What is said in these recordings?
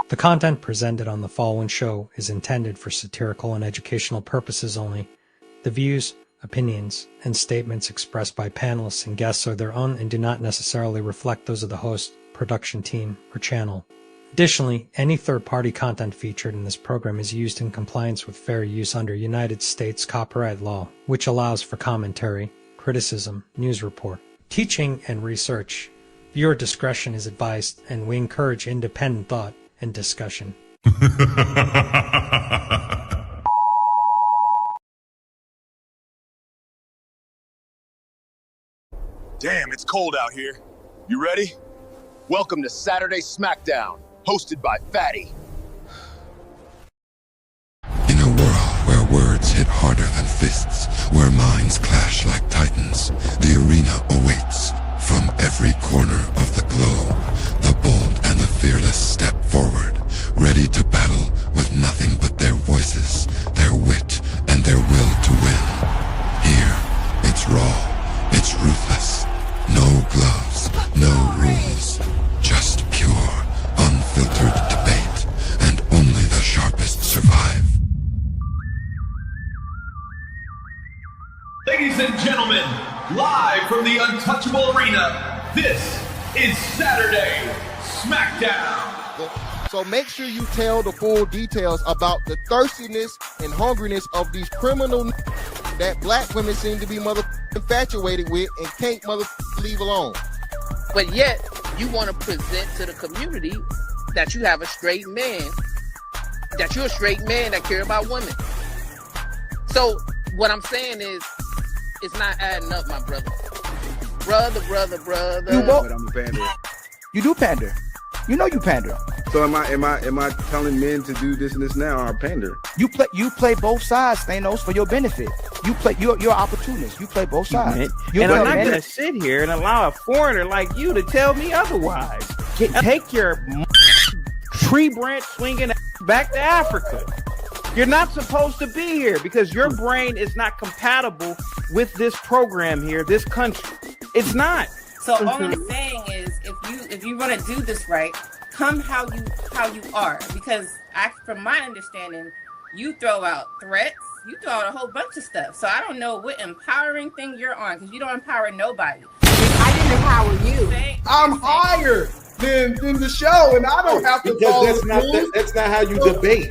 The content presented on the following show is intended for satirical and educational purposes only. The views, opinions, and statements expressed by panelists and guests are their own and do not necessarily reflect those of the host, production team, or channel. Additionally, any third-party content featured in this program is used in compliance with fair use under United States copyright law, which allows for commentary, criticism, news report, teaching, and research. Viewer discretion is advised, and we encourage independent thought and discussion. Damn, it's cold out here. You ready? Welcome to Saturday SmackDown, hosted by Fatty. In a world where words hit harder than fists, where minds clash like titans, the arena awaits. From every corner of the globe, the bold and the fearless step forward, ready to battle with nothing but their voices, their wit, and their will to win. Here, it's raw, it's ruthless. No gloves, no rules. Just pure, unfiltered debate, and only the sharpest survive. Ladies and gentlemen, live from the Untouchable Arena, this is Saturday SmackDown. So make sure you tell the full details about the thirstiness and hungriness of these criminal that black women seem to be infatuated with and can't leave alone. But yet, you want to present to the community that you have a straight man, that you're a straight man that care about women. So what I'm saying is, it's not adding up, my brother. brother. You both. But I'm a pander. You do pander. You know you pander. So am I telling men to do this and this now or pander? You play both sides, Thanos, for your benefit. You're an opportunist. You play both sides. And I'm not gonna sit here and allow a foreigner like you to tell me otherwise. Take your tree branch swinging back to Africa. You're not supposed to be here because your brain is not compatible with this program here, this country. It's not. So all I'm saying is, if you want to do this right, come how you are. Because from my understanding, you throw out threats, you throw out a whole bunch of stuff. So I don't know what empowering thing you're on, because you don't empower nobody. I didn't empower you. I'm higher than the show, and I don't have to follow that's not how you debate.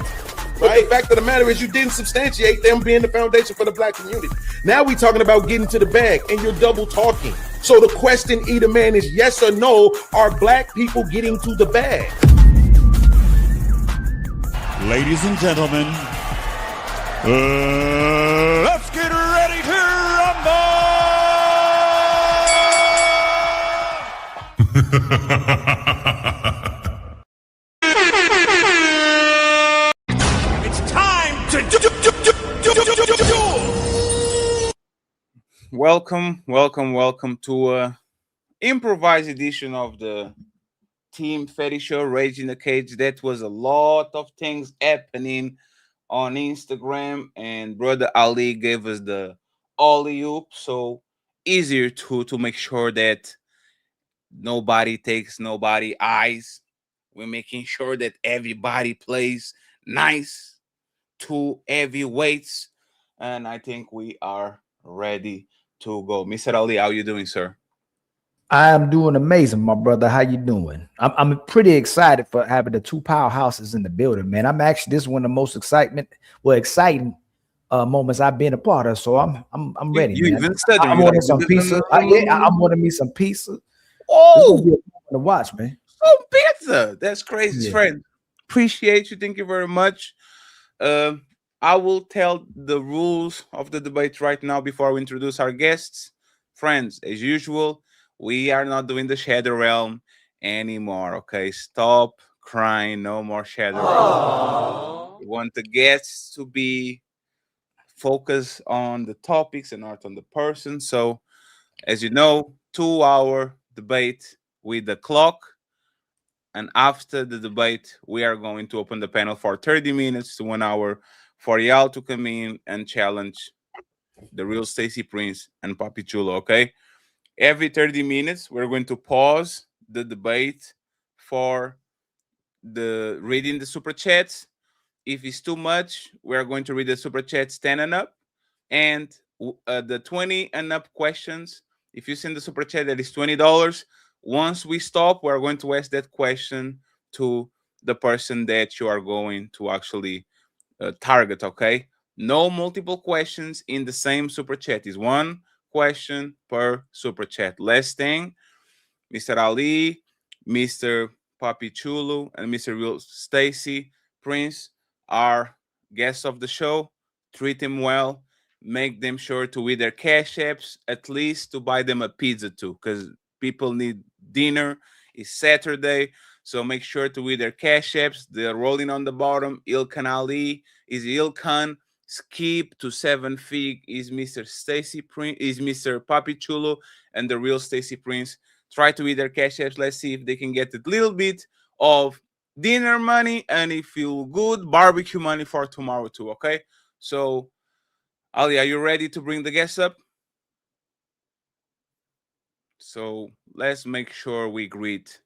Right? The fact of the matter is you didn't substantiate them being the foundation for the black community. Now we're talking about getting to the bag, and you're double talking. So the question either, man, is yes or no, are black people getting to the bag? Ladies and gentlemen, let's get ready to rumble! It's time to do. Welcome to a improvised edition of the Team Fetty Show, Rage in the Cage. That was a lot of things happening on Instagram, and Brother Ali gave us the alley-oop, so easier to make sure that nobody takes nobody eyes. We're making sure that everybody plays nice, 2 heavyweights, and I think we are ready to go. Mr. Ali, how you doing, sir? I am doing amazing, my brother. How you doing? I'm pretty excited for having the 2 powerhouses in the building, man. This is one of the most exciting moments I've been a part of. So I'm ready. You even studying? I'm ordering some pizza. I'm ordering me some pizza. Oh, to watch, man. Some pizza. That's crazy, friend. Appreciate you. Thank you very much. I will tell the rules of the debate right now before we introduce our guests. Friends, as usual, we are not doing the Shadow Realm anymore, okay? Stop crying. No more Shadow Realm. We want the guests to be focused on the topics and not on the person. So, as you know, 2-hour debate with the clock. And after the debate, we are going to open the panel for 30 minutes to 1 hour for y'all to come in and challenge the real Stacey Prince and PAPI CHULO, okay? Every 30 minutes, we're going to pause the debate for the reading the super chats. If it's too much, we're going to read the super chats 10 and up. And the 20 and up questions, if you send the super chat, that is $20. Once we stop, we're going to ask that question to the person that you are going to actually target, okay? No multiple questions in the same super chat. Is 1 question per super chat. Last thing, Mr. Ali, Mr. PAPI CHULO, and Mr. Real Stacey Prince are guests of the show. Treat them well. Make them sure to with their cash apps, at least to buy them a pizza too, because people need dinner. It's Saturday, so make sure to with their cash apps. They're rolling on the bottom. Ilkan Ali is Ilkan. Skip to 7 Fig is Mr. Stacey Prince, is Mr. PAPI CHULO, and the real Stacey Prince. Try to with their cash apps. Let's see if they can get a little bit of dinner money and if you good barbecue money for tomorrow too. Okay, so Ali, are you ready to bring the guests up? So let's make sure we greet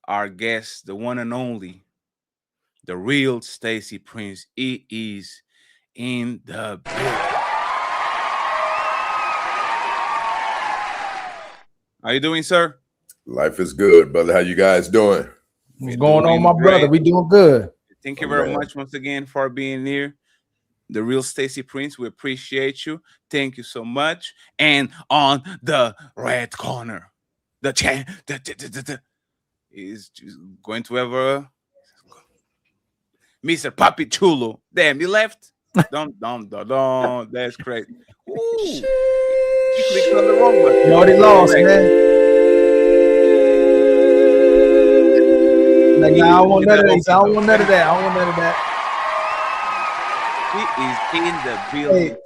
our guest, the one and only, the real Stacey Prince. He is in the building. How you doing, sir? Life is good, brother. How you guys doing? What's going on, my brother? We doing good. Thank you very much once again for being here. The real Stacey Prince, we appreciate you. Thank you so much. And on the red corner, the champ is going to have a Mr. PAPI CHULO. Damn, you left. Don't. That's great. Ooh. You clicked on the wrong button. You already lost, man. Like, nah, I don't want none of that. I don't want none of that. I don't want none of that. He is in the building.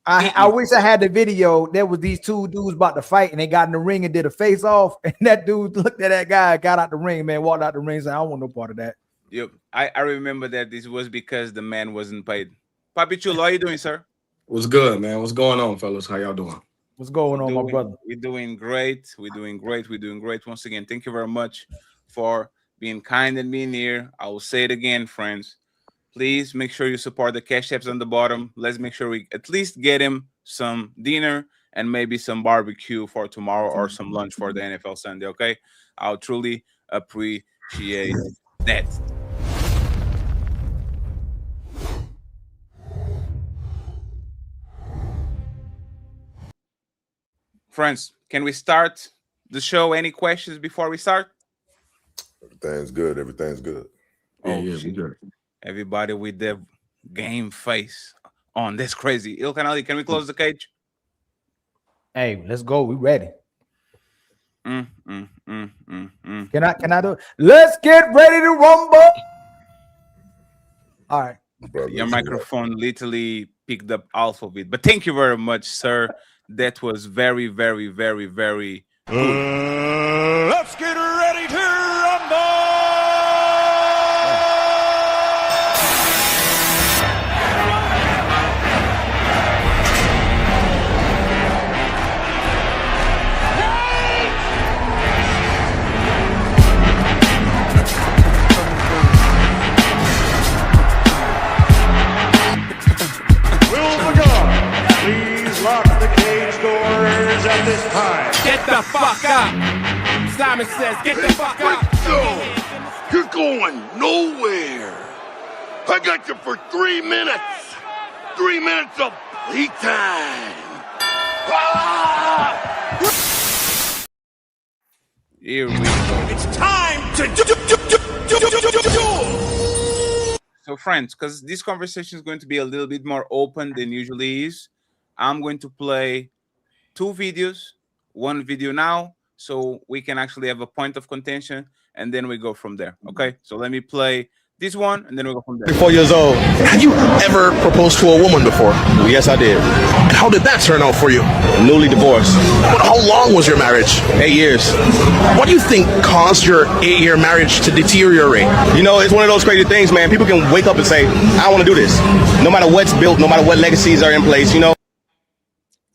Hey, I wish I had the video. There was these two dudes about to fight, and they got in the ring and did a face off. And that dude looked at that guy, got out the ring, man, walked out the ring, and said, I don't want no part of that. Yep, I remember that this was because the man wasn't paid. Papi Chulo, how you doing, sir? What's good, man? What's going on, fellas? How y'all doing? What's going on, my brother? We're doing great. We're doing great. We're doing great. Once again, thank you very much for being kind and being here. I will say it again, friends. Please make sure you support the cash apps on the bottom. Let's make sure we at least get him some dinner and maybe some barbecue for tomorrow or some lunch for the NFL Sunday, okay? I'll truly appreciate that. Friends, can we start the show? Any questions before we start? Everything's good. Everything's good. Yeah, we good. Everybody with their game face on. That's crazy. Il Canali, can we close the cage? Hey, let's go. We ready. Can I do it? Let's get ready to rumble. All right. Your microphone literally picked up half of it. But thank you very much, sir. That was very, very, very, very good. Let's get ready to rumble. Lock the cage doors at this time. Get the fuck up. Simon says, get the fuck up. You're going nowhere. I got you for 3 minutes. 3 minutes of playtime. Here we go. It's time to do. So, friends, because this conversation is going to be a little bit more open than usually is, I'm going to play 2 videos, 1 video now, so we can actually have a point of contention, and then we go from there. Okay, so let me play this one, and then we go from there. 4 years old. Have you ever proposed to a woman before? Yes, I did. And how did that turn out for you? Newly divorced. But how long was your marriage? 8 years. What do you think caused your 8-year marriage to deteriorate? You know, it's one of those crazy things, man. People can wake up and say, I want to do this. No matter what's built, no matter what legacies are in place, you know.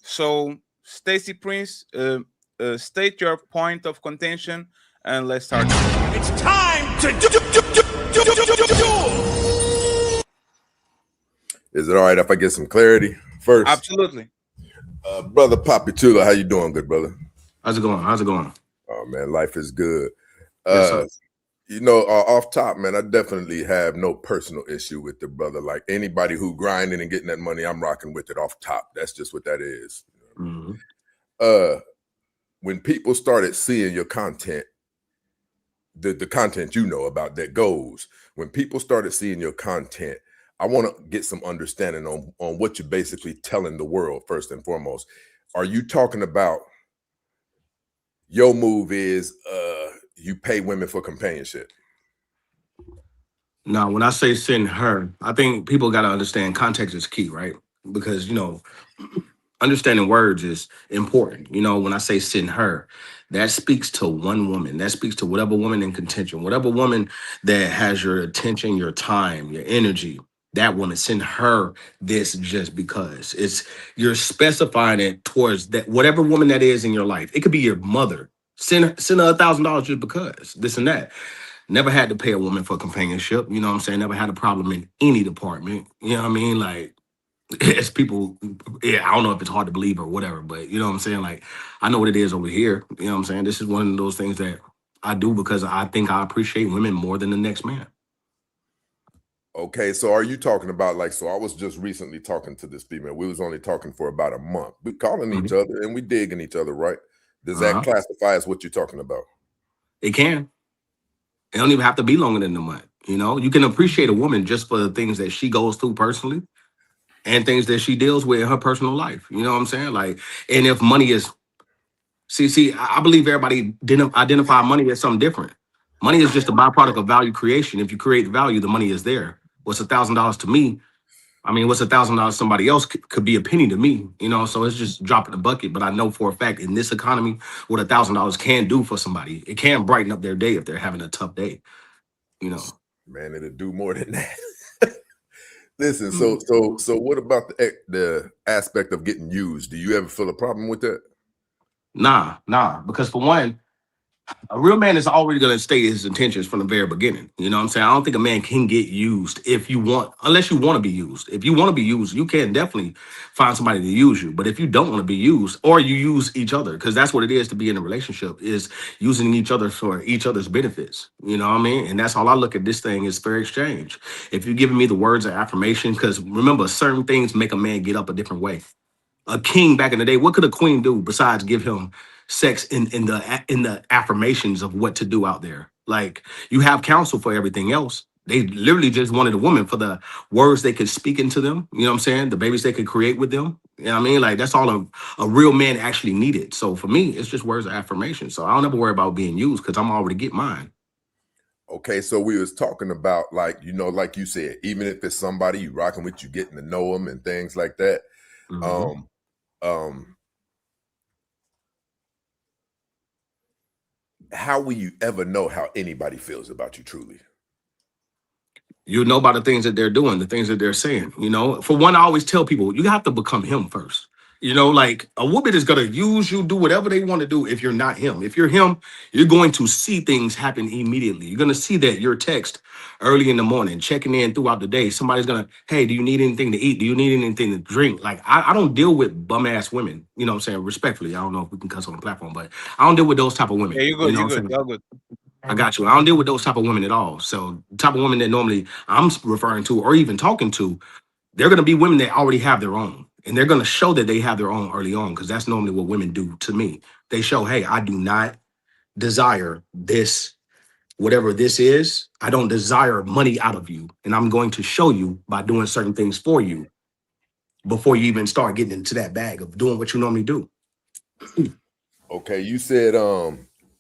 So, Stacy Prince, state your point of contention, and let's start. It's time to do. Is it all right if I get some clarity first? Absolutely. Brother Papi Chulo, how you doing, good brother? How's it going? How's it going? Oh, man, life is good. Yes, you know, off top, man, I definitely have no personal issue with the brother. Like anybody who grinding and getting that money, I'm rocking with it off top. That's just what that is. Mm-hmm. When people started seeing your content, the content you know about that goes, when people started seeing your content, I want to get some understanding on what you're basically telling the world, first and foremost. Are you talking about your move is you pay women for companionship? Now, when I say send her, I think people got to understand context is key, right? Because, you know, understanding words is important. You know, when I say send her, that speaks to one woman. That speaks to whatever woman in contention, whatever woman that has your attention, your time, your energy. That woman, send her this just because. You're specifying it towards that whatever woman that is in your life. It could be your mother. Send her $1,000 just because this and that. Never had to pay a woman for companionship. You know what I'm saying? Never had a problem in any department. You know what I mean? Like, it's people, yeah, I don't know if it's hard to believe or whatever, but you know what I'm saying? Like, I know what it is over here. You know what I'm saying? This is one of those things that I do because I think I appreciate women more than the next man. Okay, so are you talking about like, so I was just recently talking to this female. We was only talking for about a month. We calling each other and we digging each other, right? Does that classify as what you're talking about? It can. It don't even have to be longer than a month. You know, you can appreciate a woman just for the things that she goes through personally. and things that she deals with in her personal life. You know what I'm saying? Like, and if money is, I believe everybody didn't identify money as something different. Money is just a byproduct of value creation. If you create value, the money is there. What's $1,000 to me? I mean, what's $1,000 to somebody else could be a penny to me, you know? So it's just dropping the bucket. But I know for a fact in this economy, what $1,000 can do for somebody, it can brighten up their day if they're having a tough day, you know? Man, it'll do more than that. Listen, so what about the aspect of getting used? Do you ever feel a problem with that? Nah, because for one, a real man is already going to state his intentions from the very beginning. You know what I'm saying? I don't think a man can get used unless you want to be used. If you want to be used, you can definitely find somebody to use you. But if you don't want to be used, or you use each other, because that's what it is to be in a relationship, is using each other for each other's benefits. You know what I mean? And that's all I look at this thing is fair exchange. If you're giving me the words of affirmation, because remember, certain things make a man get up a different way. A king back in the day, what could a queen do besides give him sex in the affirmations of what to do out there? Like, you have counsel for everything else. They literally just wanted a woman for the words they could speak into them. You know what I'm saying? The babies they could create with them. You know what I mean? Like, that's all a real man actually needed. So for me, it's just words of affirmation. So I don't ever worry about being used because I'm already get mine. Okay, so we was talking about, like, you know, like you said, even if it's somebody you rocking with, you getting to know them and things like that. Mm-hmm. How will you ever know how anybody feels about you truly? You know about the things that they're doing, the things that they're saying. You know, for one, I always tell people, you have to become him first. You know, like, a woman is going to use you, do whatever they want to do if you're not him. If you're him, you're going to see things happen immediately. You're going to see that your text early in the morning, checking in throughout the day. Somebody's going to, hey, do you need anything to eat? Do you need anything to drink? Like, I don't deal with bum ass women. You know what I'm saying? Respectfully, I don't know if we can cuss on the platform, but I don't deal with those type of women. Yeah, you're good. You know You're what I'm good. saying? You're good. I got you. I don't deal with those type of women at all. So the type of women that normally I'm referring to or even talking to, they're going to be women that already have their own. And they're going to show that they have their own early on, because that's normally what women do to me. They show, hey, I do not desire this, whatever this is. I don't desire money out of you. And I'm going to show you by doing certain things for you before you even start getting into that bag of doing what you normally do. Okay, you said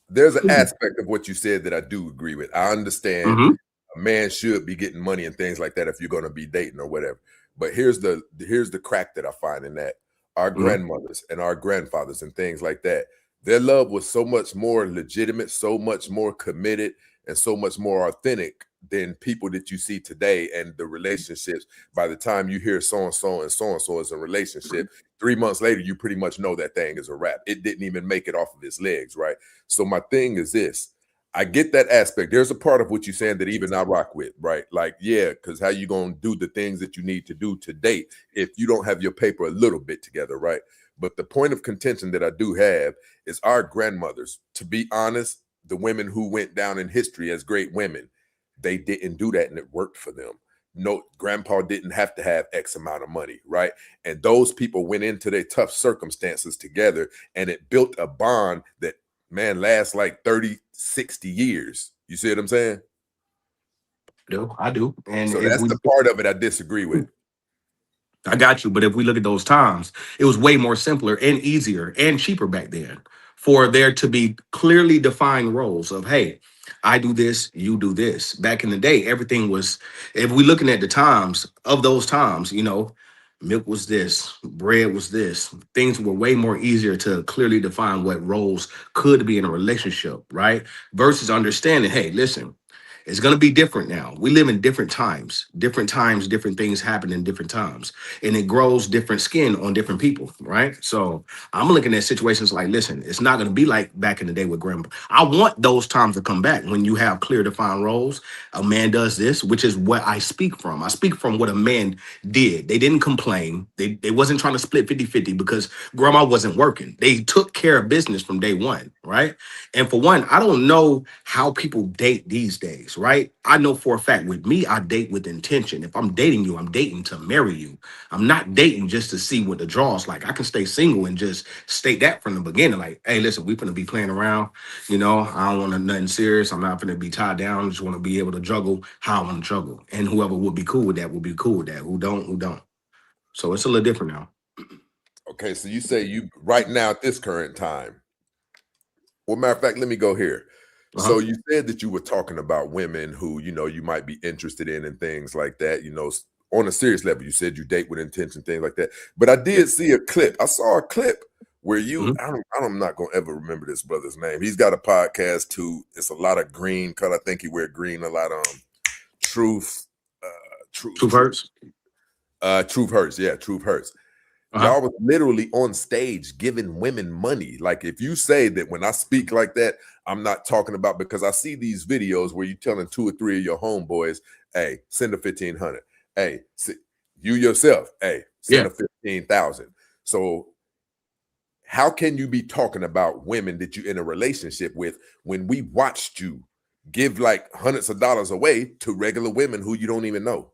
there's an aspect of what you said that I do agree with. I understand a man should be getting money and things like that if you're going to be dating or whatever. But here's the crack that I find in that. Our grandmothers and our grandfathers and things like that, their love was so much more legitimate, so much more committed, and so much more authentic than people that you see today. And the relationships, by the time you hear so-and-so and so-and-so is a relationship, 3 months later, you pretty much know that thing is a wrap. It didn't even make it off of his legs, right? So my thing is this. I get that aspect. There's a part of what you're saying that even I rock with, right? Like, yeah, because how you going to do the things that you need to do to date if you don't have your paper a little bit together, right? But the point of contention that I do have is our grandmothers, to be honest, the women who went down in history as great women, they didn't do that and it worked for them. No, grandpa didn't have to have X amount of money, right? And those people went into their tough circumstances together, and it built a bond that, man, lasts like 30, 60 years. You see what I'm saying? I do. And so that's the part of it I disagree with. I got you. But if we look at those times, it was way more simpler and easier and cheaper back then for there to be clearly defined roles of, hey, I do this, you do this. Back in the day, everything was, if we're looking at the times of those times, you know, milk was this, bread was this. Things were way more easier to clearly define what roles could be in a relationship, right? Versus understanding, hey, listen, it's going to be different now. We live in different times, different things happen in different times, and it grows different skin on different people, right? So I'm looking at situations like, listen, it's not going to be like back in the day with grandpa. I want those times to come back when you have clear defined roles. A man does this, which is what I speak from. I speak from what a man did. They didn't complain. They wasn't trying to split 50-50 because grandma wasn't working. They took care of business from day one, right? And for one, I don't know how people date these days, right? I know for a fact with me, I date with intention. If I'm dating you, I'm dating to marry you. I'm not dating just to see what the draw's like. I can stay single and just state that from the beginning. Like, hey, listen, we're going to be playing around. You know, I don't want nothing serious. I'm not going to be tied down. I just want to be able to juggle how I want to juggle. And whoever would be cool with that will be cool with that. Who don't, who don't. So it's a little different now. Okay, so you say you right now at this current time. Well, matter of fact, let me go here. So you said that you were talking about women who, you know, you might be interested in and things like that, you know, on a serious level. You said you date with intention, things like that. But I did see a clip. I saw a clip where you, I'm not going to ever remember this brother's name. He's got a podcast too. It's a lot of green color. I think he wear green a lot. Truth Hurts. Truth Hurts. Yeah, Truth Hurts. Y'all was literally on stage giving women money. Like if you say that when I speak like that, I'm not talking about, because I see these videos where you telling 2 or 3 of your homeboys, hey, send a 1,500. Hey, you yourself, hey, send a 15,000. So how can you be talking about women that you're in a relationship with when we watched you give like hundreds of dollars away to regular women who you don't even know?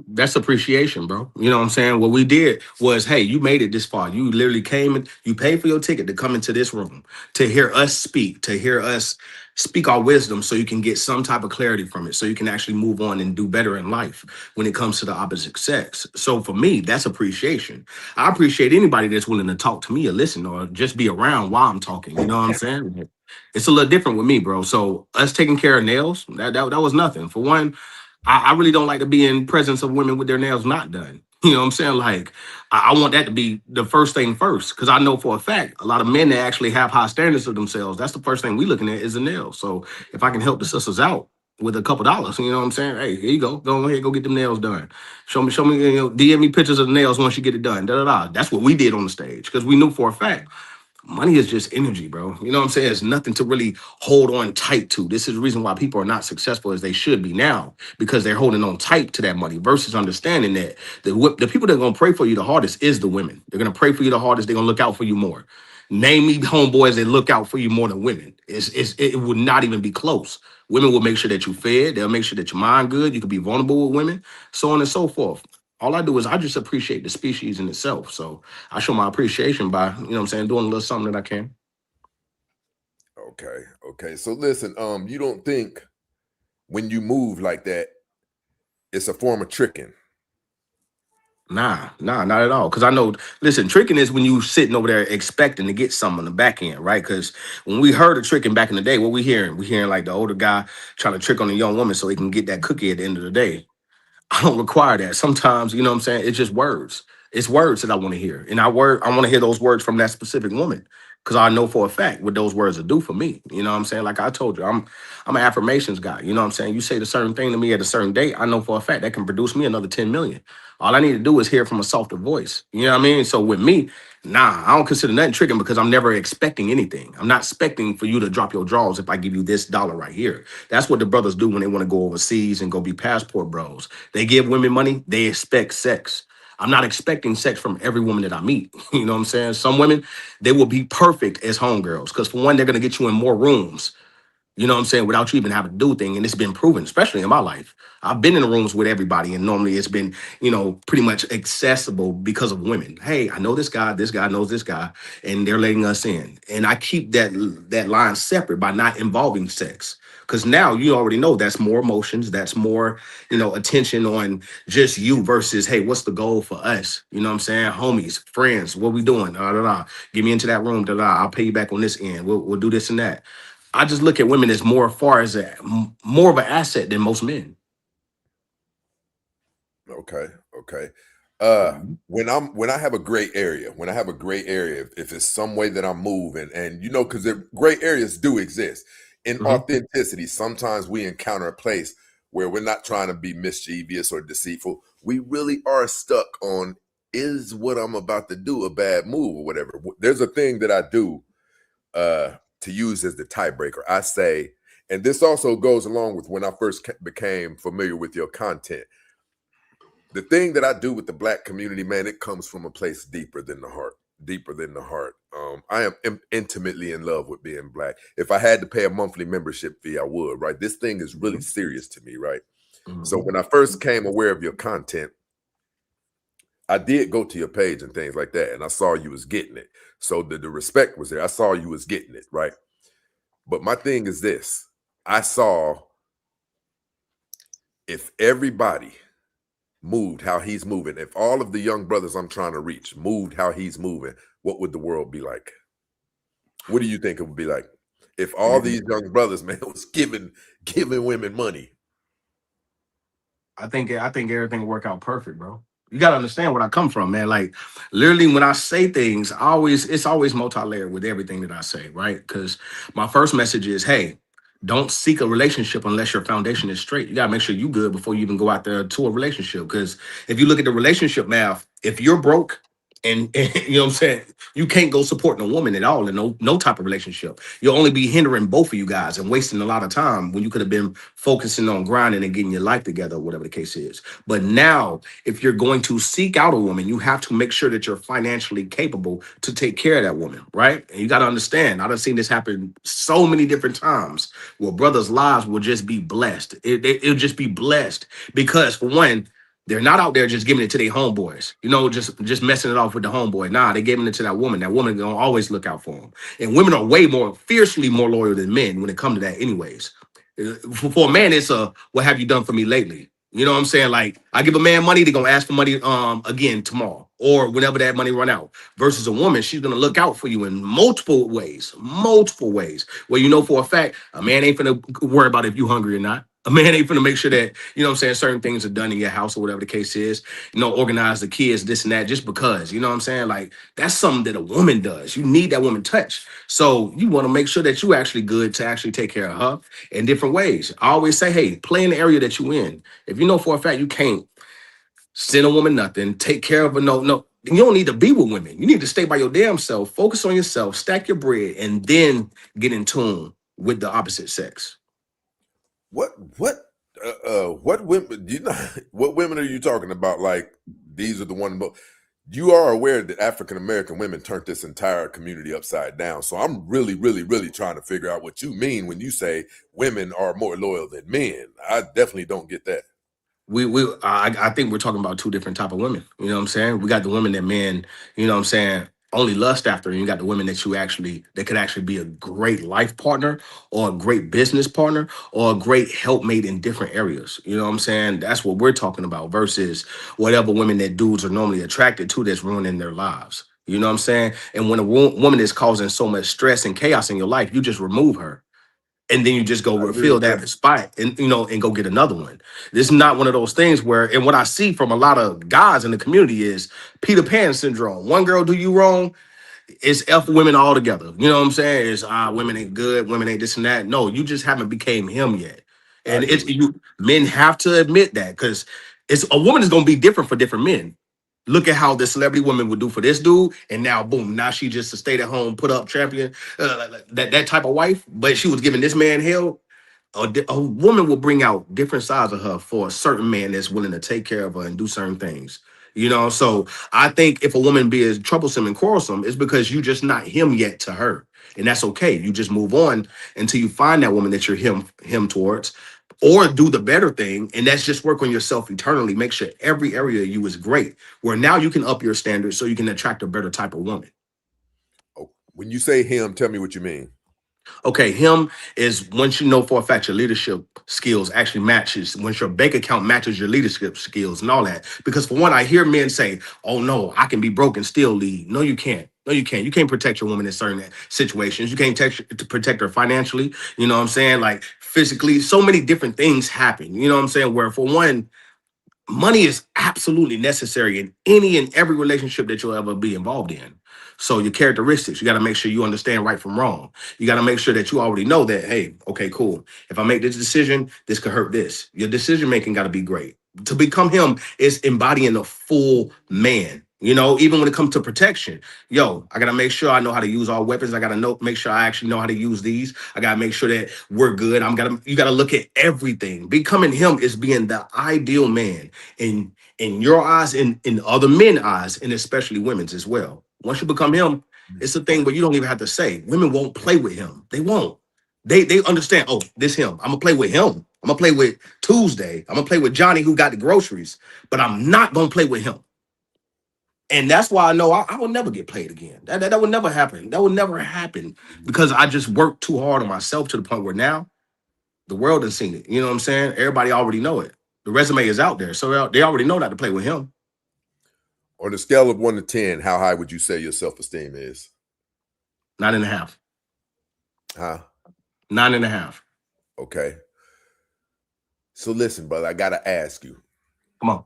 That's appreciation, bro. You know what I'm saying? What we did was, hey, you made it this far. You literally came and you paid for your ticket to come into this room, to hear us speak, to hear us speak our wisdom so you can get some type of clarity from it, so you can actually move on and do better in life when it comes to the opposite sex. So for me, that's appreciation. I appreciate anybody that's willing to talk to me or listen or just be around while I'm talking. You know what I'm saying? It's a little different with me, bro. So us taking care of nails, that was nothing. For one, I really don't like to be in presence of women with their nails not done. You know what I'm saying? Like, I want that to be the first thing first, because I know for a fact, a lot of men that actually have high standards of themselves, that's the first thing we looking at is the nails. So if I can help the sisters out with a couple dollars, you know what I'm saying? Hey, here you go. Go ahead, go get them nails done. Show me, you know, DM me pictures of the nails once you get it done. That's what we did on the stage, because we knew for a fact money is just energy, bro. You know what I'm saying? It's nothing to really hold on tight to. This is the reason why people are not successful as they should be now, because they're holding on tight to that money versus understanding that the people that are going to pray for you the hardest is the women. They're going to pray for you the hardest. They're going to look out for you more. Name me homeboys that look out for you more than women. It would not even be close. Women will make sure that you fed. They'll make sure that your mind good. You can be vulnerable with women, so on and so forth. All I do is I just appreciate the species in itself. So I show my appreciation by, you know what I'm saying, doing a little something that I can. Okay. So listen, you don't think when you move like that, it's a form of tricking? Nah, not at all. Because I know, listen, tricking is when you sitting over there expecting to get something on the back end, right? Because when we heard of tricking back in the day, what we hearing? We hearing like the older guy trying to trick on a young woman so he can get that cookie at the end of the day. I don't require that. Sometimes, you know what I'm saying? It's just words. It's words that I want to hear. And I want to hear those words from that specific woman, because I know for a fact what those words will do for me. You know what I'm saying? Like I told you, I'm an affirmations guy. You know what I'm saying? You say the certain thing to me at a certain date, I know for a fact that can produce me another 10 million. All I need to do is hear from a softer voice. You know what I mean? So with me, nah, I don't consider nothing tricking, because I'm never expecting anything. I'm not expecting for you to drop your drawers if I give you this dollar right here. That's what the brothers do when they want to go overseas and go be passport bros. They give women money, they expect sex. I'm not expecting sex from every woman that I meet. You know what I'm saying? Some women, they will be perfect as homegirls, because for one, they're going to get you in more rooms, you know what I'm saying, without you even having to do a thing. And it's been proven, especially in my life. I've been in the rooms with everybody, and normally it's been, you know, pretty much accessible because of women. Hey, I know this guy knows this guy, and they're letting us in. And I keep that line separate by not involving sex. Because now you already know that's more emotions, that's more, you know, attention on just you versus, hey, what's the goal for us? You know what I'm saying? Homies, friends, what we doing? Get me into that room. I'll pay you back on this end. We'll do this and that. I just look at women as more far as more of an asset than most men. Okay. When I have a gray area, if it's some way that I'm moving, and you know, because the gray areas do exist in authenticity. Sometimes we encounter a place where we're not trying to be mischievous or deceitful. We really are stuck on, is what I'm about to do a bad move or whatever? There's a thing that I do to use as the tiebreaker. I say, and this also goes along with when I first became familiar with your content. The thing that I do with the Black community, man, it comes from a place deeper than the heart. I am intimately in love with being Black. If I had to pay a monthly membership fee, I would, right? This thing is really serious to me, right? So when I first came aware of your content, I did go to your page and things like that, and I saw you was getting it. So the respect was there. I saw you was getting it, right? But my thing is this. I saw if everybody moved how he's moving, if all of the young brothers I'm trying to reach moved how he's moving, what would the world be like? What do you think it would be like if all these young brothers, man, was giving women money? I think everything will work out perfect, bro. You gotta understand where I come from, man. Like literally, when I say things, it's always multi-layered with everything that I say, right? Because my first message is, hey, don't seek a relationship unless your foundation is straight. You gotta make sure you good before you even go out there to a relationship. Because if you look at the relationship math, if you're broke and you know what I'm saying, you can't go supporting a woman at all in no type of relationship. You'll only be hindering both of you guys and wasting a lot of time when you could have been focusing on grinding and getting your life together, whatever the case is. But now, if you're going to seek out a woman, you have to make sure that you're financially capable to take care of that woman, right? And you got to understand, I've seen this happen so many different times where brothers' lives will just be blessed. It'll just be blessed because, for one, they're not out there just giving it to their homeboys, you know, just messing it off with the homeboy. Nah, they're giving it to that woman. That woman gonna always look out for them. And women are way more fiercely more loyal than men when it comes to that, anyways. For a man, it's what have you done for me lately? You know what I'm saying? Like, I give a man money, they're gonna ask for money again tomorrow or whenever that money run out. Versus a woman, she's gonna look out for you in multiple ways. Where you know for a fact, a man ain't gonna worry about if you hungry or not. A man ain't finna make sure that, you know what I'm saying, certain things are done in your house or whatever the case is. You know, organize the kids, this and that, just because, you know what I'm saying? Like, that's something that a woman does. You need that woman touch. So you want to make sure that you actually good to actually take care of her in different ways. I always say, hey, play in the area that you in. If you know for a fact you can't send a woman nothing, take care of her, no. You don't need to be with women. You need to stay by your damn self, focus on yourself, stack your bread, and then get in tune with the opposite sex. What women do you know? What women are you talking about? Like, these are the ones. You are aware that African American women turned this entire community upside down. So I'm really trying to figure out what you mean when you say women are more loyal than men. I definitely don't get that. I think we're talking about two different type of women. You know what I'm saying? We got the women that men, you know what I'm saying, only lust after, and you got the women that could actually be a great life partner or a great business partner or a great helpmate in different areas. You know what I'm saying? That's what we're talking about versus whatever women that dudes are normally attracted to that's ruining their lives. You know what I'm saying? And when a woman is causing so much stress and chaos in your life, you just remove her. And then you just go refill that spot and, you know, and go get another one. This is not one of those things where, and what I see from a lot of guys in the community is Peter Pan syndrome. One girl do you wrong, it's F women all together. You know what I'm saying? It's women ain't good, women ain't this and that. No, you just haven't became him yet. And men have to admit that, because it's a woman is gonna be different for different men. Look at how the celebrity woman would do for this dude, and now boom, now she just a stay-at-home, put up champion, that type of wife. But she was giving this man hell. A woman will bring out different sides of her for a certain man that's willing to take care of her and do certain things. You know, so I think if a woman be as troublesome and quarrelsome, it's because you just not him yet to her, and that's okay. You just move on until you find that woman that you're him towards, or do the better thing, and that's just work on yourself eternally. Make sure every area of you is great, where now you can up your standards so you can attract a better type of woman. When you say him, tell me what you mean. Okay, him is once you know for a fact your leadership skills actually matches, once your bank account matches your leadership skills and all that. Because for one, I hear men say, oh no, I can be broke and still lead. No, you can't. No, you can't. You can't protect your woman in certain situations. You can't protect her financially. You know what I'm saying? Like physically, so many different things happen. You know what I'm saying? Where for one, money is absolutely necessary in any and every relationship that you'll ever be involved in. So your characteristics, you got to make sure you understand right from wrong. You got to make sure that you already know that, hey, okay, cool. If I make this decision, this could hurt this. Your decision making got to be great. To become him is embodying a full man. You know, even when it comes to protection, yo, I got to make sure I know how to use all weapons. I got to make sure I actually know how to use these. I got to make sure that we're good. You got to look at everything. Becoming him is being the ideal man in your eyes, in other men's eyes, and especially women's as well. Once you become him, it's a thing where you don't even have to say. Women won't play with him. They won't. They understand, oh, this him. I'm going to play with him. I'm going to play with Tuesday. I'm going to play with Johnny who got the groceries. But I'm not going to play with him. And that's why I know I will never get played again. That would never happen. That would never happen because I just worked too hard on myself to the point where now the world has seen it. You know what I'm saying? Everybody already know it. The resume is out there, so they already know not to play with him. On a scale of 1 to 10, how high would you say your self-esteem is? 9.5. Huh? 9.5. Okay. So listen, brother, I gotta ask you. Come on.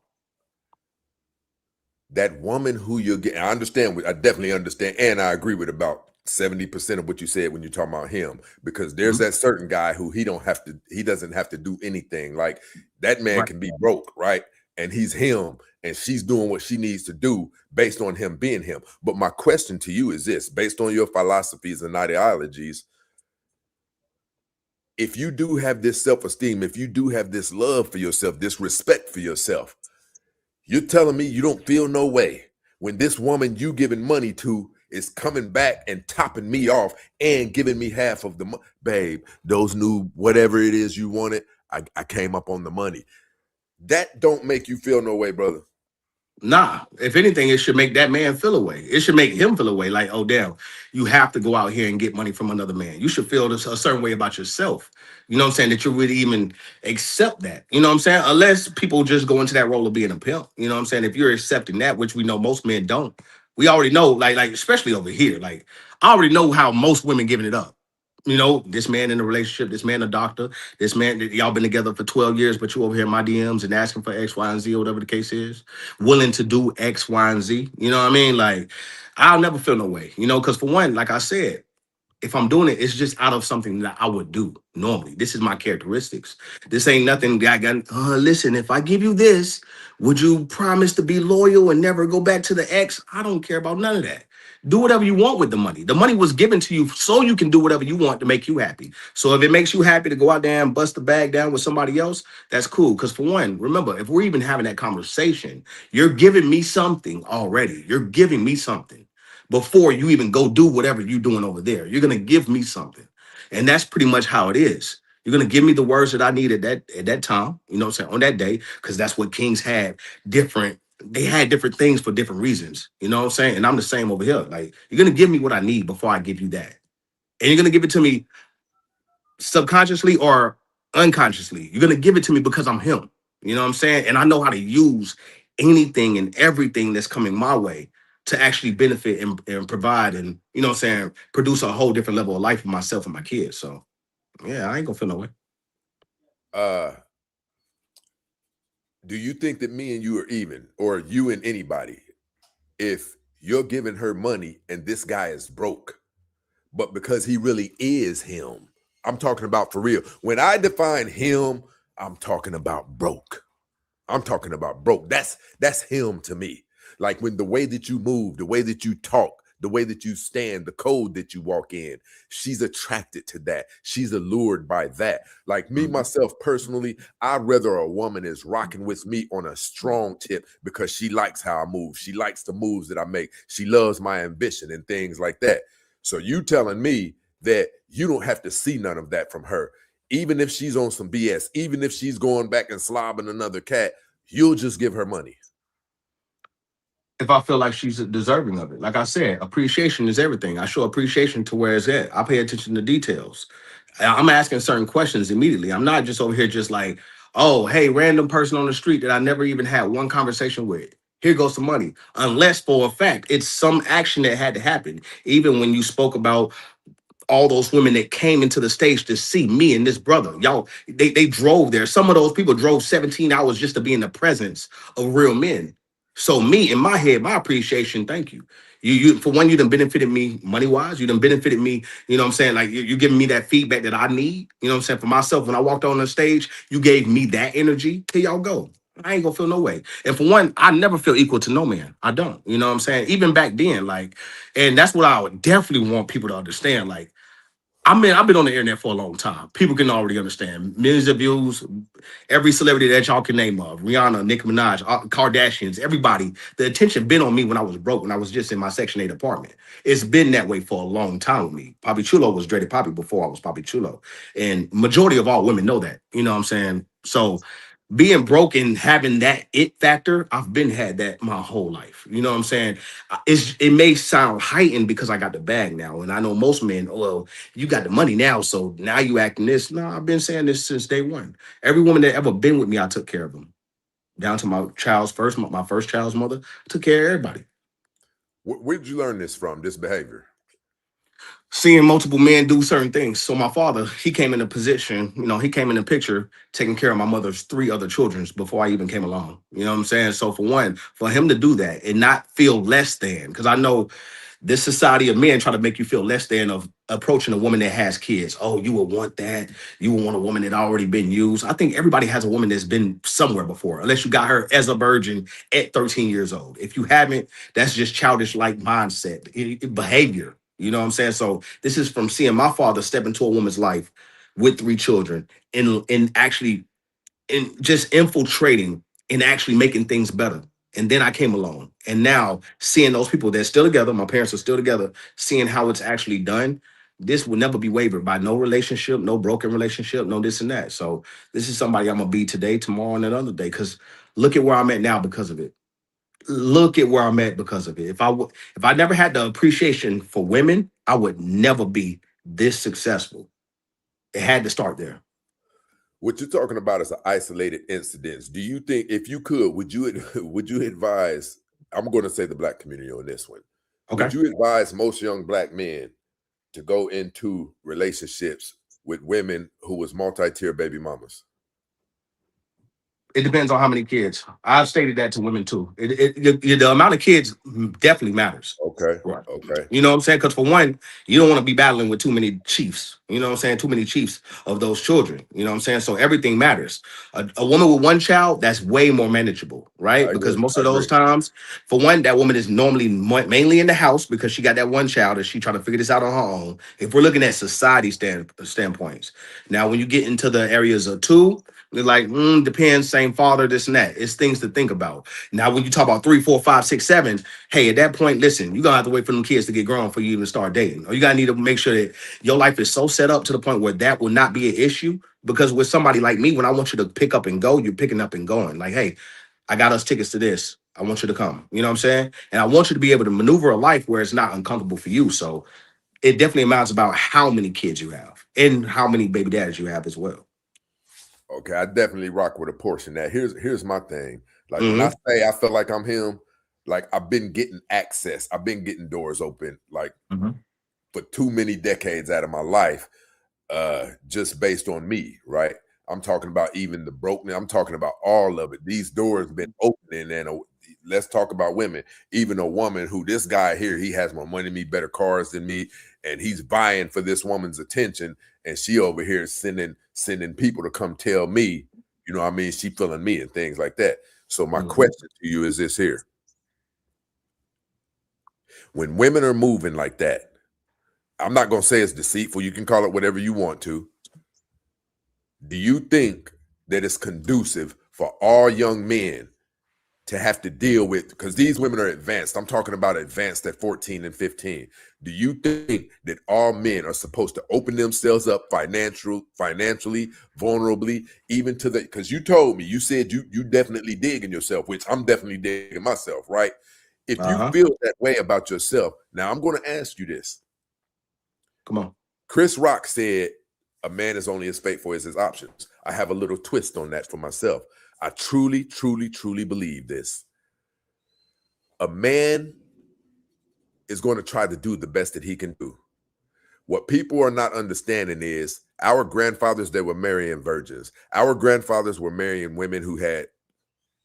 That woman who you're getting, I understand, I definitely understand, and I agree with about 70% of what you said when you're talking about him, because there's that certain guy who he doesn't have to do anything. Like that man can be broke, right? And he's him, and she's doing what she needs to do based on him being him. But my question to you is this, based on your philosophies and ideologies, if you do have this self-esteem, if you do have this love for yourself, this respect for yourself, you're telling me you don't feel no way when this woman you giving money to is coming back and topping me off and giving me half of the money. Babe, those new whatever it is you wanted, I came up on the money. That don't make you feel no way, brother. Nah, if anything, it should make that man feel away. It should make him feel away. Like, oh, damn, you have to go out here and get money from another man. You should feel a certain way about yourself. You know what I'm saying? That you really even accept that. You know what I'm saying? Unless people just go into that role of being a pimp. You know what I'm saying? If you're accepting that, which we know most men don't, we already know, like especially over here, like I already know how most women giving it up. You know, this man in a relationship, this man a doctor, this man, y'all been together for 12 years, but you over here in my DMs and asking for X, Y, and Z, or whatever the case is, willing to do X, Y, and Z. You know what I mean? Like, I'll never feel no way, you know, because for one, like I said, if I'm doing it, it's just out of something that I would do normally. This is my characteristics. This ain't nothing that I got, listen, if I give you this, would you promise to be loyal and never go back to the ex? I don't care about none of that. Do whatever you want with the money. The money was given to you so you can do whatever you want to make you happy. So if it makes you happy to go out there and bust the bag down with somebody else, that's cool. Because for one, remember, if we're even having that conversation, you're giving me something already. You're giving me something. Before you even go do whatever you're doing over there, you're gonna give me something, and that's pretty much how it is. You're gonna give me the words that I need at that time, you know what I'm saying, on that day, because that's what kings had different. They had different things for different reasons, you know what I'm saying. And I'm the same over here. Like you're gonna give me what I need before I give you that, and you're gonna give it to me subconsciously or unconsciously. You're gonna give it to me because I'm him. You know what I'm saying, and I know how to use anything and everything that's coming my way to actually benefit and provide and, you know what I'm saying, produce a whole different level of life for myself and my kids. So, yeah, I ain't gonna feel no way. Do you think that me and you are even, or you and anybody, if you're giving her money and this guy is broke, but because he really is him, I'm talking about for real. When I define him, I'm talking about broke. I'm talking about broke. That's him to me. Like when the way that you move, the way that you talk, the way that you stand, the code that you walk in, she's attracted to that. She's allured by that. Like me, myself personally, I'd rather a woman is rocking with me on a strong tip because she likes how I move. She likes the moves that I make. She loves my ambition and things like that. So you telling me that you don't have to see none of that from her. Even if she's on some BS, even if she's going back and slobbing another cat, you'll just give her money. If I feel like she's deserving of it. Like I said, appreciation is everything. I show appreciation to where it's at. I pay attention to details. I'm asking certain questions immediately. I'm not just over here just like, oh, hey, random person on the street that I never even had one conversation with. Here goes some money. Unless for a fact, it's some action that had to happen. Even when you spoke about all those women that came into the stage to see me and this brother. Y'all, they drove there. Some of those people drove 17 hours just to be in the presence of real men. So me, in my head, my appreciation, thank you. You for one, you done benefited me money-wise. You done benefited me, you know what I'm saying? Like you giving me that feedback that I need. You know what I'm saying? For myself, when I walked on the stage, you gave me that energy. Here y'all go. I ain't gonna feel no way. And for one, I never feel equal to no man. I don't. You know what I'm saying? Even back then, like, and that's what I would definitely want people to understand. Like, I've been on the internet for a long time. People can already understand. Millions of views, every celebrity that y'all can name of, Rihanna, Nicki Minaj, Kardashians, everybody. The attention been on me when I was broke, when I was just in my Section 8 apartment. It's been that way for a long time with me. PAPI CHULO was Papi before I was PAPI CHULO. And majority of all women know that. You know what I'm saying? So being broke and having that it factor, I've been had that my whole life. You know what I'm saying? It may sound heightened because I got the bag now, and I know most men. Well, you got the money now, so now you acting this. No, I've been saying this since day one. Every woman that ever been with me, I took care of them. Down to my first child's mother, I took care of everybody. Where did you learn this from? This behavior? Seeing multiple men do certain things. So my father, he came in a position, he came in the picture taking care of my mother's 3 other children before I even came along. You know what I'm saying? So for him to do that and not feel less than, because I know this society of men try to make you feel less than of approaching a woman that has kids. Oh, you would want that. You would want a woman that already been used. I think everybody has a woman that's been somewhere before, unless you got her as a virgin at 13 years old. If you haven't, that's just childish like mindset, behavior. You know what I'm saying? So this is from seeing my father step into a woman's life with 3 children and actually just infiltrating and actually making things better. And then I came along, and now seeing those people that's still together, my parents are still together, seeing how it's actually done. This will never be wavered by no relationship, no broken relationship, no this and that. So this is somebody I'm gonna be today, tomorrow, and another day. Because look at where I'm at now because of it. Look at where I'm at because of it. If I never had the appreciation for women, I would never be this successful. It had to start there. What you're talking about is an isolated incidents. Do you think, if you could, would you advise? I'm going to say the black community on this one. Okay. Would you advise most young black men to go into relationships with women who was multi-tier baby mamas? It depends on how many kids. I've stated that to women too. The amount of kids definitely matters. Okay. Right. Okay. You know what I'm saying? Because for one, you don't want to be battling with too many chiefs. You know what I'm saying? Too many chiefs of those children. You know what I'm saying? So everything matters. A woman with 1 child, that's way more manageable, right? Because most of those times, for one, that woman is normally mainly in the house because she got that 1 child and she trying to figure this out on her own. If we're looking at society standpoints. Now, when you get into the areas of 2, they're like, depends, same father, this and that. It's things to think about. Now, when you talk about 3, 4, 5, 6, 7, hey, at that point, listen, you're gonna have to wait for them kids to get grown for you to even start dating. Or you gotta need to make sure that your life is so set up to the point where that will not be an issue. Because with somebody like me, when I want you to pick up and go, you're picking up and going. Like, hey, I got us tickets to this. I want you to come. You know what I'm saying? And I want you to be able to maneuver a life where it's not uncomfortable for you. So it definitely amounts about how many kids you have and how many baby daddies you have as well. Okay, I definitely rock with a portion of that. Here's my thing. Like when I say I feel like I'm him, like I've been getting access. I've been getting doors open like for too many decades out of my life, just based on me, right? I'm talking about even the broken. I'm talking about all of it. These doors have been opening, and let's talk about women. Even a woman who this guy here, he has more money than me, better cars than me, and he's vying for this woman's attention, and she over here sending people to come tell me, you know what I mean, she feeling me and things like that. So my question to you is this here. When women are moving like that, I'm not going to say it's deceitful. You can call it whatever you want to. Do you think that it's conducive for all young men to have to deal with, because these women are advanced. I'm talking about advanced at 14 and 15. Do you think that all men are supposed to open themselves up financially, vulnerably, even to the, because you told me, you said you definitely digging yourself, which I'm definitely digging myself, right? If you feel that way about yourself, now I'm going to ask you this. Come on. Chris Rock said, a man is only as faithful as his options. I have a little twist on that for myself. I truly, truly, truly believe this. A man is going to try to do the best that he can do. What people are not understanding is our grandfathers, they were marrying virgins. Our grandfathers were marrying women who had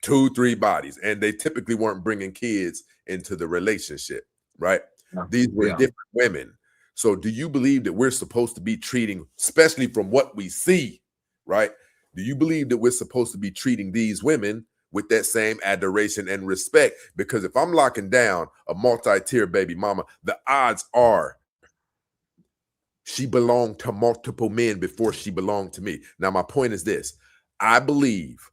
2, 3 bodies, and they typically weren't bringing kids into the relationship, right? These were different women. So do you believe that we're supposed to be treating, especially from what we see, right? Do you believe that we're supposed to be treating these women with that same adoration and respect? Because if I'm locking down a multi-tier baby mama, the odds are she belonged to multiple men before she belonged to me. Now, my point is this. I believe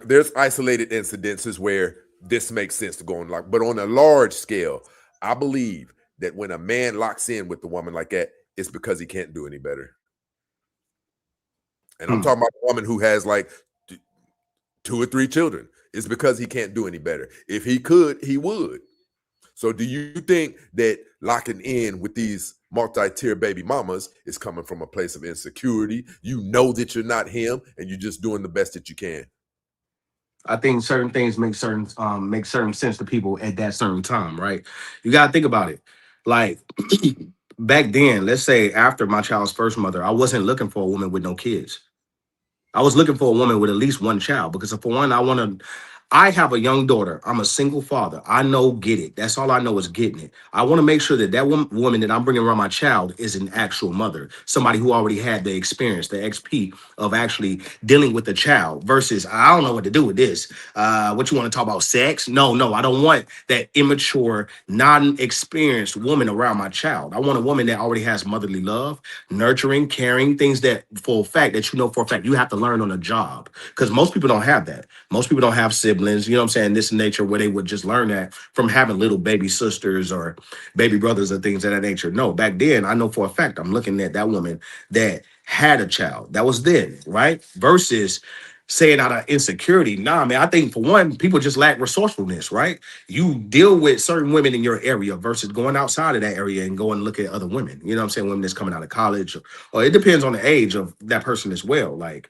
there's isolated incidences where this makes sense to go on, but on a large scale, I believe that when a man locks in with the woman like that, it's because he can't do any better. And I'm talking about a woman who has like 2 or 3 children. It's because he can't do any better. If he could, he would. So do you think that locking in with these multi-tier baby mamas is coming from a place of insecurity? You know that you're not him and you're just doing the best that you can. I think certain things make certain sense to people at that certain time, right? You gotta think about it. Like back then, let's say after my child's first mother, I wasn't looking for a woman with no kids. I was looking for a woman with at least one child because for one, I have a young daughter. I'm a single father. I know get it. That's all I know is getting it. I want to make sure that that woman that I'm bringing around my child is an actual mother, somebody who already had the experience, the XP of actually dealing with the child versus I don't know what to do with this. What you want to talk about sex? No, I don't want that immature, non-experienced woman around my child. I want a woman that already has motherly love, nurturing, caring, things that for a fact that you know for a fact you have to learn on a job because most people don't have that. Most people don't have siblings, you know what I'm saying, this nature where they would just learn that from having little baby sisters or baby brothers or things of that nature. No, back then, I know for a fact, I'm looking at that woman that had a child. That was then, right? Versus saying out of insecurity. Nah, man, I think for one, people just lack resourcefulness, right? You deal with certain women in your area versus going outside of that area and going and look at other women. You know what I'm saying? Women that's coming out of college or it depends on the age of that person as well. Like,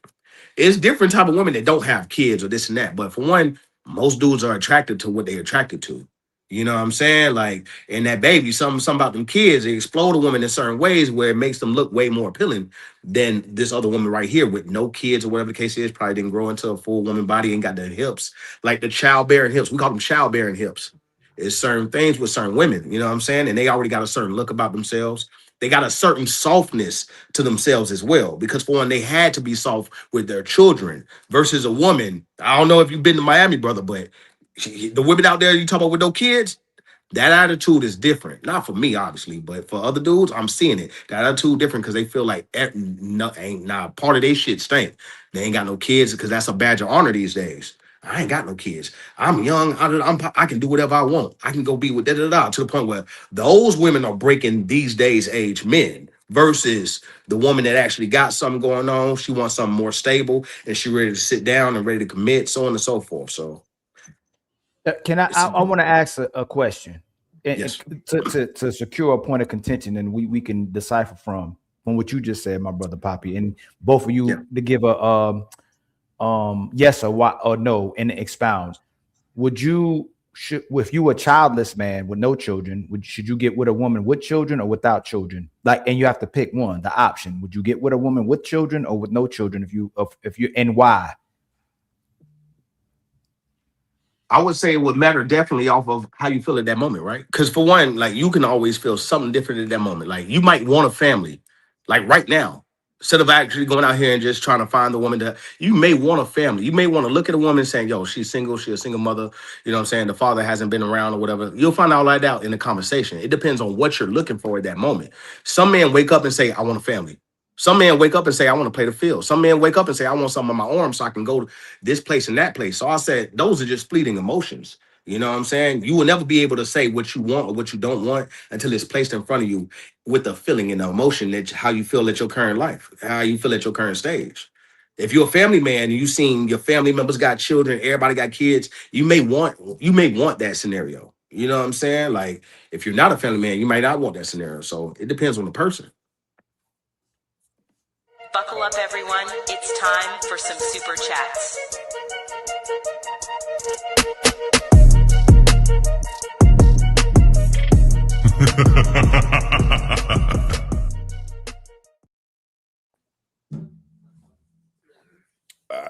it's different type of women that don't have kids or this and that. But for one, most dudes are attracted to what they're attracted to. You know what I'm saying? Like, and that baby, something about them kids, they explode a woman in certain ways where it makes them look way more appealing than this other woman right here with no kids or whatever the case is, probably didn't grow into a full woman body and got the hips, like the childbearing hips. We call them childbearing hips. It's certain things with certain women, you know what I'm saying? And they already got a certain look about themselves. They got a certain softness to themselves as well, because for one, they had to be soft with their children versus a woman. I don't know if you've been to Miami, brother, but the women out there you talk about with no kids, that attitude is different. Not for me, obviously, but for other dudes, I'm seeing it. That attitude different because they feel like part of their shit stink. They ain't got no kids because that's a badge of honor these days. I ain't got no kids. I'm young. I can do whatever I want. I can go be with da-da-da to the point where those women are breaking these days age men versus the woman that actually got something going on. She wants something more stable and she ready to sit down and ready to commit, so on and so forth. So can I want to ask a question yes. to secure a point of contention and we can decipher from what you just said, my brother Papi, and both of you to give a yes or no and expound. Would you if you were a childless man with no children, should you get with a woman with children or without children? Like, and you have to pick one, the option. Would you get with a woman with children or with no children if you and why? I would say it would matter definitely off of how you feel at that moment, right? Because for one, like you can always feel something different at that moment. Like you might want a family, like right now. Instead of actually going out here and just trying to find the woman that you may want a family. You may want to look at a woman saying, yo, she's single, she's a single mother. You know what I'm saying? The father hasn't been around or whatever. You'll find all that out in the conversation. It depends on what you're looking for at that moment. Some men wake up and say, I want a family. Some men wake up and say, I want to play the field. Some men wake up and say, I want something on my arm so I can go to this place and that place. So I said, those are just fleeting emotions. You know what I'm saying? You will never be able to say what you want or what you don't want until it's placed in front of you with the feeling and the emotion that how you feel at your current life, how you feel at your current stage. If you're a family man and you seen your family members got children, everybody got kids, you may want that scenario. You know what I'm saying? Like if you're not a family man, you might not want that scenario. So it depends on the person. Buckle up, everyone. It's time for some super chats.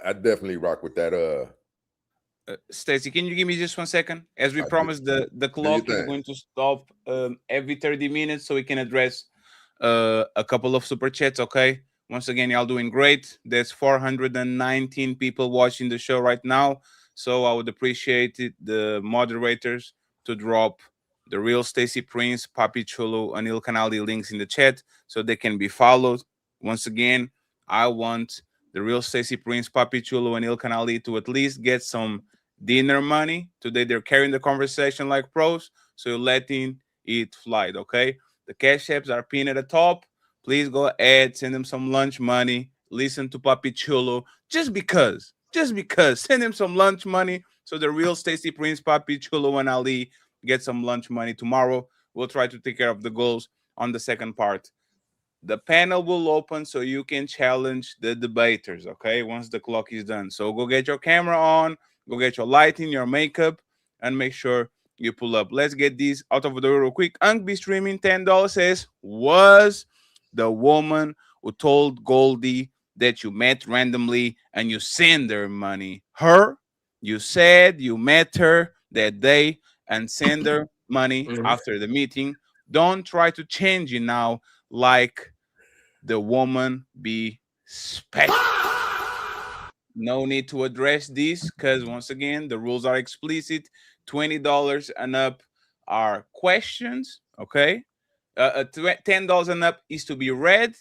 I definitely rock with that. Stacy, can you give me just 1 second? As we promised, the clock is going to stop every 30 minutes so we can address a couple of super chats, okay? Once again, y'all doing great. There's 419 people watching the show right now. So I would appreciate it, the moderators to drop the real Stacy Prince, Papi Chulo, Anil Kanali links in the chat so they can be followed. Once again, I want the real Stacy Prince, Papi Chulo, Anil Kanali to at least get some dinner money. Today they're carrying the conversation like pros, so you're letting it fly, okay? The cash apps are pinned at the top. Please go ahead, send them some lunch money, listen to Papi Chulo just because. Send him some lunch money so the real Stacy Prince, Papi Chulo, and Ali get some lunch money tomorrow. We'll try to take care of the goals on the second part. The panel will open so you can challenge the debaters, okay, once the clock is done. So go get your camera on, go get your lighting, your makeup, and make sure you pull up. Let's get these out of the way real quick. Be streaming $10 says, was the woman who told Goldie that you met randomly and you send her money her? You said you met her that day and send her money after the meeting. Don't try to change it now like the woman be special. No need to address this because once again, the rules are explicit. $20 and up are questions, okay? $10 and up is to be read.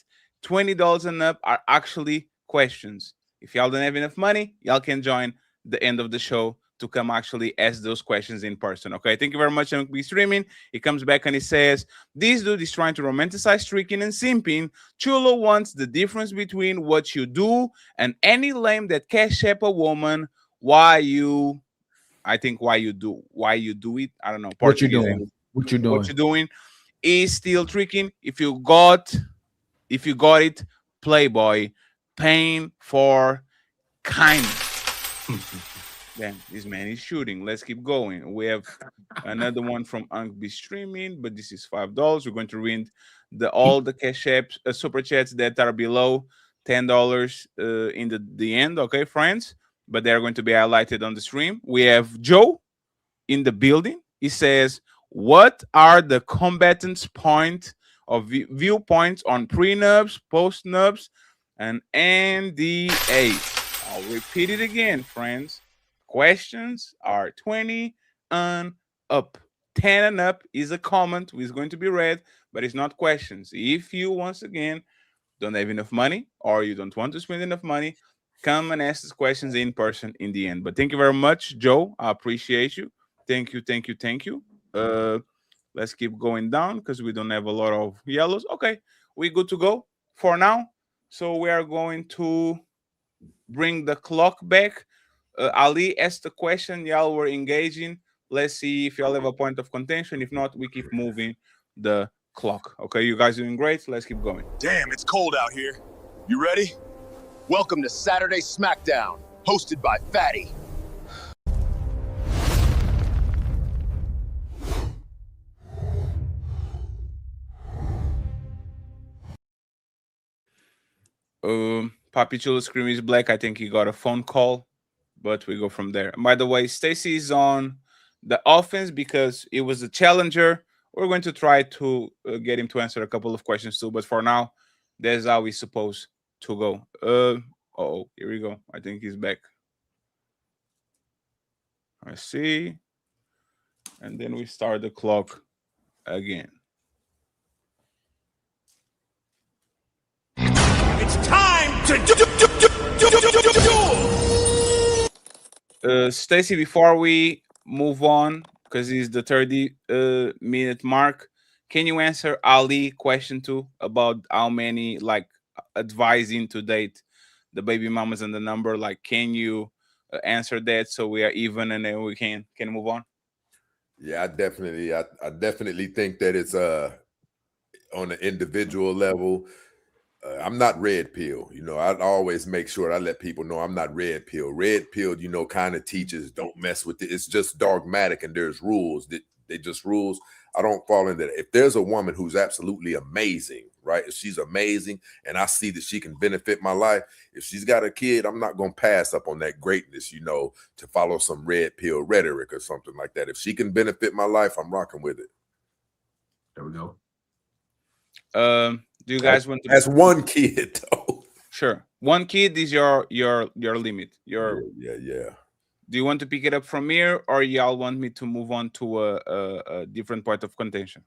$20 and up are actually questions. If y'all don't have enough money, y'all can join the end of the show to come actually ask those questions in person. Okay, thank you very much. I'm be streaming. He comes back and he says, this dude is trying to romanticize tricking and simping. Chulo wants the difference between what you do and any lame that cash app a woman. Why you do it. I don't know. What you doing? What you doing? What you doing is still tricking. If you got it, Playboy, paying for kindness. Damn, this man is shooting. Let's keep going. We have another one from Be streaming, but this is $5. We're going to read all the cash apps, super chats that are below $10 in the end. Okay, friends, but they're going to be highlighted on the stream. We have Joe in the building. He says, "What are the combatants' point of viewpoints on prenups, postnups, and NDAs?" I'll repeat it again, friends. Questions are 20 and up. 10 and up is a comment which is going to be read, but it's not questions. If you, once again, don't have enough money or you don't want to spend enough money, come and ask these questions in person in the end. But thank you very much, Joe. I appreciate you. Thank you. Let's keep going down because we don't have a lot of yellows. Okay, we're good to go for now. So we are going to bring the clock back. Ali asked the question, y'all were engaging. Let's see if y'all have a point of contention. If not, we keep moving the clock. Okay, you guys doing great. Let's keep going. Damn, it's cold out here. You ready? Welcome to Saturday SmackDown, hosted by Fatty. Papi Chulo screen is black. I think he got a phone call, but we go from there. And by the way, Stacy is on the offense because it was a challenger. We're going to try to get him to answer a couple of questions too, but for now, that's how we're supposed to go. Oh, here we go. I think he's back. I see. And then we start the clock again. It's time to do. Stacy, before we move on, because it's the 30-minute mark, can you answer Ali question 2 about how many advising to date the baby mamas and the number? Like, can you answer that so we are even and then we can move on? Yeah, I definitely think that it's on an individual level. I'm not red pill. I always make sure I let people know I'm not red pill. Red pill, kind of teaches don't mess with it. It's just dogmatic and there's rules. They just rules. I don't fall into that. If there's a woman who's absolutely amazing, right? If she's amazing and I see that she can benefit my life, if she's got a kid, I'm not going to pass up on that greatness, to follow some red pill rhetoric or something like that. If she can benefit my life, I'm rocking with it. There we go. Do you guys want to? That's one kid, though. Sure, one kid is your limit. Yeah. Do you want to pick it up from here, or y'all want me to move on to a different point of contention?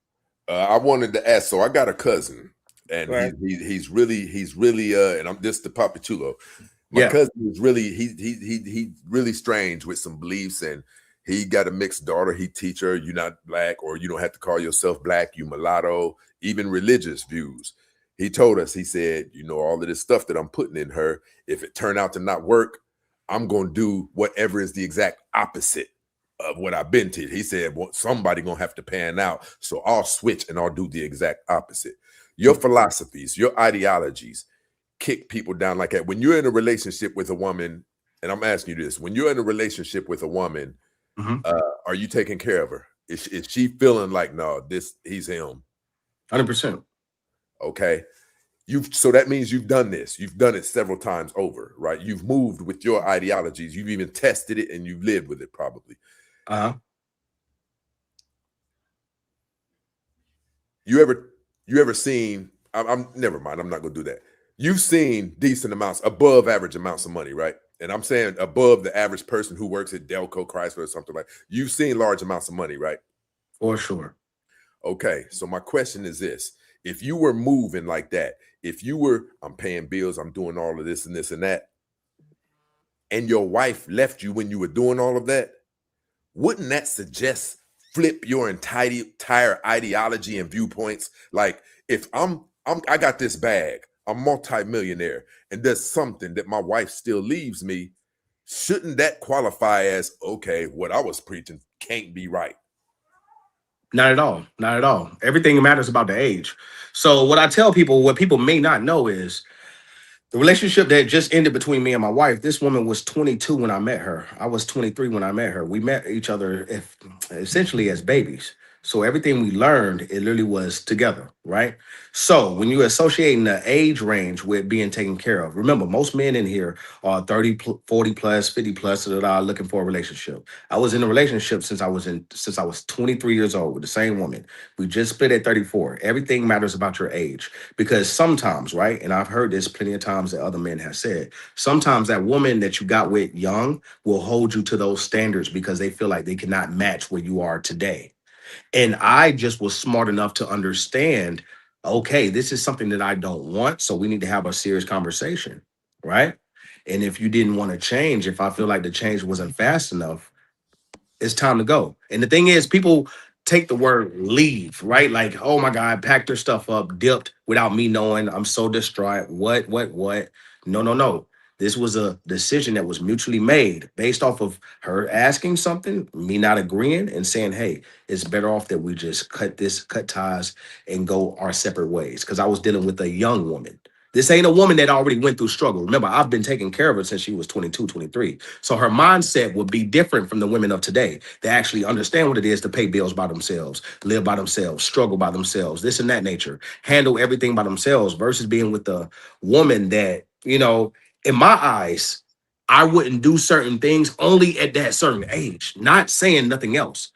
I wanted to ask. So I got a cousin, and he's really, and I'm just the Papi Chulo. My cousin is really he's really strange with some beliefs, and he got a mixed daughter. He teach her you're not black, or you don't have to call yourself black. You mulatto. Even religious views. He told us, he said, you know, all of this stuff that I'm putting in her, if it turned out to not work, I'm going to do whatever is the exact opposite of what I've been to. He said, well, somebody going to have to pan out. So I'll switch and I'll do the exact opposite. Your philosophies, your ideologies kick people down like that. When you're in a relationship with a woman, and I'm asking you this, when you're in a relationship with a woman, are you taking care of her? Is she feeling like, no, he's him? 100%. Okay. So that means you've done this. You've done it several times over, right? You've moved with your ideologies. You've even tested it and you've lived with it probably. You ever seen, I'm never mind, I'm not gonna do that. You've seen decent amounts, above average amounts of money, right? And I'm saying above the average person who works at Delco, Chrysler, or something like. You've seen large amounts of money, right? For sure. Okay, so my question is this. If you were moving like that, if you were, I'm paying bills, I'm doing all of this and this and that, and your wife left you when you were doing all of that, wouldn't that suggest flip your entire ideology and viewpoints? Like, if I got this bag, I'm multi-millionaire, and there's something that my wife still leaves me, shouldn't that qualify as, okay, what I was preaching can't be right? Not at all. Not at all. Everything matters about the age. So what I tell people, what people may not know is the relationship that just ended between me and my wife, this woman was 22 when I met her. I was 23 when I met her. We met each other essentially as babies. So everything we learned, it literally was together, right? So when you're associating the age range with being taken care of, remember, most men in here are 30, 40 plus, 50 plus that are looking for a relationship. I was in a relationship since I was 23 years old with the same woman. We just split at 34. Everything matters about your age, because sometimes, right? And I've heard this plenty of times that other men have said, sometimes that woman that you got with young will hold you to those standards because they feel like they cannot match where you are today. And I just was smart enough to understand, okay, this is something that I don't want. So we need to have a serious conversation, right? And if you didn't want to change, if I feel like the change wasn't fast enough, it's time to go. And the thing is, people take the word leave, right? Like, oh my God, packed their stuff up, dipped without me knowing. I'm so distraught. What? No. This was a decision that was mutually made based off of her asking something, me not agreeing, and saying, hey, it's better off that we just cut ties and go our separate ways. Because I was dealing with a young woman. This ain't a woman that already went through struggle. Remember, I've been taking care of her since she was 22, 23. So her mindset would be different from the women of today. They actually understand what it is to pay bills by themselves, live by themselves, struggle by themselves, this and that nature, handle everything by themselves versus being with a woman that, you know, in my eyes, I wouldn't do certain things only at that certain age, not saying nothing else.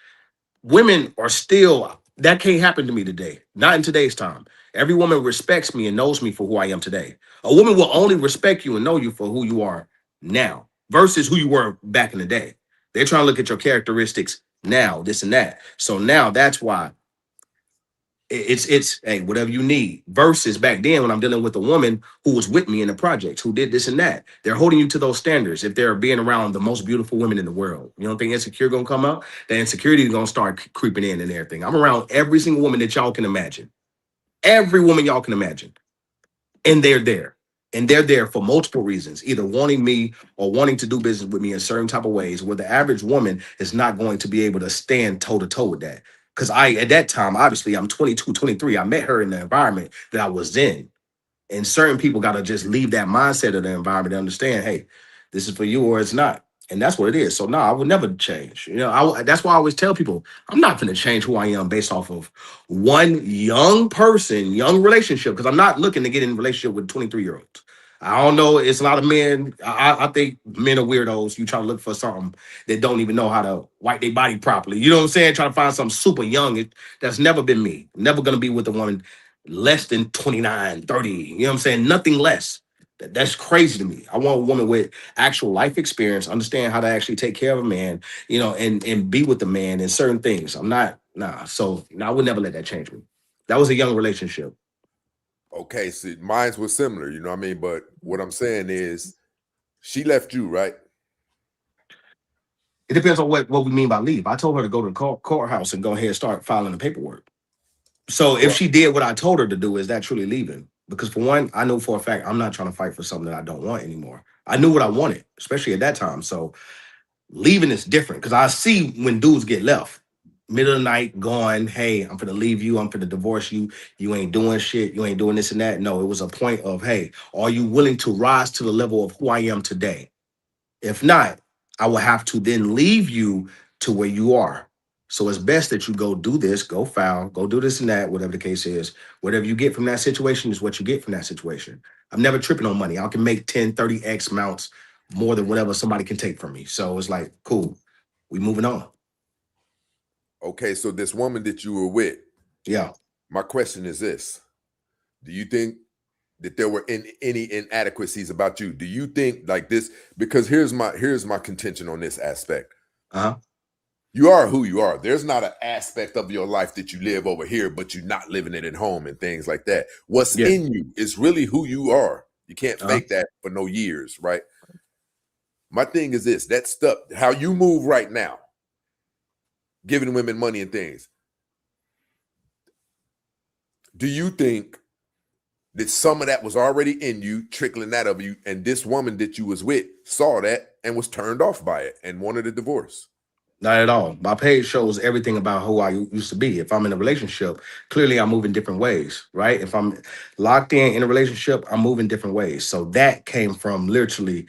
Women are still, that can't happen to me today, not in today's time. Every woman respects me and knows me for who I am today. A woman will only respect you and know you for who you are now versus who you were back in the day. They're trying to look at your characteristics now, this and that. So now that's why it's hey, whatever you need, versus back then when I'm dealing with a woman who was with me in the projects, who did this and that. They're holding you to those standards if they're being around the most beautiful women in the world. You don't think insecure gonna come up? The insecurity is gonna start creeping in and everything. I'm around every single woman that y'all can imagine. Every woman y'all can imagine. And they're there. And they're there for multiple reasons, either wanting me or wanting to do business with me in certain type of ways, where the average woman is not going to be able to stand toe to toe with that. Because at that time, obviously, I'm 22, 23. I met her in the environment that I was in. And certain people got to just leave that mindset of the environment and understand, hey, this is for you or it's not. And that's what it is. So no, I would never change. You know, that's why I always tell people, I'm not going to change who I am based off of one young person, young relationship, because I'm not looking to get in a relationship with 23-year-olds. I don't know. It's a lot of men. I think men are weirdos. You try to look for something that don't even know how to wipe their body properly. You know what I'm saying? Try to find something super young. That's never been me. Never going to be with a woman less than 29, 30. You know what I'm saying? Nothing less. That's crazy to me. I want a woman with actual life experience, understand how to actually take care of a man, you know, and be with the man in certain things. So I would never let that change me. That was a young relationship. Okay, so mine was similar, you know what I mean? But what I'm saying is, she left you, right? It depends on what we mean by leave. I told her to go to the courthouse and go ahead and start filing the paperwork. So if she did what I told her to do, is that truly leaving? Because for one, I know for a fact I'm not trying to fight for something that I don't want anymore. I knew what I wanted, especially at that time. So leaving is different because I see when dudes get left. Middle of the night, going, hey, I'm finna leave you, I'm finna divorce you, you ain't doing shit, you ain't doing this and that. No, it was a point of, hey, are you willing to rise to the level of who I am today? If not, I will have to then leave you to where you are. So it's best that you go do this, go foul, go do this and that, whatever the case is. Whatever you get from that situation is what you get from that situation. I'm never tripping on money. I can make 10, 30x amounts more than whatever somebody can take from me. So it's like, cool, we moving on. Okay, so this woman that you were with, yeah. My question is this: do you think that there were any inadequacies about you? Do you think like this? Because here's my contention on this aspect. You are who you are. There's not an aspect of your life that you live over here, but you're not living it at home and things like that. What's in you is really who you are. You can't fake that for no years, right? My thing is this: that stuff, how you move right now, giving women money and things. Do you think that some of that was already in you, trickling out of you, and this woman that you was with saw that and was turned off by it and wanted a divorce? Not at all. My page shows everything about who I used to be. If I'm in a relationship, clearly I'm moving different ways, right? If I'm locked in a relationship, I'm moving different ways. So that came from literally,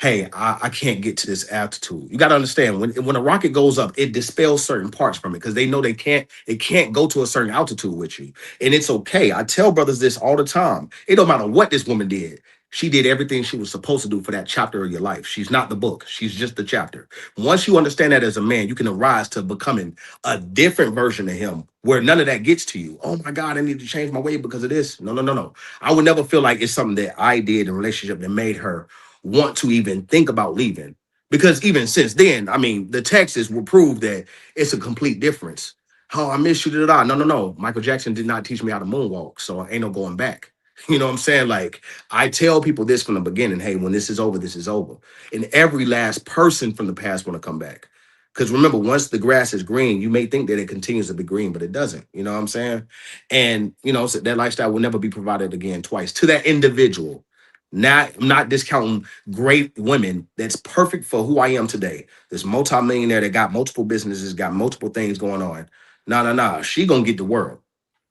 hey, I can't get to this altitude. You got to understand, when a rocket goes up, it dispels certain parts from it because they know it can't go to a certain altitude with you. And it's okay. I tell brothers this all the time. It don't matter what this woman did. She did everything she was supposed to do for that chapter of your life. She's not the book. She's just the chapter. Once you understand that as a man, you can arise to becoming a different version of him where none of that gets to you. Oh my God, I need to change my way because of this. No. I would never feel like it's something that I did in a relationship that made her want to even think about leaving. Because even since then, I mean, the texts will prove that it's a complete difference. Oh, I miss you. No. Michael Jackson did not teach me how to moonwalk, so ain't no going back. You know what I'm saying? Like, I tell people this from the beginning. Hey, when this is over, this is over. And every last person from the past want to come back. Because remember, once the grass is green, you may think that it continues to be green, but it doesn't. You know what I'm saying? And, you know, so that lifestyle will never be provided again twice to that individual. I'm not discounting great women that's perfect for who I am today. This multimillionaire that got multiple businesses, got multiple things going on. No. She gonna get the world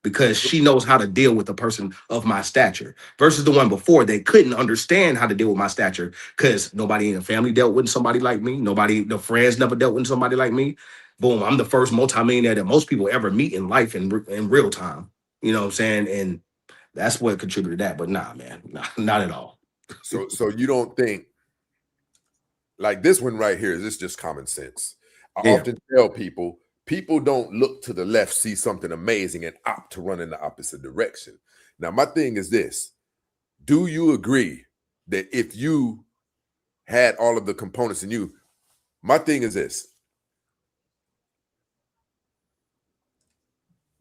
because she knows how to deal with a person of my stature versus the one before that couldn't understand how to deal with my stature because nobody in the family dealt with somebody like me. The friends never dealt with somebody like me. Boom, I'm the first multimillionaire that most people ever meet in life in real time. You know what I'm saying? And that's what contributed to that. But nah, man, not at all. So you don't think like this one right here, this is just common sense. I often tell people don't look to the left, see something amazing and opt to run in the opposite direction. Now, my thing is this: do you agree that if you had all of the components in you, my thing is this: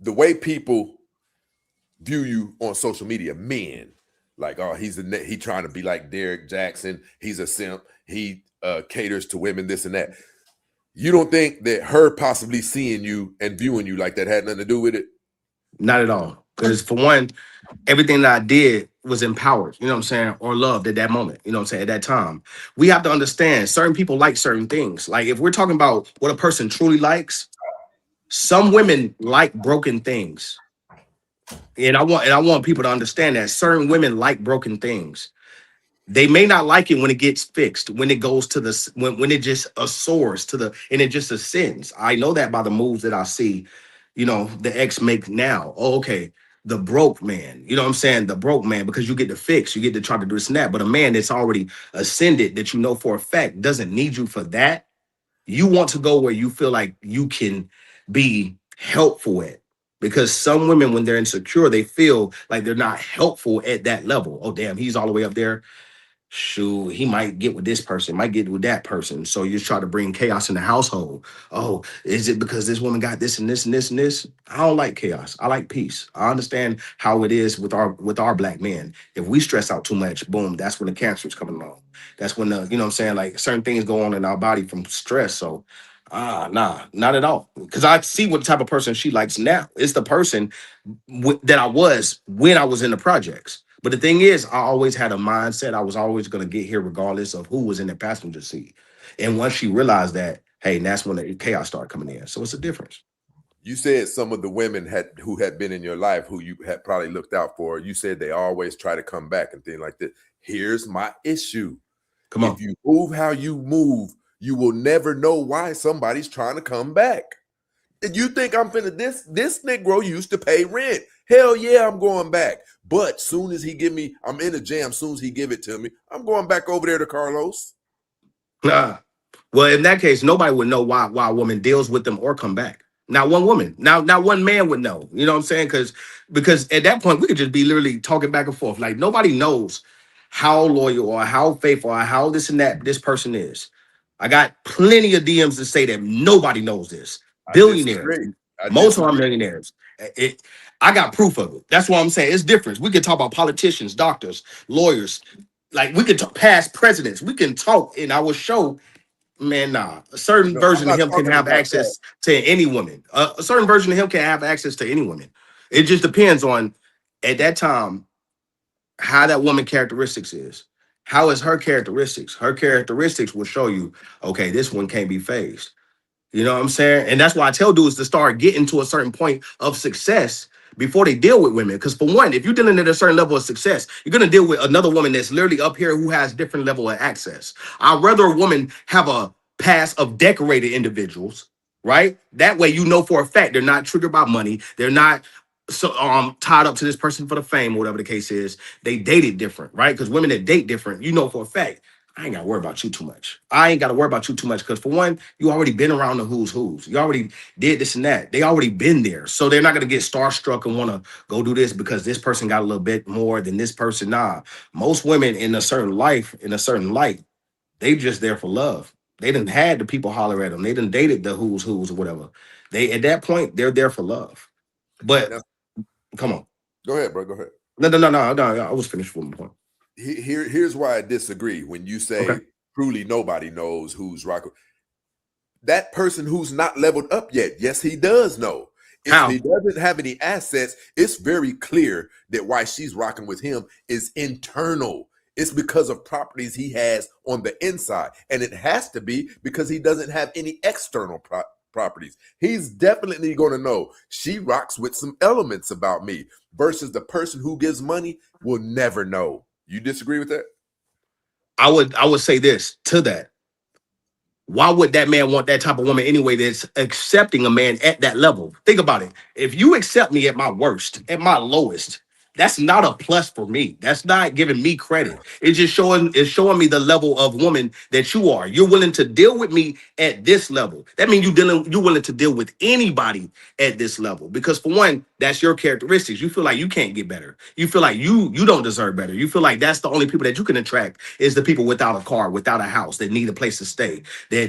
the way people view you on social media, men, like, oh, he trying to be like Derek Jackson, he's a simp, he caters to women, this and that. You don't think that her possibly seeing you and viewing you like that had nothing to do with it? Not at all. Because for one, everything that I did was empowered, you know what I'm saying, or loved at that moment, you know what I'm saying, at that time. We have to understand certain people like certain things. Like if we're talking about what a person truly likes, some women like broken things. And I want people to understand that certain women like broken things. They may not like it when it gets fixed, when it goes to the when it just soars to the and it just ascends. I know that by the moves that I see, you know, the ex make now. Oh, okay, the broke man. You know what I'm saying? The broke man, because you get to fix, you get to try to do this and that. But a man that's already ascended, that you know for a fact doesn't need you for that. You want to go where you feel like you can be helpful at. Because some women, when they're insecure, they feel like they're not helpful at that level. Oh, damn, he's all the way up there. Shoot, he might get with this person, might get with that person. So you just try to bring chaos in the household. Oh, is it because this woman got this and this and this and this? I don't like chaos. I like peace. I understand how it is with our black men. If we stress out too much, boom, that's when the cancer is coming along. That's when you know what I'm saying, like certain things go on in our body from stress. So Nah, not at all. Because I see what type of person she likes now. It's the person that I was when I was in the projects. But the thing is, I always had a mindset. I was always going to get here regardless of who was in the passenger seat. And once she realized that, hey, that's when the chaos started coming in. So it's a difference. You said some of the women who had been in your life who you had probably looked out for. You said they always try to come back and things like that. Here's my issue. Come on. If you move how you move, you will never know why somebody's trying to come back. And you think I'm finna this Negro used to pay rent. Hell yeah, I'm going back. But soon as he give me, I'm in a jam. Soon as he give it to me, I'm going back over there to Carlos. Well, in that case, nobody would know why a woman deals with them or come back. Not one woman. Now, not one man would know. You know what I'm saying? Because at that point, we could just be literally talking back and forth. Like nobody knows how loyal or how faithful or how this and that this person is. I got plenty of DMs to say that nobody knows this. Billionaires, multi-millionaires. I got proof of it. That's what I'm saying. It's different. We can talk about politicians, doctors, lawyers. Like we can talk past presidents. We can talk in our show. Man, nah. A certain version of him can have access to any woman. A certain version of him can have access to any woman. It just depends on, at that time, how that woman characteristics is. How is her characteristics? Her characteristics will show you, okay, this one can't be phased. You know what I'm saying? And that's why I tell dudes to start getting to a certain point of success before they deal with women. Because for one, if you're dealing at a certain level of success, you're going to deal with another woman that's literally up here who has different level of access. I'd rather a woman have a past of decorated individuals, right? That way you know for a fact they're not triggered by money. They're not tied up to this person for the fame or whatever the case is. They dated different, right? Because women that date different, you know for a fact, I ain't got to worry about you too much. I ain't got to worry about you too much because for one, you already been around the who's. You already did this and that. They already been there. So they're not going to get starstruck and want to go do this because this person got a little bit more than this person. Nah, most women in a certain life, in a certain light, they just there for love. They done had the people holler at them. They done dated the who's or whatever. They at that point, they're there for love. But come on. Go ahead, bro. Go ahead. No. I was finished with my point. Here's why I disagree. When you say truly nobody knows who's rocking, that person who's not leveled up yet, yes, he does know. If he doesn't have any assets, it's very clear that why she's rocking with him is internal. It's because of properties he has on the inside. And it has to be because he doesn't have any external properties. He's definitely going to know she rocks with some elements about me versus the person who gives money will never know. You disagree with that? I would say this to that. Why would that man want that type of woman anyway that's accepting a man at that level? Think about it. If you accept me at my worst, at my lowest, that's not a plus for me. That's not giving me credit. It's just showing me the level of woman that you are. You're willing to deal with me at this level. That means you're willing to deal with anybody at this level. Because for one, that's your characteristics. You feel like you can't get better. You feel like you don't deserve better. You feel like that's the only people that you can attract is the people without a car, without a house, that need a place to stay. They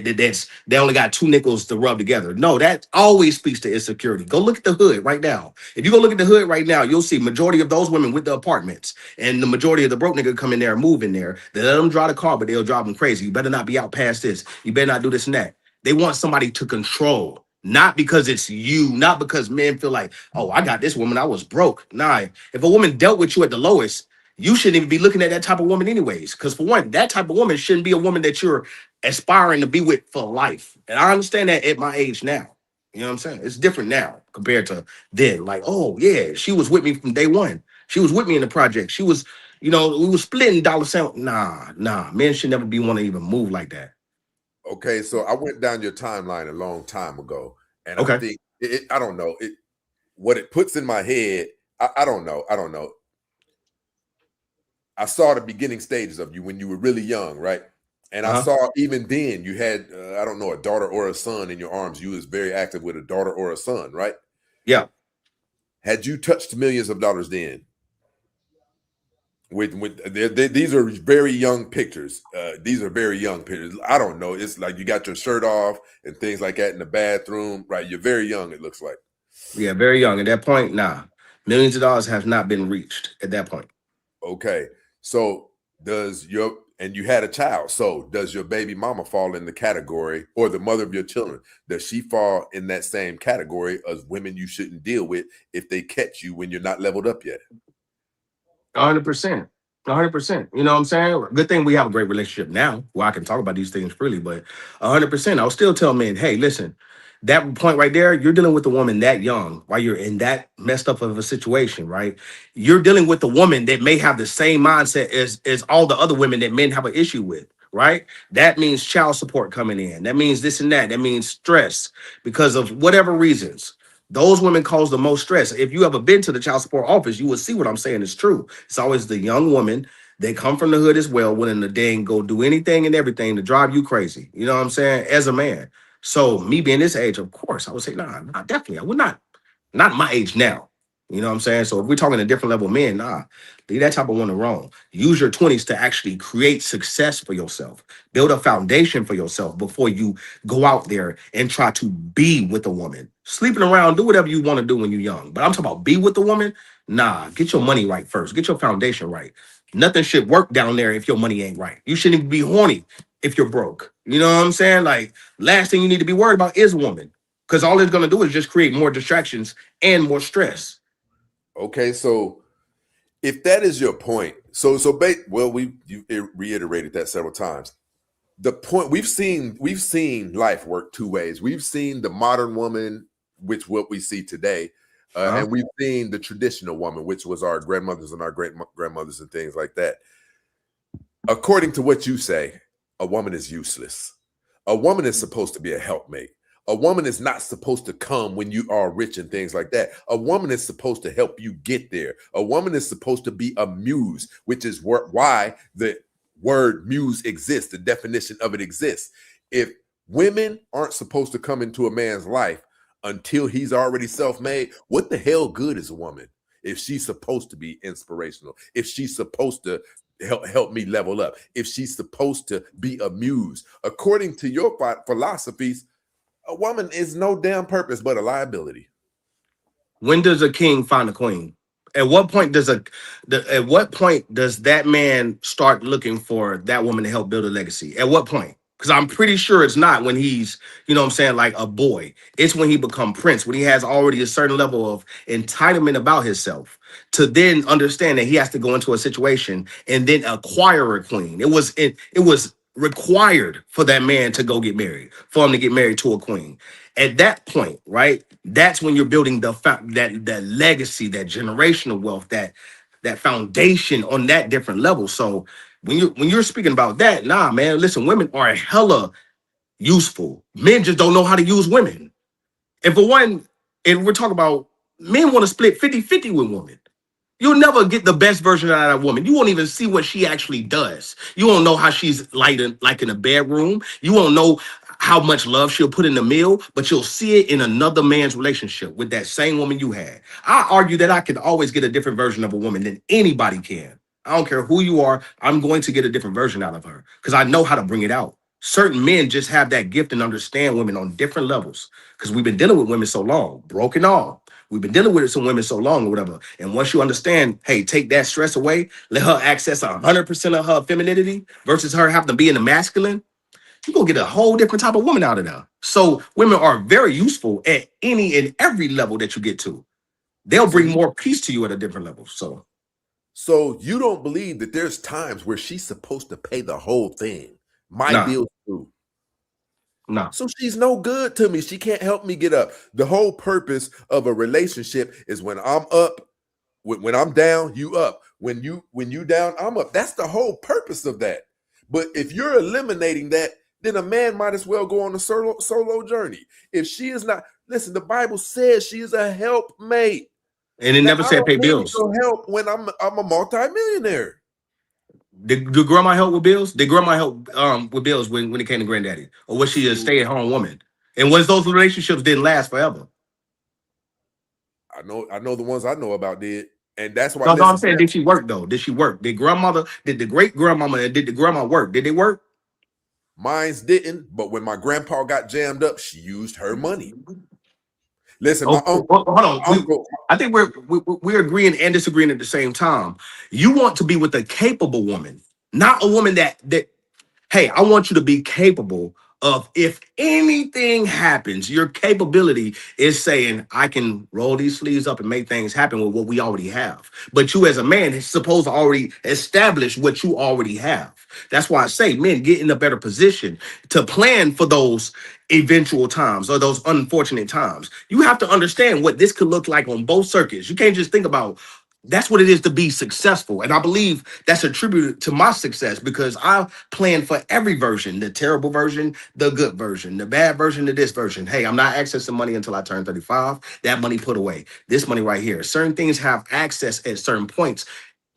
only got 2 nickels to rub together. No, that always speaks to insecurity. Go look at the hood right now. If you go look at the hood right now, you'll see majority of those women with the apartments and the majority of the broke nigga come in there and move in there. They let them drive the car, but they'll drive them crazy. You better not be out past this. You better not do this and that. They want somebody to control, not because it's you, not because men feel like, oh, I got this woman, I was broke. Nah, if a woman dealt with you at the lowest, you shouldn't even be looking at that type of woman anyways. Because for one, that type of woman shouldn't be a woman that you're aspiring to be with for life. And I understand that at my age now. You know what I'm saying? It's different now compared to then. Like, oh, yeah, she was with me from day one. She was with me in the project. She was, we were splitting dollar cent. Nah. Men should never be want to even move like that. Okay, so I went down your timeline a long time ago. And I think, I don't know, what it puts in my head, I don't know. I saw the beginning stages of you when you were really young, right? And I saw even then you had, I don't know, a daughter or a son in your arms. You was very active with a daughter or a son, right? Yeah. Had you touched millions of dollars then? These are very young pictures. These are very young pictures. I don't know. It's like you got your shirt off and things like that in the bathroom, right? You're very young, it looks like. Yeah, very young. At that point, nah. Millions of dollars have not been reached at that point. Okay. So and you had a child. So does your baby mama fall in the category, or the mother of your children, does she fall in that same category as women you shouldn't deal with if they catch you when you're not leveled up yet? 100%. 100%. You know what I'm saying? Good thing we have a great relationship now where I can talk about these things freely, but 100%. I'll still tell men, hey, listen, that point right there, you're dealing with a woman that young while you're in that messed up of a situation, right? You're dealing with a woman that may have the same mindset as all the other women that men have an issue with, right? That means child support coming in. That means this and that. That means stress because of whatever reasons. Those women cause the most stress. If you ever been to the child support office, you will see what I'm saying is true. It's always the young woman. They come from the hood as well, willing to dang go do anything and everything to drive you crazy. You know what I'm saying? As a man. So me being this age, of course, I would say, nah, definitely. I would not my age now. You know what I'm saying? So if we're talking a different level of men, nah, leave that type of woman alone. Use your 20s to actually create success for yourself. Build a foundation for yourself before you go out there and try to be with a woman. Sleeping around, do whatever you want to do when you're young. But I'm talking about be with the woman. Nah, get your money right first. Get your foundation right. Nothing should work down there if your money ain't right. You shouldn't even be horny if you're broke. You know what I'm saying? Like, last thing you need to be worried about is a woman. Because all it's going to do is just create more distractions and more stress. Okay, so if that is your point, you reiterated that several times. The point we've seen life work two ways. We've seen the modern woman, which what we see today, and we've seen the traditional woman, which was our grandmothers and our great grandmothers and things like that. According to what you say, a woman is useless. A woman is supposed to be a helpmate. A woman is not supposed to come when you are rich and things like that. A woman is supposed to help you get there. A woman is supposed to be a muse, which is why the word muse exists. The definition of it exists. If women aren't supposed to come into a man's life until he's already self-made, what the hell good is a woman if she's supposed to be inspirational? If she's supposed to help me level up? If she's supposed to be a muse? According to your philosophies, a woman is no damn purpose but a liability. When does a king find a queen? At what point does that man start looking for that woman to help build a legacy? At what point? Because I'm pretty sure it's not when he's, you know what I'm saying, like a boy. It's when he become prince, when he has already a certain level of entitlement about himself to then understand that he has to go into a situation and then acquire a queen. It was required for that man to go get married, for him to get married to a queen. At that point, right, that's when you're building that legacy, that generational wealth, that foundation on that different level. So when you're speaking about that, nah, man, listen, women are hella useful. Men just don't know how to use women. And for one, and we're talking about men want to split 50-50 with women. You'll never get the best version out of that woman. You won't even see what she actually does. You won't know how she's like in a bedroom. You won't know how much love she'll put in the meal, but you'll see it in another man's relationship with that same woman you had. I argue that I can always get a different version of a woman than anybody can. I don't care who you are. I'm going to get a different version out of her because I know how to bring it out. Certain men just have that gift and understand women on different levels because we've been dealing with women so long, broken all. We've been dealing with some women so long or whatever. And once you understand, hey, take that stress away, let her access 100% of her femininity versus her having to be in the masculine, you're going to get a whole different type of woman out of there. So women are very useful at any and every level that you get to. They'll bring more peace to you at a different level. So you don't believe that there's times where she's supposed to pay the whole thing? My bills too. No. So she's no good to me. She can't help me get up. The whole purpose of a relationship is when I'm up, when I'm down, you up. When you down, I'm up. That's the whole purpose of that. But if you're eliminating that, then a man might as well go on a solo journey. If she is not, listen, the Bible says she is a helpmate. And it never said pay bills. Help when I'm a multimillionaire. Did grandma help with bills? Did grandma help with bills when it came to granddaddy? Or was she a stay-at-home woman? And was those relationships didn't last forever? I know the ones I know about did. And that's why I'm saying, did she work though? Did she work? Did the great grandmama and did the grandma work? Did they work? Mine's didn't, but when my grandpa got jammed up, she used her money. Listen, my uncle. Hold on. I think we're agreeing and disagreeing at the same time. You want to be with a capable woman. Not a woman that hey, I want you to be capable of, if anything happens, your capability is saying, I can roll these sleeves up and make things happen with what we already have. But you as a man is supposed to already establish what you already have. That's why I say men get in a better position to plan for those eventual times or those unfortunate times. You have to understand what this could look like on both circuits. You can't just think about that's what it is to be successful. And I believe that's attributed to my success because I plan for every version, the terrible version, the good version, the bad version, the this version. Hey, I'm not accessing money until I turn 35. That money put away. This money right here. Certain things have access at certain points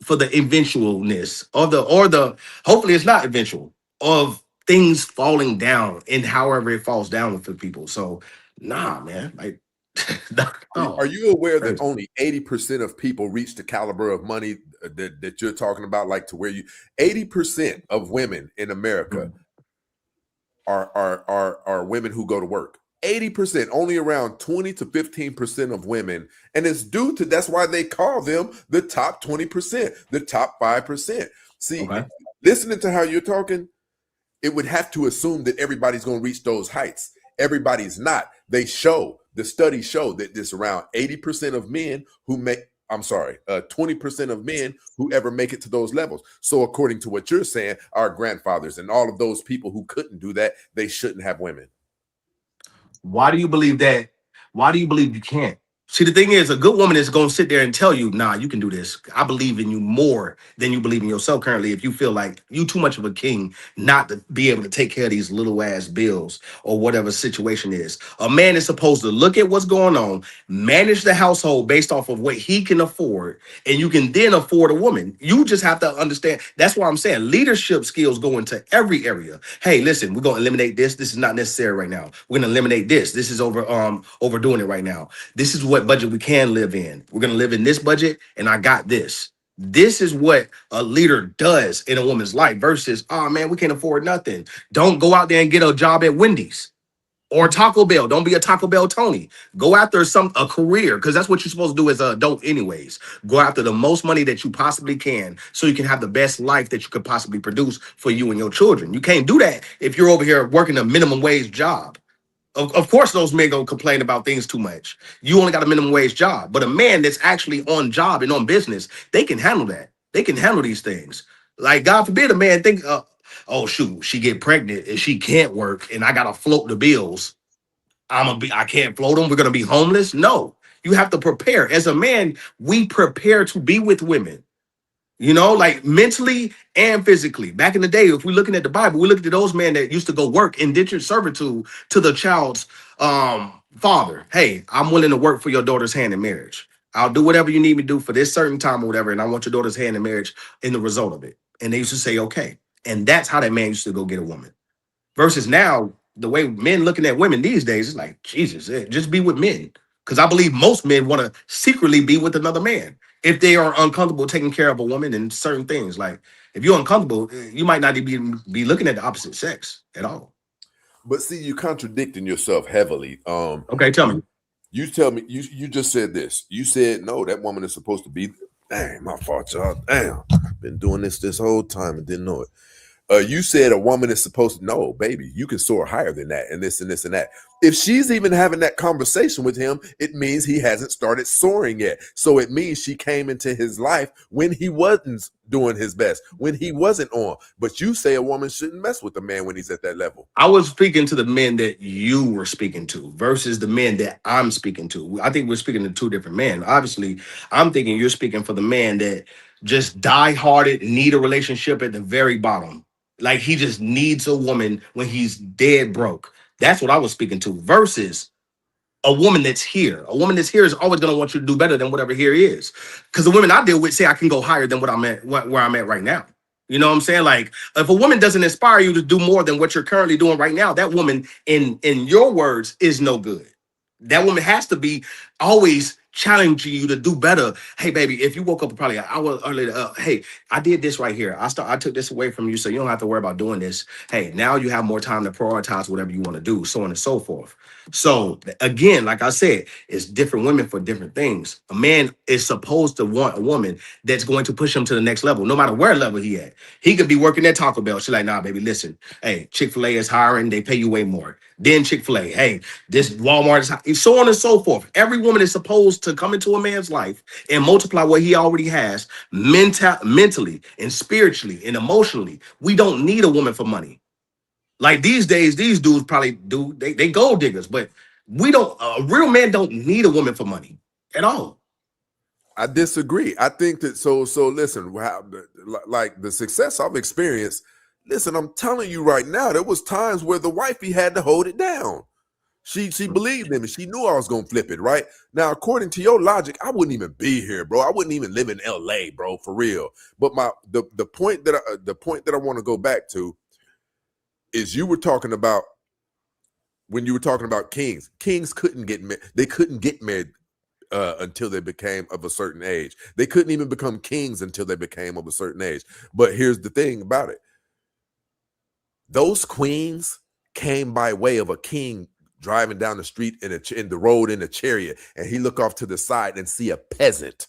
for the eventualness or the hopefully it's not eventual of things falling down and however it falls down for people. So nah, man. Like Are you aware that only 80% of people reach the caliber of money that you're talking about? Like to where 80% of women in America are women who go to work. 80%, only around 20 to 15% of women. And it's due to, that's why they call them the top 20%, the top 5%. See, listening to how you're talking, it would have to assume that everybody's going to reach those heights. Everybody's not. The studies show that there's around 80% of men who make, 20% of men who ever make it to those levels. So according to what you're saying, our grandfathers and all of those people who couldn't do that, they shouldn't have women. Why do you believe that? Why do you believe you can't? See, the thing is, a good woman is going to sit there and tell you, nah, you can do this. I believe in you more than you believe in yourself currently. If you feel like you too much of a king not to be able to take care of these little ass bills or whatever situation is. A man is supposed to look at what's going on, manage the household based off of what he can afford, and you can then afford a woman. You just have to understand. That's why I'm saying leadership skills go into every area. Hey, listen, we're going to eliminate this. This is not necessary right now. We're going to eliminate this. This is overdoing it right now. This is what budget we can live in. We're going to live in this budget, and I got this. This is what a leader does in a woman's life versus, oh man, we can't afford nothing. Don't go out there and get a job at Wendy's or Taco Bell. Don't be a Taco Bell Tony. Go after a career, because that's what you're supposed to do as an adult anyways. Go after the most money that you possibly can so you can have the best life that you could possibly produce for you and your children. You can't do that if you're over here working a minimum wage job. Of course, those men gonna complain about things too much. You only got a minimum wage job, but a man that's actually on job and on business, they can handle that. They can handle these things. Like, God forbid a man think, oh shoot, she get pregnant and she can't work, and I gotta float the bills. I can't float them. We're gonna be homeless. No, you have to prepare. As a man, we prepare to be with women. You know, like mentally and physically. Back in the day, if we're looking at the Bible, we look at those men that used to go work indentured servitude to the child's father. Hey, I'm willing to work for your daughter's hand in marriage. I'll do whatever you need me to do for this certain time or whatever, and I want your daughter's hand in marriage in the result of it. And they used to say, okay. And that's how that man used to go get a woman. Versus now, the way men looking at women these days is like, Jesus, just be with men. Because I believe most men want to secretly be with another man if they are uncomfortable taking care of a woman and certain things. Like, if you're uncomfortable, you might not even be looking at the opposite sex at all. But see, you're contradicting yourself heavily. Okay, tell me. You tell me, you just said this. You said, no, that woman is supposed to be, dang, my fault, y'all. Damn, been doing this whole time and didn't know it. You said a woman is supposed to, no, baby, you can soar higher than that and this and this and that. If she's even having that conversation with him, it means he hasn't started soaring yet. So it means she came into his life when he wasn't doing his best, when he wasn't on. But you say a woman shouldn't mess with a man when he's at that level. I was speaking to the men that you were speaking to versus the men that I'm speaking to. I think we're speaking to two different men. Obviously, I'm thinking you're speaking for the man that just die-hearted, need a relationship at the very bottom. Like, he just needs a woman when he's dead broke. That's what I was speaking to. Versus a woman that's here. A woman that's here is always going to want you to do better than whatever here is. Because the women I deal with say I can go higher than what I'm at, where I'm at right now. You know what I'm saying? Like, if a woman doesn't inspire you to do more than what you're currently doing right now, that woman, in your words, is no good. That woman has to be always challenging you to do better. Hey, baby, if you woke up probably an hour earlier, hey, I did this right here. I took this away from you, so you don't have to worry about doing this. Hey, now you have more time to prioritize whatever you want to do, so on and so forth. So again, like I said, it's different women for different things. A man is supposed to want a woman that's going to push him to the next level, no matter where level he at. He could be working at Taco Bell. She's like, nah, baby, listen. Hey, Chick-fil-A is hiring. They pay you way more. Then Chick-fil-A. Hey, this Walmart is hiring. So on and so forth. Every woman is supposed to come into a man's life and multiply what he already has mentally and spiritually and emotionally. We don't need a woman for money. Like these days, these dudes probably do. They gold diggers, but we don't. A real man don't need a woman for money at all. I disagree. I think that so listen, like the success I've experienced, listen, I'm telling you right now, there was times where the wifey had to hold it down. She believed in me. She knew I was gonna flip it, right? Now, according to your logic, I wouldn't even be here, bro. I wouldn't even live in LA, bro, for real. But the point that I want to go back to is you were talking about when you were talking about kings. Kings couldn't get married. They couldn't get married until they became of a certain age. They couldn't even become kings until they became of a certain age. But here's the thing about it. Those queens came by way of a king driving down the street in the road in a chariot, and he look off to the side and see a peasant.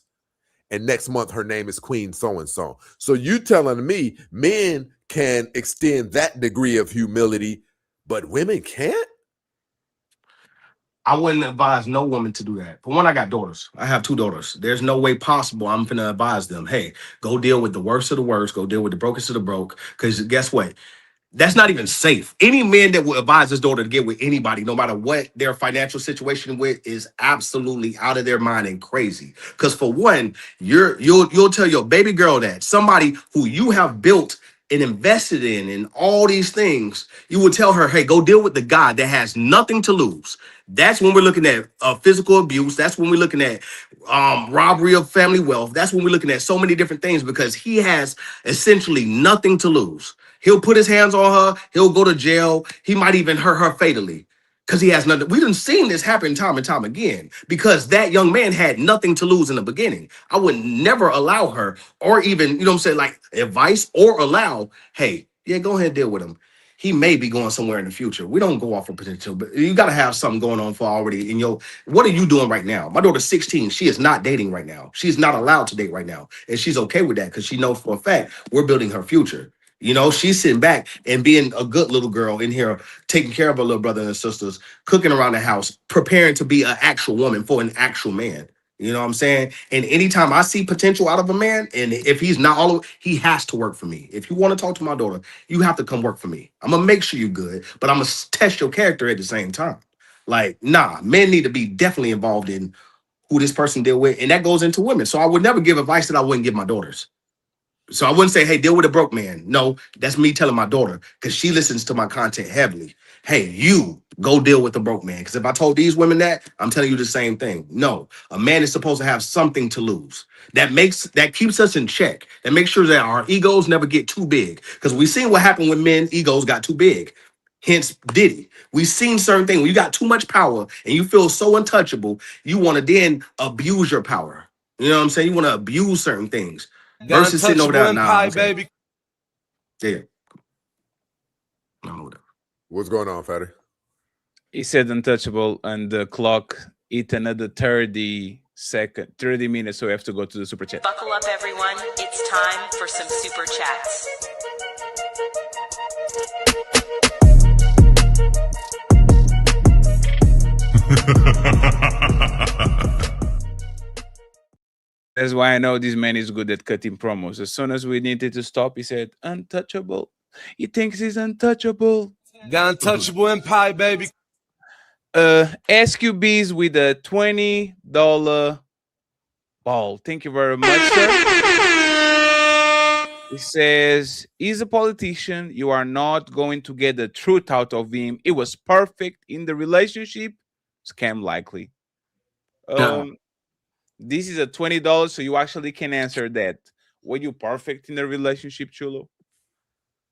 And next month her name is Queen so-and-so. So you telling me men can extend that degree of humility, but women can't? I wouldn't advise no woman to do that. For one, I got daughters. I have 2 daughters. There's no way possible I'm finna advise them, hey, go deal with the worst of the worst, go deal with the brokest of the broke. Because guess what? That's not even safe. Any man that will advise his daughter to get with anybody, no matter what their financial situation with, is absolutely out of their mind and crazy. Because for one, you'll tell your baby girl that somebody who you have built and invested in and all these things, you will tell her, hey, go deal with the guy that has nothing to lose. That's when we're looking at physical abuse. That's when we're looking at robbery of family wealth. That's when we're looking at so many different things, because he has essentially nothing to lose. He'll put his hands on her. He'll go to jail. He might even hurt her fatally because he has nothing. We done seen this happen time and time again because that young man had nothing to lose in the beginning. I would never allow her, or even, you know what I'm saying, like advice or allow, hey, yeah, go ahead and deal with him. He may be going somewhere in the future. We don't go off of potential, but you got to have something going on for already in your, what are you doing right now? My daughter's 16. She is not dating right now. She's not allowed to date right now. And she's okay with that because she knows for a fact we're building her future. You know, she's sitting back and being a good little girl in here, taking care of her little brother and sisters, cooking around the house, preparing to be an actual woman for an actual man. You know what I'm saying? And anytime I see potential out of a man, and if he's not all of, he has to work for me. If you want to talk to my daughter, you have to come work for me. I'm going to make sure you're good, but I'm going to test your character at the same time. Like, nah, men need to be definitely involved in who this person deal with. And that goes into women. So I would never give advice that I wouldn't give my daughters. So I wouldn't say, hey, deal with a broke man. No, that's me telling my daughter, because she listens to my content heavily. Hey, you go deal with the broke man. Because if I told these women that, I'm telling you the same thing. No, a man is supposed to have something to lose. That keeps us in check. That makes sure that our egos never get too big. Because we've seen what happened when men's egos got too big. Hence Diddy. We've seen certain things. When you got too much power and you feel so untouchable, you want to then abuse your power. You know what I'm saying? You want to abuse certain things. Versus sitting over there now. Baby. Yeah. What's going on, Fatty? He said untouchable, and the clock hit another 30 minutes, so we have to go to the super chat. Buckle up, everyone. It's time for some super chats. That's why I know this man is good at cutting promos. As soon as we needed to stop, he said, untouchable. He thinks he's untouchable. The untouchable empire, baby. SQBs with a $20 ball. Thank you very much, sir. He says, he's a politician. You are not going to get the truth out of him. It was perfect in the relationship. Scam likely. This is a $20, so you actually can answer that. Were you perfect in the relationship, Chulo?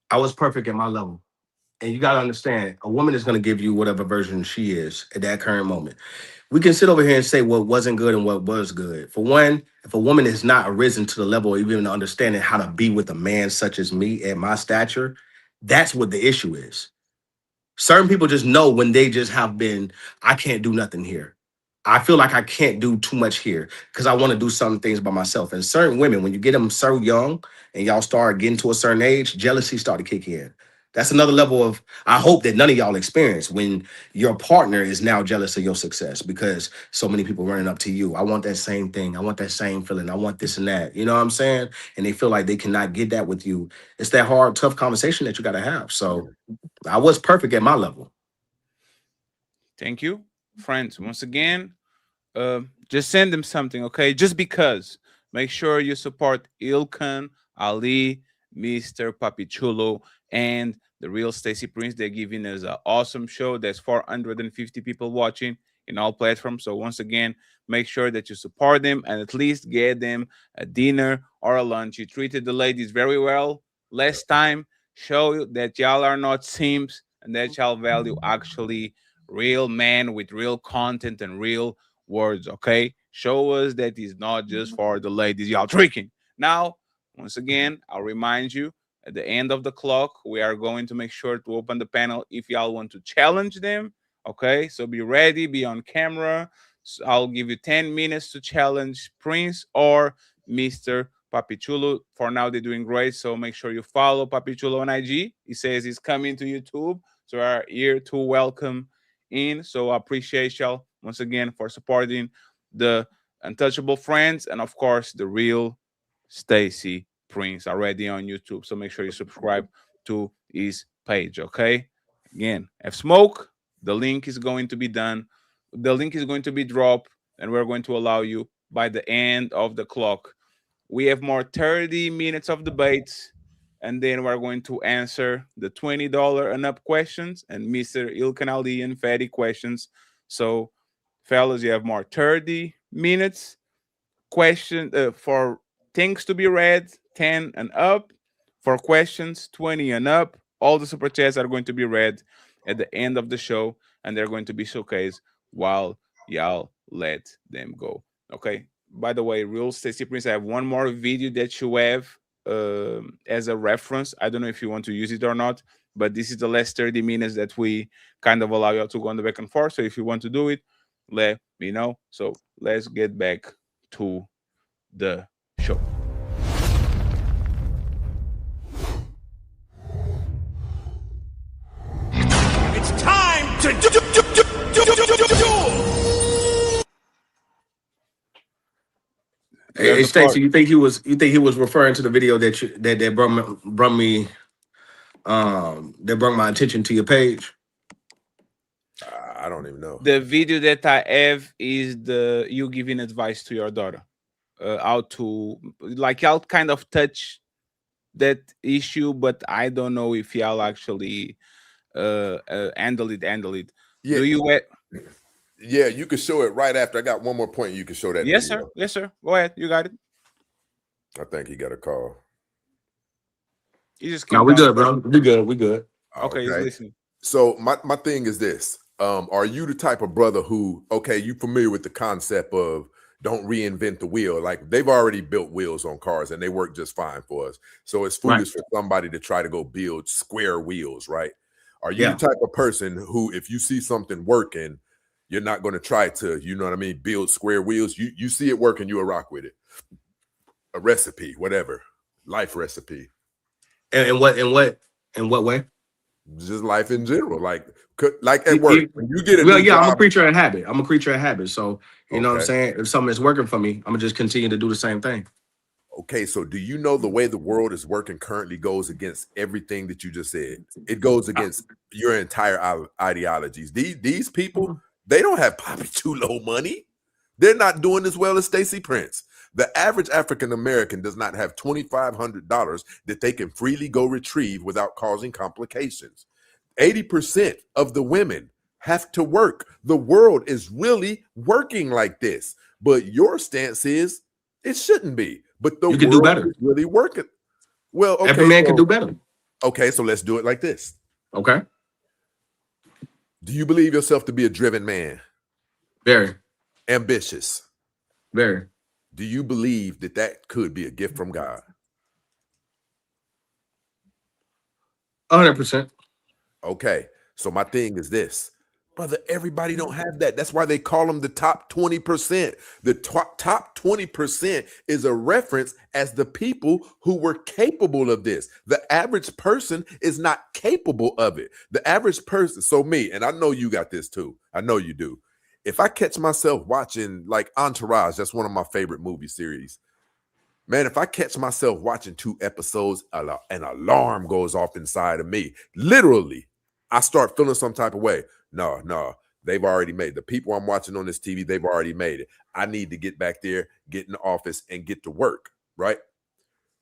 I was perfect at my level. and you got to understand, a woman is going to give you whatever version she is at that current moment. We can sit over here and say what wasn't good and what was good. For one, if a woman has not arisen to the level of even understanding how to be with a man such as me at my stature, that's what the issue is. Certain people just know when they just have been, I can't do nothing here. I feel like I can't do too much here because I want to do some things by myself. And certain women, when you get them so young and y'all start getting to a certain age, jealousy start to kick in. That's another level of, I hope that none of y'all experience when your partner is now jealous of your success because so many people running up to you. I want that same thing. I want that same feeling. I want this and that. You know what I'm saying? And they feel like they cannot get that with you. It's that hard, tough conversation that you got to have. So I was perfect at my level. Thank you, friends. Once again, just send them something, okay? Just because. Make sure you support Ilkan, Ali, Mr. Papi Chulo, and the real Stacey Prince. They're giving us an awesome show. There's 450 people watching in all platforms. So once again, make sure that you support them and at least get them a dinner or a lunch. You treated the ladies very well last time. Show that y'all are not simps and that y'all value actually real men with real content and real words, okay? Show us that it's not just for the ladies y'all tricking. Now, once again, I'll remind you, at the end of the clock, we are going to make sure to open the panel if y'all want to challenge them, okay? So be ready, be on camera. So I'll give you 10 minutes to challenge Prince or Mr. Papi Chulo. For now, they're doing great, so make sure you follow Papi Chulo on IG. He says he's coming to YouTube, so we are here to welcome in. So I appreciate y'all once again for supporting the Untouchable Friends and, of course, the real Stacey Prince already on YouTube. So make sure you subscribe to his page, okay? Again, F Smoke, the link is going to be done. The link is going to be dropped, and we're going to allow you by the end of the clock. We have more 30 minutes of debates, and then we're going to answer the $20 and up questions and Mr. Ilkan Ali and Fatty questions. So, fellas, you have more 30 minutes question for things to be read, 10 and up. For questions, 20 and up. All the super chats are going to be read at the end of the show, and they're going to be showcased while y'all let them go. Okay. By the way, real Stacey Prince, I have one more video that you have as a reference. I don't know if you want to use it or not, but this is the last 30 minutes that we kind of allow you to go on the back and forth. So if you want to do it, let me know. So let's get back to the show. It's time to do. Hey, Stacey, you think he was referring to the video that brought my attention to your page? I don't even know. The video that I have is you giving advice to your daughter, how to y'all kind of touch that issue, but I don't know if y'all actually handle it. Yeah. Do you? Yeah, you can show it right after. I got one more point. You can show that. Yes, video. sir. Yes, sir. Go ahead. You got it. I think he got a call. You just no, we good, bro. We good. Okay, he's listening. So my thing is this. Are you the type of brother who, okay, you familiar with the concept of don't reinvent the wheel? Like they've already built wheels on cars and they work just fine for us. So it's foolish for somebody to try to go build square wheels, right? Are you the type of person who, if you see something working, you're not going to try to, you know what I mean, build square wheels? You see it working, you'll rock with it. A recipe, whatever, life recipe. And what way? Just life in general, like at work. When you get I'm a creature of habit. So you know what I'm saying. If something is working for me, I'm gonna just continue to do the same thing. Okay, so do you know the way the world is working currently goes against everything that you just said? It goes against your entire ideologies. These people, they don't have Papi Chulo money. They're not doing as well as Stacey Prince. The average African American does not have $2,500 that they can freely go retrieve without causing complications. 80% of the women have to work. The world is really working like this. But your stance is it shouldn't be. But the world do better. Is really working. Well, okay, every man can do better. Okay, so let's do it like this. Okay. Do you believe yourself to be a driven man? Very. Ambitious? Very. Do you believe that that could be a gift from God? 100%. Okay, so my thing is this, brother, everybody don't have that. That's why they call them the top 20%. The top 20% is a reference as the people who were capable of this. The average person is not capable of it. The average person, so me, and I know you got this too. I know you do. If I catch myself watching like Entourage, that's one of my favorite movie series. Man, if I catch myself watching 2 episodes, an alarm goes off inside of me. Literally, I start feeling some type of way. No, they've already made it. The people I'm watching on this TV, they've already made it. I need to get back there, get in the office, and get to work, right?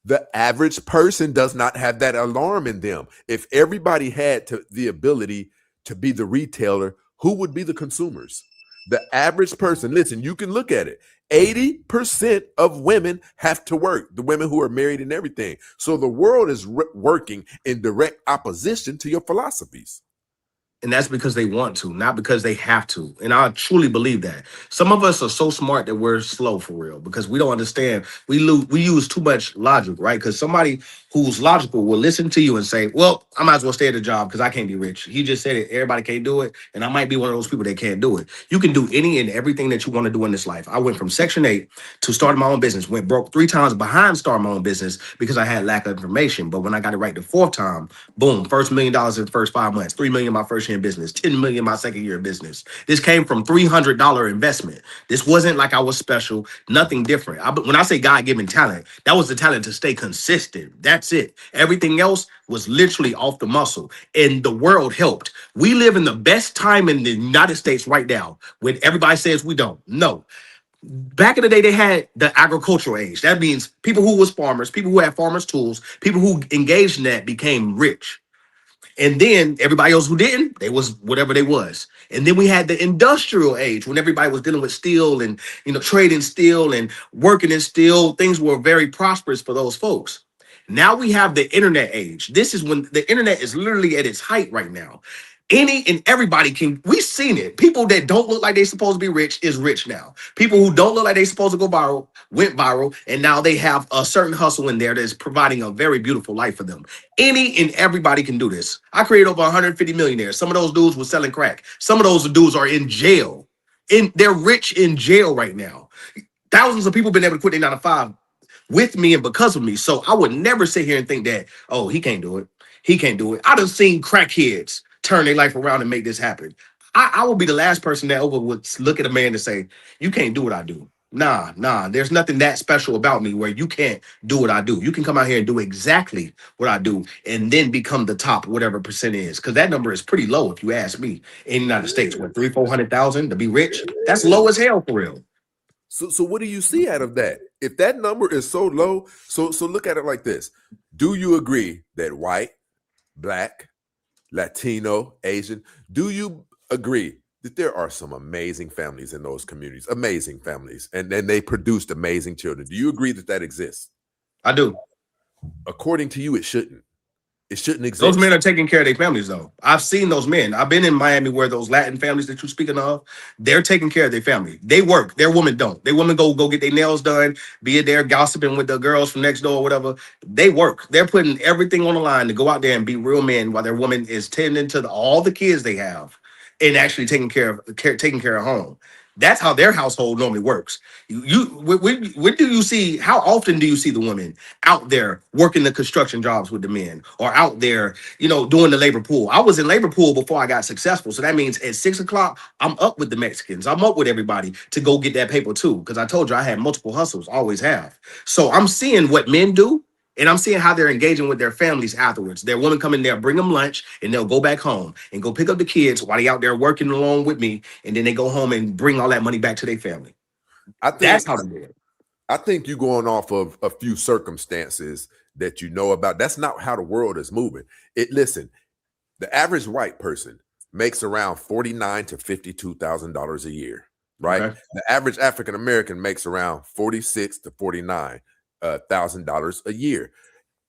The average person does not have that alarm in them. If everybody had the ability to be the retailer, who would be the consumers? The average person, listen, you can look at it. 80% of women have to work, the women who are married and everything. So the world is working in direct opposition to your philosophies. And that's because they want to, not because they have to. And I truly believe that. Some of us are so smart that we're slow for real because we don't understand. We use too much logic, right? Because somebody who's logical will listen to you and say, well, I might as well stay at the job because I can't be rich. He just said it. Everybody can't do it. And I might be one of those people that can't do it. You can do any and everything that you want to do in this life. I went from Section 8 to starting my own business, went broke 3 times behind starting my own business because I had lack of information. But when I got it right the 4th time, boom, first $1 million in the first 5 months, $3 million my first year in business, $10 million my second year in business. This came from $300 investment. This wasn't like I was special, nothing different. When I say God-given talent, that was the talent to stay consistent. That's it. Everything else was literally off the muscle, and the world helped. We live in the best time in the United States right now when everybody says we don't. No. Back in the day, they had the agricultural age. That means people who was farmers, people who had farmers' tools, people who engaged in that became rich. And then everybody else who didn't, they was whatever they was. And then we had the industrial age when everybody was dealing with steel and, trading steel and working in steel. Things were very prosperous for those folks. Now we have the internet age. This is when the internet is literally at its height right now. Any and everybody we've seen it. People that don't look like they're supposed to be rich is rich now. People who don't look like they're supposed to go viral went viral, and now they have a certain hustle in there that's providing a very beautiful life for them. Any and everybody can do this. I created over 150 millionaires. Some of those dudes were selling crack. Some of those dudes are in jail. They're rich in jail right now. Thousands of people been able to quit their 9 to 5 with me and because of me. So I would never sit here and think that, oh, he can't do it. He can't do it. I done seen crackheads turn their life around and make this happen. I will be the last person that would look at a man and say, you can't do what I do. Nah. There's nothing that special about me where you can't do what I do. You can come out here and do exactly what I do and then become the top, whatever percent is. Because that number is pretty low if you ask me. In the United States, what, 300,000-400,000 to be rich? That's low as hell for real. So what do you see out of that? If that number is so low, so look at it like this. Do you agree that white, black, Latino, Asian, do you agree that there are some amazing families in those communities, amazing families, and then they produced amazing children? Do you agree that that exists? I do. According to you, it shouldn't. It shouldn't exist. Those men are taking care of their families, though. I've seen those men. I've been in Miami where those Latin families that you're speaking of, they're taking care of their family. They work. Their women don't. Their women go get their nails done, be it there gossiping with the girls from next door or whatever. They work. They're putting everything on the line to go out there and be real men while their woman is tending to all the kids they have and actually taking care of home. That's how their household normally works. When do you see? How often do you see the women out there working the construction jobs with the men, or out there, doing the labor pool? I was in labor pool before I got successful, so that means at 6 o'clock I'm up with the Mexicans. I'm up with everybody to go get that paper too, because I told you I had multiple hustles, always have. So I'm seeing what men do. And I'm seeing how they're engaging with their families afterwards. Their women come in there, bring them lunch, and they'll go back home and go pick up the kids while they out there working along with me. And then they go home and bring all that money back to their family. That's how they do it. I think you're going off of a few circumstances that you know about. That's not how the world is moving. Listen, the average white person makes around $49,000 to $52,000 a year, right? Okay. The average African American makes around $46,000 to $49,000 a year.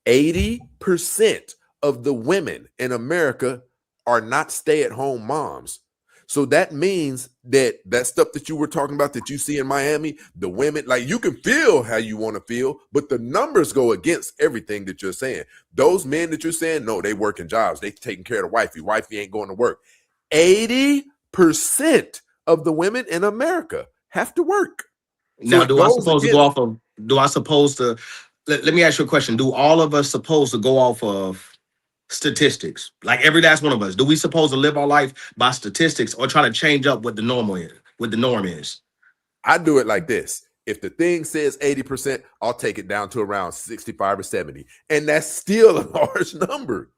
80% of the women in America are not stay-at-home moms. So that means that stuff that you were talking about that you see in Miami, the women, like you can feel how you want to feel, but the numbers go against everything that you're saying. Those men that you're saying, no, they working jobs. They taking care of the wifey. Wifey ain't going to work. 80% of the women in America have to work. Now, do I suppose to let me ask you a question. Do all of us supposed to go off of statistics? Like every last one of us. Do we supposed to live our life by statistics or try to change up what the norm is? I do it like this. If the thing says 80%, I'll take it down to around 65 or 70. And that's still a large number.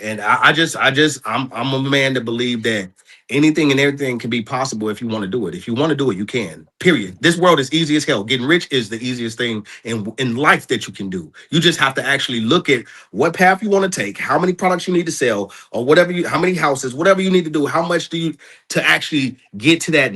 And I'm a man that believe that anything and everything can be possible if you want to do it. If you want to do it, you can. Period. This world is easy as hell. Getting rich is the easiest thing in life that you can do. You just have to actually look at what path you want to take, how many products you need to sell, or how many houses, whatever you need to do. How much do you to actually get to that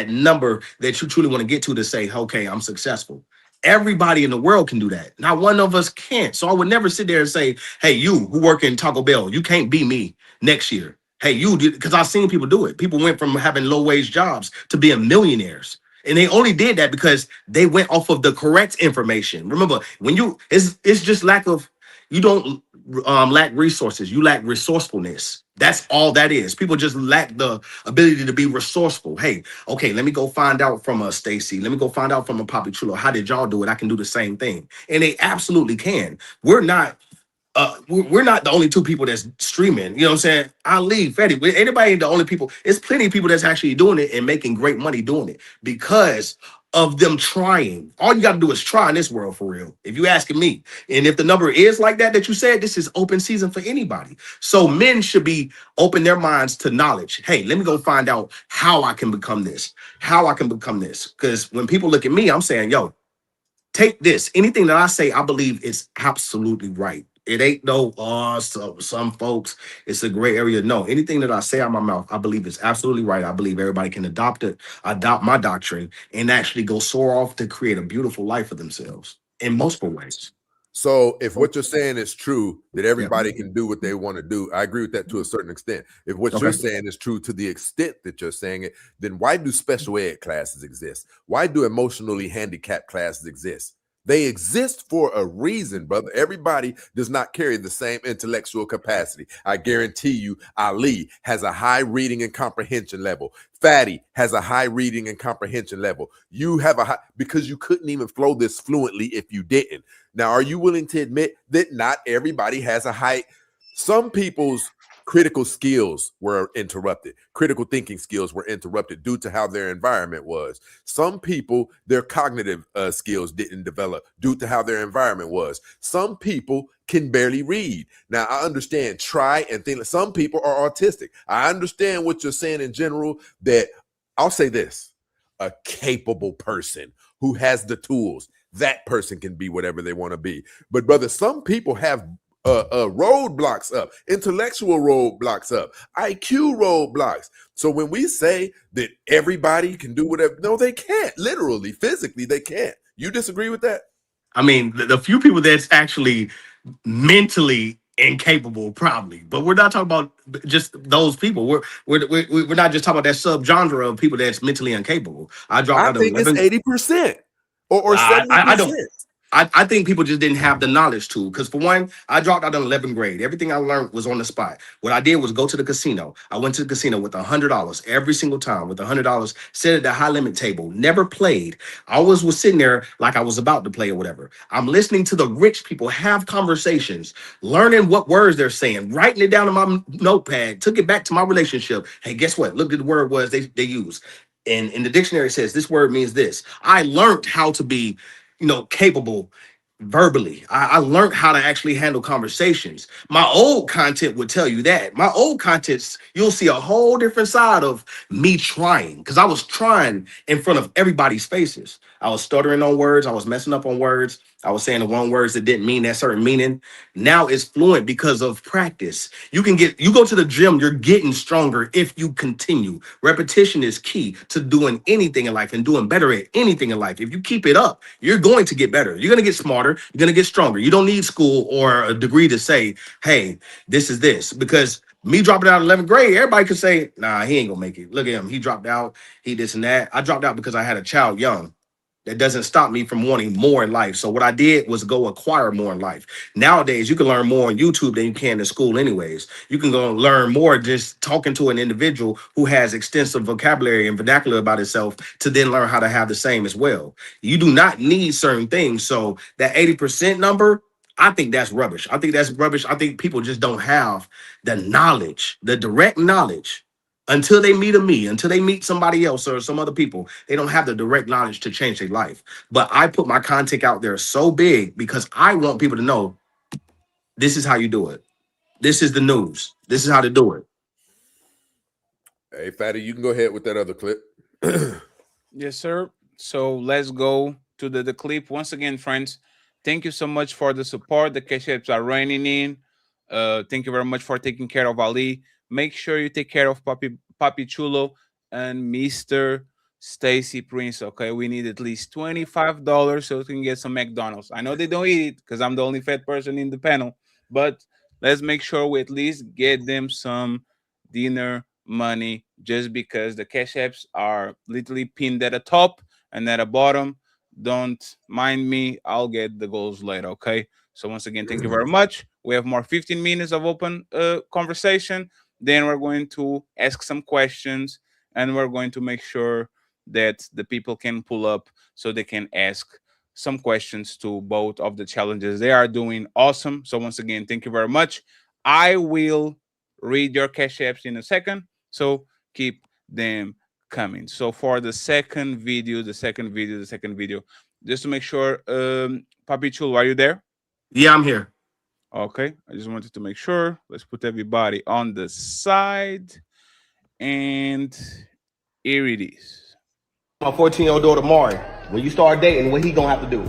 number that you truly want to get to say, okay, I'm successful. Everybody in the world can do that. Not one of us can't. So I would never sit there and say, hey, you who work in Taco Bell, you can't be me next year. Hey, you did, because I've seen people do it. People went from having low-wage jobs to being millionaires. And they only did that because they went off of the correct information. Remember, when it's just you don't lack resources, you lack resourcefulness. That's all that is. People just lack the ability to be resourceful. Hey, okay, let me go find out from a STACY. Let me go find out from a PAPI CHULO. How did y'all do it? I can do the same thing. And they absolutely can. We're not the only two people that's streaming. You know what I'm saying? Ali, Fetty, anybody ain't the only people. It's plenty of people that's actually doing it and making great money doing it because of them trying. All you got to do is try in this world for real, if you asking me. And if the number is like that you said, this is open season for anybody. So men should be open their minds to knowledge. Hey, let me go find out how I can become this, Because when people look at me, I'm saying, yo, take this. Anything that I say, I believe is absolutely right. It ain't some folks, it's a gray area. No, anything that I say out of my mouth, I believe is absolutely right. I believe everybody can adopt my doctrine, and actually go soar off to create a beautiful life for themselves in multiple ways. So if what you're saying is true, that everybody can do what they want to do, I agree with that to a certain extent. If what you're saying is true to the extent that you're saying it, then why do special ed classes exist? Why do emotionally handicapped classes exist? They exist for a reason, brother. Everybody does not carry the same intellectual capacity. I guarantee you, Ali has a high reading and comprehension level. Fatty has a high reading and comprehension level. You have a high, because you couldn't even flow this fluently if you didn't. Now, are you willing to admit that not everybody has a high? Some people's critical skills were interrupted. Critical thinking skills were interrupted due to how their environment was. Some people, their cognitive skills didn't develop due to how their environment was. Some people can barely read. Now, I understand try and think. Some people are autistic. I understand what you're saying in general, that I'll say this, a capable person who has the tools, that person can be whatever they want to be. But brother, some people have roadblocks up, intellectual roadblocks up, IQ roadblocks. So when we say that everybody can do whatever, no, they can't. Literally, physically, they can't. You disagree with that? I mean, the few people that's actually mentally incapable, probably, but we're not talking about just those people. We're not just talking about that subgenre of people that's mentally incapable. I think it's 80% or 70%. I think people just didn't have the knowledge to, because for one, I dropped out in 11th grade. Everything I learned was on the spot. What I did was go to the casino. I went to the casino with $100 every single time, with $100, sit at the high limit table, never played. I always was sitting there like I was about to play or whatever. I'm listening to the rich people have conversations, learning what words they're saying, writing it down in my notepad, took it back to my relationship. Hey, guess what? Look at the word was they use. And in the dictionary, it says this word means this. I learned how to be capable verbally. I learned how to actually handle conversations. My old content would tell you that. My old contents, you'll see a whole different side of me trying, because I was trying in front of everybody's faces. I was stuttering on words. I was messing up on words. I was saying the wrong words that didn't mean that certain meaning. Now it's fluent because of practice. You go to the gym, you're getting stronger if you continue. Repetition is key to doing anything in life and doing better at anything in life. If you keep it up, you're going to get better. You're going to get smarter. You're going to get stronger. You don't need school or a degree to say, hey, this is this, because Me dropping out in 11th grade, everybody could say, nah, he ain't gonna make it. Look at him. He dropped out. He this and that. I dropped out because I had a child young. That doesn't stop me from wanting more in life. So what I did was go acquire more in life. Nowadays, you can learn more on YouTube than you can in school anyways. You can go learn more just talking to an individual who has extensive vocabulary and vernacular about itself to then learn how to have the same as well. You do not need certain things. So that 80% number, I think that's rubbish. I think that's rubbish. I think people just don't have the knowledge, the direct knowledge. Until they meet until they meet somebody else or some other people, they don't have the direct knowledge to change their life. But I put my content out there so big because I want people to know this is how you do it. This is the news. This is how to do it. Hey, Fatty, you can go ahead with that other clip. Yes, sir. So let's go to the clip. Once again, friends, thank you so much for the support. The cash apps are raining in. Thank you very much for taking care of Ali. Make sure you take care of Papi Chulo and Mr. Stacy Prince. Okay, we need at least $25 so we can get some McDonald's. I know they don't eat it because I'm the only fat person in the panel, but let's make sure we at least get them some dinner money, just because the cash apps are literally pinned at the top and at the bottom. Don't mind me, I'll get the goals later. Okay, so once again, thank you very much. We have more 15 minutes of open conversation. Then we're going to ask some questions, and we're going to make sure that the people can pull up so they can ask some questions to both of the challenges. They are doing awesome. So once again, thank you very much. I will read your cash apps in a second, so keep them coming. So for the second video, just to make sure, Papi Chulo, are you there? Yeah, I'm here. Okay, I just wanted to make sure. Let's put everybody on the side, and here it is. My 14-year-old daughter, Mari, when you start dating, what he gonna have to do?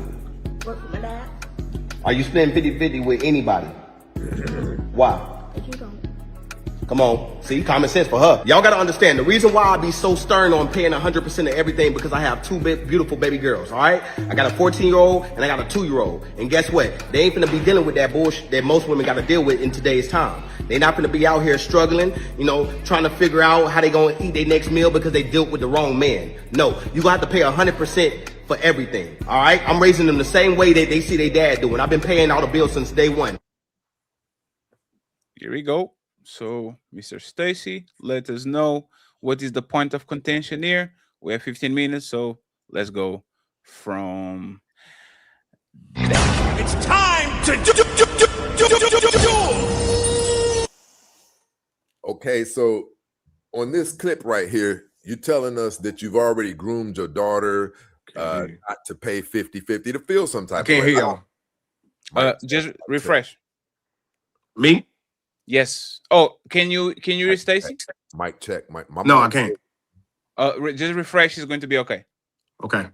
Work for my dad. Are you spending 50-50 with anybody? Why? If you don't. Come on, see, common sense for her. Y'all gotta understand, the reason why I be so stern on paying 100% of everything, because I have two beautiful baby girls, all right? I got a 14-year-old and I got a 2-year-old. And guess what? They ain't finna be dealing with that bullshit that most women gotta deal with in today's time. They not finna be out here struggling, you know, trying to figure out how they gonna eat their next meal because they dealt with the wrong man. No, you gonna have to pay 100% for everything, all right? I'm raising them the same way that they see their dad doing. I've been paying all the bills since day one. Here we go. So, Mr. Stacy, let us know what is the point of contention here. We have 15 minutes, so let's go from there. It's time to duel. Okay, so on this clip right here, you're telling us that you've already groomed your daughter not to pay 50-50 to feel some type I can't of way. hear y'all. Just refresh. Me? Yes. Oh, can you read Stacy? Mic check. No, I can't. Just refresh is going to be okay. Okay.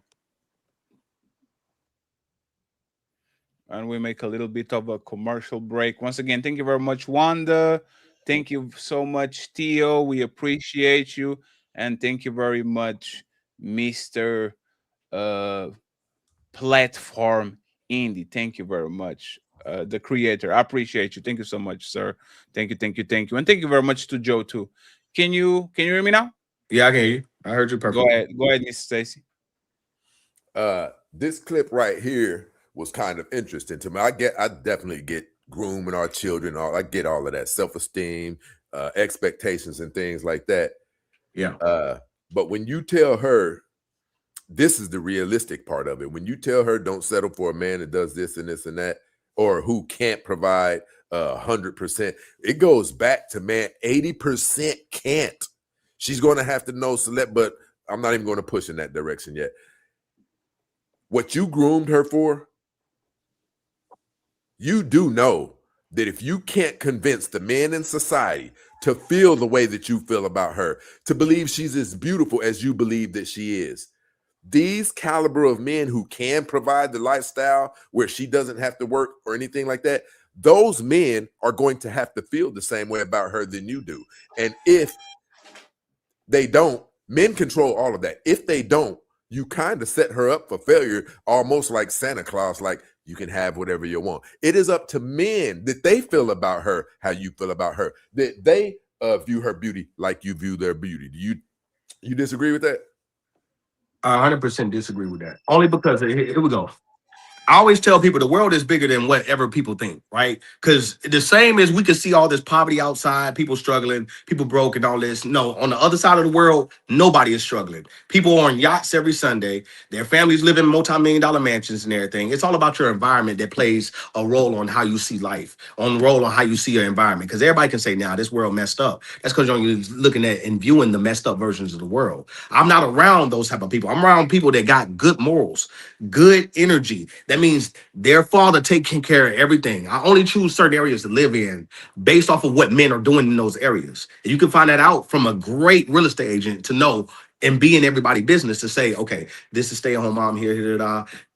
And we make a little bit of a commercial break. Once again, thank you very much, Wanda. Thank you so much, Theo. We appreciate you. And thank you very much, Mr. Platform Indie. Thank you very much. The creator. I appreciate you. Thank you so much, sir. Thank you. And thank you very much to Joe too. Can you hear me now? Yeah, I can hear you. I heard you perfectly. Go ahead, Mr. Stacy. This clip right here was kind of interesting to me. I definitely get grooming our children. I get all of that self-esteem, expectations, and things like that. Yeah. But when you tell her, this is the realistic part of it. When you tell her, don't settle for a man that does this and this and that, or who can't provide 100%. It goes back to, man, 80% can't. She's going to have to know select, but I'm not even going to push in that direction yet. What you groomed her for, you do know that if you can't convince the men in society to feel the way that you feel about her, to believe she's as beautiful as you believe that she is, these caliber of men who can provide the lifestyle where she doesn't have to work or anything like that, those men are going to have to feel the same way about her than you do. And if they don't, men control all of that. If they don't, you kind of set her up for failure, almost like Santa Claus, like You can have whatever you want. It is up to men that they feel about her, how you feel about her, that they view her beauty like you view their beauty. Do you disagree with that? I 100% disagree with that. Only because here we go. I always tell people the world is bigger than whatever people think, right? Because the same as we can see all this poverty outside, people struggling, people broke and all this. No, on the other side of the world, nobody is struggling. People are on yachts every Sunday. Their families live in multi-million-dollar mansions and everything. It's all about your environment that plays a role on how you see life, on the role on how you see your environment. Because everybody can say, now this world messed up. That's because you're looking at and viewing the messed up versions of the world. I'm not around those type of people. I'm around people that got good morals, good energy. That means their father taking care of everything. I only choose certain areas to live in based off of what men are doing in those areas. And you can find that out from a great real estate agent to know and be in everybody's business to say, okay, this is stay-at-home mom here,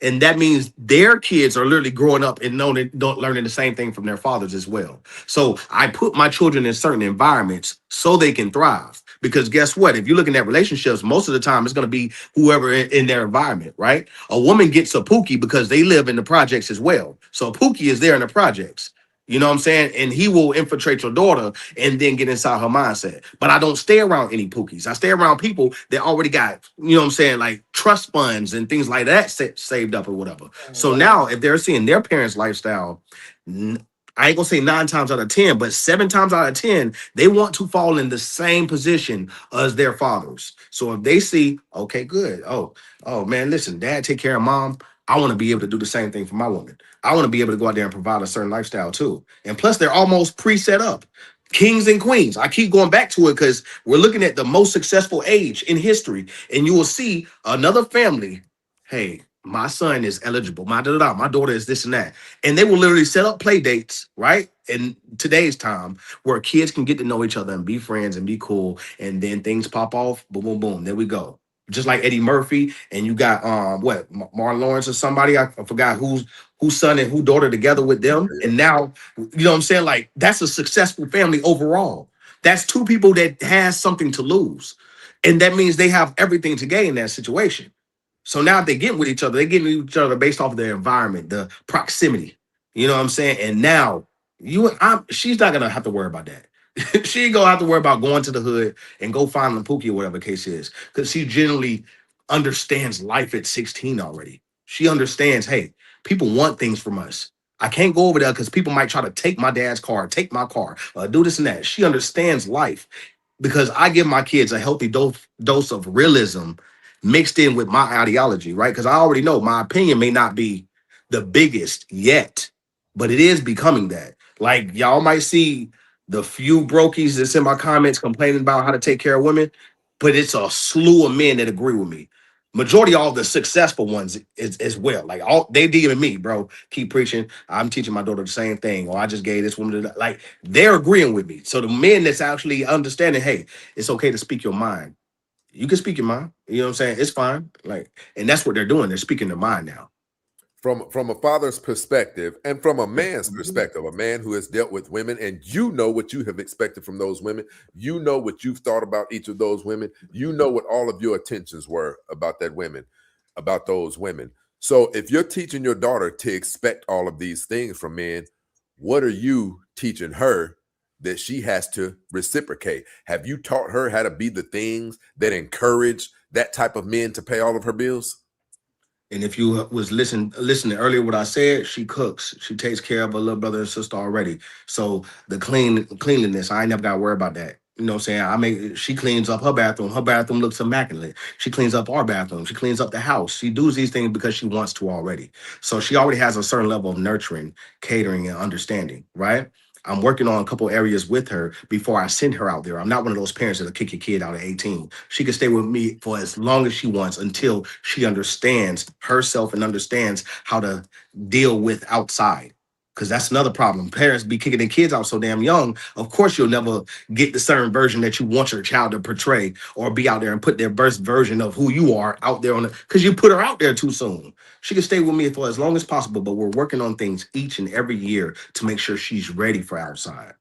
and that means their kids are literally growing up and learning the same thing from their fathers as well. So I put my children in certain environments so they can thrive. Because guess what? If you're looking at relationships, most of the time it's going to be whoever in their environment, right? A woman gets a Pookie because they live in the projects as well. So a Pookie is there in the projects. You know what I'm saying? And he will infiltrate your daughter and then get inside her mindset. But I don't stay around any Pookies. I stay around people that already got, you know what I'm saying, like trust funds and things like that saved up or whatever. So now if they're seeing their parents' lifestyle, I ain't gonna say 9 times out of 10, but 7 times out of 10, they want to fall in the same position as their fathers. So if they see, okay, good. Oh man, listen, dad take care of mom. I want to be able to do the same thing for my woman. I want to be able to go out there and provide a certain lifestyle too. And plus, they're almost pre-set up. Kings and queens. I keep going back to it because we're looking at the most successful age in history. And you will see another family, hey, my son is eligible. My daughter is this and that. And they will literally set up play dates, right? In today's time, where kids can get to know each other and be friends and be cool. And then things pop off. Boom, boom, boom. There we go. Just like Eddie Murphy, and you got Martin Lawrence or somebody. I forgot whose son and whose daughter together with them. And now, you know what I'm saying? Like, that's a successful family overall. That's 2 people that has something to lose. And that means they have everything to gain in that situation. So now if they get with each other, they get with each other based off of their environment, the proximity. You know what I'm saying? And now she's not gonna have to worry about that. She ain't gonna have to worry about going to the hood and go find the Pookie or whatever the case is, because she generally understands life at 16 already. She understands, hey, people want things from us. I can't go over there because people might try to take my dad's car, take my car, do this and that. She understands life because I give my kids a healthy dose of realism mixed in with my ideology, right? Because I already know my opinion may not be the biggest yet, but it is becoming that. Like, y'all might see the few brokies that's in my comments complaining about how to take care of women, but it's a slew of men that agree with me. Majority of all the successful ones is as well. Like, all they DMing me, bro. Keep preaching. I'm teaching my daughter the same thing. Or I just gave this woman like, they're agreeing with me. So the men that's actually understanding, hey, it's okay to speak your mind. You can speak your mind. You know what I'm saying? It's fine. Like, and that's what they're doing. They're speaking their mind now. From a father's perspective and from a man's perspective, a man who has dealt with women, and you know what you have expected from those women. You know what you've thought about each of those women. You know what all of your intentions were about those women. So if you're teaching your daughter to expect all of these things from men, what are you teaching her that she has to reciprocate? Have you taught her how to be the things that encourage that type of men to pay all of her bills? And if you was listening earlier what I said, she cooks. She takes care of her little brother and sister already. So the cleanliness, I ain't never got to worry about that. You know what I'm saying? She cleans up her bathroom. Her bathroom looks immaculate. She cleans up our bathroom. She cleans up the house. She does these things because she wants to already. So she already has a certain level of nurturing, catering, and understanding, right? I'm working on a couple areas with her before I send her out there. I'm not one of those parents that'll kick your kid out at 18. She can stay with me for as long as she wants until she understands herself and understands how to deal with outside. Because that's another problem. Parents be kicking their kids out so damn young. Of course, you'll never get the certain version that you want your child to portray or be out there and put their best version of who you are out there because you put her out there too soon. She can stay with me for as long as possible, but we're working on things each and every year to make sure she's ready for outside.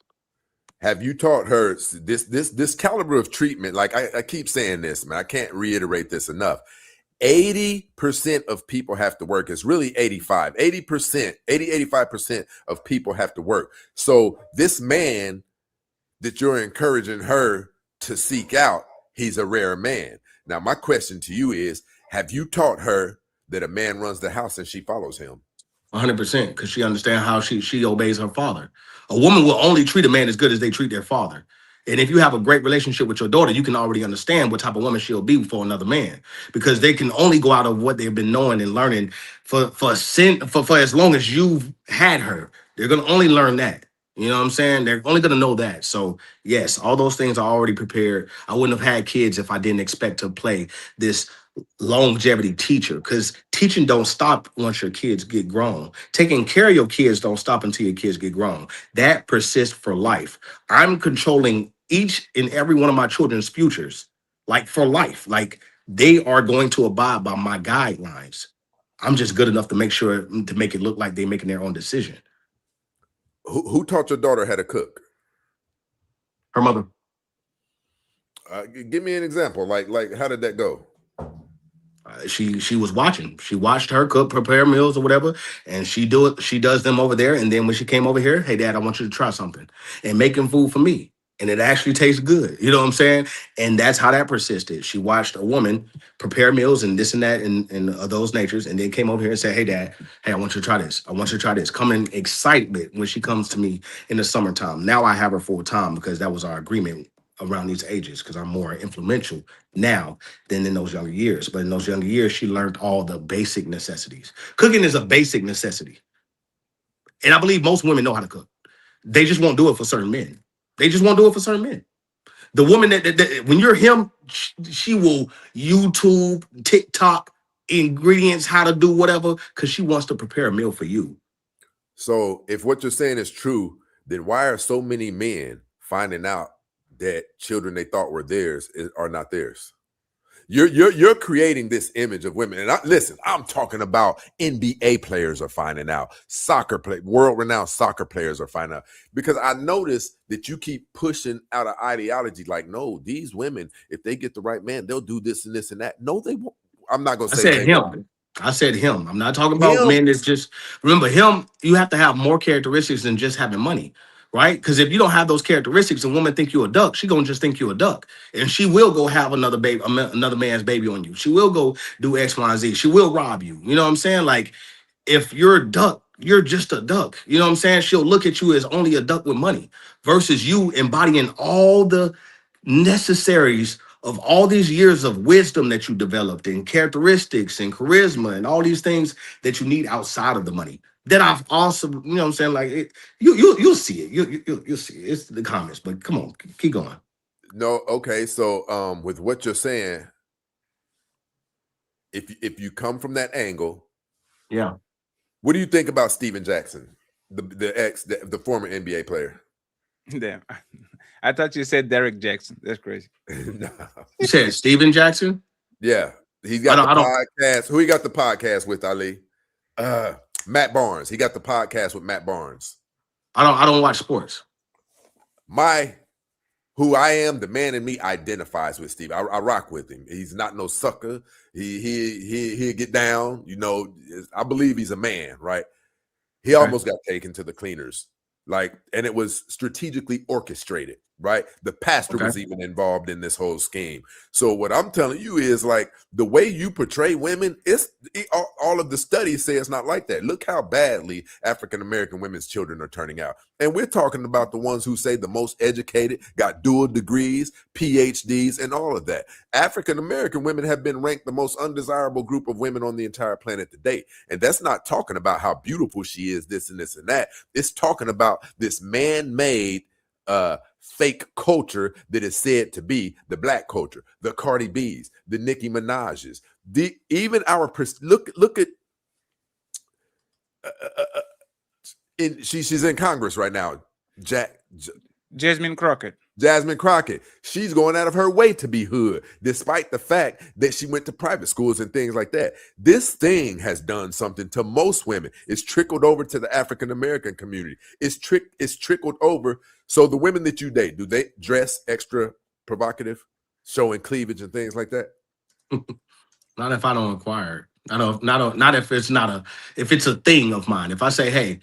Have you taught her this caliber of treatment? Like I keep saying this, man, I can't reiterate this enough. 80% of people have to work. It's really 85. 85% of people have to work. So this man that you're encouraging her to seek out, he's a rare man. Now, my question to you is, have you taught her that a man runs the house and she follows him? 100%, because she understands how she obeys her father. A woman will only treat a man as good as they treat their father. And if you have a great relationship with your daughter, you can already understand what type of woman she'll be for another man, because they can only go out of what they've been knowing and learning for as long as you've had her. They're gonna only learn that. You know what I'm saying? They're only gonna know that. So yes, all those things are already prepared. I wouldn't have had kids if I didn't expect to play this longevity teacher, because teaching don't stop once your kids get grown. Taking care of your kids don't stop until your kids get grown. That persists for life. I'm controlling each and every one of my children's futures, like for life. Like they are going to abide by my guidelines. I'm just good enough to make sure to make it look like they're making their own decision. Who taught your daughter how to cook? Her mother. Give me an example. Like how did that go? She was watching. She watched her cook, prepare meals or whatever, and she does them over there. And then when she came over here, hey Dad, I want you to try something, and making food for me. And it actually tastes good. You know what I'm saying? And that's how that persisted. She watched a woman prepare meals and this and that and those natures, and then came over here and said, hey Dad, hey, I want you to try this. I want you to try this. Come in excitement when she comes to me in the summertime. Now I have her full time because that was our agreement around these ages, because I'm more influential now than in those younger years. But in those younger years, she learned all the basic necessities. Cooking is a basic necessity. And I believe most women know how to cook. They just won't do it for certain men. They just won't do it for certain men. The woman that when you're him, she will YouTube, TikTok, ingredients, how to do whatever, because she wants to prepare a meal for you. So if what you're saying is true, then why are so many men finding out that children they thought were theirs are not theirs? You're creating this image of women. And listen, I'm talking about NBA players are finding out. World-renowned soccer players are finding out. Because I notice that you keep pushing out an ideology like, no, these women, if they get the right man, they'll do this and this and that. No, they won't. I'm not going to say him. I said him. I'm not talking about men that's just, remember him, you have to have more characteristics than just having money. Right? Because if you don't have those characteristics, a woman think you're a duck, she gonna just think you're a duck. And she will go have another man's baby on you. She will go do X, Y, and Z. She will rob you. You know what I'm saying? Like, if you're a duck, you're just a duck. You know what I'm saying? She'll look at you as only a duck with money versus you embodying all the necessaries of all these years of wisdom that you developed and characteristics and charisma and all these things that you need outside of the money. That I've also, you know what I'm saying? Like, you'll see it. You'll see it. It's the comments, but come on, keep going. No, okay. So with what you're saying, if you come from that angle, yeah. What do you think about Steven Jackson, the former NBA player? Damn. I thought you said Derek Jackson. That's crazy. No. You said Steven Jackson? Yeah. He's got the podcast. Who he got the podcast with, Ali? Matt Barnes. He got the podcast with Matt Barnes. I don't watch sports. Who I am, the man in me identifies with Steve. I rock with him. He's not no sucker. He'll get down. You know, I believe he's a man, right? He almost got taken to the cleaners. And it was strategically orchestrated, right? The pastor was even involved in this whole scheme. So what I'm telling you is the way you portray women, all of the studies say it's not like that. Look how badly African-American women's children are turning out. And we're talking about the ones who say the most educated, got dual degrees, PhDs, and all of that. African-American women have been ranked the most undesirable group of women on the entire planet to date. And that's not talking about how beautiful she is, this and this and that. It's talking about this man-made fake culture that is said to be the black culture, the Cardi B's, the Nicki Minaj's, look at she's in Congress right now, Jasmine Crockett. Jasmine Crockett. She's going out of her way to be hood, despite the fact that she went to private schools and things like that. This thing has done something to most women. It's trickled over to the African-American community. It's trickled over. So the women that you date, do they dress extra provocative, showing cleavage and things like that? Not if I don't require it. Not if it's if it's a thing of mine. If I say, hey,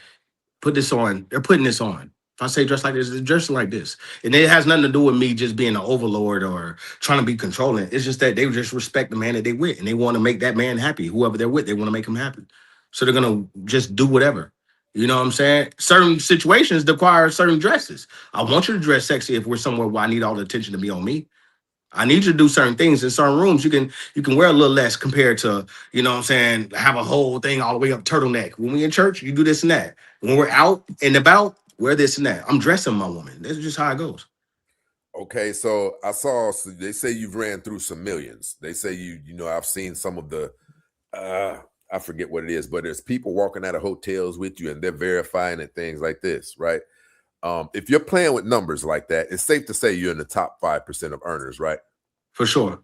put this on, they're putting this on. If I say dress like this, they're dressing like this. And it has nothing to do with me just being an overlord or trying to be controlling. It's just that they just respect the man that they with and they want to make that man happy. Whoever they're with, they want to make him happy. So they're gonna just do whatever. You know what I'm saying? Certain situations require certain dresses. I want you to dress sexy if we're somewhere where I need all the attention to be on me. I need you to do certain things in certain rooms. You can wear a little less compared to, you know what I'm saying, have a whole thing all the way up turtleneck. When we in church, you do this and that. When we're out and about, wear this and that. I'm dressing my woman. That's just how it goes. Okay, so they say you've ran through some millions. They say I've seen some of the I forget what it is, but there's people walking out of hotels with you and they're verifying and things like this, right? If you're playing with numbers like that, it's safe to say you're in the top 5% of earners, right? For sure.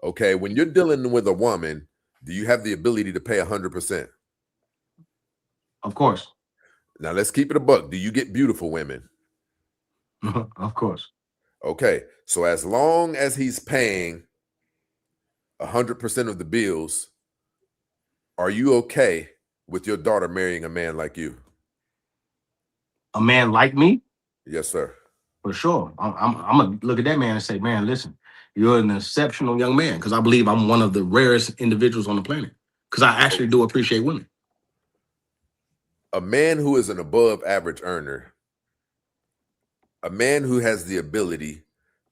Okay, when you're dealing with a woman, do you have the ability to pay 100%? Of course. Now let's keep it a buck. Do you get beautiful women? Of course. Okay, so as long as he's paying 100% of the bills, are you okay with your daughter marrying a man like you? A man like me? Yes, sir. For sure. I'm gonna look at that man and say, man, listen, you're an exceptional young man, because I believe I'm one of the rarest individuals on the planet. Because I actually do appreciate women. A man who is an above average earner, a man who has the ability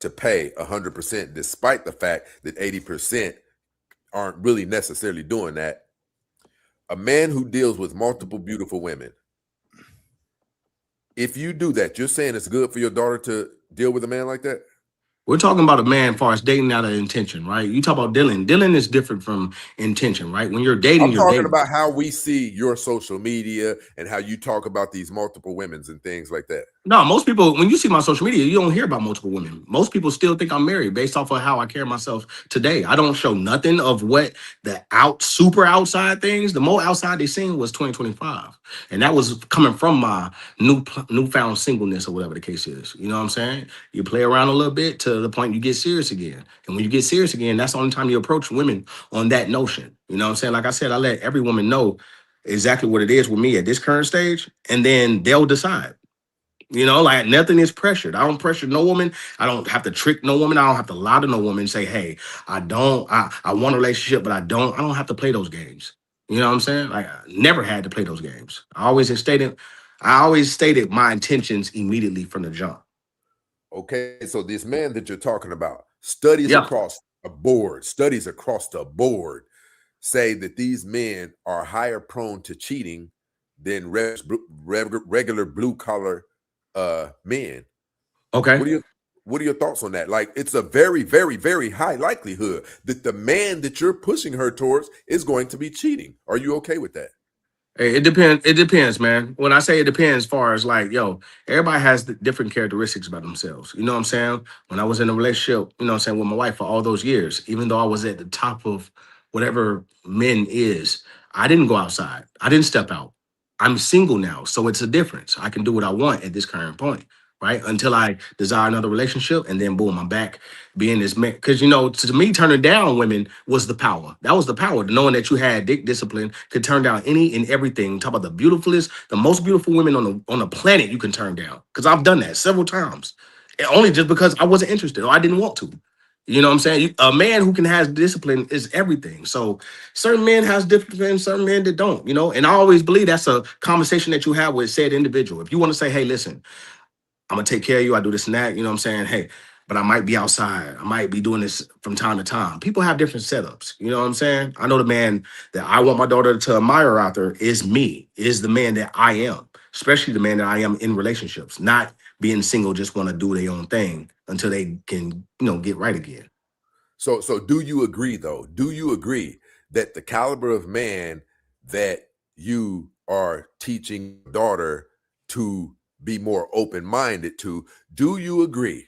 to pay 100%, despite the fact that 80% aren't really necessarily doing that, a man who deals with multiple beautiful women. If you do that, you're saying it's good for your daughter to deal with a man like that? We're talking about a man as far as dating out of intention, right? You talk about dealing. Dealing is different from intention, right? When you're dating, I'm talking about how we see your social media and how you talk about these multiple women's and things like that. No, most people, when you see my social media, you don't hear about multiple women. Most people still think I'm married based off of how I carry myself today. I don't show nothing of what the super outside things. The more outside they seen was 2025. And that was coming from my newfound singleness or whatever the case is. You know what I'm saying? You play around a little bit to the point you get serious again. And when you get serious again, that's the only time you approach women on that notion. You know what I'm saying? Like I said, I let every woman know exactly what it is with me at this current stage, and then they'll decide. You know, like nothing is pressured. I don't pressure no woman. I don't have to trick no woman. I don't have to lie to no woman and say, hey, I want a relationship, but I don't have to play those games. You know what I'm saying? Like I never had to play those games. I always stated my intentions immediately from the jump. Okay, so this man that you're talking about, studies across the board say that these men are higher prone to cheating than regular blue collar men. Okay. What are your thoughts on that? Like, it's a very, very, very high likelihood that the man that you're pushing her towards is going to be cheating. Are you okay with that? It depends. It depends, man. When I say it depends, as far as like, everybody has different characteristics about themselves. You know what I'm saying? When I was in a relationship, you know what I'm saying, with my wife for all those years, even though I was at the top of whatever men is, I didn't go outside. I didn't step out. I'm single now, so it's a difference. I can do what I want at this current point, right? Until I desire another relationship, and then boom, I'm back being this man. Because, to me, turning down women was the power. That was the power, knowing that you had dick discipline, could turn down any and everything. Talk about the beautifulest, the most beautiful women on the planet you can turn down. Because I've done that several times. And only just because I wasn't interested or I didn't want to. You know what I'm saying? A man who can have discipline is everything. So certain men has discipline, certain men that don't, and I always believe that's a conversation that you have with said individual. If you want to say, hey, listen, I'm going to take care of you. I do this and that, you know what I'm saying? Hey, but I might be outside. I might be doing this from time to time. People have different setups. You know what I'm saying? I know the man that I want my daughter to admire out there is me, is the man that I am, especially the man that I am in relationships, not being single, just want to do their own thing until they can, get right again. So do you agree, though? Do you agree that the caliber of man that you are teaching your daughter to be more open-minded to, do you agree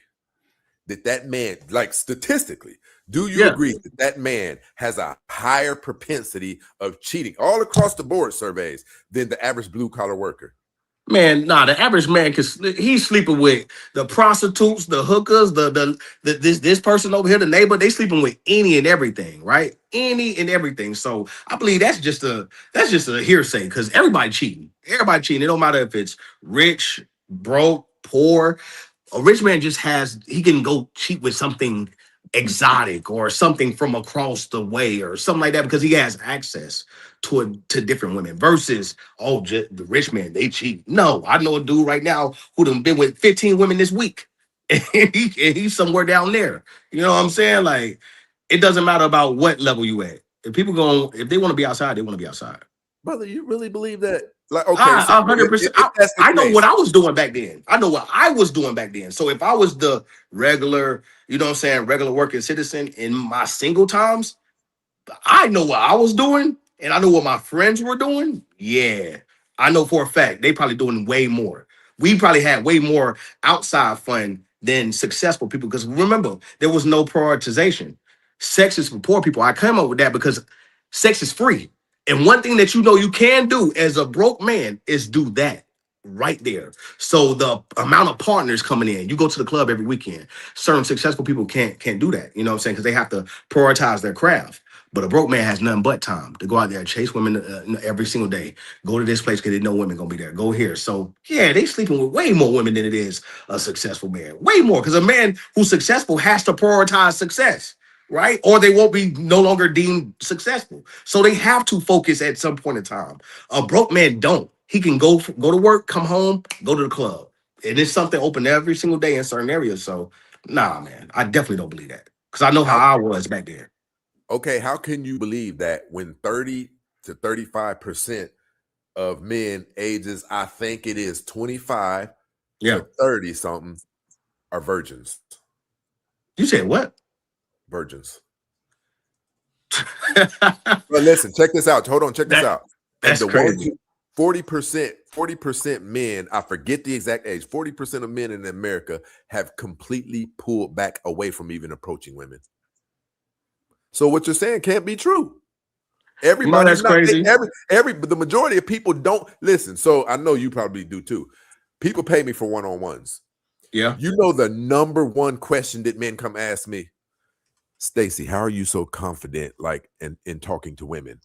that man, like statistically, do you agree that man has a higher propensity of cheating all across the board surveys than the average blue-collar worker? Man, nah, the average man he's sleeping with the prostitutes, the hookers, this person over here, the neighbor, they sleeping with any and everything, right? Any and everything. So I believe that's just a hearsay because everybody cheating. Everybody cheating. It don't matter if it's rich, broke, poor. A rich man just he can go cheat with something exotic or something from across the way or something like that because he has access to different women versus the rich man, they cheat. No, I know a dude right now who done been with 15 women this week and he's somewhere down there. You know what I'm saying? Like, it doesn't matter about what level you at. If they want to be outside, they want to be outside. Brother, you really believe that? Like, okay, 100%. I know what I was doing back then. I know what I was doing back then. So if I was the regular, you know what I'm saying, regular working citizen in my single times, I know what I was doing and I know what my friends were doing. Yeah, I know for a fact they probably doing way more. We probably had way more outside fun than successful people because remember, there was no prioritization. Sex is for poor people. I came up with that because sex is free. And one thing that you know you can do as a broke man is do that right there. So the amount of partners coming in, you go to the club every weekend. Certain successful people can't do that. You know what I'm saying? Because they have to prioritize their craft. But a broke man has nothing but time to go out there and chase women every single day. Go to this place because they know women gonna be there. Go here. So yeah, they sleeping with way more women than it is a successful man. Way more because a man who's successful has to prioritize success. Right? Or they won't be no longer deemed successful. So they have to focus at some point in time. A broke man don't. He can go to work, come home, go to the club. And it's something open every single day in certain areas. So nah, man, I definitely don't believe that. Because I know how I was back then. Okay, how can you believe that when 30 to 35% of men ages, I think it is 25 to 30 something, are virgins? You said what? Virgins. But listen, check this out. Hold on, check this out. That's crazy. 40% men, I forget the exact age, 40% of men in America have completely pulled back away from even approaching women. So what you're saying can't be true. Everybody's not crazy. The majority of people don't listen. So I know you probably do too. People pay me for one-on-ones. Yeah. You know the number one question that men come ask me, Stacy, how are you so confident like in talking to women?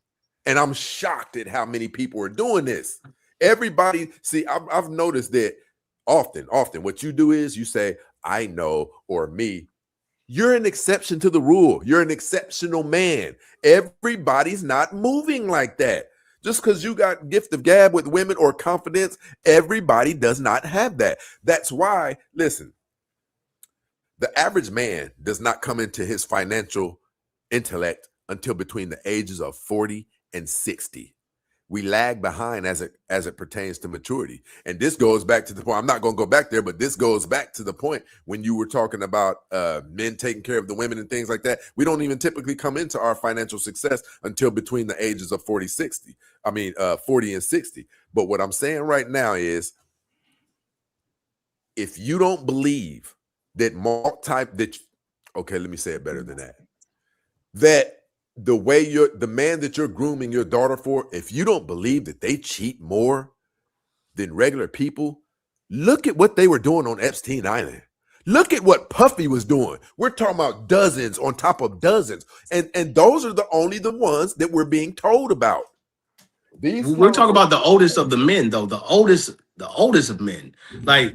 And I'm shocked at how many people are doing this. Everybody, see, I've noticed that often what you do is you say, I know, or me. You're an exception to the rule. You're an exceptional man. Everybody's not moving like that. Just because you got gift of gab with women or confidence, everybody does not have that. That's why, listen, the average man does not come into his financial intellect until between the ages of 40 and 60. We lag behind as it pertains to maturity. And this goes back to the point, I'm not going to go back there, but this goes back to the point when you were talking about men taking care of the women and things like that. We don't even typically come into our financial success until between the ages of 40 and 60. But what I'm saying right now is, if you don't believe that okay, let me say it better than that. That the way the man that you're grooming your daughter for, if you don't believe that they cheat more than regular people, look at what they were doing on Epstein Island. Look at what Puffy was doing. We're talking about dozens on top of dozens. And those are the ones that we're being told about. We're talking about the oldest of the men, though. The oldest of men. Like,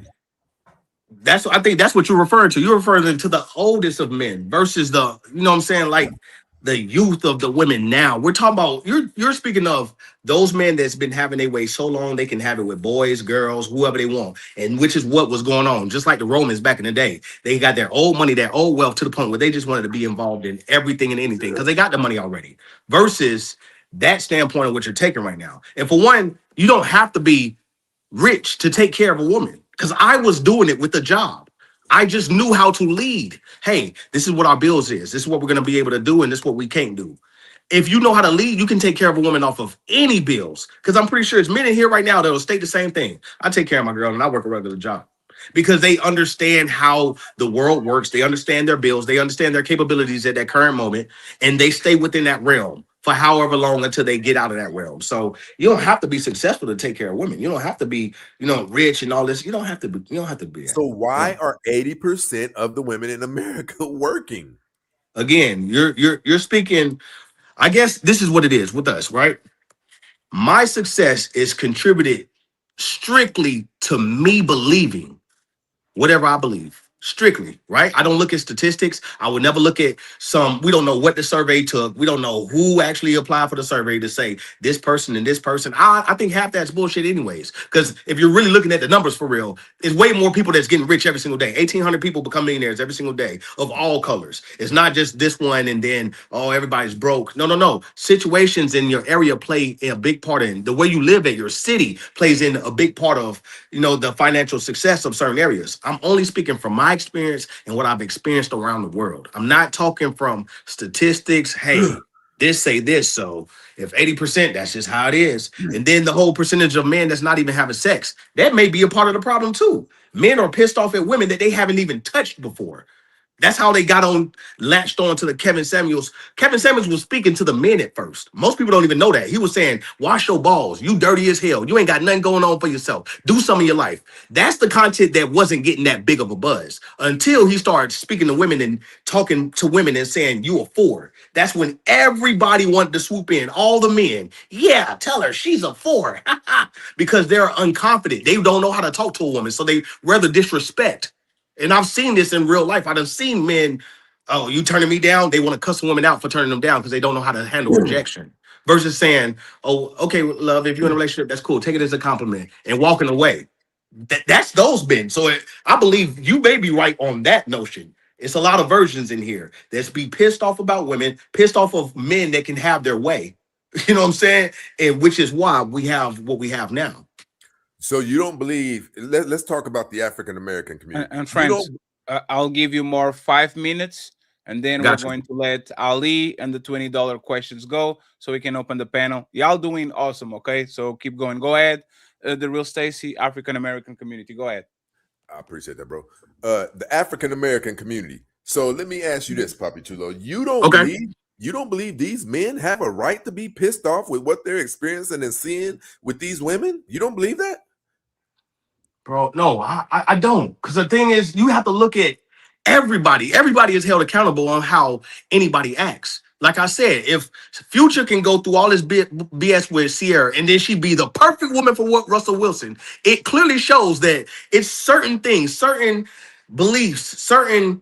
I think that's what you're referring to. You're referring to the oldest of men versus the, you know what I'm saying, like the youth of the women now. We're talking about, you're speaking of those men that's been having their way so long they can have it with boys, girls, whoever they want, and which is what was going on. Just like the Romans back in the day, they got their old money, their old wealth to the point where they just wanted to be involved in everything and anything because they got the money already. Versus that standpoint of what you're taking right now. And for one, you don't have to be rich to take care of a woman, because I was doing it with a job. I just knew how to lead. Hey, this is what our bills is. This is what we're going to be able to do, and this is what we can't do. If you know how to lead, you can take care of a woman off of any bills. Because I'm pretty sure it's men in here right now that will state the same thing. I take care of my girl, and I work a regular job. Because they understand how the world works. They understand their bills. They understand their capabilities at that current moment, and they stay within that realm for however long until they get out of that realm. So you don't have to be successful to take care of women. You don't have to be, rich and all this. You don't have to be. You don't have to be. So why are 80% of the women in America working? Again, you're speaking. I guess this is what it is with us, right? My success is contributed strictly to me believing whatever I believe. Strictly, right? I don't look at statistics. I would never look at we don't know what the survey took. We don't know who actually applied for the survey to say this person and this person. I think half that's bullshit anyways. Because if you're really looking at the numbers for real, it's way more people that's getting rich every single day. 1,800 people become millionaires every single day of all colors. It's not just this one and then, everybody's broke. No. Situations in your area play a big part in the way you live at your city plays in a big part of, the financial success of certain areas. I'm only speaking from my experience and what I've experienced around the world. I'm not talking from statistics. Hey, this say this. So if 80%, that's just how it is. And then the whole percentage of men that's not even having sex, that may be a part of the problem too. Men are pissed off at women that they haven't even touched before. That's how they latched on to the Kevin Samuels. Kevin Samuels was speaking to the men at first. Most people don't even know that. He was saying, wash your balls. You dirty as hell. You ain't got nothing going on for yourself. Do some of your life. That's the content that wasn't getting that big of a buzz until he started speaking to women and talking to women and saying, you a 4. That's when everybody wanted to swoop in. All the men. Yeah, tell her she's a 4. Because they're unconfident. They don't know how to talk to a woman. So they rather disrespect. And I've seen this in real life. I've seen men, you turning me down? They want to cuss a woman out for turning them down because they don't know how to handle rejection. Versus saying, oh, okay, love, if you're in a relationship, that's cool. Take it as a compliment and walking away. That's those men. So I believe you may be right on that notion. It's a lot of versions in here that's be pissed off about women, pissed off of men that can have their way. You know what I'm saying? And which is why we have what we have now. So you don't believe? Let's talk about the African American community. And friends, I'll give you more 5 minutes, and then we're going to let Ali and the $20 questions go, so we can open the panel. Y'all doing awesome, okay? So keep going. Go ahead, the real Stacy, African American community. Go ahead. I appreciate that, bro. The African American community. So let me ask you this, Papi Chulo. You don't believe these men have a right to be pissed off with what they're experiencing and seeing with these women? You don't believe that? Bro, no, I don't. Because the thing is, you have to look at everybody. Everybody is held accountable on how anybody acts. Like I said, if Future can go through all this BS with Sierra and then she be the perfect woman for what Russell Wilson, it clearly shows that it's certain things, certain beliefs, certain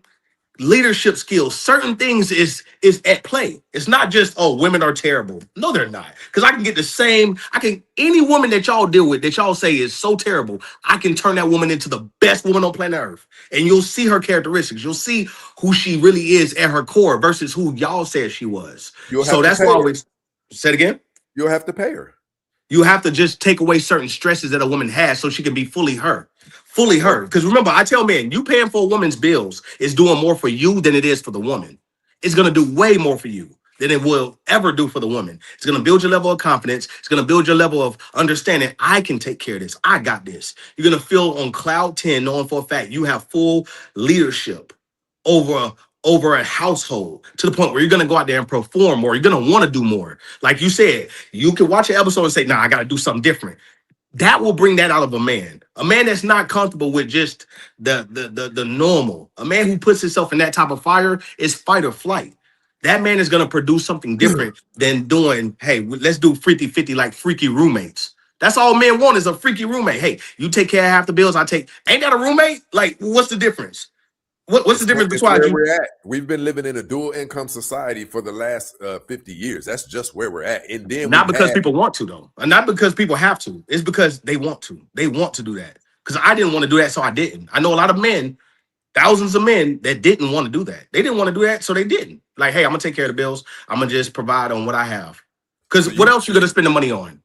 leadership skills, certain things is at play. It's not just, women are terrible. No, they're not. Because I can get any woman that y'all deal with that y'all say is so terrible, I can turn that woman into the best woman on planet Earth. And you'll see her characteristics. You'll see who she really is at her core versus who y'all said she was. So that's why we say it again. You'll have to pay her. You have to just take away certain stresses that a woman has so she can be fully her. Fully her. Because remember, I tell men, you paying for a woman's bills is doing more for you than it is for the woman. It's going to do way more for you than it will ever do for the woman. It's going to build your level of confidence. It's going to build your level of understanding. I can take care of this. I got this. You're going to feel on cloud 10 knowing for a fact you have full leadership over a household to the point where you're going to go out there and perform more. You're going to want to do more. Like you said, you can watch an episode and say, nah, I got to do something different. That will bring that out of a man. A man that's not comfortable with just the normal. A man who puts himself in that type of fire is fight or flight. That man is going to produce something different than doing, hey, let's do 50-50 like freaky roommates. That's all men want is a freaky roommate. Hey, you take care of half the bills, ain't that a roommate? Like, what's the difference? What's the difference between where we're at? We've been living in a dual income society for the last 50 years. That's just where we're at. And then not because people want to, though. And not because people have to. It's because they want to. They want to do that. Because I didn't want to do that, so I didn't. I know a lot of men, thousands of men that didn't want to do that. They didn't want to do that, so they didn't. Like, hey, I'm going to take care of the bills. I'm going to just provide on what I have. Because what else you going to spend the money on?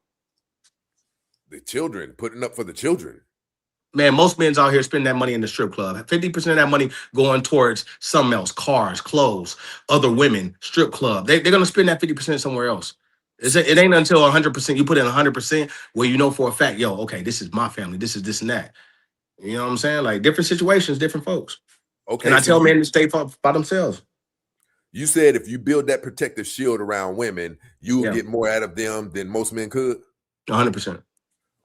The children, putting up for the children. Man, most men's out here spending that money in the strip club. 50% of that money going towards something else, cars, clothes, other women, strip club. They're going to spend that 50% somewhere else. It ain't until 100% you put in 100% where you know for a fact, yo, okay, this is my family. This is this and that. You know what I'm saying? Like different situations, different folks. Okay. And I tell men to stay by themselves. You said if you build that protective shield around women, you will get more out of them than most men could? 100%.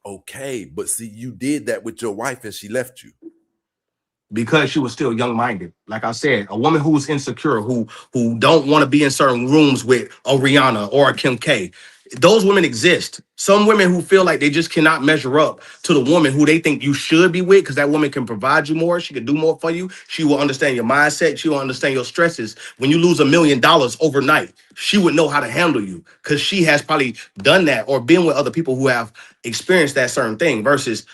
Okay, but see, you did that with your wife and she left you. Because she was still young-minded. Like I said, a woman who's insecure, who don't want to be in certain rooms with a Rihanna or a Kim K. Those women exist. Some women who feel like they just cannot measure up to the woman who they think you should be with because that woman can provide you more. She can do more for you. She will understand your mindset. She will understand your stresses. When you lose $1 million overnight, she would know how to handle you because she has probably done that or been with other people who have experienced that certain thing versus,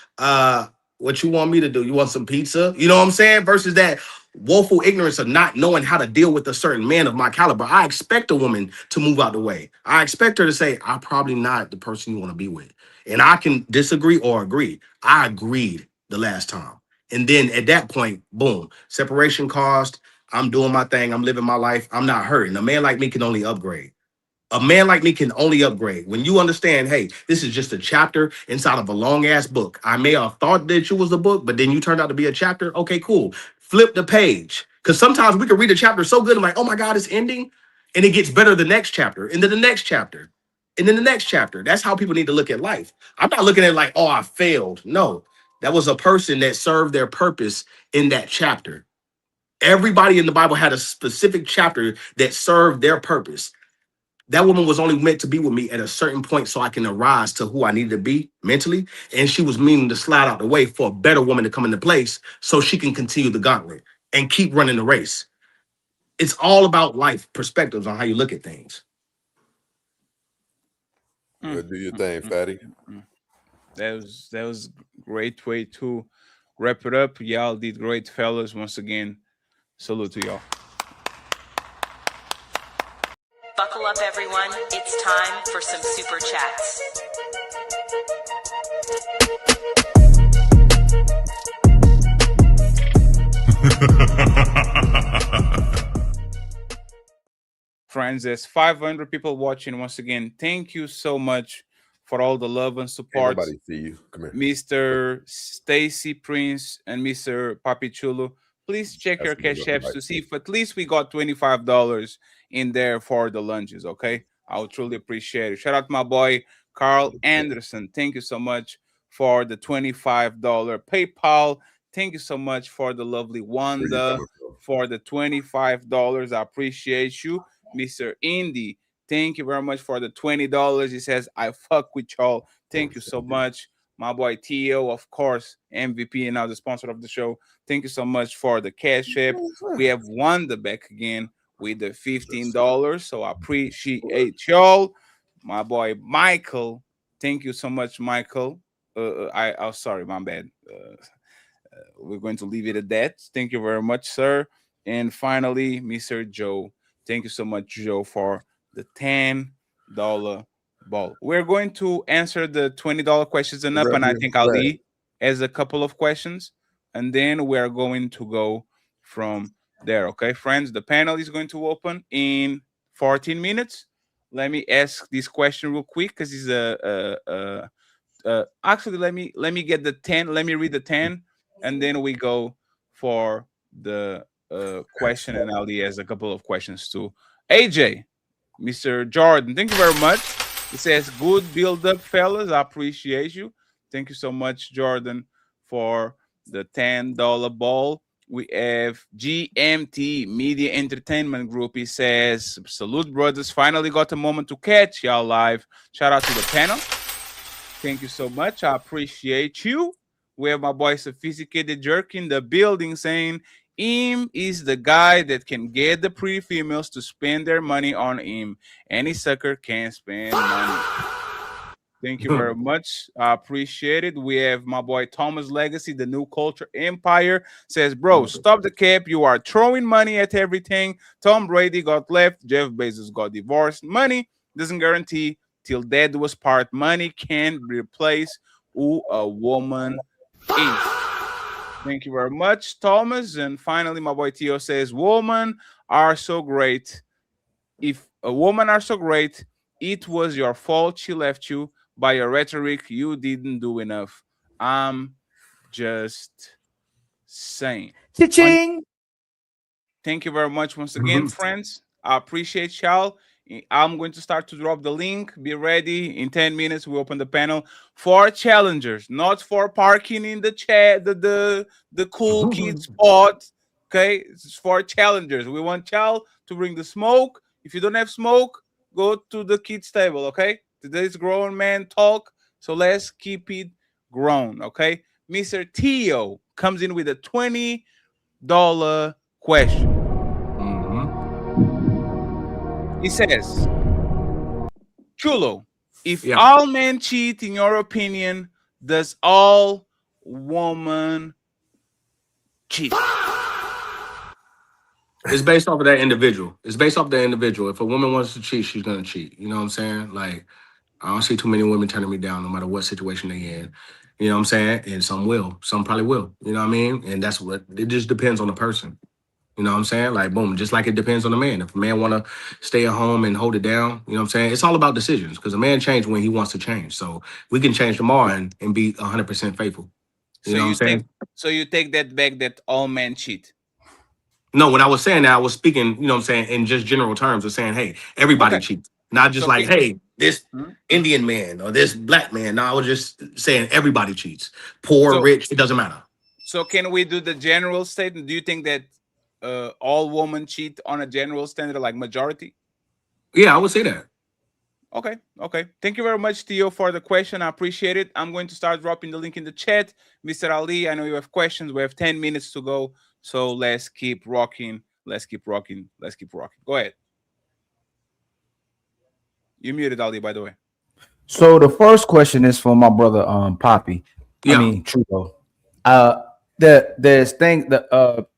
what you want me to do? You want some pizza? You know what I'm saying? Versus that woeful ignorance of not knowing how to deal with a certain man of my caliber. I expect a woman to move out the way. I expect her to say, I'm probably not the person you want to be with. And I can disagree or agree. I agreed the last time. And then at that point, boom, separation caused. I'm doing my thing. I'm living my life. I'm not hurting. A man like me can only upgrade. A man like me can only upgrade. When you understand, hey, this is just a chapter inside of a long-ass book. I may have thought that you was a book, but then you turned out to be a chapter. Okay, cool. Flip the page. Because sometimes we can read a chapter so good, I'm like, oh my God, it's ending. And it gets better the next chapter, and then the next chapter, and then the next chapter. That's how people need to look at life. I'm not looking at it like, oh, I failed. No, that was a person that served their purpose in that chapter. Everybody in the Bible had a specific chapter that served their purpose. That woman was only meant to be with me at a certain point so I can arise to who I needed to be mentally. And she was meaning to slide out the way for a better woman to come into place so she can continue the gauntlet and keep running the race. It's all about life perspectives on how you look at things. Do your thing, Fatty. That was great way to wrap it up. Y'all did great, fellas. Once again, salute to y'all. Buckle up, everyone. It's time for some super chats. Friends, there's 500 people watching. Once again, thank you so much for all the love and support. Nobody see you. Come here. Mr. Stacy Prince and Mr. Papi Chulo. Please check your cash apps to see if at least we got $25 in there for the lunches, okay? I would truly appreciate it. Shout out to my boy, Carl Anderson. Thank you so much for the $25 PayPal. Thank you so much for the lovely Wanda for the $25. I appreciate you. Mr. Indy, thank you very much for the $20. He says, I fuck with y'all. Thank you so much. My boy Tio, of course, MVP and now the sponsor of the show. Thank you so much for the cash app. We have Wanda back again with the $15. So I appreciate y'all. My boy Michael, thank you so much, Michael. Sorry, my bad. We're going to leave it at that. Thank you very much, sir. And finally, Mr. Joe. Thank you so much, Joe, for the $10 ball. We're going to answer the $20 questions and up, and I think Ali has a couple of questions, and then we're going to go from there. Okay, friends, the panel is going to open in 14 minutes. Let me ask this question real quick because it's actually let me get the 10. Let me read the 10, and then we go for the question, and Ali has a couple of questions too. AJ, Mr. Jordan, thank you very much. It says, good build-up, fellas. I appreciate you. Thank you so much, Jordan, for the $10 ball. We have GMT Media Entertainment Group. He says, salute, brothers. Finally got a moment to catch y'all live. Shout out to the panel. Thank you so much. I appreciate you. We have my boy Sophisticated Jerk in the building saying, him is the guy that can get the pretty females to spend their money on him. Any sucker can spend money. Thank you very much. I appreciate it. We have my boy Thomas Legacy, the New Culture Empire, says, bro, stop the cap. You are throwing money at everything. Tom Brady got left. Jeff Bezos got divorced. Money doesn't guarantee till death was part. Money can replace who a woman is. Thank you very much, Thomas. And finally, my boy Tio says, women are so great. If a woman are so great, it was your fault she left you. By your rhetoric, you didn't do enough. I'm just saying. Cha-ching. Thank you very much once again, friends. I appreciate y'all. I'm going to start to drop the link. Be ready. In 10 minutes, we open the panel for challengers, not for parking in the chat, the cool kid spot. Okay, it's for challengers. We want y'all to bring the smoke. If you don't have smoke, go to the kids table. Okay, today's grown man talk, so let's keep it grown. Okay, Mr. Tio comes in with a $20 question. He says, Chulo, if all men cheat, in your opinion, does all woman cheat? It's based off of that individual. It's based off of that individual. If a woman wants to cheat, she's gonna cheat. You know what I'm saying? Like, I don't see too many women turning me down, no matter what situation they in. You know what I'm saying? And some will. Some probably will. You know what I mean? And that's what it just depends on the person. You know what I'm saying? Like, boom, just like it depends on the man. If a man want to stay at home and hold it down, you know what I'm saying? It's all about decisions because a man changes when he wants to change. So we can change tomorrow and be 100% faithful. You know what I'm saying? So you take that back that all men cheat? No, when I was saying that, I was speaking, you know what I'm saying, in just general terms of saying, hey, everybody cheats. Not just like, hey, this Indian man or this black man. No, I was just saying everybody cheats. Poor, rich, it doesn't matter. So can we do the general statement? Do you think that all women cheat on a general standard, like majority? Yeah, I would say that. Okay. Thank you very much, Theo, for the question. I appreciate it. I'm going to start dropping the link in the chat. Mr. Ali, I know you have questions. We have 10 minutes to go. So let's keep rocking. Let's keep rocking. Go ahead. You muted, Ali, by the way. So the first question is for my brother, PAPI. I mean, Chulo.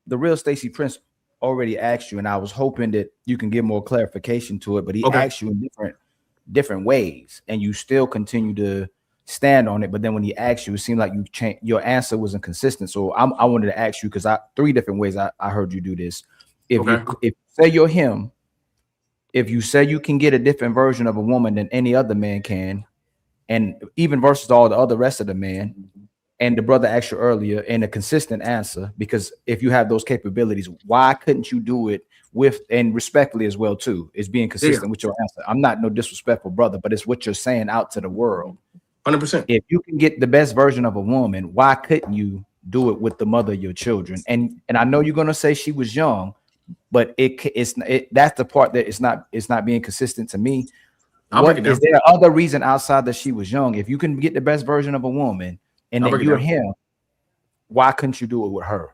The real Stacey Prince already asked you, and I was hoping that you can give more clarification to it, but he asked you in different ways, and you still continue to stand on it. But then when he asked you, it seemed like you changed, your answer wasn't consistent. So I wanted to ask you, because three different ways I heard you do this. If you say you're him, if you say you can get a different version of a woman than any other man can, and even versus all the other rest of the men, and the brother asked you earlier in a consistent answer, because if you have those capabilities, why couldn't you do it with, and respectfully as well too, is being consistent with your answer. I'm not no disrespectful brother, but it's what you're saying out to the world. 100%. If you can get the best version of a woman, why couldn't you do it with the mother of your children? And I know you're gonna say she was young, but that's the part that it's not being consistent to me. Is there other reason outside that she was young? If you can get the best version of a woman and then you're him, why couldn't you do it with her?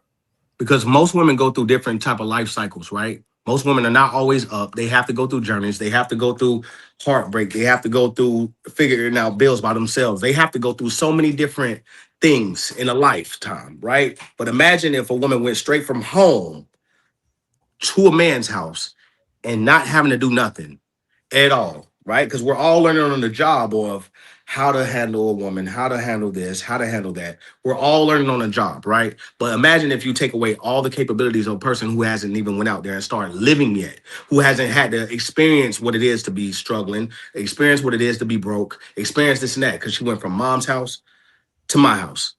Because most women go through different type of life cycles, right? Most women are not always up. They have to go through journeys. They have to go through heartbreak. They have to go through figuring out bills by themselves. They have to go through so many different things in a lifetime, right? But imagine if a woman went straight from home to a man's house and not having to do nothing at all, right? Because we're all learning on the job of how to handle a woman, how to handle this, how to handle that. We're all learning on the job, right? But imagine if you take away all the capabilities of a person who hasn't even went out there and started living yet, who hasn't had to experience what it is to be struggling, experience what it is to be broke, experience this and that, because she went from mom's house to my house.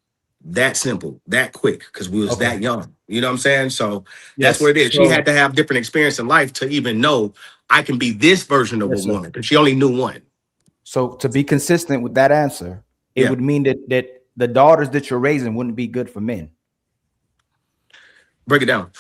That simple, that quick, because we was that young. You know what I'm saying? So that's what it is. She had to have different experience in life to even know I can be this version of a woman, because she only knew one. So to be consistent with that answer, it would mean that the daughters that you're raising wouldn't be good for men. Break it down.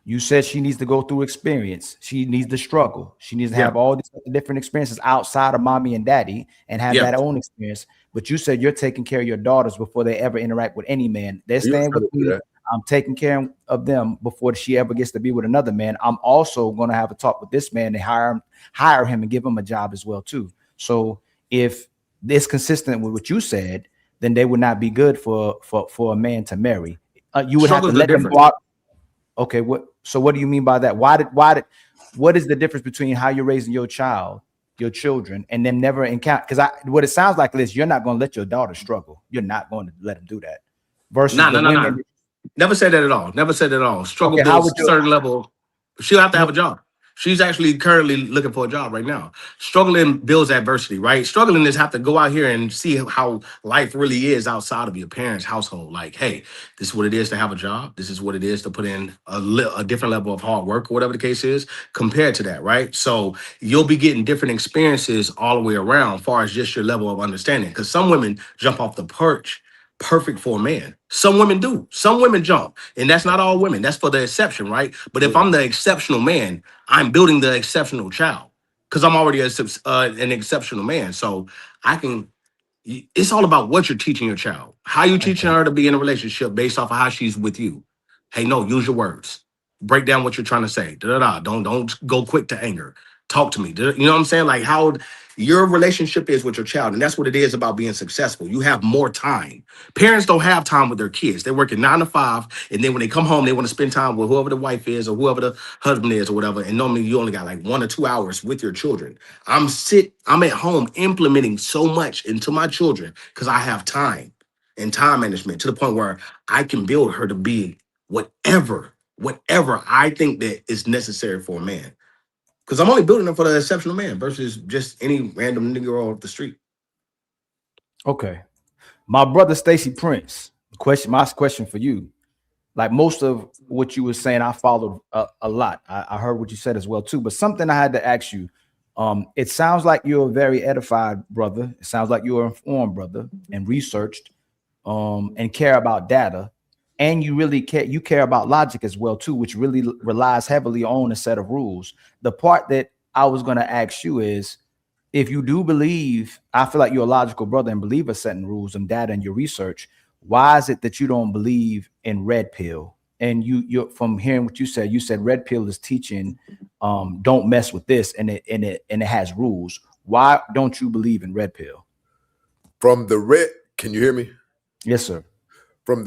You said she needs to go through experience. She needs to struggle. She needs to have all these different experiences outside of mommy and daddy and have that own experience. But you said you're taking care of your daughters before they ever interact with any man. They're staying with me. I'm taking care of them before she ever gets to be with another man. I'm also going to have a talk with this man and hire him and give him a job as well too. So if this consistent with what you said, then they would not be good for a man to marry. You would have to let them go out. Okay, what do you mean by that? What is the difference between how you're raising your children, and them never encounter? Because what it sounds like is you're not going to let your daughter struggle. You're not going to let them do that. Versus women. Never said that at all. Never said that at all. Struggle to a certain level. She'll have to have a job. She's actually currently looking for a job right now. Struggling builds adversity, right? Struggling is have to go out here and see how life really is outside of your parents' household. Like, hey, this is what it is to have a job. This is what it is to put in a different level of hard work, or whatever the case is, compared to that, right? So you'll be getting different experiences all the way around, as far as just your level of understanding. Because some women jump off the perch perfect for a man. Some women do. Some women jump. And that's not all women. That's for the exception, right? But if I'm the exceptional man, I'm building the exceptional child because I'm already an exceptional man. So I can, it's all about what you're teaching your child. How you teaching her to be in a relationship based off of how she's with you. Hey, no, use your words. Break down what you're trying to say. Don't go quick to anger. Talk to me. You know what I'm saying? Like how your relationship is with your child. And that's what it is about being successful. You have more time. Parents don't have time with their kids. They're working 9 to 5. And then when they come home, they want to spend time with whoever the wife is or whoever the husband is or whatever. And normally you only got like 1 or 2 hours with your children. I'm at home implementing so much into my children because I have time and time management to the point where I can build her to be whatever I think that is necessary for a man. Because I'm only building them for the exceptional man versus just any random nigga off the street. Okay. My brother Stacy Prince, my question for you. Like most of what you were saying, I followed a lot. I heard what you said as well too. But something I had to ask you. It sounds like you're a very edified brother. It sounds like you're an informed brother and researched and care about data. And you really care about logic as well too, which really relies heavily on a set of rules. The part that I was going to ask you is, if you do believe, I feel like you're a logical brother and believe in setting rules and data and your research, why is it that you don't believe in red pill? And you're from hearing what you said red pill is teaching don't mess with this and it has rules. Why don't you believe in red pill? From the red, can you hear me? Yes, sir. From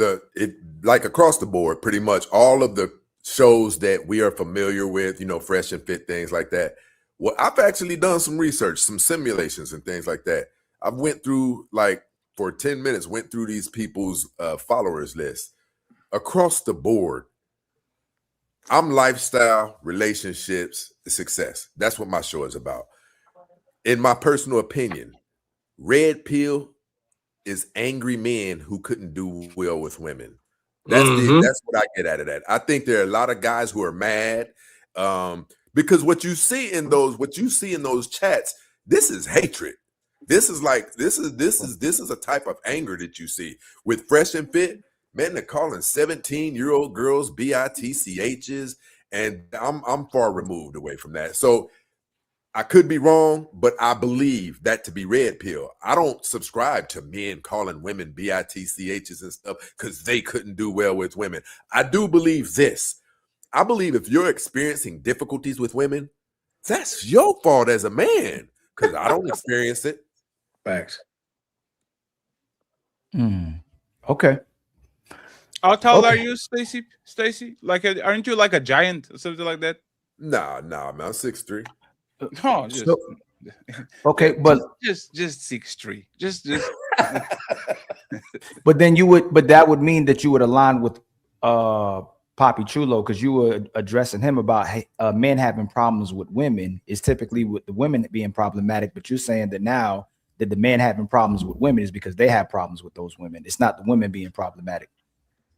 like across the board, pretty much all of the shows that we are familiar with, Fresh and Fit, things like that. Well, I've actually done some research, some simulations and things like that. I went through, like, for 10 minutes, went through these people's followers list. Across the board, I'm lifestyle, relationships, success. That's what my show is about. In my personal opinion, red pill is angry men who couldn't do well with women. That's what I get out of that. I think there are a lot of guys who are mad because what you see in those chats, this is hatred. This is a type of anger that you see with Fresh and Fit. Men, they're calling 17-year-old girls bitchs, and I'm far removed away from that. So I could be wrong, but I believe that to be red pill. I don't subscribe to men calling women bitchs and stuff because they couldn't do well with women. I do believe this. I believe if you're experiencing difficulties with women, that's your fault as a man because I don't experience it. Facts. Okay. How tall are you, Stacy? Stacy, aren't you like a giant or something like that? Nah, man, I'm 6'3". No, just okay, but just 6'3". Just but that would mean that you would align with PAPI CHULO, because you were addressing him about men having problems with women is typically with the women being problematic, but you're saying that now that the men having problems with women is because they have problems with those women. It's not the women being problematic.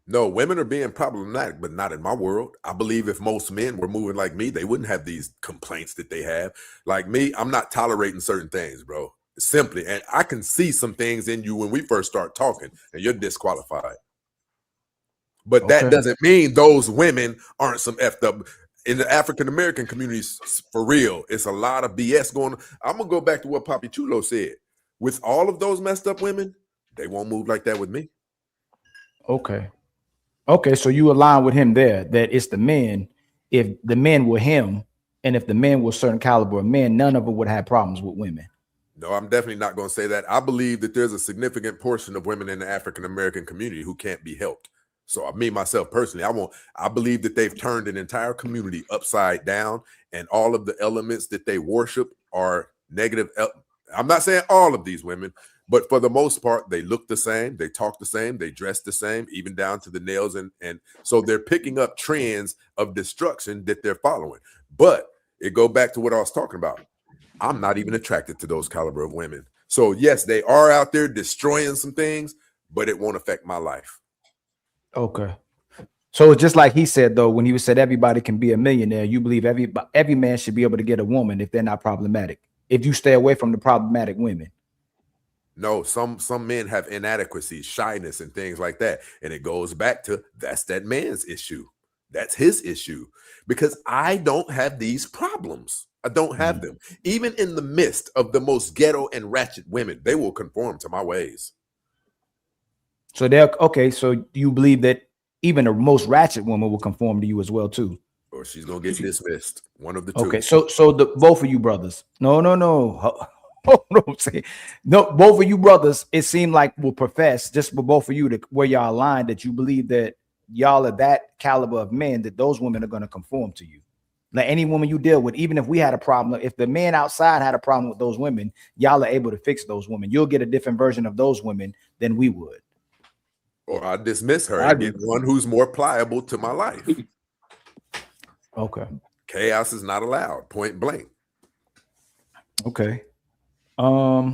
No, women are being problematic, but not in my world. I believe if most men were moving like me, they wouldn't have these complaints that they have. Like me, I'm not tolerating certain things, bro. Simply. And I can see some things in you when we first start talking, and you're disqualified. But that doesn't mean those women aren't some effed up. In the African-American communities, for real, it's a lot of BS going on. I'm going to go back to what PAPI CHULO said. With all of those messed up women, they won't move like that with me. Okay, so you align with him there, that it's the men. If the men were him, and if the men were a certain caliber of men, none of them would have problems with women. No, I'm definitely not going to say that. I believe that there's a significant portion of women in the African-American community who can't be helped. So me, myself, personally, I believe that they've turned an entire community upside down, and all of the elements that they worship are negative. I'm not saying all of these women, but for the most part, they look the same, they talk the same, they dress the same, even down to the nails. And so they're picking up trends of destruction that they're following. But It go back to what I was talking about. I'm not even attracted to those caliber of women. So yes, they are out there destroying some things, but it won't affect my life. Okay. So it's just like he said, though, when he said everybody can be a millionaire, you believe every man should be able to get a woman if they're not problematic. If you stay away from the problematic women. No, some men have inadequacies, shyness, and things like that. And it goes back to that's that man's issue. That's his issue. Because I don't have these problems. I don't have them. Even in the midst of the most ghetto and ratchet women, they will conform to my ways. So they're okay. So you believe that even the most ratchet woman will conform to you as well, too. Or she's gonna get dismissed. One of the two. Okay, so the both of you brothers. No. No, both of you brothers, it seemed like will profess just for both of you to where y'all aligned that you believe that y'all are that caliber of men that those women are going to conform to you. Like any woman you deal with, even if we had a problem, if the men outside had a problem with those women, y'all are able to fix those women. You'll get a different version of those women than we would. Or I dismiss her and get one who's more pliable to my life. Okay. Chaos is not allowed, point blank. Okay. I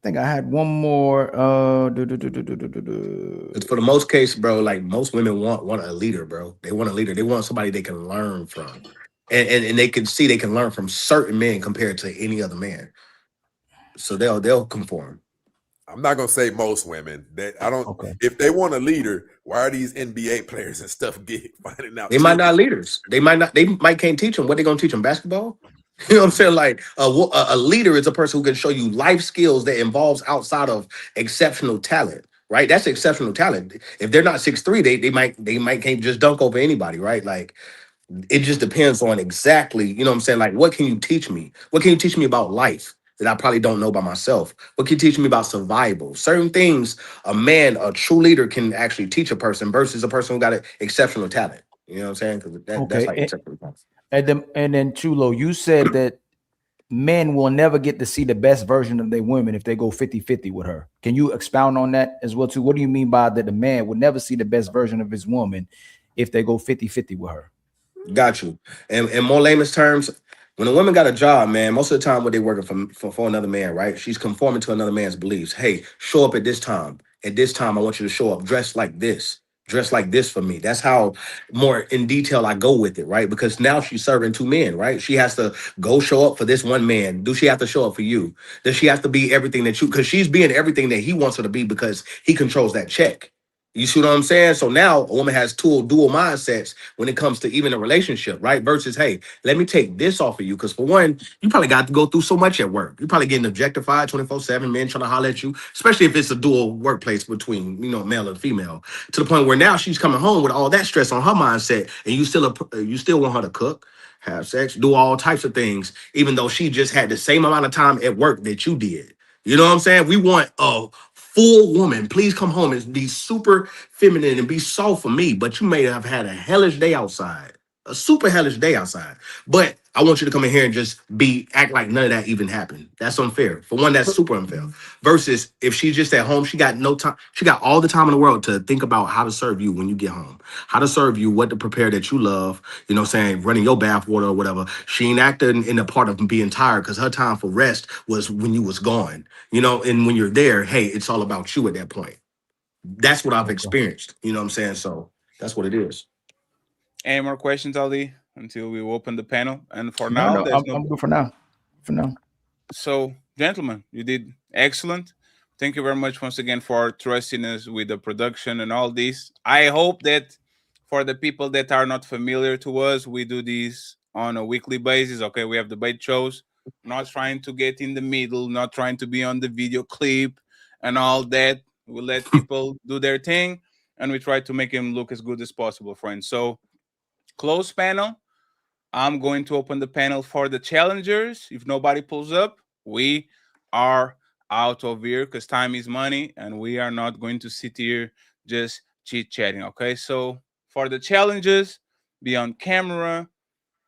think I had one more. For the most case, bro, like most women want a leader, bro. They want a leader. They want somebody they can learn from, and they can see they can learn from certain men compared to any other man. So they'll conform. I'm not gonna say most women that I don't. Okay. If they want a leader, why are these NBA players and stuff finding out? They might not leaders. They might can't teach them. What they gonna teach them? Basketball? You know what I'm saying? Like a leader is a person who can show you life skills that involves outside of exceptional talent, right? That's exceptional talent. If they're not 6'3", they might can't just dunk over anybody, right? Like it just depends on exactly, you know what I'm saying? Like what can you teach me? What can you teach me about life that I probably don't know by myself? What can you teach me about survival? Certain things a true leader can actually teach a person versus a person who got an exceptional talent. You know what I'm saying? Because that's like exceptional talent. And then Chulo, you said that men will never get to see the best version of their women if they go 50-50 with her. Can you expound on that as well too? What do you mean by that the man will never see the best version of his woman if they go 50-50 with her? Got you. And in more layman's terms, when a woman got a job, man, most of the time when they're working for another man, right? She's conforming to another man's beliefs. Hey, show up at this time. At this time, I want you to show up dressed like this. Dress like this for me. That's how more in detail I go with it, right? Because now she's serving two men, right? She has to go show up for this one man. Do she have to show up for you? Does she have to be everything that you, because she's being everything that he wants her to be because he controls that check. You see what I'm saying? So now a woman has dual mindsets when it comes to even a relationship, right? Versus, hey, let me take this off of you. Because for one, you probably got to go through so much at work. You're probably getting objectified 24/7, men trying to holler at you, especially if it's a dual workplace between, male and female, to the point where now she's coming home with all that stress on her mindset, and you still want her to cook, have sex, do all types of things, even though she just had the same amount of time at work that you did. You know what I'm saying? We want a full woman. Please come home and be super feminine and be soft for me. But you may have had a hellish day outside, a super hellish day outside. But I want you to come in here and just act like none of that even happened. That's unfair. For one, that's super unfair. Versus if she's just at home, she got no time. She got all the time in the world to think about how to serve you when you get home, how to serve you, what to prepare that you love, you know what I'm saying, running your bath water or whatever. She ain't acting in the part of being tired because her time for rest was when you was gone, and when you're there, hey, it's all about you at that point. That's what I've experienced. You know what I'm saying? So that's what it is. Any more questions, Ali, until we open the panel? And for now, I'm good for now. So, gentlemen, you did excellent. Thank you very much once again for trusting us with the production and all this. I hope that for the people that are not familiar to us, we do this on a weekly basis. Okay, we have debate shows. Not trying to get in the middle, not trying to be on the video clip and all that. We let people do their thing, and we try to make them look as good as possible, friends. So, close panel. I'm going to open the panel for the challengers. If nobody pulls up, we are out of here because time is money, and we are not going to sit here just chit-chatting, okay? So for the challenges, be on camera.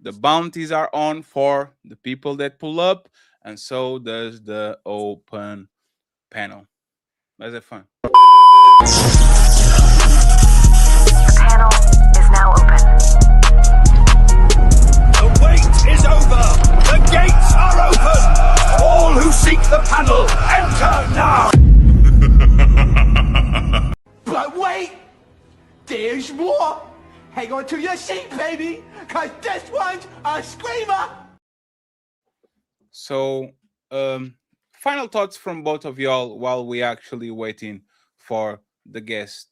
The bounties are on for the people that pull up, and so does the open panel. Let's have fun. The panel is now open. The wait hang on to your seat, baby, because this one's a screamer. So, final thoughts from both of y'all while we actually waiting for the guest.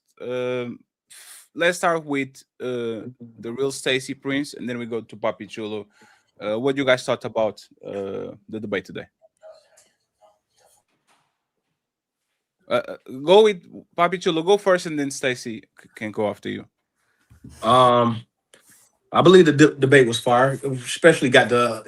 Let's start with the real Stacy Prince, and then we go to Papi Chulo. What you guys thought about the debate today? Go with Papi Chulo. Go first, and then Stacy can go after you. I believe the debate was fire, especially got to,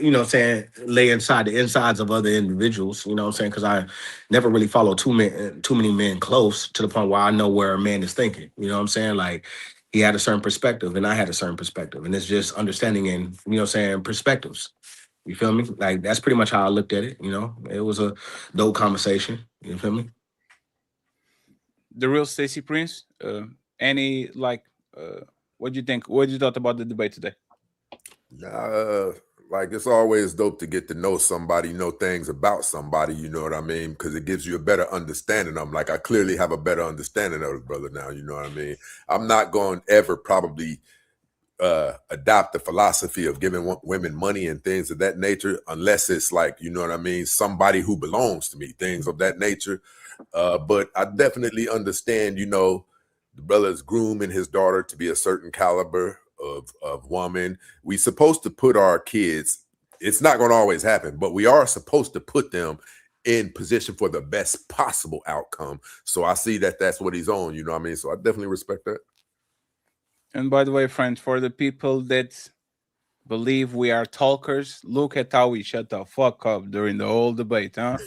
lay inside the insides of other individuals, you know what I'm saying? Because I never really follow too many men close to the point where I know where a man is thinking, you know what I'm saying? Like, he had a certain perspective and I had a certain perspective. And it's just understanding and, perspectives. You feel me? Like, that's pretty much how I looked at it, It was a dope conversation, you feel me? The real Stacy Prince, what do you think? What did you thought about the debate today? Like, it's always dope to get to know somebody, know things about somebody, you know what I mean? Because it gives you a better understanding of them. Like, I clearly have a better understanding of the brother now, you know what I mean? I'm not going to ever probably adopt the philosophy of giving women money and things of that nature, unless it's like, you know what I mean, somebody who belongs to me, things of that nature. But I definitely understand, the brother's grooming his daughter to be a certain caliber of woman. We supposed to put our kids, it's not going to always happen, but we are supposed to put them in position for the best possible outcome. So I see that that's what he's on, you know what I mean? So I definitely respect that. And by the way, friends, for the people that believe we are talkers, look at how we shut the fuck up during the whole debate, huh?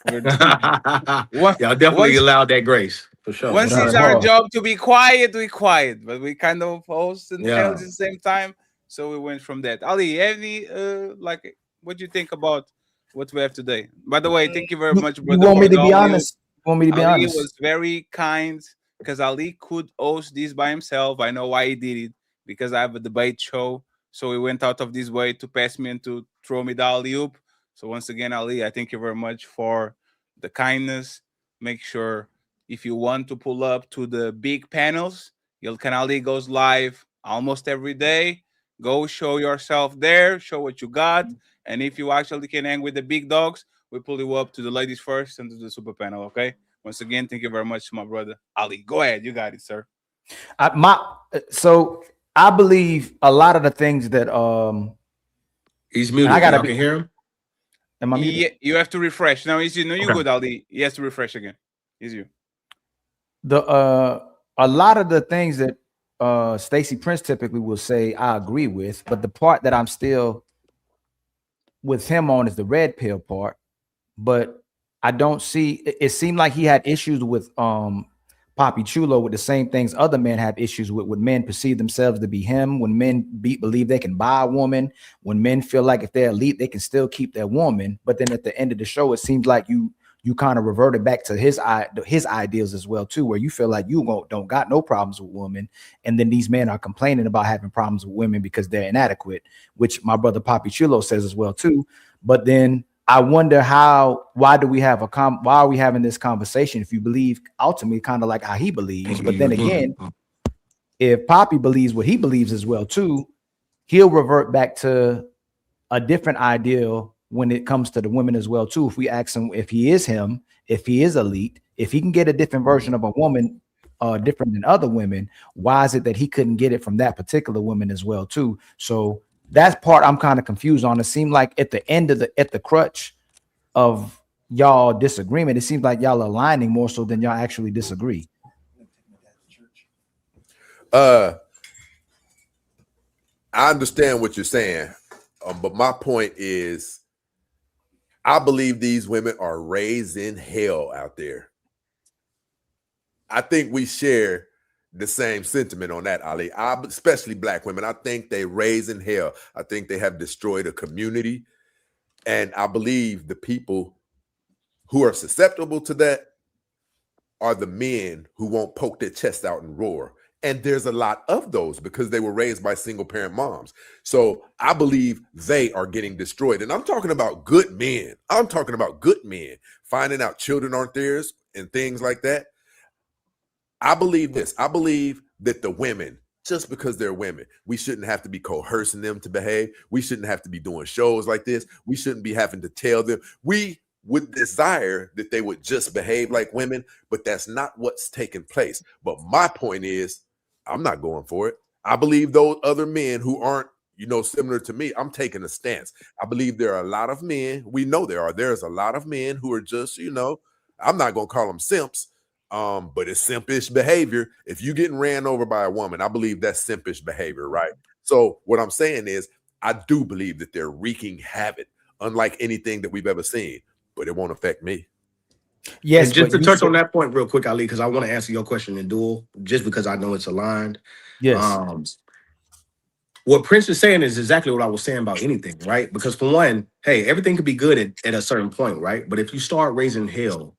Y'all definitely allowed that grace. For sure. Once it's our job to be quiet, we quiet, but we kind of host and tell at the same time. So we went from that. Ali, any what do you think about what we have today? By the way, thank you very much, brother. You want me to be honest? Ali was very kind because Ali could host this by himself. I know why he did it, because I have a debate show. So he went out of this way to pass me and to throw me the alley-oop. So once again, Ali, I thank you very much for the kindness. Make sure, if you want to pull up to the big panels, Il Canali goes live almost every day. Go show yourself there, show what you got. And if you actually can hang with the big dogs, we pull you up to the ladies first and to the super panel, okay? Once again, thank you very much, my brother. Ali, go ahead. You got it, sir. So I believe a lot of the things that he's muted. Y'all can hear him? Am I muted? Yeah, you have to refresh. Now, you're good, Ali. He has to refresh again. It's you. A lot of the things that Stacy Prince typically will say, I agree with, but the part that I'm still with him on is the red pill part. But I don't see. It seemed like he had issues with Papi Chulo with the same things other men have issues with. When men perceive themselves to be him, when men believe they can buy a woman, when men feel like if they're elite, they can still keep their woman. But then at the end of the show, it seems like you kind of reverted back to his ideals as well too, where you feel like you don't got no problems with women, and then these men are complaining about having problems with women because they're inadequate, which my brother Papi Chulo says as well too. But then I wonder why are we having this conversation if you believe ultimately kind of like how he believes? But then again, if Papi believes what he believes as well too, he'll revert back to a different ideal when it comes to the women as well too. If we ask him if he is elite, if he can get a different version of a woman different than other women, why is it that he couldn't get it from that particular woman as well too? So that's part I'm kind of confused on. It seemed like at the end of at the crutch of y'all disagreement, it seems like y'all aligning more so than y'all actually disagree. I understand what you're saying, but my point is, I believe these women are raised in hell out there. I think we share the same sentiment on that, Ali. Especially black women. I think they raised in hell. I think they have destroyed a community. And I believe the people who are susceptible to that are the men who won't poke their chest out and roar. And there's a lot of those because they were raised by single parent moms. So I believe they are getting destroyed. And I'm talking about good men. I'm talking about good men finding out children aren't theirs and things like that. I believe this. I believe that the women just because they're women. We shouldn't have to be coercing them to behave. We shouldn't have to be doing shows like this. We shouldn't be having to tell them. We would desire that they would just behave like women, but that's not what's taking place. But my point is, I'm not going for it. I believe those other men who aren't, similar to me, I'm taking a stance. I believe there are a lot of men, there's a lot of men who are just, I'm not going to call them simps, but it's simpish behavior. If you're getting ran over by a woman, I believe that's simpish behavior, right? So what I'm saying is, I do believe that they're wreaking havoc, unlike anything that we've ever seen, but it won't affect me. Yes, and just to touch on that point real quick, Ali, because I want to answer your question in dual, just because I know it's aligned. Yes. What Prince is saying is exactly what I was saying about anything, right? Because for one, hey, everything could be good at a certain point, right? But if you start raising hell,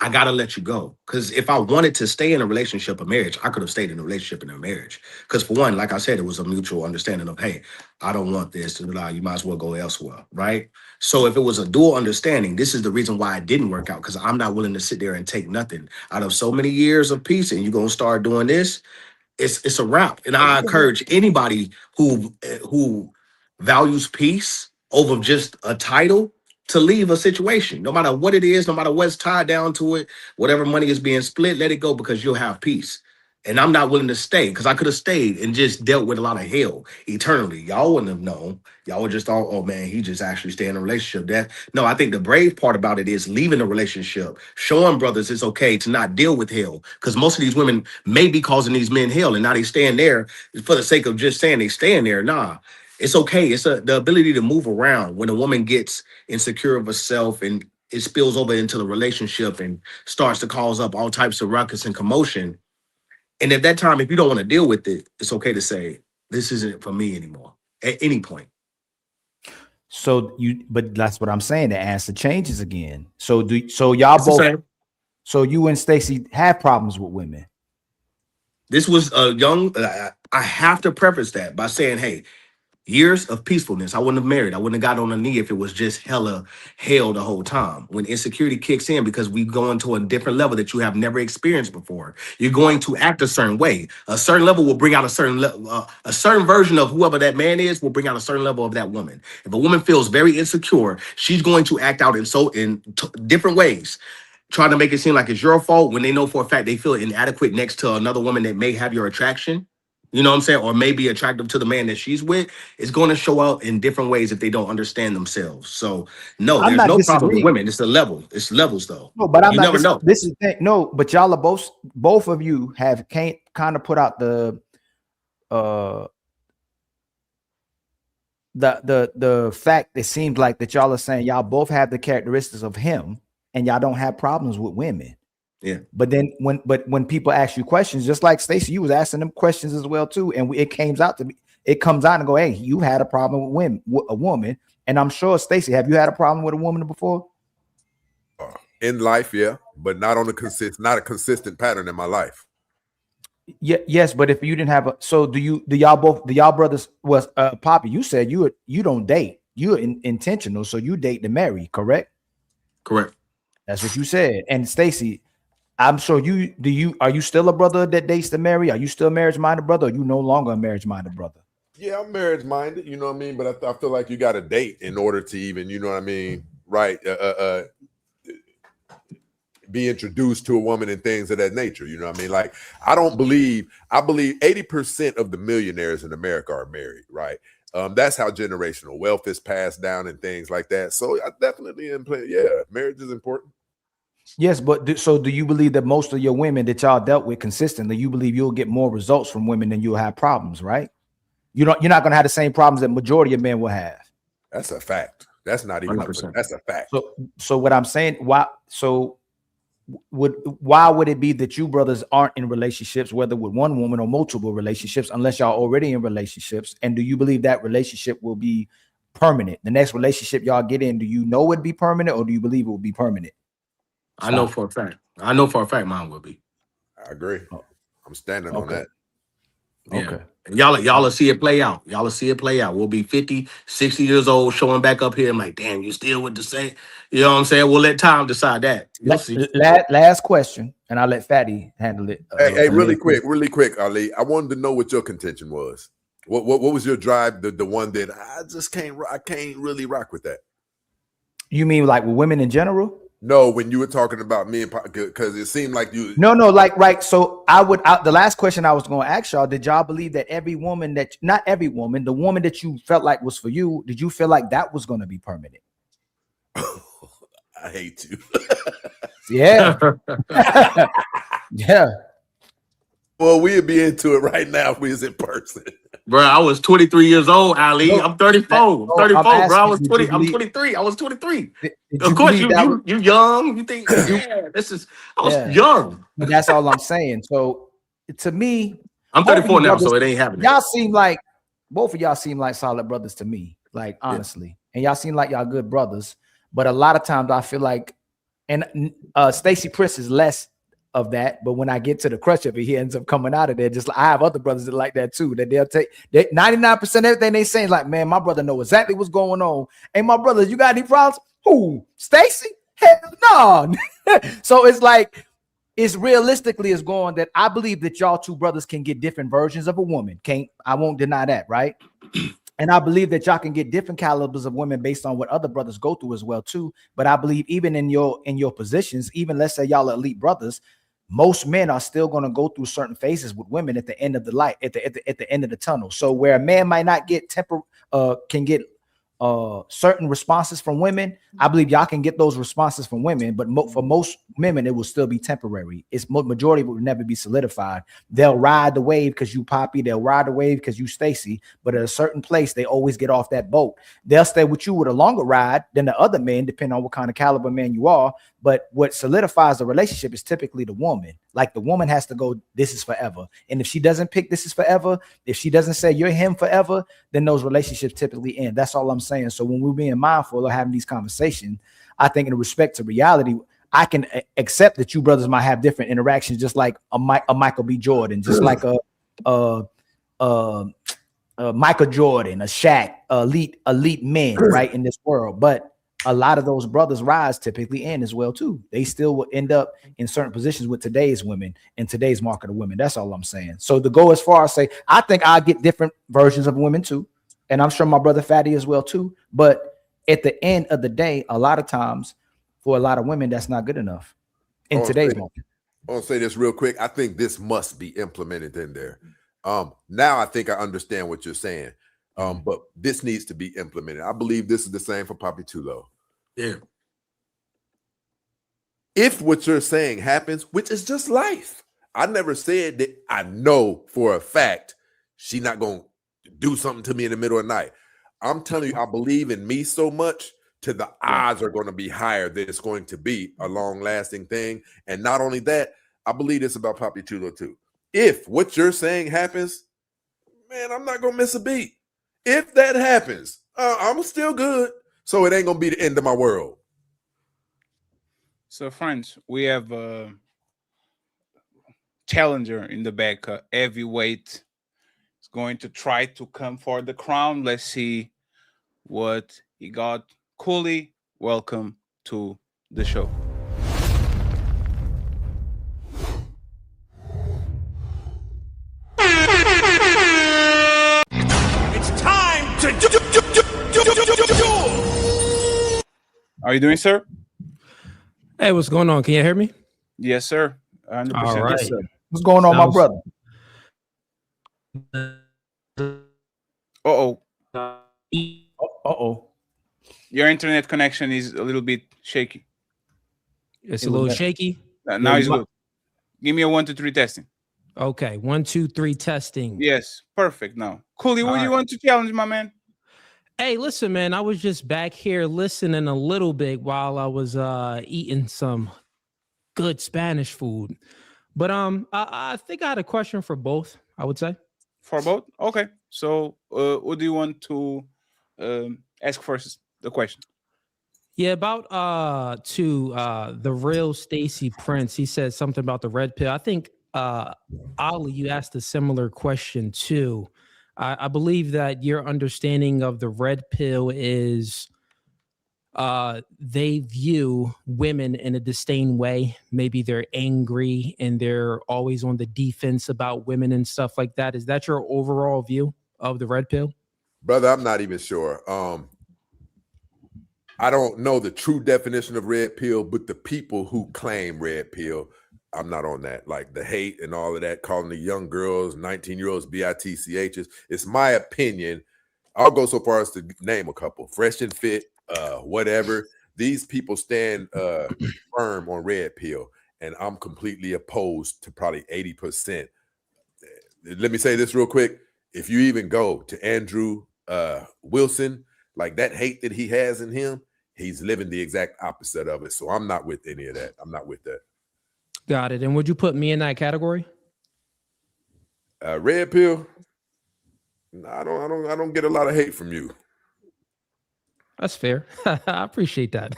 I gotta let you go. Because if I wanted to stay in a relationship or marriage, I could have stayed in a relationship and a marriage. Because for one, like I said, it was a mutual understanding of, hey, I don't want this, you might as well go elsewhere, right? So if it was a dual understanding, this is the reason why it didn't work out, because I'm not willing to sit there and take nothing out of so many years of peace, and you're gonna start doing this. It's a wrap. And I encourage anybody who values peace over just a title to leave a situation, no matter what it is, no matter what's tied down to it, whatever money is being split, let it go, because you'll have peace. And I'm not willing to stay, because I could have stayed and just dealt with a lot of hell eternally. Y'all wouldn't have known. Y'all would just thought, oh man, he just actually stay in a relationship. No, I think the brave part about it is leaving a relationship, showing brothers it's okay to not deal with hell, because most of these women may be causing these men hell, and now they staying there for the sake of just saying they staying there. Nah, it's okay. It's the ability to move around when a woman gets insecure of herself and it spills over into the relationship and starts to cause up all types of ruckus and commotion. And at that time, if you don't want to deal with it, it's okay to say, this isn't for me anymore at any point. But that's what I'm saying. The answer changes again. So y'all both, so you and Stacey have problems with women. This was a young, I have to preface that by saying, hey, years of peacefulness. I wouldn't have married. I wouldn't have got on a knee if it was just hella hell the whole time. When insecurity kicks in, because we go into a different level that you have never experienced before, you're going to act a certain way. A certain level will bring out a certain version of whoever that man is will bring out a certain level of that woman. If a woman feels very insecure, she's going to act out in different ways, trying to make it seem like it's your fault when they know for a fact they feel inadequate next to another woman that may have your attraction. You know what I'm saying? Or maybe attractive to the man that she's with. It's going to show out in different ways if they don't understand themselves. So no, there's no problem with women. It's a level. It's levels though. No, but you never know. This is the thing. No, but y'all are both of you have kind of put out the fact it seems like that y'all are saying y'all both have the characteristics of him and y'all don't have problems with women. Yeah, but then when people ask you questions, just like Stacey, you was asking them questions as well too, and it comes out and go, hey, you had a problem with a woman, and I'm sure Stacey, have you had a problem with a woman before? In life, yeah, but not on a consistent pattern in my life. Yeah, yes, but if you didn't have do y'all brothers was Papi? You said you don't date, you're intentional, so you date to marry, correct? Correct. That's what you said, and Stacey. I'm sure are you still a brother that dates to marry? Are you still a marriage-minded brother, or are you no longer a marriage-minded brother? Yeah, I'm marriage-minded, you know what I mean? But I feel like you got to date in order to even, you know what I mean, right? Be introduced to a woman and things of that nature, you know what I mean? Like, I believe 80% of the millionaires in America are married, right? That's how generational wealth is passed down and things like that. So I definitely am playing. Yeah, marriage is important. Yes, but do you believe that most of your women that y'all dealt with consistently, you believe you'll get more results from women than you'll have problems, right? You're not going to have the same problems that majority of men will have. That's a fact. That's not even 100%. That's a fact. So what I'm saying, why would it be that you brothers aren't in relationships, whether with one woman or multiple relationships, unless y'all already in relationships? And do you believe that relationship will be permanent? The next relationship y'all get in, do you know it'd be permanent, or do you believe it will be permanent? I know for a fact. I know for a fact mine will be. I agree. I'm standing on that. Okay. Y'all will see it play out. Y'all will see it play out. We'll be 50, 60 years old showing back up here. I'm like, damn, you still with the same. You know what I'm saying? We'll let time decide that. You'll see. Last question, and I'll let Fatty handle it. Hey, really quick, Ali. I wanted to know what your contention was. What was your drive? The one that I can't really rock with that. You mean like with women in general? No, when you were talking about me and because it seemed like you. No, like right. So the last question I was going to ask y'all: did y'all believe that every woman not every woman, the woman that you felt like was for you, did you feel like that was going to be permanent? I hate you. Yeah. Yeah. Well, we'd be into it right now if we was in person. Bro, I was 23 years old, Ali. No, I'm 34. I'm 34, bro. I was asking, 20. I'm 23. I was 23. Did Of you course, believe you young. You think, yeah, I was young. But that's all I'm saying. So to me, I'm both of 34 you now, brothers, so it ain't happening. Y'all seem like both of y'all seem like solid brothers to me, like honestly. And y'all seem like y'all good brothers. But a lot of times I feel like, and Stacey Prince is less of that, but when I get to the crush of it, he ends up coming out of there. Just like I have other brothers that like that too. That they'll take 99% of everything they say is like, man, my brother know exactly what's going on. Hey, my brother, you got any problems? Who? Stacey? Hell no. So it's like, it's realistically is going that I believe that y'all two brothers can get different versions of a woman. I won't deny that, right? And I believe that y'all can get different calibers of women based on what other brothers go through as well too. But I believe even in your positions, even let's say y'all are elite brothers, most men are still going to go through certain phases with women at the end of the light, at the end of the tunnel. So where a man might not get can get certain responses from women, I believe y'all can get those responses from women, but for most women, it will still be temporary. It's majority will never be solidified. They'll ride the wave because you Papi, they'll ride the wave because you Stacy, but at a certain place, they always get off that boat. They'll stay with you with a longer ride than the other men, depending on what kind of caliber man you are. But what solidifies the relationship is typically the woman. Like the woman has to go, this is forever. And if she doesn't pick this is forever, if she doesn't say you're him forever, then those relationships typically end. That's all I'm saying. So when we're being mindful of having these conversations, I think in respect to reality, I can accept that you brothers might have different interactions, just like a Michael B. Jordan, just like a Michael Jordan, a Shaq, elite men, right, in this world. But a lot of those brothers' rise typically end as well too. They still will end up in certain positions with today's women and today's market of women. That's all I'm saying. So to go as far as say, I think I get different versions of women too, and I'm sure my brother Fatty as well too. But at the end of the day, a lot of times for a lot of women, that's not good enough in today's market. I want to say this real quick. I think this must be implemented in there. Now I think I understand what you're saying. But this needs to be implemented. I believe this is the same for Papi CHULO. Yeah. If what you're saying happens, which is just life. I never said that I know for a fact she's not going to do something to me in the middle of the night. I'm telling you, I believe in me so much to the odds are going to be higher that it's going to be a long-lasting thing. And not only that, I believe this about Papi CHULO too. If what you're saying happens, man, I'm not going to miss a beat. If that happens, I'm still good. So it ain't going to be the end of my world. So, friends, we have a challenger in the back, heavyweight. Is going to try to come for the crown. Let's see what he got. Coolie, welcome to the show. It's time to do. How are you doing, sir? Hey, what's going on? Can you hear me? Yes, sir. 100%. All right. Yes, sir. What's going on, my brother? Uh-oh. Uh-oh. Your internet connection is a little bit shaky. It's a little shaky. Now it's good. Give me a 1, 2, 3 testing. Okay, 1, 2, 3 testing. Yes, perfect. Now, Coolie, what do you want to challenge, my man? Hey, listen, man. I was just back here listening a little bit while I was eating some good Spanish food. But I think I had a question for both. I would say for both. Okay. So, what do you want to ask first? The question. Yeah, about the real Stacey Prince. He said something about the red pill. I think Ali, you asked a similar question too. I believe that your understanding of the red pill is they view women in a disdain way. Maybe they're angry and they're always on the defense about women and stuff like that. Is that your overall view of the red pill? Brother, I'm not even sure. I don't know the true definition of red pill, but the people who claim red pill, I'm not on that. Like the hate and all of that, calling the young girls, 19-year-olds, bitchs. It's my opinion. I'll go so far as to name a couple. Fresh and Fit, whatever. These people stand firm on red pill, and I'm completely opposed to probably 80%. Let me say this real quick. If you even go to Andrew Wilson, like that hate that he has in him, he's living the exact opposite of it. So I'm not with any of that. I'm not with that. Got it. And would you put me in that category? Red pill? I don't get a lot of hate from you. That's fair. I appreciate that.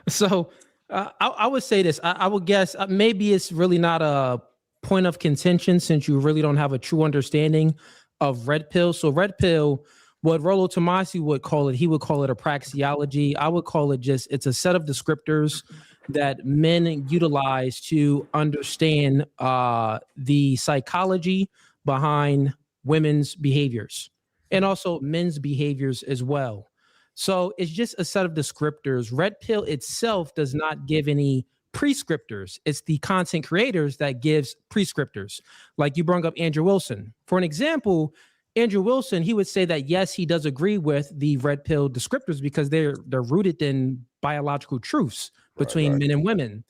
So I would say this. I would guess maybe it's really not a point of contention since you really don't have a true understanding of red pill. So red pill, what Rollo Tomasi would call it, he would call it a praxeology. I would call it just, it's a set of descriptors that men utilize to understand the psychology behind women's behaviors and also men's behaviors as well. So it's just a set of descriptors. Red pill itself does not give any prescriptors. It's the content creators that gives prescriptors. Like you brought up Andrew Wilson. For an example, Andrew Wilson, he would say that yes, he does agree with the red pill descriptors because they're rooted in biological truths between men and women.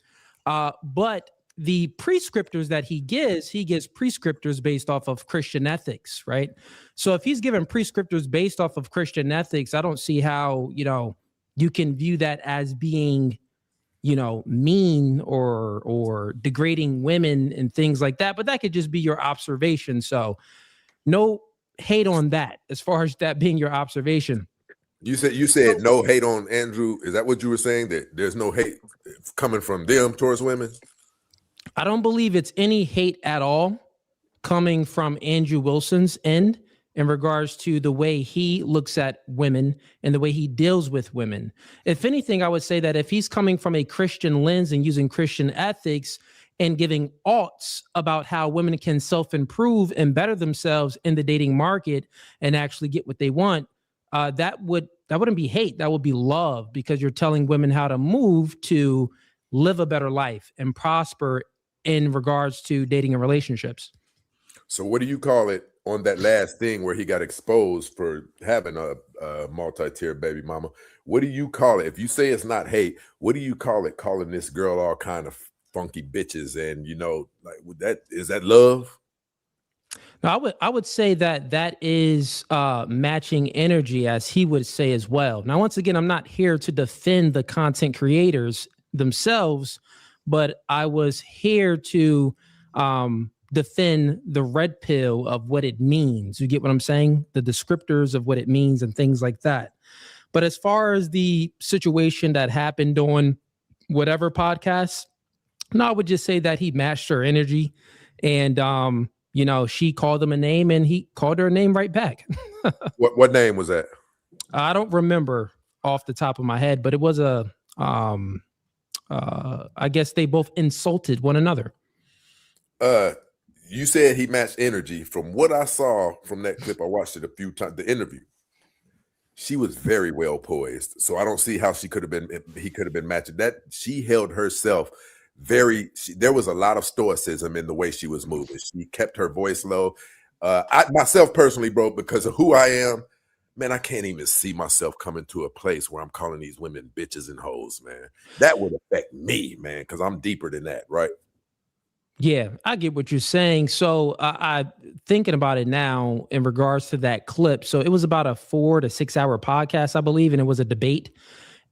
But the prescriptors that he gives prescriptors based off of Christian ethics, right? So if he's given prescriptors based off of Christian ethics, I don't see how, you can view that as being, mean or degrading women and things like that. But that could just be your observation. So no hate on that as far as that being your observation. You said no hate on Andrew. Is that what you were saying? That there's no hate coming from them towards women? I don't believe it's any hate at all coming from Andrew Wilson's end in regards to the way he looks at women and the way he deals with women. If anything, I would say that if he's coming from a Christian lens and using Christian ethics and giving oughts about how women can self-improve and better themselves in the dating market and actually get what they want, that wouldn't be hate. That would be love, because you're telling women how to move to live a better life and prosper in regards to dating and relationships. So what do you call it on that last thing where he got exposed for having a multi-tier baby mama? What do you call it? If you say it's not hate, what do you call it? Calling this girl all kind of funky bitches and is that love? No, I would say that is matching energy, as he would say as well. Now, once again, I'm not here to defend the content creators themselves, but I was here to defend the red pill of what it means. You get what I'm saying? The descriptors of what it means and things like that. But as far as the situation that happened on whatever podcast, no, I would just say that he matched her energy, and she called him a name and he called her a name right back. What name was that? I don't remember off the top of my head, but it was I guess they both insulted one another. You said he matched energy. From what I saw from that clip, I watched it a few times, the interview, she was very well poised. So I don't see how he could have been matching that. She held herself there was a lot of stoicism in the way she was moving. She kept her voice low. I myself personally, bro, because of who I am, man, I can't even see myself coming to a place where I'm calling these women bitches and hoes, man. That would affect me, man, because I'm deeper than that, right? Yeah, I get what you're saying. So I thinking about it now in regards to that clip. So it was about a 4 to 6 hour podcast, I believe, and it was a debate.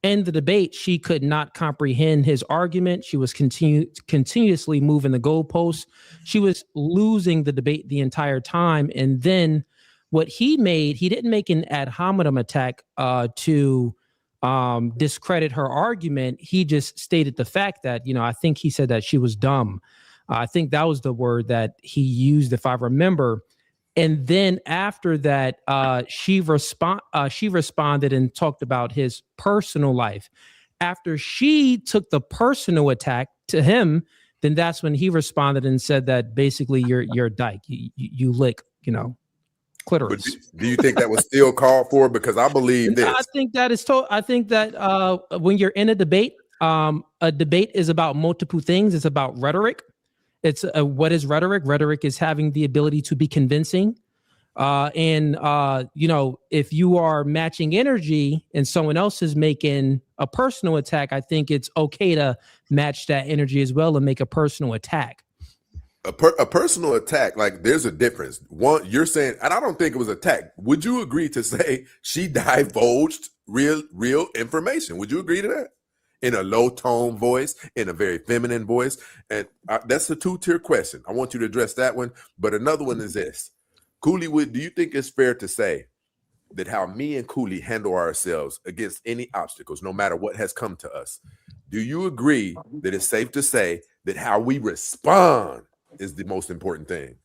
In the debate, she could not comprehend his argument. She was continuously moving the goalposts. She was losing the debate the entire time. And then what he didn't make an ad hominem attack to discredit her argument. He just stated the fact that, I think he said that she was dumb. I think that was the word that he used, if I remember. And then after that, she responded and talked about his personal life. After she took the personal attack to him, then that's when he responded and said that basically you're a dyke. You lick, clitoris. But do you think that was still called for? Because I believe this. I think that is I think that when you're in a debate is about multiple things. It's about rhetoric. It's what is rhetoric? Rhetoric is having the ability to be convincing. If you are matching energy and someone else is making a personal attack, I think it's okay to match that energy as well and make a personal attack. A personal attack, like there's a difference. One, you're saying, and I don't think it was attack. Would you agree to say she divulged real information? Would you agree to that? In a low tone voice, in a very feminine voice? And that's a 2-tier question. I want you to address that one. But another one is this. Coolie, do you think it's fair to say that how me and Coolie handle ourselves against any obstacles, no matter what has come to us, do you agree that it's safe to say that how we respond is the most important thing?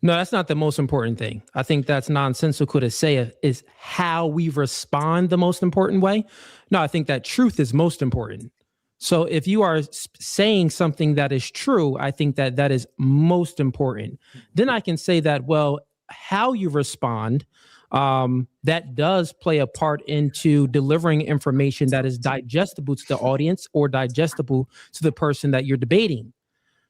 No, that's not the most important thing. I think that's nonsensical to say is how we respond the most important way. No, I think that truth is most important. So if you are saying something that is true, I think that that is most important. Then I can say that, well, how you respond, that does play a part into delivering information that is digestible to the audience or digestible to the person that you're debating.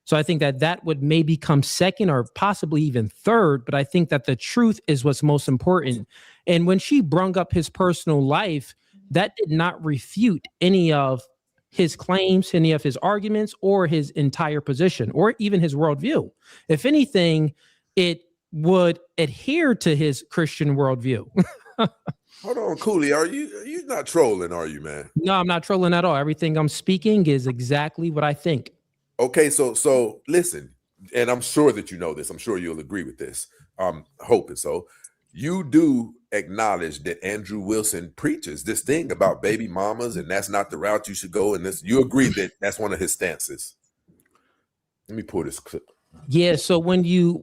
So I think that that would maybe come second or possibly even third, but I think that the truth is what's most important. And when she brung up his personal life, that did not refute any of his claims, any of his arguments, or his entire position, or even his worldview. If anything, it would adhere to his Christian worldview. Hold on, Coolie, are you not trolling, are you, man? No, I'm not trolling at all. Everything I'm speaking is exactly what I think. Okay, so listen, and I'm sure that you know this. I'm sure you'll agree with this. I'm hoping so. You do acknowledge that Andrew Wilson preaches this thing about baby mamas, and that's not the route you should go. And this, you agree that that's one of his stances. Let me pull this clip. Yeah. So when you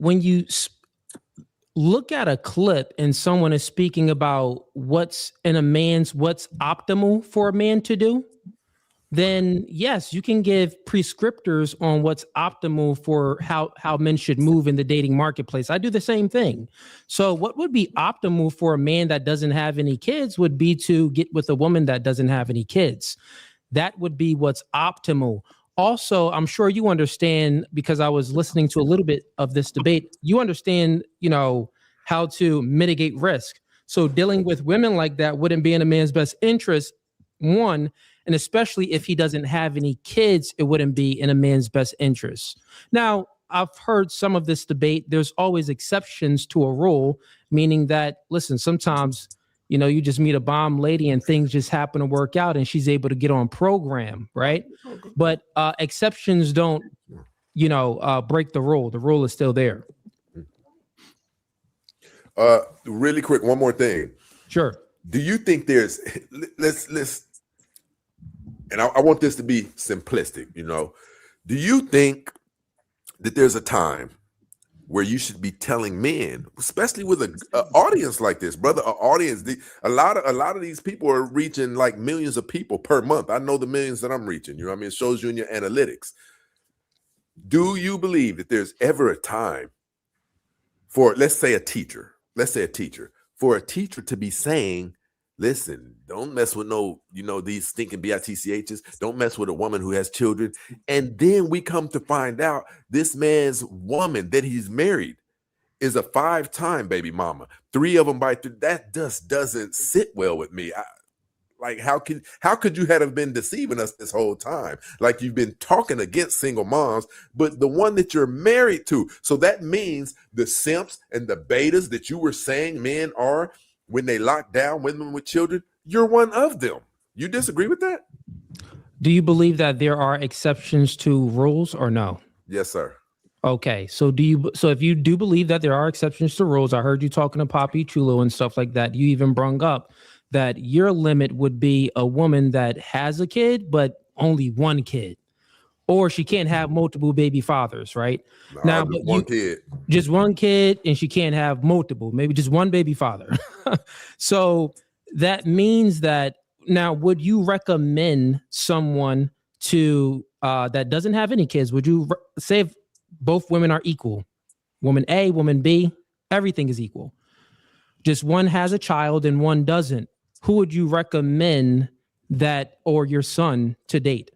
look at a clip and someone is speaking about what's optimal for a man to do, then yes, you can give prescriptors on what's optimal for how men should move in the dating marketplace. I do the same thing. So what would be optimal for a man that doesn't have any kids would be to get with a woman that doesn't have any kids. That would be what's optimal. Also, I'm sure you understand, because I was listening to a little bit of this debate, you understand, how to mitigate risk. So dealing with women like that wouldn't be in a man's best interest, one. And especially if he doesn't have any kids, it wouldn't be in a man's best interest. Now, I've heard some of this debate. There's always exceptions to a rule, meaning that, listen, sometimes, you just meet a bomb lady and things just happen to work out and she's able to get on program, right? But exceptions don't, break the rule. The rule is still there. Really quick, one more thing. Sure. Do you think let's and I want this to be simplistic, do you think that there's a time where you should be telling men, especially with an audience like this, brother, an audience, a lot of these people are reaching like millions of people per month. I know the millions that I'm reaching, it shows you in your analytics. Do you believe that there's ever a time for, let's say a teacher, for a teacher to be saying, listen, don't mess with these stinking BITCHs. Don't mess with a woman who has children. And then we come to find out this man's woman that he's married is a 5-time baby mama. 3 of them that just doesn't sit well with me. How could you have been deceiving us this whole time? Like, you've been talking against single moms, but the one that you're married to. So that means the simps and the betas that you were saying men are, when they lock down women with children, you're one of them. You disagree with that? Do you believe that there are exceptions to rules or no? Yes, sir. Okay. So if you do believe that there are exceptions to rules, I heard you talking to PAPI, CHULO and stuff like that. You even brung up that your limit would be a woman that has a kid, but only one kid. or she can't have multiple baby fathers, right? Now, just one kid. Just one kid, and she can't have multiple, maybe just one baby father. So that means that now, would you recommend someone to that doesn't have any kids? Would you say if both women are equal, woman A, woman B, everything is equal, just one has a child and one doesn't, who would you recommend that or your son to date?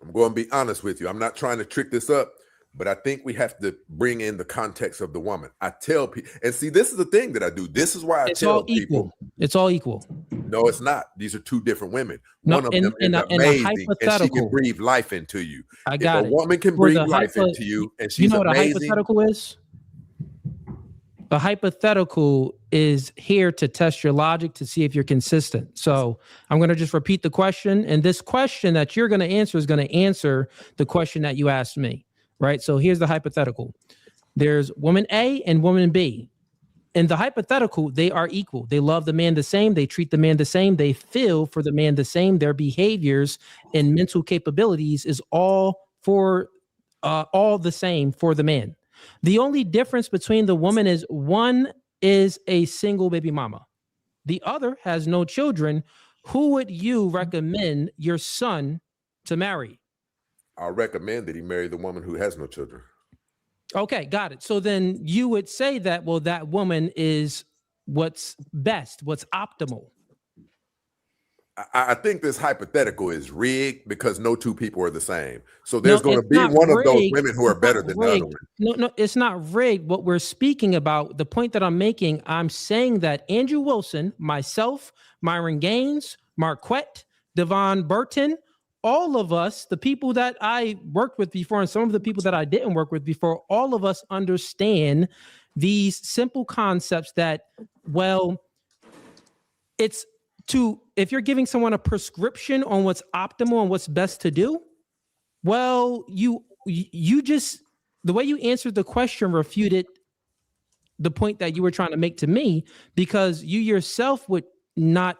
I'm going to be honest with you. I'm not trying to trick this up, but I think we have to bring in the context of the woman. I tell people, and see, this is the thing that I do. This is why I tell people. It's all equal. No, it's not. These are two different women. No, One of them is amazing, and she can breathe life into you. I got it. If a woman can breathe life into you, and she's what amazing. A hypothetical is? A hypothetical is here to test your logic to see if you're consistent. So I'm going to just repeat the question. And this question that you're going to answer is going to answer the question that you asked me, right? So here's the hypothetical. There's woman A and woman B. In the hypothetical, they are equal. They love the man the same. They treat the man the same. They feel for the man the same. Their behaviors and mental capabilities is all the same for the man. The only difference between the woman is one is a single baby mama. The other has no children. Who would you recommend your son to marry? I'll recommend that he marry the woman who has no children. Okay, got it. So then you would say that, well, that woman is what's best, what's optimal. I think this hypothetical is rigged because no two people are the same. So there's going to be one of those women who are better than the other one. No, it's not rigged. What we're speaking about, the point that I'm making, I'm saying that Andrew Wilson, myself, Myron Gaines, Marquette, Devon Burton, all of us, the people that I worked with before and some of the people that I didn't work with before, all of us understand these simple concepts that, well, it's if you're giving someone a prescription on what's optimal and what's best to do, well, you just, the way you answered the question refuted the point that you were trying to make to me, because you yourself would not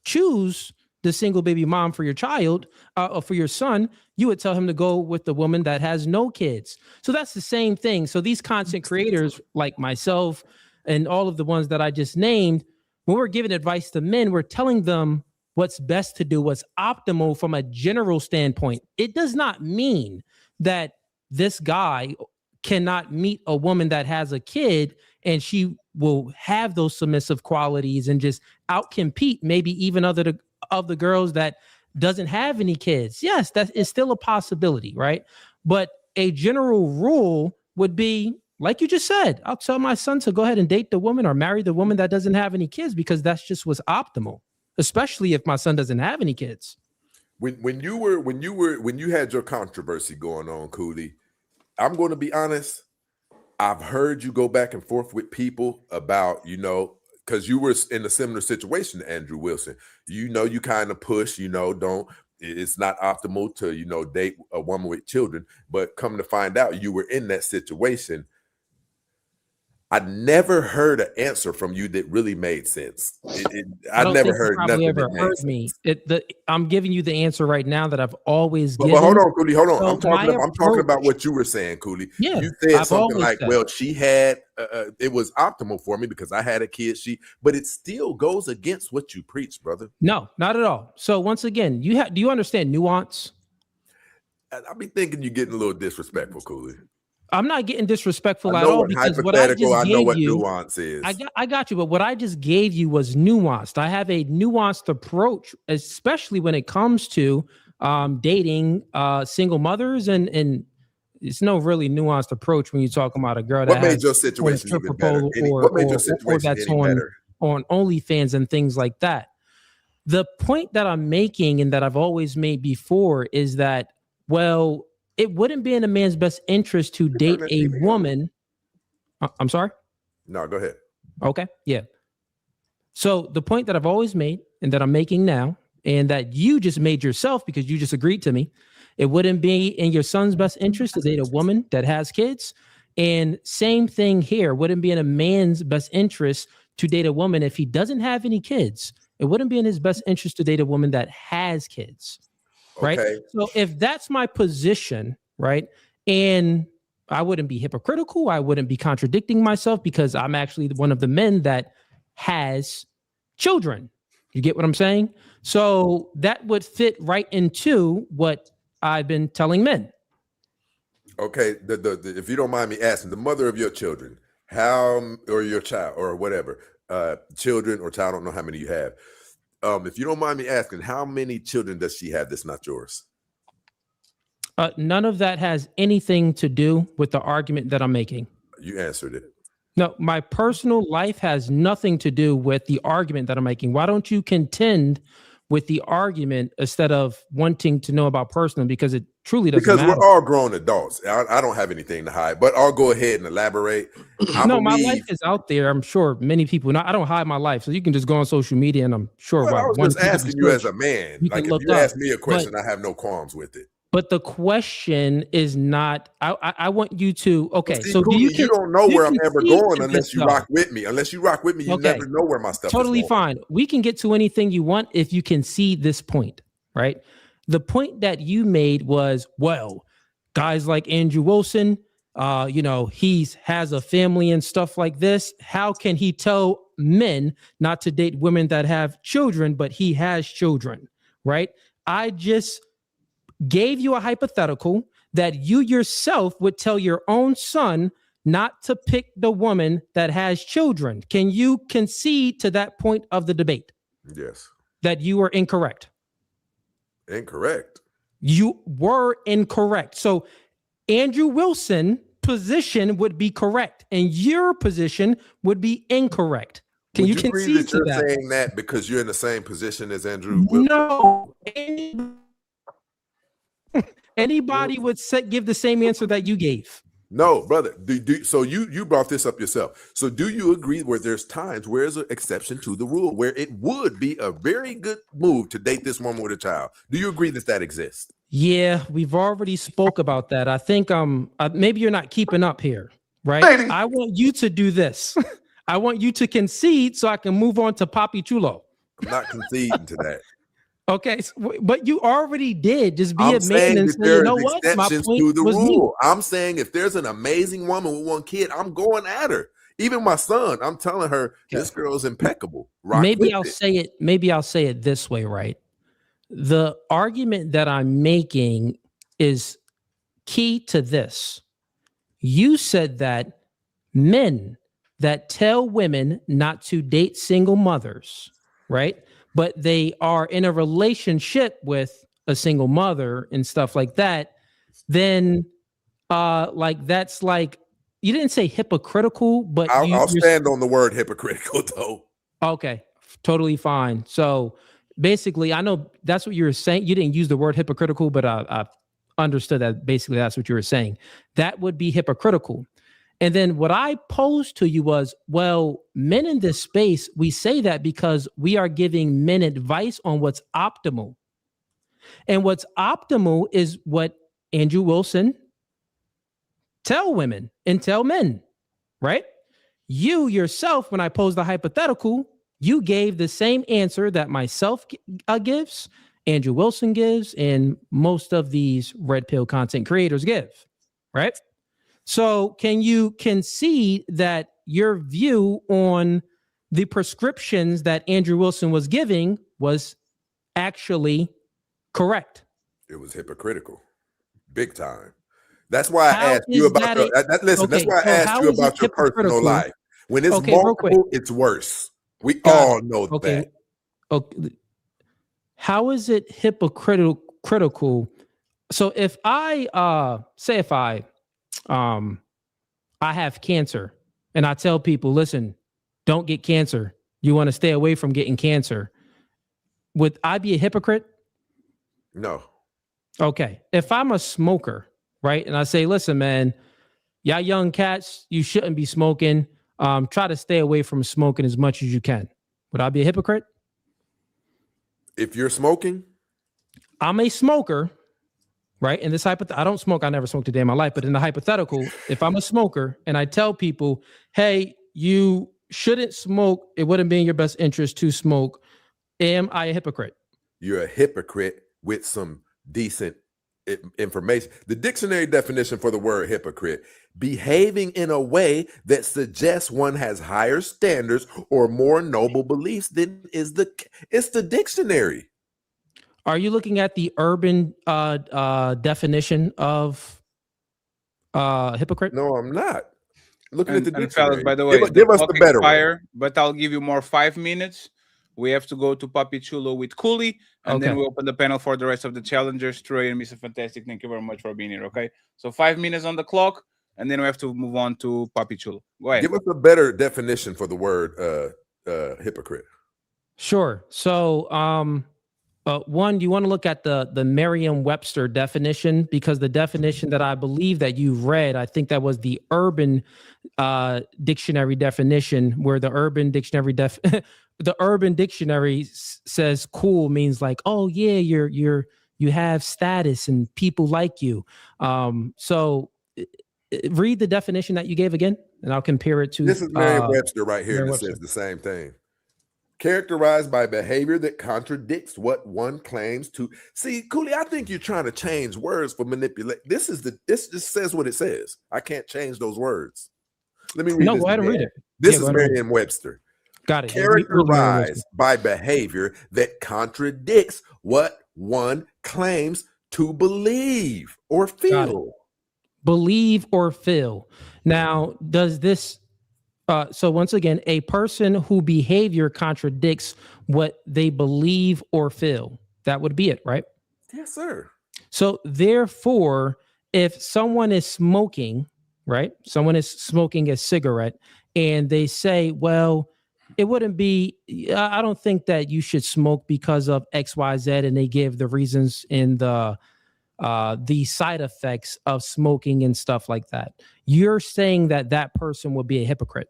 choose the single baby mom for your child or for your son. You would tell him to go with the woman that has no kids. So that's the same thing. So these content creators like myself and all of the ones that I just named, when we're giving advice to men, we're telling them what's best to do, what's optimal from a general standpoint. It does not mean that this guy cannot meet a woman that has a kid and she will have those submissive qualities and just outcompete maybe even of the girls that doesn't have any kids. Yes, that is still a possibility, right? But a general rule would be, like you just said, I'll tell my son to go ahead and date the woman or marry the woman that doesn't have any kids, because that's just what's optimal, especially if my son doesn't have any kids. When you had your controversy going on, Coolie, I'm going to be honest. I've heard you go back and forth with people about, because you were in a similar situation to Andrew Wilson. You kind of push, it's not optimal to, date a woman with children, but come to find out you were in that situation. I never heard an answer from you that really made sense. I never heard nothing that made sense. I'm giving you the answer right now that I've always given. But hold on, Coolie, hold on. So I'm talking about what you were saying, Coolie. Yeah, you said something like, well, she had, it was optimal for me because I had a kid, but it still goes against what you preach, brother. No, not at all. So once again, do you understand nuance? I be thinking you're getting a little disrespectful, Coolie. I'm not getting disrespectful at all, because what I just gave I know what you, nuance is. I got you, but what I just gave you was nuanced. I have a nuanced approach, especially when it comes to dating single mothers, and it's no really nuanced approach when you're talking about a girl that made your situation even better? What made your situation that's any better? On OnlyFans and things like that. The point that I'm making, and that I've always made before, is that, well, it wouldn't be in a man's best interest to date a woman. I'm sorry? No, go ahead. Okay. Yeah. So the point that I've always made and that I'm making now, and that you just made yourself because you just agreed to me, it wouldn't be in your son's best interest to date a woman that has kids. And same thing here, wouldn't be in a man's best interest to date a woman if he doesn't have any kids. It wouldn't be in his best interest to date a woman that has kids. right? Okay. So if that's my position, right, and I wouldn't be hypocritical, I wouldn't be contradicting myself because I'm actually one of the men that has children. You get what I'm saying? So that would fit right into what I've been telling men. Okay, if you don't mind me asking, the mother of your children, or your child, or whatever, children or child, I don't know how many you have. If you don't mind me asking, how many children does she have that's not yours? None of that has anything to do with the argument that I'm making. You answered it. No, my personal life has nothing to do with the argument that I'm making. Why don't you contend with the argument instead of wanting to know about personal? Because it truly doesn't matter. Because we're all grown adults. I don't have anything to hide, but I'll go ahead and elaborate. My life is out there. I'm sure many people know. I don't hide my life, so you can just go on social media, and I'm sure. Well, I was just asking you as a man. Like, if you ask me a question, I have no qualms with it. But the question is not. I want you to. Okay, see, so Coolie, you don't know where I'm ever going unless you rock with me. Unless you rock with me, you never know where my stuff is going. Totally fine. We can get to anything you want if you can see this point, right? The point that you made was, well, guys like Andrew Wilson, he has a family and stuff like this. How can he tell men not to date women that have children, but he has children, right? I just gave you a hypothetical that you yourself would tell your own son not to pick the woman that has children. Can you concede to that point of the debate? Yes. That you are incorrect? Incorrect. You were incorrect. So Andrew Wilson's position would be correct, and your position would be incorrect. Can you concede to that? You're saying that because you're in the same position as Andrew Wilson? No. Anybody would give the same answer that you gave. No, brother. So you brought this up yourself. So do you agree where there's times where there's an exception to the rule, where it would be a very good move to date this woman with a child? Do you agree that exists? Yeah, we've already spoke about that. I think maybe you're not keeping up here, right? I want you to do this. I want you to concede so I can move on to PAPI CHULO. I'm not conceding to that. Okay, but you already did. Just be a man and say, you know what? My point to the was rule. I'm saying if there's an amazing woman with one kid, I'm going at her. Even my son, I'm telling her this girl's impeccable. Maybe I'll say it this way, right? The argument that I'm making is key to this. You said that men that tell women not to date single mothers, right? But they are in a relationship with a single mother and stuff like that, then that's like, you didn't say hypocritical, but I'll stand on the word hypocritical though. Okay, totally fine. So basically, I know that's what you were saying. You didn't use the word hypocritical, but I understood that basically that's what you were saying. That would be hypocritical. And then what I posed to you was, well, men in this space, we say that because we are giving men advice on what's optimal. And what's optimal is what Andrew Wilson tell women and tell men, right? You yourself, when I posed the hypothetical, you gave the same answer that myself gives, Andrew Wilson gives, and most of these red pill content creators give, right? So can you concede that your view on the prescriptions that Andrew Wilson was giving was actually correct? It was hypocritical, big time. That's why I asked you about that's why I asked you about your personal life. When it's multiple, it's worse. We all know that. Okay. How is it hypocritical? So if I I have cancer and I tell people, listen, don't get cancer. You want to stay away from getting cancer. Would I be a hypocrite? No. Okay. If I'm a smoker, right? And I say, listen, man, y'all young cats, you shouldn't be smoking. Try to stay away from smoking as much as you can. Would I be a hypocrite? If you're smoking? I'm a smoker. Right. In this I don't smoke. I never smoked a day in my life. But in the hypothetical, if I'm a smoker and I tell people, hey, you shouldn't smoke, it wouldn't be in your best interest to smoke. Am I a hypocrite? You're a hypocrite with some decent information. The dictionary definition for the word hypocrite: behaving in a way that suggests one has higher standards or more noble beliefs than is it's the dictionary. Are you looking at the urban definition of hypocrite? No, I'm not. Looking at the And dictionary. fellas, by the way, give us the better one. But I'll give you more 5 minutes. We have to go to PAPI CHULO with Coolie, and then we open the panel for the rest of the challengers. Trey and Mr. Fantastic, thank you very much for being here. Okay, so 5 minutes on the clock, and then we have to move on to PAPI CHULO. Go ahead. Give us a better definition for the word hypocrite. Sure. So, one, you want to look at the Merriam-Webster definition, because the definition that I believe that you've read, I think that was the Urban Dictionary definition, where the Urban Dictionary the Urban Dictionary says cool means like, oh yeah, you have status and people like you. So read the definition that you gave again, and I'll compare it to this is Merriam-Webster right here. That says the same thing. Characterized by behavior that contradicts what one claims to. See, Coolie, I think you're trying to change words for manipulate. This just says what it says. I can't change those words. Let me read this. Go ahead and read it. This is Merriam-Webster. Got it. Characterized by behavior that contradicts what one claims to believe or feel. Believe or feel. Now, does this so once again, a person whose behavior contradicts what they believe or feel. That would be it, right? Yes, sir. So therefore, if someone is smoking, right? Someone is smoking a cigarette and they say, well, it wouldn't be, I don't think that you should smoke because of X, Y, Z. And they give the reasons in the side effects of smoking and stuff like that. You're saying that that person would be a hypocrite.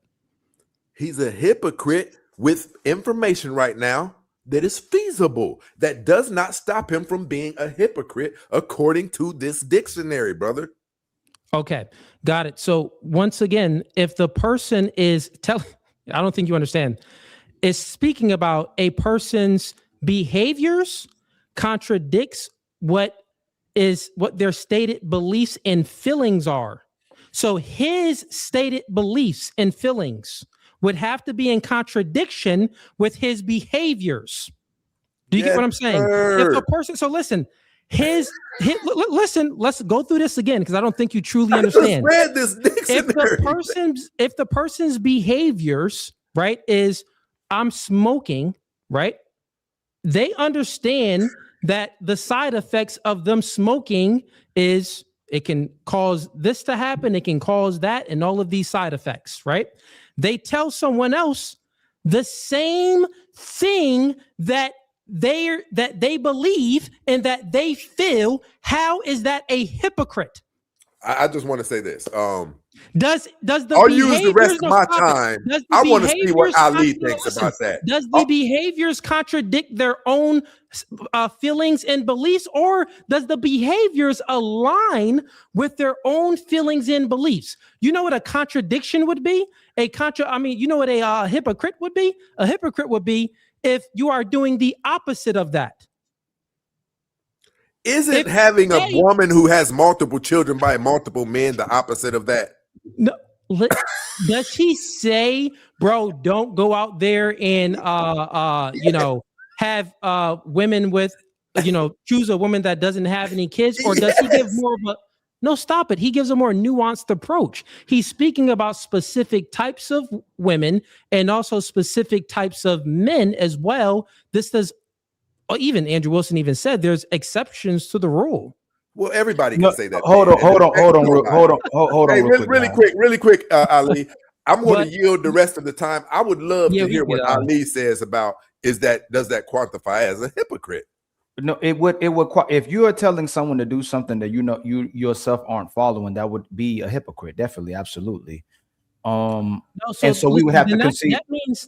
He's a hypocrite with information right now that is feasible. That does not stop him from being a hypocrite according to this dictionary, brother. Okay, got it. So once again, if the person is telling, I don't think you understand, is speaking about a person's behaviors contradicts what their stated beliefs and feelings are. So his stated beliefs and feelings would have to be in contradiction with his behaviors. Do you get what I'm saying? If the person, so listen, listen, let's go through this again, because I don't think you truly understand. I just read this dictionary. If the person's behaviors, right, is I'm smoking, right? They understand that the side effects of them smoking is it can cause this to happen, it can cause that, and all of these side effects, right? They tell someone else the same thing that they believe and that they feel. How is that a hypocrite? I just want to say this. Does the I'll use the rest of my time. I want to see what Ali thinks about that. Does the behaviors contradict their own feelings and beliefs, or does the behaviors align with their own feelings and beliefs? You know what a contradiction would be? You know what a hypocrite would be? A hypocrite would be if you are doing the opposite of that. Isn't having a woman who has multiple children by multiple men the opposite of that? No. Does he say, bro, don't go out there and have women with, choose a woman that doesn't have any kids? Or does he give more of a, no, stop it. He gives a more nuanced approach. He's speaking about specific types of women and also specific types of men as well. This does, even Andrew Wilson even said there's exceptions to the rule. Well, everybody can say that. Hold on. Hey, really quick, Ali. I'm going to yield the rest of the time. I would love to hear what Ali says about does that quantify as a hypocrite? No, it would. If you are telling someone to do something that you yourself aren't following, that would be a hypocrite. Definitely, absolutely. We would have to concede.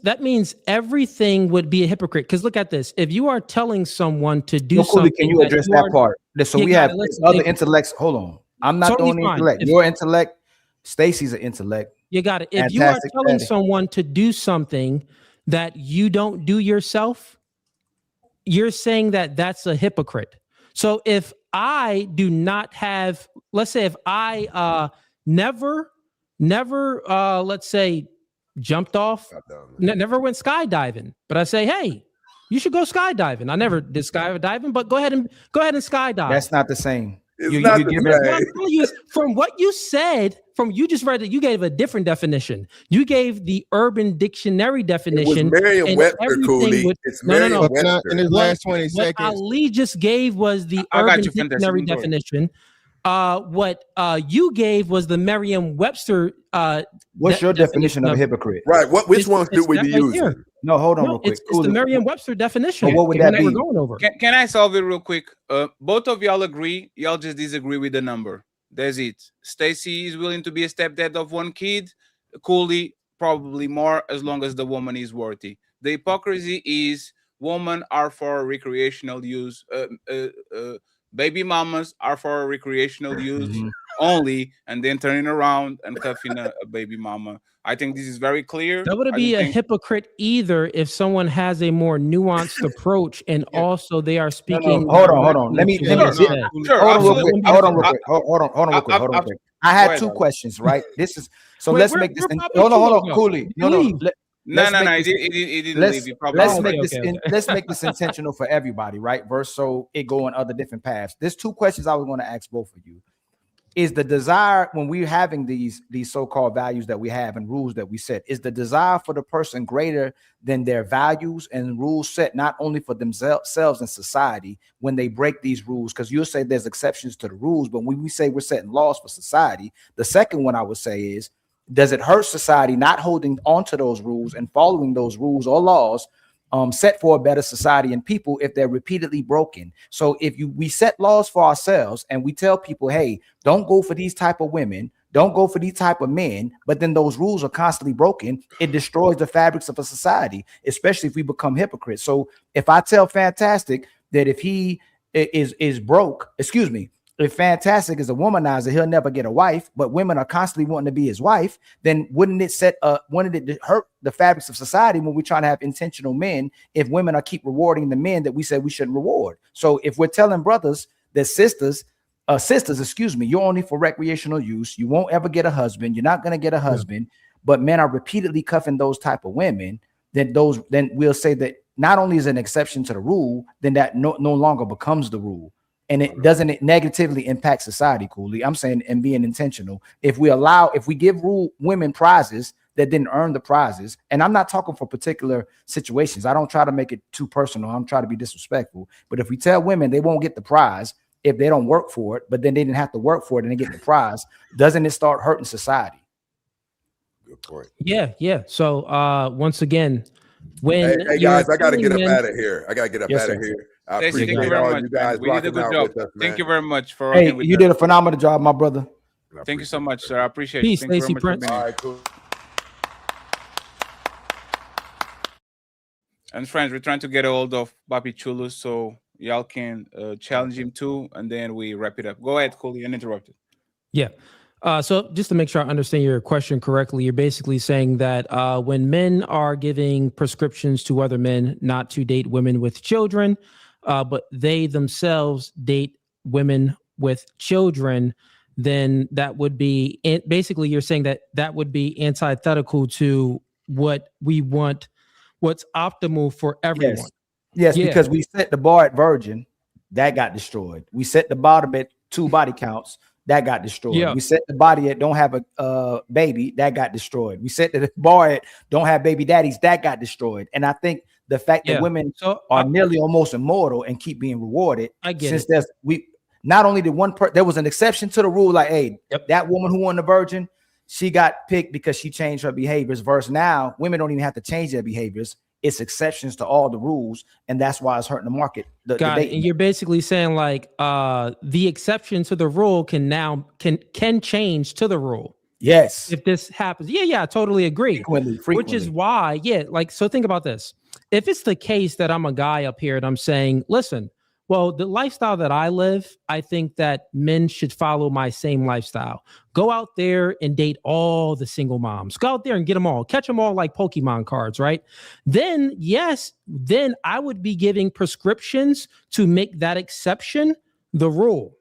That means everything would be a hypocrite. Because look at this: if you are telling someone to do something, can you address that part? So we have other intellects. Hold on, I'm not the only intellect. Your intellect, Stacy's an intellect. You got it. If you are telling someone to do something that you don't do yourself, you're saying that that's a hypocrite. So if I do not have, let's say if I never let's say jumped off, never went skydiving, but I say, hey, you should go skydiving. I never did skydiving, but go ahead and skydive. That's not the same. From what you said, from you just read it, you gave a different definition. You gave the Urban Dictionary definition. It was Merriam-Webster, Coolie. It's Merriam-Webster. In his last 20 what seconds. Ali just gave was the Urban Dictionary definition. What you gave was the Merriam-Webster. What's your definition of a hypocrite? Right. Which one should we be using? No, hold on real quick. It's the Merriam-Webster definition. But what would that be? We're going over. Can I solve it real quick? Both of y'all agree. Y'all just disagree with the number. That's it. Stacy is willing to be a stepdad of one kid. Coolie probably more, as long as the woman is worthy. The hypocrisy is women are for recreational use. Baby mamas are for recreational use only, and then turning around and cuffing a baby mama. I think this is very clear. That would be a hypocrite either if someone has a more nuanced approach and also they are speaking. No, hold on. Let me hold on real quick. I had two questions, right? This is so. Let's make this. Hold on, Coolie. No. It didn't leave. Let's make this intentional for everybody, right? Verse so it go in other different paths. There's two questions I was going to ask both of you. Is the desire when we're having these so-called values that we have and rules that we set, is the desire for the person greater than their values and rules set not only for themselves and society when they break these rules? Because you'll say there's exceptions to the rules, but when we say we're setting laws for society, the second one I would say is, does it hurt society not holding onto those rules and following those rules or laws set for a better society and people if they're repeatedly broken? So if we set laws for ourselves and we tell people, hey, don't go for these type of women, don't go for these type of men, but then those rules are constantly broken, it destroys the fabrics of a society, especially if we become hypocrites. So if I tell Fantastic that if he is broke, if Fantastic is a womanizer, he'll never get a wife, but women are constantly wanting to be his wife, then wouldn't it hurt the fabrics of society when we're trying to have intentional men if women are keep rewarding the men that we said we shouldn't reward? So if we're telling brothers that sisters, you're only for recreational use, you won't ever get a husband, you're not going to get a husband, but men are repeatedly cuffing those type of women, then we'll say that not only is an exception to the rule, then that no longer becomes the rule. And it doesn't negatively impact society, Coolie. I'm saying, and being intentional. If we give women prizes that didn't earn the prizes, and I'm not talking for particular situations. I don't try to make it too personal. I'm trying to be disrespectful. But if we tell women they won't get the prize if they don't work for it, but then they didn't have to work for it and they get the prize, doesn't it start hurting society? Good point. Yeah. So once again, when hey guys, I got to get up out of here. I appreciate thank you very much, you guys. We did a good job. Thank you very much for. Hey, you did a phenomenal job, my brother. Thank you so much, sir. I appreciate it. Peace, Thank Stacey Prince. All right, cool. And friends, we're trying to get a hold of Papi Chulo so y'all can challenge him too, and then we wrap it up. Go ahead, Coolie, uninterrupted. Yeah. So just to make sure I understand your question correctly, you're basically saying that when men are giving prescriptions to other men not to date women with children, but they themselves date women with children, then that would be basically you're saying that would be antithetical to what we want, what's optimal for everyone. Yes, because we set the bar at virgin, that got destroyed. We set the bottom at 2 body counts. That got destroyed. Yeah. We set the body at don't have a baby. That got destroyed. We set the bar at don't have baby daddies. That got destroyed. And I think the fact that women are nearly almost immortal and keep being rewarded. Not only did there was an exception to the rule. Like, hey, that woman who won the virgin, she got picked because she changed her behaviors. Versus now, women don't even have to change their behaviors. It's exceptions to all the rules, and that's why it's hurting the market. Got it. And you're basically saying like the exception to the rule can change to the rule. Yes. If this happens. Yeah, I totally agree. Frequently. Which is why, so think about this. If it's the case that I'm a guy up here and I'm saying, listen, well, the lifestyle that I live, I think that men should follow my same lifestyle. Go out there and date all the single moms. Go out there and get them all. Catch them all like Pokemon cards, right? Then, yes, I would be giving prescriptions to make that exception the rule.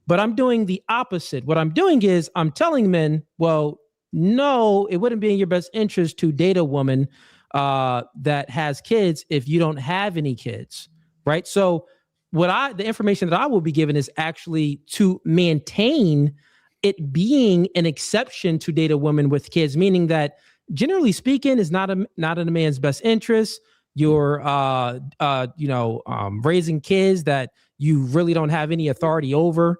But I'm doing the opposite. What I'm doing is I'm telling men, well, no, it wouldn't be in your best interest to date a woman that has kids if you don't have any kids, right? So the information that I will be given is actually to maintain it being an exception to date a woman with kids, meaning that generally speaking is not in a man's best interest. You're raising kids that you really don't have any authority over,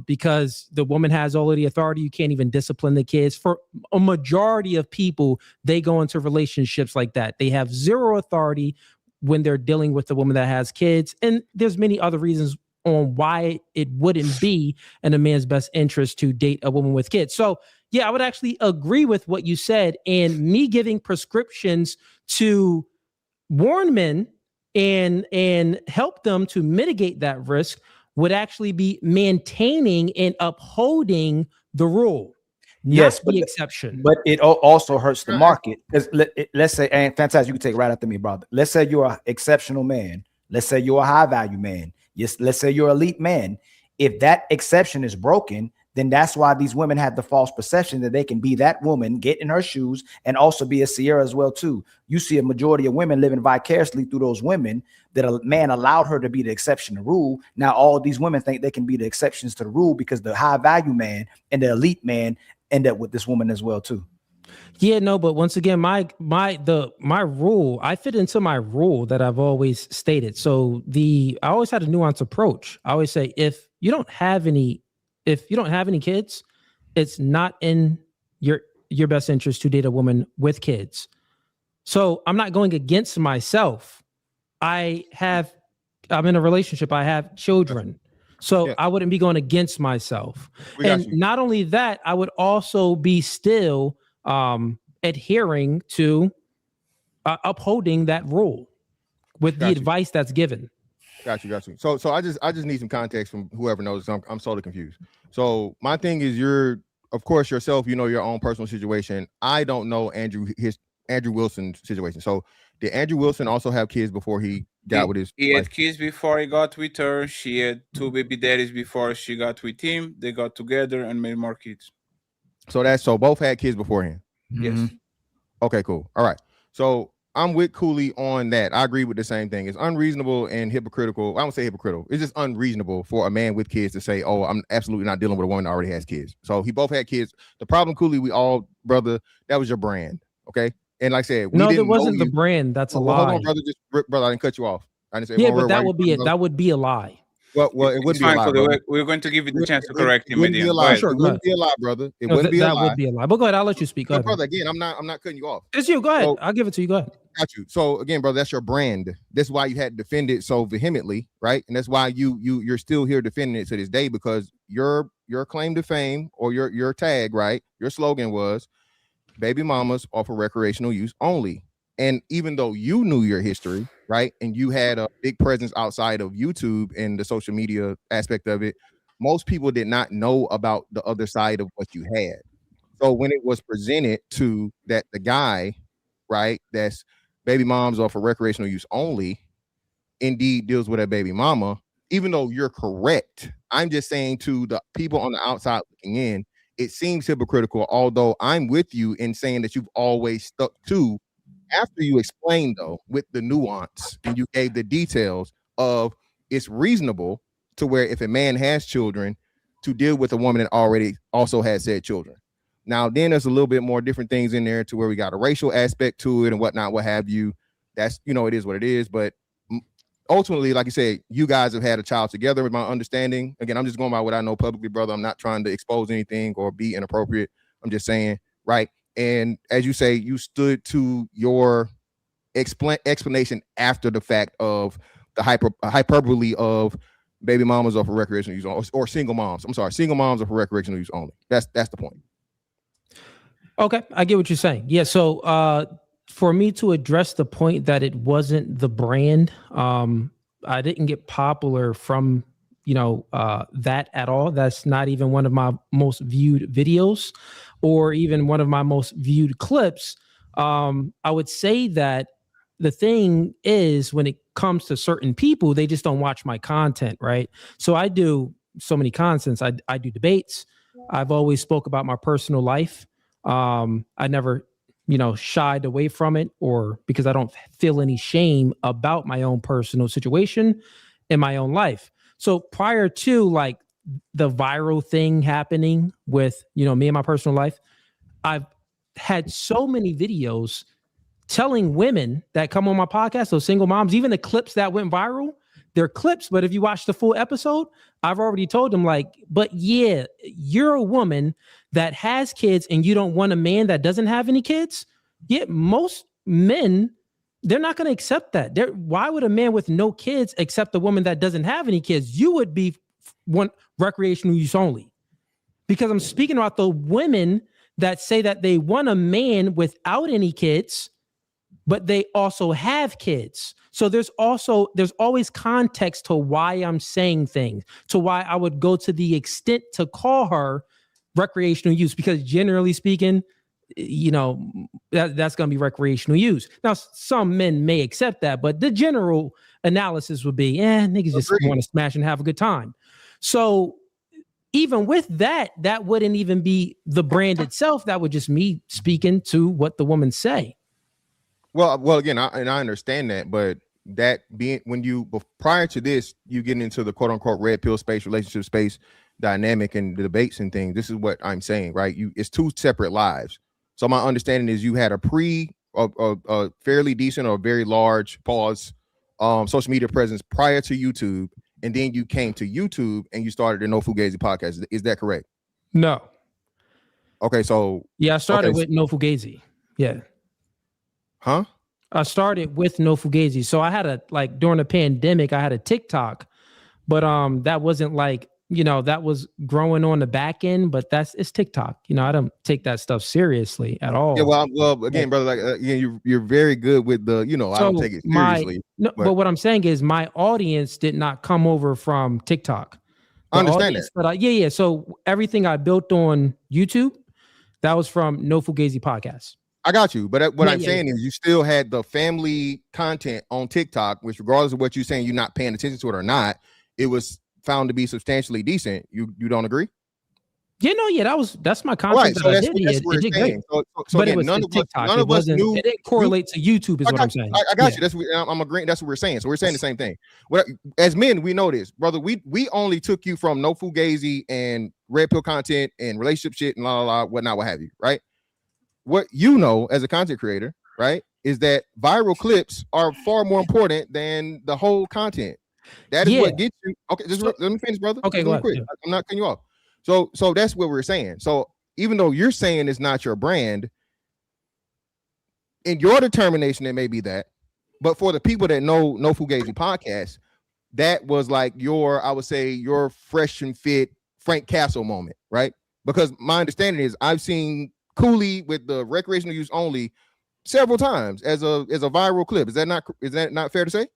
because the woman has all of the authority. You can't even discipline the kids. For a majority of people, they go into relationships like that. They have zero authority when they're dealing with the woman that has kids. And there's many other reasons on why it wouldn't be in a man's best interest to date a woman with kids. So yeah, I would actually agree with what you said, and me giving prescriptions to warn men and help them to mitigate that risk would actually be maintaining and upholding the rule, not the exception. But it also hurts the market, because let's say, and fantastic, you can take it right after me, brother. Let's say you're an exceptional man. Let's say you're a high value man. Yes, let's say you're an elite man. If that exception is broken, then that's why these women have the false perception that they can be that woman, get in her shoes, and also be a Sierra as well too. You see a majority of women living vicariously through those women that a man allowed her to be the exception to rule. Now all of these women think they can be the exceptions to the rule because the high value man and the elite man end up with this woman as well too. Yeah, no, but once again, my rule, I fit into my rule that I've always stated. So I always had a nuanced approach. I always say, if you don't have any kids, it's not in your best interest to date a woman with kids. So I'm not going against myself. I'm in a relationship. I have children. So yeah. I wouldn't be going against myself. And not only that, I would also be still adhering to upholding that rule with the advice that's given. Got you. So I just need some context from whoever knows. I'm totally confused. So my thing is, of course yourself, you know your own personal situation. I don't know Andrew Wilson's situation. So did Andrew Wilson also have kids before he got with his He wife? had kids before he got with her. She had 2 baby daddies before she got with him. They got together and made more kids. So both had kids beforehand. Yes. Okay, cool. All right. So I'm with Coolie on that. I agree with the same thing. It's unreasonable and hypocritical. I don't say hypocritical. It's just unreasonable for a man with kids to say, "Oh, I'm absolutely not dealing with a woman that already has kids." So he both had kids. The problem, Coolie, brother, that was your brand. Okay. And like I said, that wasn't the brand. That's a lie. Hold on, brother. I didn't cut you off. I didn't say, yeah, but that would be a lie. Well, it wouldn't be a lie. Brother. We're going to give you the chance to correct him. It wouldn't be a lie. It wouldn't be a lie, brother. It wouldn't be a lie. That would be a lie. But go ahead. I'll let you speak. Go ahead, brother. Again, I'm not cutting you off. It's you. Go ahead. I'll give it to you. Go ahead. Got you. So again, brother, that's your brand. That's why you had to defend it so vehemently, right? And that's why you're still here defending it to this day, because your claim to fame, or your tag, right? Your slogan was "Baby mamas are for recreational use only." And even though you knew your history, right, and you had a big presence outside of YouTube and the social media aspect of it, most people did not know about the other side of what you had. So when it was presented to that the guy, right, that's baby moms are for recreational use only, indeed deals with a baby mama, even though you're correct, I'm just saying to the people on the outside looking in, it seems hypocritical, although I'm with you in saying that you've always stuck to, after you explained though, with the nuance and you gave the details of it's reasonable to where if a man has children to deal with a woman that already also has said children. Now, then there's a little bit more different things in there to where we got a racial aspect to it and whatnot, what have you. That's, it is what it is. But ultimately, like you said, you guys have had a child together, with my understanding. Again, I'm just going by what I know publicly, brother. I'm not trying to expose anything or be inappropriate. I'm just saying, right? And as you say, you stood to your explanation after the fact of the hyperbole of baby mamas are for recreational use, or single moms. I'm sorry, single moms are for recreational use only. That's the point. Okay, I get what you're saying. Yeah, so for me to address the point that it wasn't the brand, I didn't get popular from that at all. That's not even one of my most viewed videos or even one of my most viewed clips. I would say that the thing is, when it comes to certain people, they just don't watch my content, right? So I do so many contents. I do debates. I've always spoke about my personal life. I never, shied away from it, or because I don't feel any shame about my own personal situation in my own life. So prior to like the viral thing happening with, me and my personal life, I've had so many videos telling women that come on my podcast, those single moms, even the clips that went viral, they're clips, but if you watch the full episode, I've already told them like, but yeah, you're a woman that has kids and you don't want a man that doesn't have any kids. Yet most men, they're not going to accept that. Why would a man with no kids accept a woman that doesn't have any kids? You would be one recreational use only, because I'm speaking about the women that say that they want a man without any kids, but they also have kids. So there's always context to why I'm saying things, to why I would go to the extent to call her recreational use, because generally speaking, that's going to be recreational use. Now, some men may accept that, but the general analysis would be, niggas just want to smash and have a good time. So even with that, that wouldn't even be the brand itself. That would just me speaking to what the women say. Well, again, I understand that, but that being prior to this, you getting into the quote unquote red pill space, relationship space dynamic and the debates and things. This is what I'm saying, right? It's two separate lives. So my understanding is you had a fairly decent or very large social media presence prior to YouTube, and then you came to YouTube and you started the No Fugazi podcast. Is that correct? No. Okay, so yeah, I started with No Fugazi. Yeah. Huh? I started with No Fugazi. So I had during the pandemic, I had a TikTok, but that wasn't that was growing on the back end, but it's TikTok. I don't take that stuff seriously at all. Yeah, well, again, brother, you're very good with the, I don't take it seriously. But what I'm saying is my audience did not come over from TikTok. I understand that. Yeah. So everything I built on YouTube, that was from No Fugazi podcast. I got you, but what I'm saying is you still had the family content on TikTok, which regardless of what you're saying, you're not paying attention to it or not, it was found to be substantially decent. You don't agree? That's my content. Right, so that that's I what did. we're saying. So but again, it was none of us knew. It didn't correlate to YouTube, is what I'm saying. I got you. That's what I'm agreeing. That's what we're saying. So we're saying the same thing. As men, we know this, brother. We only took you from No Fugazi and red pill content and relationship shit and whatnot, what have you, right? What you know as a content creator, right, is that viral clips are far more important than the whole content. That is what gets you. Okay, let me finish, brother. Okay, go ahead. Quick. I'm not cutting you off. So that's what we're saying. So even though you're saying it's not your brand, in your determination, it may be that. But for the people that know No Fugazi podcast, that was like I would say your fresh and fit Frank Castle moment, right? Because my understanding is I've seen Coolie with the recreational use only several times as a viral clip. Is that not fair to say?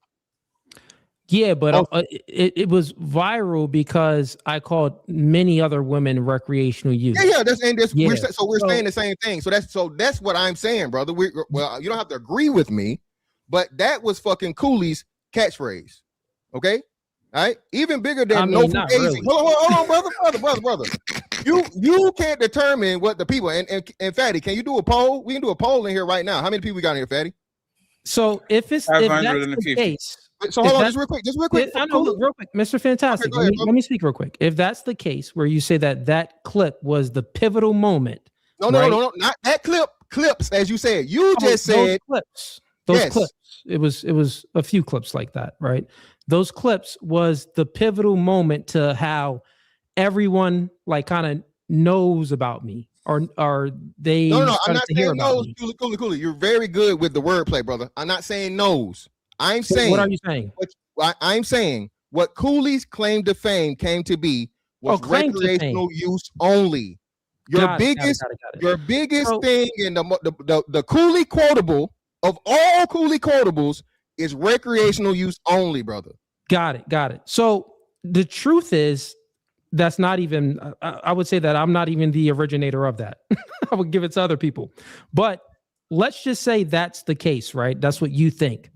Yeah, but it was viral because I called many other women recreational use. Yeah. We're saying the same thing. So that's what I'm saying, brother. You don't have to agree with me, but that was fucking Coolie's catchphrase. Okay, all right. Even bigger than No Fugazi. Really. Hold on, brother. You can't determine what the people and Fatty. Can you do a poll? We can do a poll in here right now. How many people we got in here, Fatty? So if that's the case. So hold on, just real quick. I know, real quick, Mr. Fantastic. Okay, let me speak real quick. If that's the case, where you say that clip was the pivotal moment. No, not that clips, as you said. You just said those clips. It was a few clips like that, right? Those clips was the pivotal moment to how everyone kind of knows about me, or they. No, I'm not saying knows. Coolie. You're very good with the wordplay, brother. I'm not saying knows. I'm saying. What are you saying? I'm saying what Coolie's claim to fame came to be was recreational use only. Your biggest thing in the Coolie quotable of all Coolie quotables is recreational use only, brother. Got it. So the truth is, that's not even. I would say that I'm not even the originator of that. I would give it to other people, but let's just say that's the case, right? That's what you think.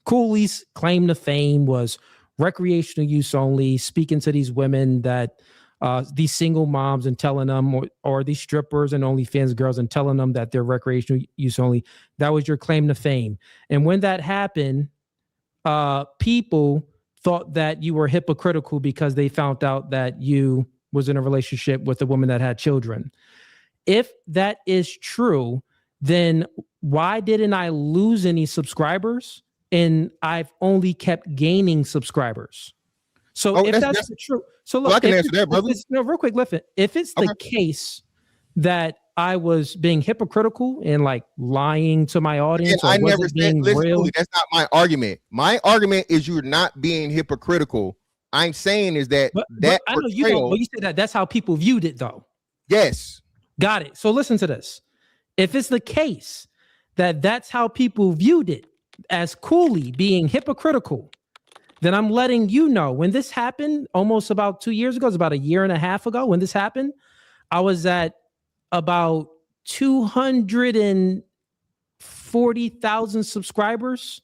Cooley's claim to fame was recreational use only, speaking to these women that these single moms and telling them, or these strippers and OnlyFans girls and telling them that they're recreational use only. That was your claim to fame. And when that happened, people thought that you were hypocritical because they found out that you was in a relationship with a woman that had children. If that is true, then why didn't I lose any subscribers? And I've only kept gaining subscribers. So if that's true, so look, I can answer that, brother. No, real quick, listen. If it's the case that I was being hypocritical and like lying to my audience, or I never wasn't said, being listen, real, Coolie, that's not my argument. My argument is you're not being hypocritical. I'm saying is that but I know you don't, but you said that that's how people viewed it, though. Yes, got it. So listen to this. If it's the case that that's how people viewed it, as Coolie being hypocritical, then I'm letting you know when this happened almost about 2 years ago, it's about a year and a half ago when this happened, I was at about 240,000 subscribers,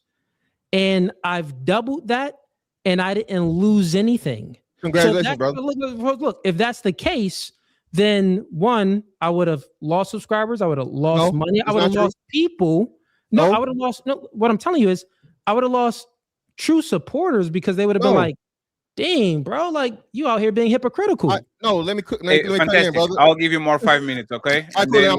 and I've doubled that, and I didn't lose anything. Congratulations, brother. Look, if that's the case, then one, I would have lost subscribers, I would have lost money, I would have lost people. No, I would have lost. No, what I'm telling you is, I would have lost true supporters because they would have been like, "Dang, bro, like you out here being hypocritical." Let me fantastic. brother. I'll give you more 5 minutes, okay? Again,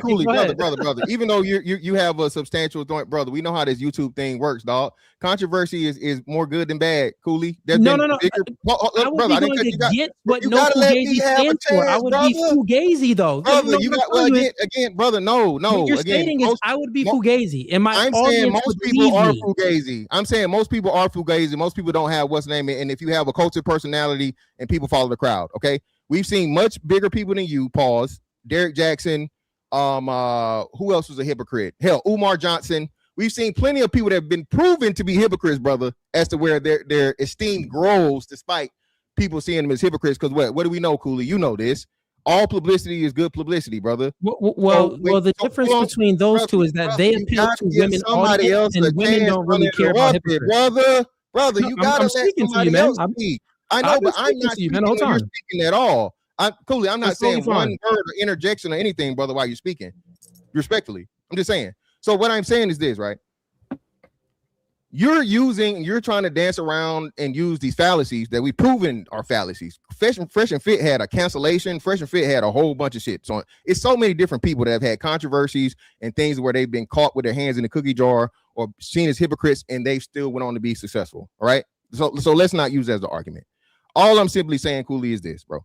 Coolie, brother. Even though you have a substantial joint, brother, we know how this YouTube thing works, dog. Controversy is more good than bad, Coolie. No. I would be going to get what no Fugazi stands for. I would be Fugazi, though. Brother, again, brother, no. What you're stating is I would be Fugazi. And I'm saying most people are Fugazi. I'm saying most people are Fugazi. Most people don't have what's name it. And if you have a culture personality and people follow the crowd, okay? We've seen much bigger people than you, pause. Derek Jackson, who else was a hypocrite? Hell, Umar Johnson. We've seen plenty of people that have been proven to be hypocrites, brother, as to where their esteem grows despite people seeing them as hypocrites. Because what do we know, Coolie? You know this. All publicity is good publicity, brother. The difference between those two is that they appeal to women audience, and women don't really care about hypocrites. Brother, you gotta let somebody else speak. I know, but I'm not speaking when you're speaking at all. Coolie, I'm not saying one word or interjection or anything, brother, while you're speaking. Respectfully, I'm just saying. So what I'm saying is this, right? You're trying to dance around and use these fallacies that we've proven are fallacies. Fresh and Fit had a cancellation. Fresh and Fit had a whole bunch of shit. So it's so many different people that have had controversies and things where they've been caught with their hands in the cookie jar or seen as hypocrites, and they still went on to be successful. All right. So let's not use that as an argument. All I'm simply saying, Coolie, is this, bro.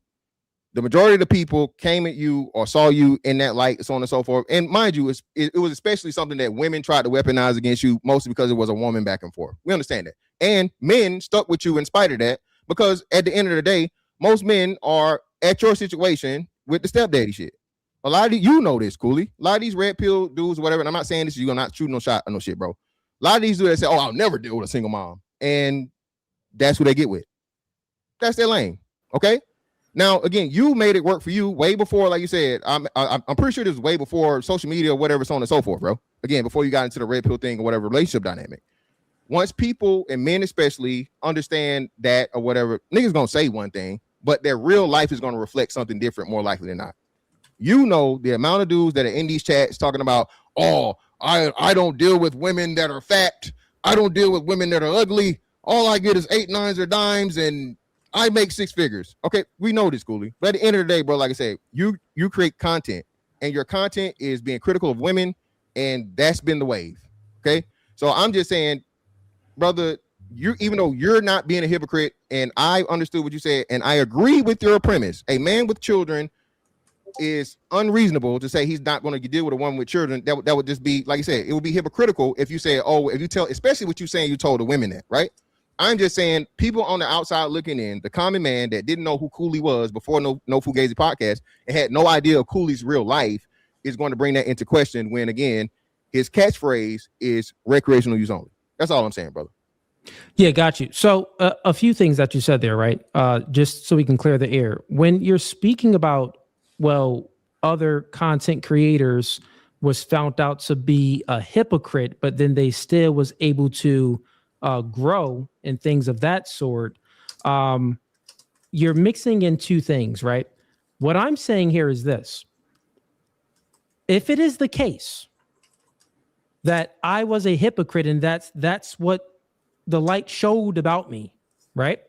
The majority of the people came at you or saw you in that light, so on and so forth. And mind you, it was especially something that women tried to weaponize against you, mostly because it was a woman back and forth. We understand that. And men stuck with you in spite of that, because at the end of the day, most men are at your situation with the stepdaddy shit. A lot of you know this, Coolie. A lot of these red pill dudes, whatever, and I'm not saying this, you're not shooting no shot or no shit, bro. A lot of these dudes that say, "Oh, I'll never deal with a single mom." And that's who they get with. That's their lane. Okay. Now, again, you made it work for you way before, like you said. I'm pretty sure this was way before social media or whatever, so on and so forth, bro. Again, before you got into the red pill thing or whatever relationship dynamic. Once people, and men especially, understand that or whatever, niggas gonna say one thing, but their real life is gonna reflect something different more likely than not. You know the amount of dudes that are in these chats talking about, "Oh, I don't deal with women that are fat. I don't deal with women that are ugly. All I get is 8 9s or dimes, and I make 6 figures." Okay, we know this, Coolie. But at the end of the day, bro, like I said, you create content, and your content is being critical of women, and that's been the wave. Okay, so I'm just saying, brother, even though you're not being a hypocrite, and I understood what you said, and I agree with your premise, a man with children is unreasonable to say he's not going to deal with a woman with children. That would just be, like I said, it would be hypocritical if you say, "Oh, if you tell," especially what you saying you told the women that, right? I'm just saying, people on the outside looking in, the common man that didn't know who Coolie was before No Fugazi podcast and had no idea of Coolie's real life, is going to bring that into question when, again, his catchphrase is recreational use only. That's all I'm saying, brother. Yeah, got you. So a few things that you said there, right? Just so we can clear the air. When you're speaking about, well, other content creators was found out to be a hypocrite, but then they still was able to grow and things of that sort. You're mixing in two things, right? What I'm saying here is this. If it is the case that I was a hypocrite and that's what the light showed about me, right?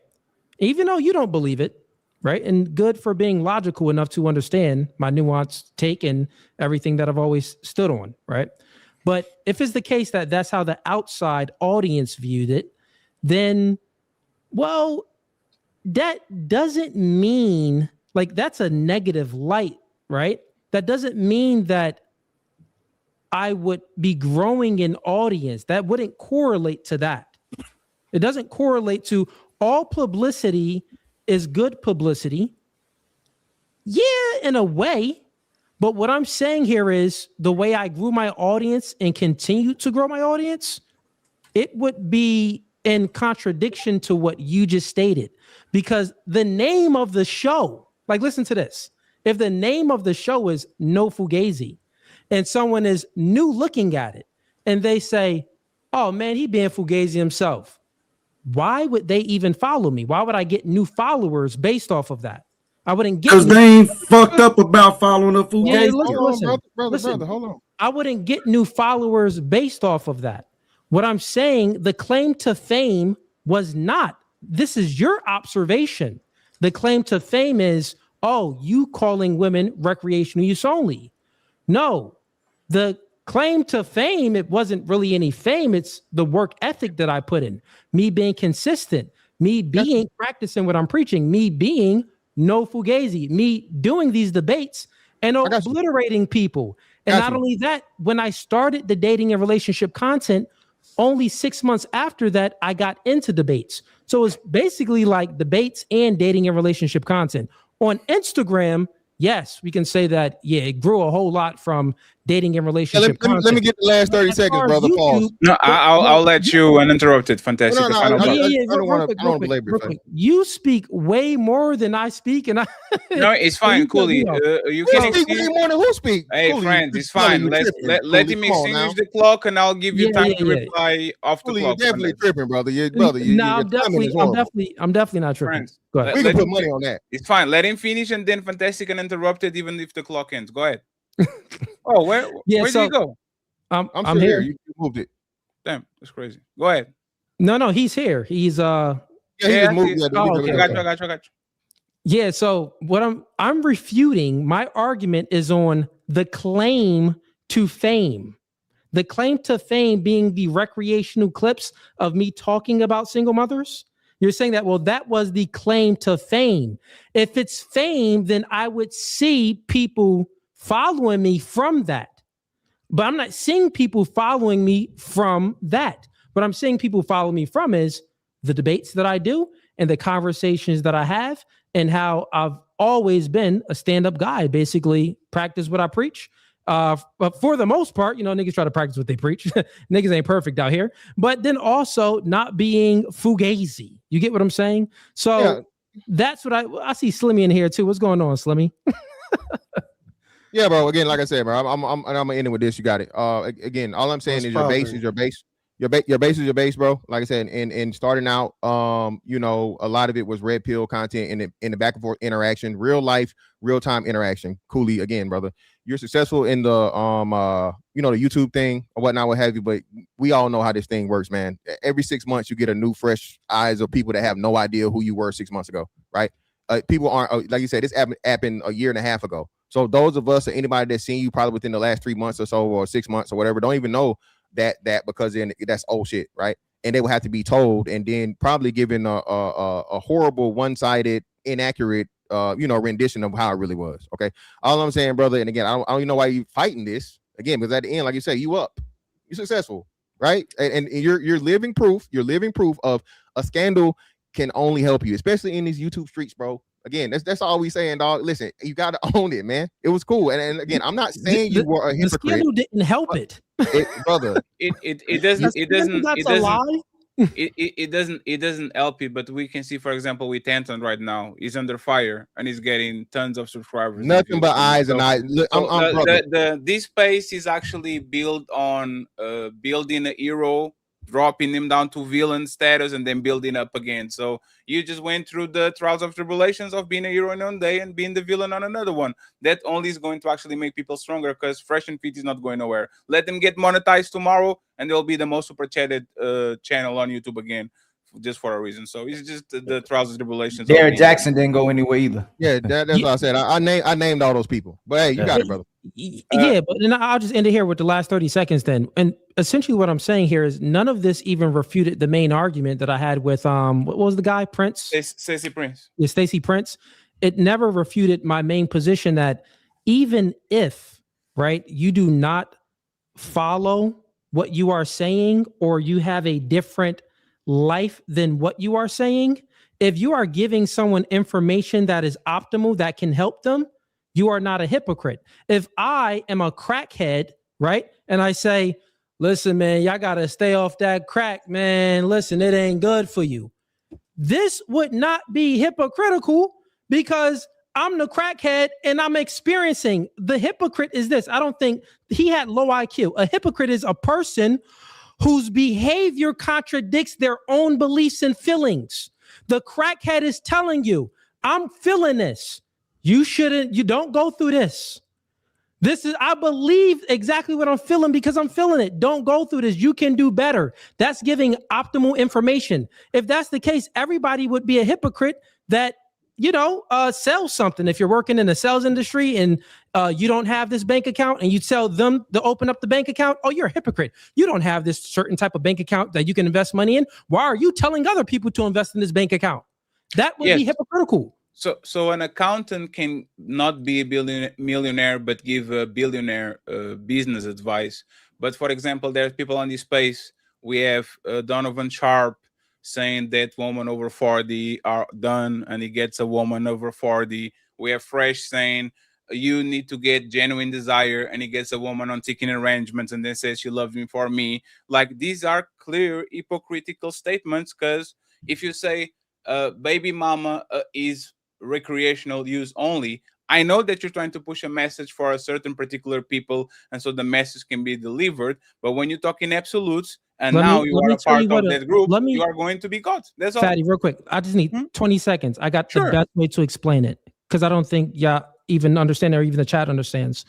Even though you don't believe it, right? And good for being logical enough to understand my nuanced take and everything that I've always stood on, right? But if it's the case that that's how the outside audience viewed it, then, well, that doesn't mean, like, that's a negative light, right? That doesn't mean that I would be growing in audience. That wouldn't correlate to that. It doesn't correlate to all publicity is good publicity. Yeah, in a way. But what I'm saying here is the way I grew my audience and continue to grow my audience, it would be in contradiction to what you just stated. Because the name of the show, like, listen to this. If the name of the show is No Fugazi and someone is new looking at it and they say, oh man, he being Fugazi himself, why would they even follow me? Why would I get new followers based off of that? I wouldn't get, because they ain't fucked up about following a Fugazi. Yeah, listen, hold on. I wouldn't get new followers based off of that. What I'm saying, the claim to fame was not, this is your observation. The claim to fame is, oh, you calling women recreational use only. No, the claim to fame, it wasn't really any fame. It's the work ethic that I put in, me being consistent, me being practicing what I'm preaching, me being no fugazi, me doing these debates and obliterating people. And not only that, when I started the dating and relationship content, only 6 months after that, I got into debates. So it's basically like debates and dating and relationship content. On Instagram, yes, we can say that, yeah, it grew a whole lot from dating and relationship content. Let me get the last 30 seconds, brother. Pause. No, I'll let you uninterrupt it. Fantastic. I don't want to belabor it. You speak way more than I speak, and I. No, it's fine, Coolie. You can speak way more than who speak. Hey, Coolie, friends, it's fine. Let him extinguish the clock, and I'll give you time to reply off the clock. You're definitely tripping, brother. No, I'm definitely not tripping. Friends, go ahead. We can put money on that. It's fine. Let him finish, and then Fantastic and interrupted, even if the clock ends. Go ahead. Oh, where did you go? I'm here. You moved it. Damn, that's crazy. Go ahead. No, he's here. He's Yeah, he just moved. I got you. Yeah, so what I'm refuting, my argument is on the claim to fame. The claim to fame being the recreational clips of me talking about single mothers. You're saying that, well, that was the claim to fame. If it's fame, then I would see people following me from that. But I'm not seeing people following me from that. What I'm seeing people follow me from is the debates that I do and the conversations that I have and how I've always been a stand-up guy, basically practice what I preach. But for the most part, niggas try to practice what they preach. Niggas ain't perfect out here. But then also not being fugazi. You get what I'm saying? So that's what I see Slimmy in here too. What's going on, Slimmy? Yeah, bro. Again, like I said, bro, I'm gonna end it with this. You got it. Again, all I'm saying is your base is your base. Your base is your base, bro. Like I said, and starting out, a lot of it was red pill content in the back and forth interaction, real life, real time interaction. Coolie, again, brother. You're successful in the the YouTube thing or whatnot, what have you, but we all know how this thing works, man. Every 6 months you get a new fresh eyes of people that have no idea who you were 6 months ago, right? People aren't, like you said, this happened a year and a half ago. So those of us or anybody that's seen you probably within the last 3 months or so or 6 months or whatever, don't even know that because then that's old shit, right? And they will have to be told and then probably given a horrible, one-sided, inaccurate rendition of how it really was. Okay. All I'm saying, brother, and again, I don't even know why you fighting this. Again, because at the end, like you say, you up. You're successful, right? And you're living proof. You're living proof of a scandal can only help you, especially in these YouTube streets, bro. Again, that's all we saying, dog. Listen, you got to own it, man. It was cool. And again, I'm not saying you were a hypocrite. The scandal didn't help it. Brother. It doesn't. That's a lie. it doesn't help you, but we can see, for example, with Anton right now, he's under fire and he's getting tons of subscribers. Nothing but eyes and eyes. Look, This space is actually built on building a hero, dropping him down to villain status, and then building up again. So you just went through the trials of tribulations of being a hero in one day and being the villain on another one. That only is going to actually make people stronger, because Fresh and Fit is not going nowhere. Let them get monetized tomorrow, and they'll be the most super chatted channel on YouTube again, just for a reason. So it's just the trials and tribulations. Derek Jackson didn't go anywhere either. Yeah, that's what I said. I named all those people. But hey, you got it, brother. Yeah, but then I'll just end it here with the last 30 seconds then. And essentially what I'm saying here is none of this even refuted the main argument that I had with what was the guy, Prince? Stacey Prince. Yeah, Stacey Prince. It never refuted my main position that even if, right, you do not follow what you are saying, or you have a different life than what you are saying, if you are giving someone information that is optimal, that can help them, you are not a hypocrite. If I am a crackhead, right, and I say, listen, man, y'all got to stay off that crack, man. Listen, it ain't good for you. This would not be hypocritical because I'm the crackhead and I'm experiencing. The hypocrite is this. I don't think he had low IQ. A hypocrite is a person whose behavior contradicts their own beliefs and feelings. The crackhead is telling you, I'm feeling this. You don't go through this. I believe exactly what I'm feeling because I'm feeling it. Don't go through this. You can do better. That's giving optimal information. If that's the case, everybody would be a hypocrite that, sells something. If you're working in the sales industry and you don't have this bank account and you tell them to open up the bank account, oh, you're a hypocrite. You don't have this certain type of bank account that you can invest money in. Why are you telling other people to invest in this bank account? That would be hypocritical. So an accountant can not be a millionaire, but give a billionaire business advice. But for example, there's people on this space. We have Donovan Sharp saying that women over 40 are done, and he gets a woman over 40. We have Fresh saying you need to get genuine desire, and he gets a woman on taking arrangements and then says she loves me for me. Like, these are clear hypocritical statements, because if you say baby mama is recreational use only, I know that you're trying to push a message for a certain particular people, and so the message can be delivered. But when you talk in absolutes, and you are a part of that group, you are going to be God. That's all. Fatty, real quick, I just need 20 seconds. I got the best way to explain it, because I don't think y'all even understand, or even the chat understands.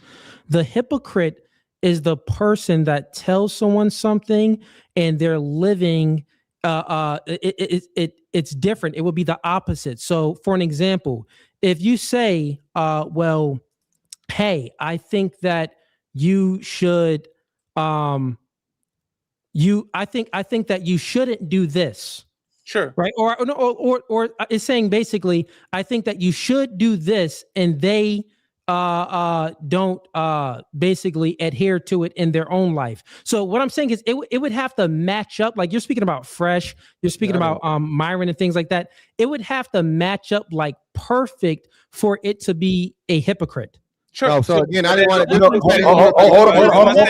The hypocrite is the person that tells someone something and they're living it's different. It would be the opposite. So for an example, if you say, well, hey, I think that you should, I think that you shouldn't do this. Sure. Right. Or it's saying basically, I think that you should do this, and they don't basically adhere to it in their own life. So what I'm saying is it would have to match up. Like, you're speaking about Fresh, you're speaking about Myron and things like that. It would have to match up like perfect for it to be a hypocrite. Sure. Oh, so again, I didn't want to.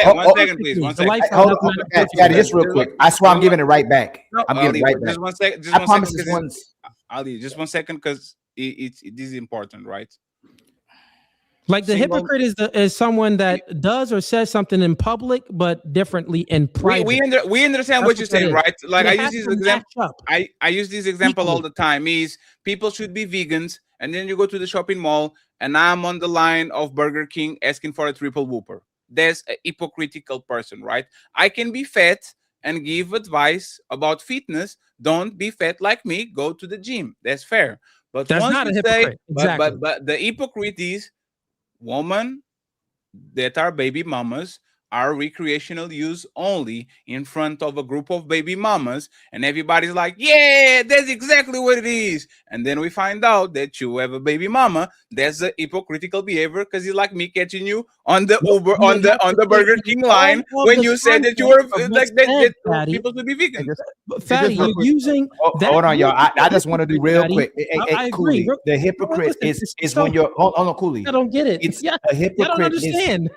One second, please. One second. Hold on, just real quick. I swear I'm giving it right back. I'm giving it right back. Just 1 second. I promise this one's. Ali, just 1 second, because it is important, right? Like, the hypocrite is someone that does or says something in public, but differently in private. We understand what you're saying, right? Like, I use this example. I use this example all the time. Is people should be vegans, and then you go to the shopping mall, and I'm on the line of Burger King asking for a triple whopper. There's a hypocritical person, right? I can be fat and give advice about fitness. Don't be fat like me. Go to the gym. That's fair. But that's not a hypocrite. Exactly. But the hypocrite is women that are baby mamas are recreational use only in front of a group of baby mamas, and everybody's like, yeah, that's exactly what it is. And then we find out that you have a baby mama. That's a hypocritical behavior, because it's like me catching you on the Uber on the Burger King line when you said that you were like that people should be vegan. Fatty, you're using hold on, y'all. I just want to do real quick. I agree. The hypocrite is when you're hold on, Coolie. I don't get it. It's a hypocrite. I don't understand.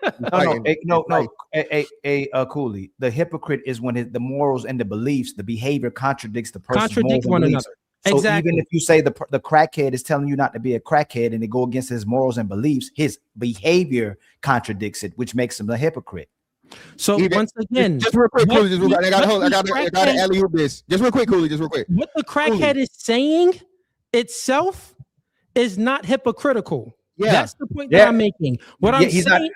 No. Coolie. The hypocrite is when the morals and the beliefs, the behavior contradicts the person's Contradict morals and one beliefs. another. So Exactly. even if you say the crackhead is telling you not to be a crackhead and it go against his morals and beliefs, his behavior contradicts it, which makes him a hypocrite. So once again, just real quick, Coolie, I got to alley-oop this. Just real quick, Coolie, just real quick. What the crackhead is saying itself is not hypocritical. Yeah. That's the point that I'm making. What I'm he's saying,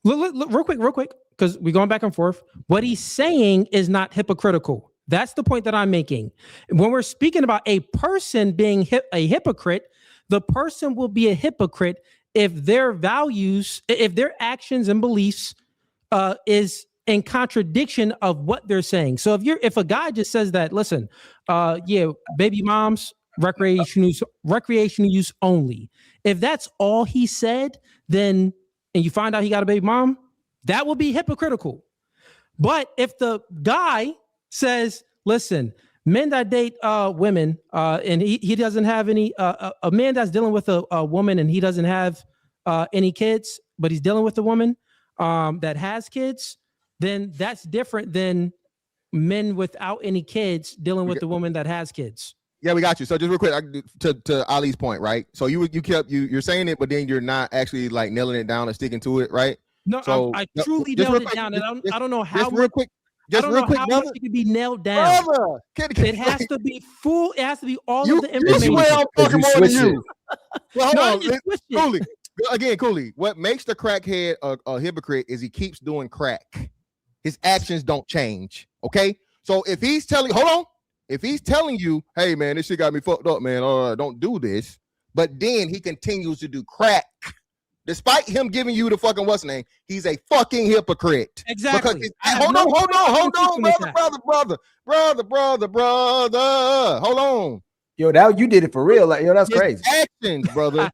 look, real quick, because we're going back and forth. What he's saying is not hypocritical. That's the point that I'm making. When we're speaking about a person being a hypocrite, the person will be a hypocrite if their values, if their actions and beliefs is in contradiction of what they're saying. So if a guy just says that, listen, baby moms, recreational use only. If that's all he said, then and you find out he got a baby mom, that will be hypocritical. But if the guy says, listen, men that date women and he doesn't have any a man that's dealing with a woman and he doesn't have any kids, but he's dealing with a woman that has kids, then that's different than men without any kids dealing with the woman that has kids. Yeah, we got you. So just real quick, to Ali's point, right? So you're saying it, but then you're not actually like nailing it down and sticking to it, right? No, so, I truly nailed it down, and I don't know how. Just real quick, much it can be nailed down. Brother, it has to be full. It has to be all of the information. You swear I'm fucking more than you. Well, hold on, Coolie. Again, Coolie. What makes the crackhead a hypocrite is he keeps doing crack. His actions don't change. Okay, so if he's telling, if he's telling you, hey man, this shit got me fucked up, man, don't do this, but then he continues to do crack. Despite him giving you the fucking what's name, he's a fucking hypocrite. Exactly. Because hold on, brother. Hold on. Yo, that you did it for real. Like, yo, that's crazy. Actions, brother.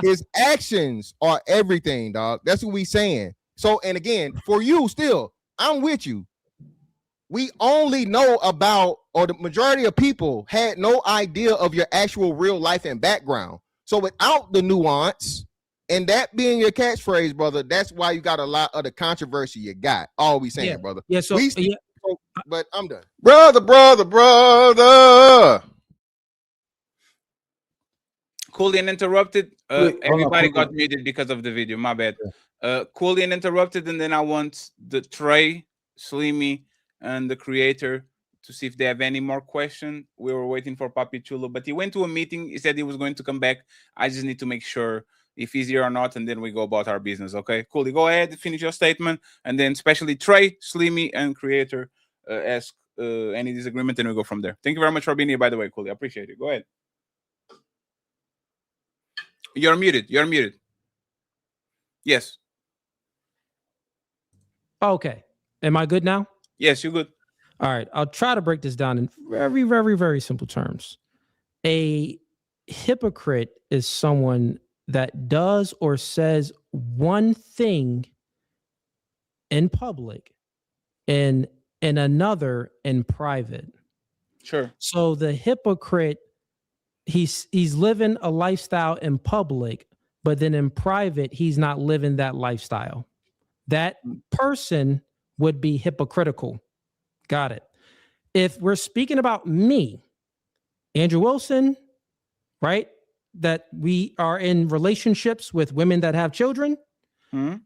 His actions are everything, dog. That's what we saying. So, and again, for you still, I'm with you. We only know about, or the majority of people had no idea of your actual real life and background. So without the nuance, and that being your catchphrase, brother, that's why you got a lot of the controversy you got. All we saying, brother. Yeah, so, but I'm done. Brother. Coolie and interrupted. Everybody got muted because of the video. My bad. Coolie and interrupted, and then I want the Trey, Slimy, and the creator to see if they have any more questions. We were waiting for Papi Chulo, but he went to a meeting. He said he was going to come back. I just need to make sure if he's here or not, and then we go about our business. Okay, Coolie, go ahead, finish your statement, and then especially Trey, Slimy, and creator ask any disagreement, and we go from there. Thank you very much for being here, by the way, Coolie. I appreciate it. Go ahead. You're muted. Yes. Okay. Am I good now? Yes, you're good. All right. I'll try to break this down in very, very, very simple terms. A hypocrite is someone that does or says one thing in public and another in private. Sure. So the hypocrite, he's living a lifestyle in public, but then in private, he's not living that lifestyle. That person would be hypocritical. Got it. If we're speaking about me, Andrew Wilson, right? That we are in relationships with women that have children. Mm-hmm.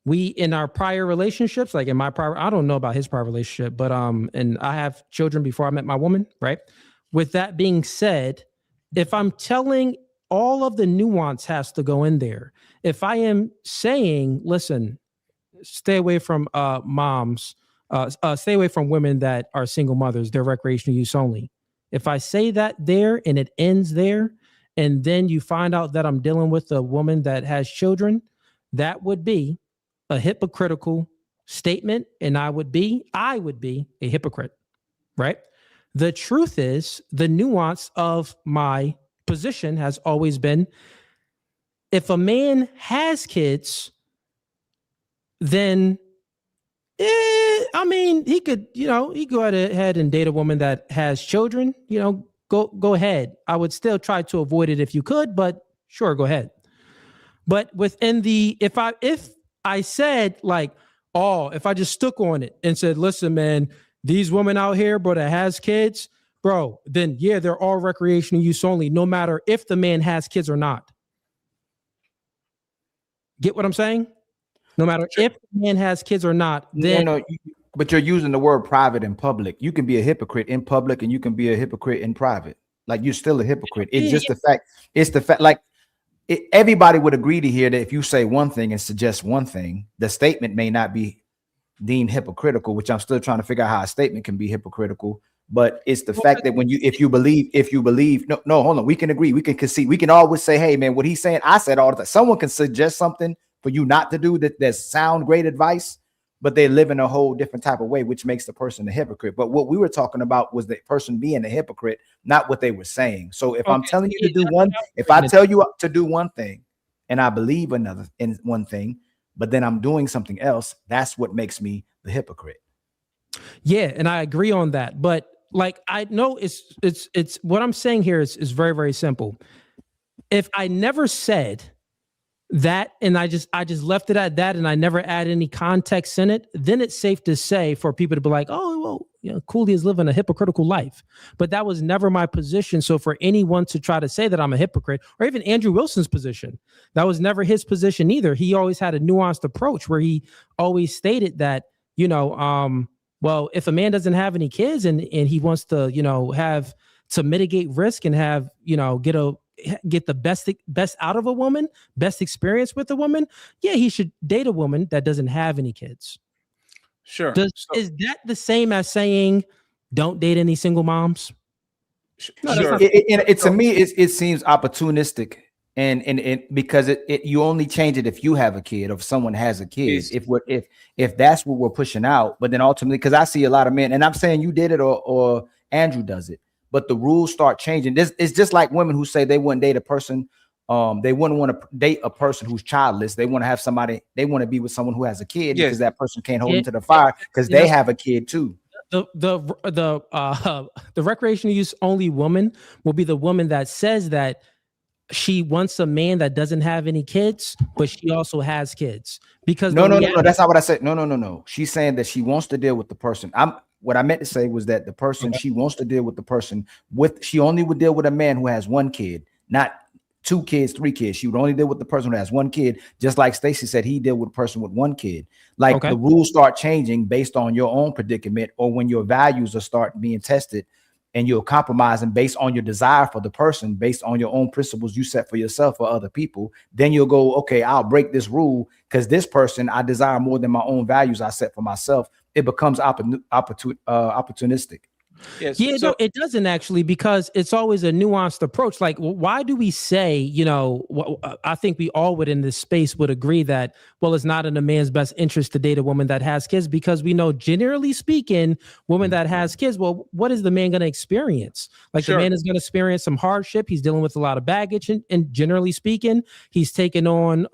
We, in our prior relationships, like in my prior, I don't know about his prior relationship, but and I have children before I met my woman, right? With that being said, if I'm telling, all of the nuance has to go in there. If I am saying, listen, stay away from moms, stay away from women that are single mothers, they're recreational use only. If I say that there and it ends there, and then you find out that I'm dealing with a woman that has children, that would be a hypocritical statement, and I would be a hypocrite, right? The truth is, the nuance of my position has always been, if a man has kids, then I mean, he could, he go ahead and date a woman that has children, go ahead. I would still try to avoid it if you could, but sure, go ahead. But within the, if I said like, if I just stuck on it and said, listen, man, these women out here, bro, that has kids, bro, then yeah, they're all recreational use only, no matter if the man has kids or not. Get what I'm saying? No matter if the man has kids or not, then but you're using the word private and public. You can be a hypocrite in public and you can be a hypocrite in private. Like you're still a hypocrite. It's just the fact. It's the fact. Like everybody would agree to hear that if you say one thing and suggest one thing, the statement may not be deemed hypocritical, which I'm still trying to figure out how a statement can be hypocritical. But it's the fact that if you believe, no, hold on, we can agree, we can concede, we can always say, hey man, what he's saying, I said all the time. Someone can suggest something for you not to do that sound great advice, but they live in a whole different type of way, which makes the person a hypocrite. But what we were talking about was the person being a hypocrite, not what they were saying. So if I'm telling you to do one, if I tell you to do one thing and I believe in one thing, but then I'm doing something else, that's what makes me the hypocrite. Yeah, and I agree on that. But like, I know it's what I'm saying here is very, very simple. If I never said that and I just left it at that and I never add any context in it, then it's safe to say for people to be like, oh, well, you know, Coolie is living a hypocritical life. But that was never my position. So for anyone to try to say that I'm a hypocrite, or even Andrew Wilson's position, that was never his position either. He always had a nuanced approach where he always stated that, you know, well, if a man doesn't have any kids and he wants to, you know, have to mitigate risk and have, you know, get the best out of a woman, best experience with a woman, yeah, he should date a woman that doesn't have any kids. Sure. Is that the same as saying don't date any single moms? No, sure. To me, it seems opportunistic. And because you only change it if you have a kid or if someone has a kid. If that's what we're pushing out, but then ultimately, because I see a lot of men, and I'm saying you did it or Andrew does it, but the rules start changing. It's just like women who say they wouldn't date a person. They wouldn't want to date a person who's childless. They want to have somebody. They want to be with someone who has a kid because that person can't hold them to the fire because they have a kid too. The recreational use only woman will be the woman that says that she wants a man that doesn't have any kids, but she also has kids. Because no, that's not what I said. No. She's saying that she wants to deal with the person. What I meant to say was that the person she wants to deal with the person with, she only would deal with a man who has one kid, not 2 kids, 3 kids. She would only deal with the person who has one kid, just like Stacey said he deal with a person with one kid. Like the rules start changing based on your own predicament or when your values are start being tested. And you're compromising based on your desire for the person, based on your own principles you set for yourself or other people. Then you'll go, okay, I'll break this rule because this person I desire more than my own values I set for myself. It becomes opportunistic. Yes. Yeah, no, it doesn't actually, because it's always a nuanced approach. Like, why do we say, you know, I think we all would in this space would agree that, well, it's not in a man's best interest to date a woman that has kids, because we know, generally speaking, woman that has kids, well, what is the man going to experience? Like the man is going to experience some hardship. He's dealing with a lot of baggage, and generally speaking, he's taking on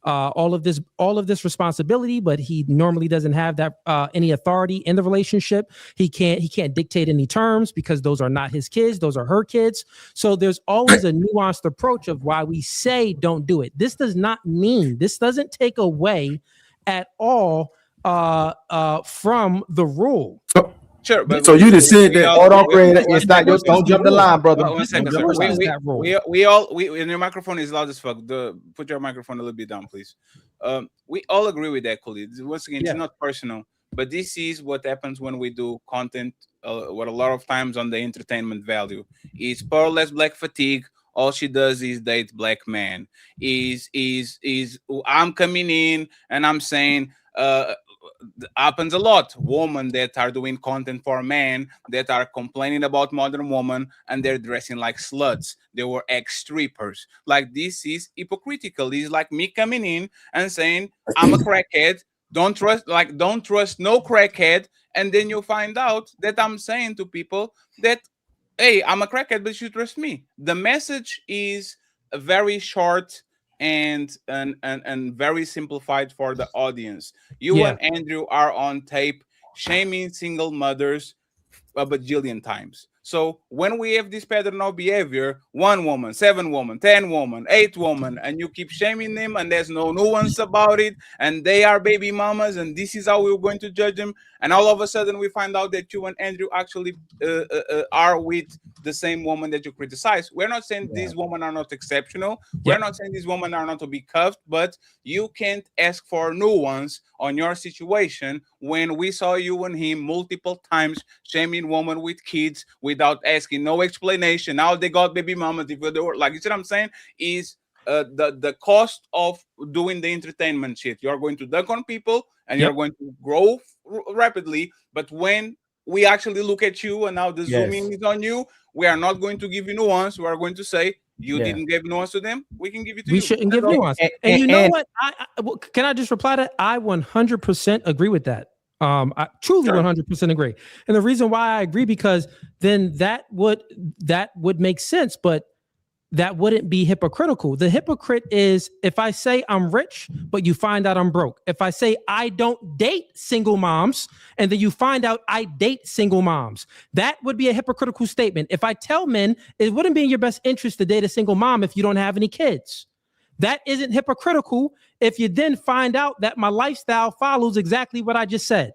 all of this responsibility, but he normally doesn't have that any authority in the relationship. He can't dictate any terms because those are not his kids, those are her kids. So there's always a nuanced approach of why we say don't do it. This doesn't take away at all from the rule. Sure, but so you just said that. Hold on, Craig. It's not yours. Don't jump the line, brother. One second, sir. We and your microphone is loud as fuck. Put your microphone a little bit down, please. We all agree with that, Coolie. Once again, it's not personal, but this is what happens when we do content. What a lot of times on the entertainment value is powerless black fatigue. All she does is date black men. I'm coming in and I'm saying. Happens a lot. Women that are doing content for men that are complaining about modern women and they're dressing like sluts. They were ex-strippers. Like, this is hypocritical. This is like me coming in and saying I'm a crackhead. Don't trust no crackhead. And then you find out that I'm saying to people that, hey, I'm a crackhead, but you trust me. The message is very short and very simplified for the audience. You and Andrew are on tape shaming single mothers a bajillion times. So when we have this pattern of behavior, 1 woman, 7 woman, 10 woman, 8 woman, and you keep shaming them, and there's no nuance about it, and they are baby mamas, and this is how we're going to judge them, and all of a sudden we find out that you and Andrew actually are with the same woman that you criticize. We're not saying these women are not exceptional. We're not saying these women are not to be cuffed, but you can't ask for nuance on your situation when we saw you and him multiple times shaming women with kids without asking no explanation. Now they got baby mamas. If they were, like, you see what I'm saying, is the cost of doing the entertainment shit. You're going to dunk on people and you're going to grow rapidly. But when we actually look at you and now the zooming is on you, we are not going to give you nuance. We are going to say you didn't give nuance to them. We can give it to you. We shouldn't give nuance. And you know what? Can I just reply to that? I 100% agree with that. I truly 100% agree. And the reason why I agree, because then that would make sense, but that wouldn't be hypocritical. The hypocrite is if I say I'm rich, but you find out I'm broke. If I say I don't date single moms, and then you find out I date single moms, that would be a hypocritical statement. If I tell men it wouldn't be in your best interest to date a single mom if you don't have any kids, that isn't hypocritical if you then find out that my lifestyle follows exactly what I just said.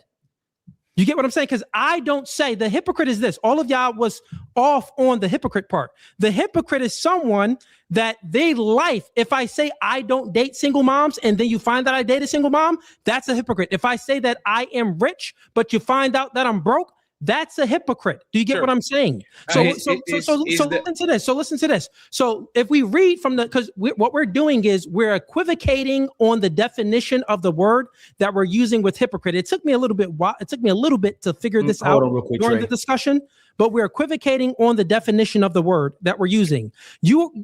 You get what I'm saying? Because I don't say the hypocrite is this. All of y'all was off on the hypocrite part. The hypocrite is someone that they life. If I say I don't date single moms and then you find that I date a single mom, that's a hypocrite. If I say that I am rich, but you find out that I'm broke, that's a hypocrite. Do you get what I'm saying? So listen to this. Listen to this. So if we read from because what we're doing is we're equivocating on the definition of the word that we're using with hypocrite. It took me a little bit. It took me a little bit to figure this out during the discussion. But we're equivocating on the definition of the word that we're using.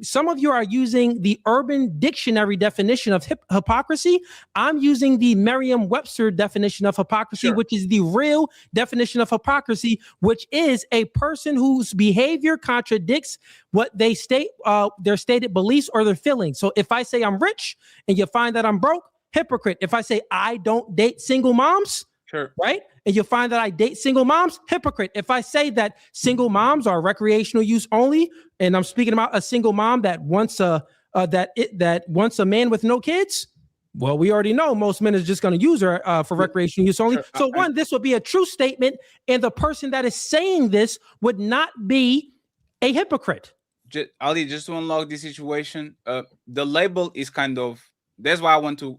Some of you are using the Urban Dictionary definition of hypocrisy. I'm using the Merriam-Webster definition of hypocrisy, which is the real definition of hypocrisy, which is a person whose behavior contradicts what they state, their stated beliefs or their feelings. So if I say I'm rich and you find that I'm broke, hypocrite. If I say I don't date single moms, right? And you find that I date single moms, hypocrite. If I say that single moms are recreational use only, and I'm speaking about a single mom that wants a man with no kids, well, we already know most men is just going to use her for recreational use only. So one, this would be a true statement, and the person that is saying this would not be a hypocrite. Ali, just to unlock this situation, the label is kind of, that's why I want to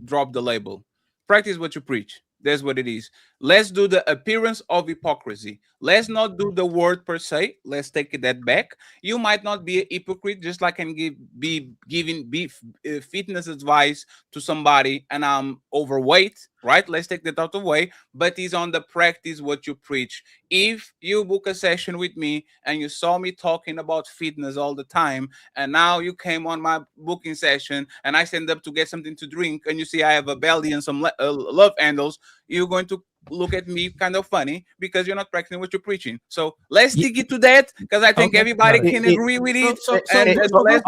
drop the label. Practice what you preach. That's what it is. Let's do the appearance of hypocrisy. Let's not do the word per se. Let's take that back. You might not be a hypocrite, just like I can be giving fitness advice to somebody and I'm overweight, right? Let's take that out of the way. But it's on the practice what you preach. If you book a session with me and you saw me talking about fitness all the time, and now you came on my booking session and I stand up to get something to drink and you see I have a belly and some love handles, you're going to look at me kind of funny because you're not practicing what you're preaching. So let's dig into that because I think everybody can agree with it. Let's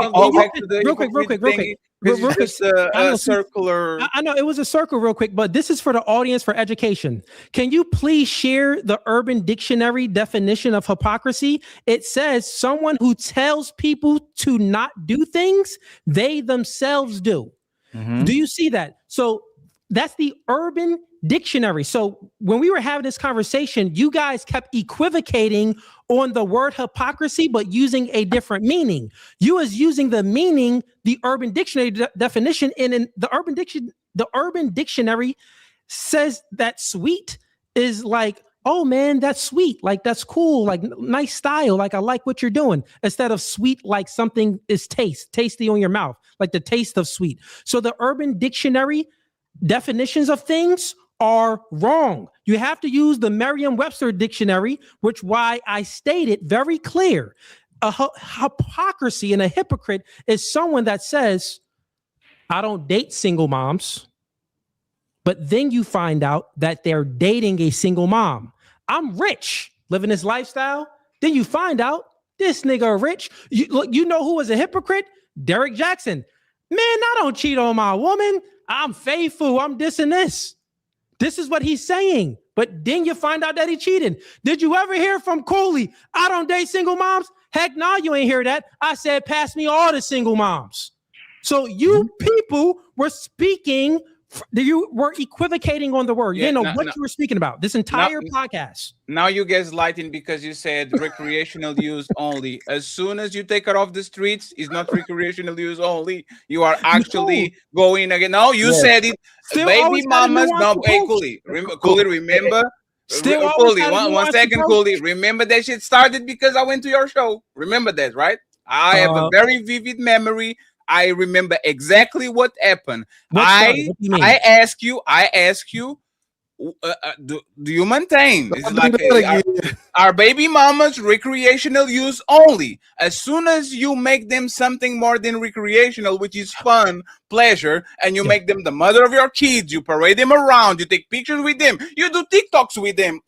not go back to the real quick. Just a circular. I know it was a circle real quick, but this is for the audience for education. Can you please share the Urban Dictionary definition of hypocrisy? It says someone who tells people to not do things they themselves do. Do you see that? So that's the Urban Dictionary. So when we were having this conversation, you guys kept equivocating on the word hypocrisy, but using a different meaning. You was using the meaning, the Urban Dictionary definition, and in the Urban Dictionary says that sweet is like, oh man, that's sweet. Like that's cool. Like nice style. Like I like what you're doing. Instead of sweet, like something is tasty on your mouth, like the taste of sweet. So the Urban Dictionary definitions of things are wrong. You have to use the Merriam-Webster dictionary, which why I stated very clear. A hypocrisy and a hypocrite is someone that says, I don't date single moms, but then you find out that they're dating a single mom. I'm rich, living this lifestyle. Then you find out this nigga rich. You know who was a hypocrite? Derek Jackson. Man, I don't cheat on my woman. I'm faithful. I'm this and this. This is what he's saying. But then you find out that he cheated. Did you ever hear from Coolie? I don't date single moms. Heck no, you ain't hear that. I said, pass me all the single moms. So you people were speaking, you were equivocating on the word. You didn't know what you were speaking about this entire podcast. Now you gaslighting because you said recreational use only. As soon as you take it off the streets, it's not recreational use only. You are actually going again. No, you said it. Still Baby mamas. No, hey, Coolie. Coolie, remember? Still Coolie, one second, Coolie. Remember that shit started because I went to your show. Remember that, right? I have a very vivid memory. I remember exactly what happened. I ask you, do you maintain? It's like our baby mamas recreational use only. As soon as you make them something more than recreational, which is fun, pleasure, and you make them the mother of your kids, you parade them around, you take pictures with them, you do TikToks with them,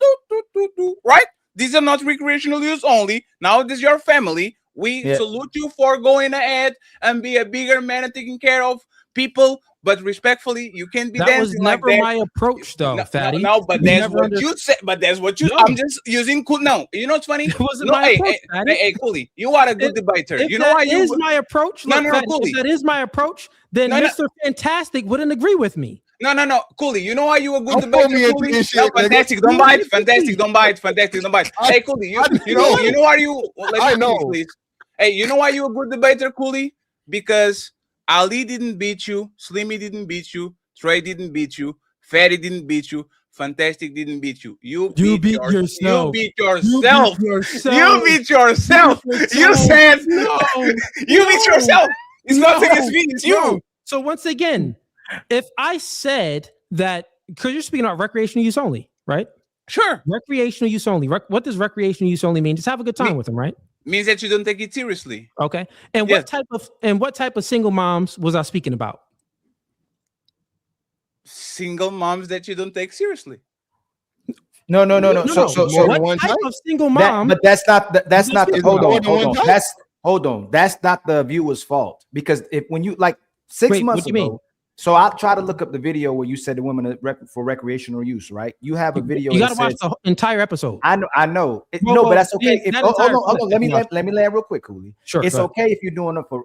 right? These are not recreational use only. Now this is your family. We salute you for going ahead and be a bigger man and taking care of people. But respectfully, you can't be dancing like that. That was never my approach, though, Fatty. No, but that's what you said. But that's what you. I'm just using cool. No, you know what's funny? It wasn't my approach, hey, Coolie, you are a good debater. You know why you is my approach? No, Coolie. If that is my approach, then Mr. Fantastic wouldn't agree with me. No, Coolie. You know why you a good debater, Coolie? No, Fantastic, don't bite. Fantastic, don't bite. Fantastic, don't bite. Hey, Coolie, you know why you? I know. Please. Hey, you know why you a good debater, Coolie? Because Ali didn't beat you, Slimmy didn't beat you, Trey didn't beat you, Fatty didn't beat you, Fantastic didn't beat you. You beat yourself. You beat yourself. You beat yourself. You said no. You beat yourself. It's not against me. It's you. So once again, if I said that, because you're speaking about recreational use only, right? Sure. Recreational use only. What does recreational use only mean? Just have a good time with them, right? Means that you don't take it seriously. Okay. And what type of single moms was I speaking about? Single moms that you don't take seriously. No. So what type of single mom? But that's not the hold on. That's not the viewer's fault, because when you like 6 months ago. So I'll try to look up the video where you said the women for recreational use, right? You have a video. You got to watch the entire episode. I know. But that's okay. Hold on. Let me land real quick, Coolie. Sure. It's okay if you're doing it for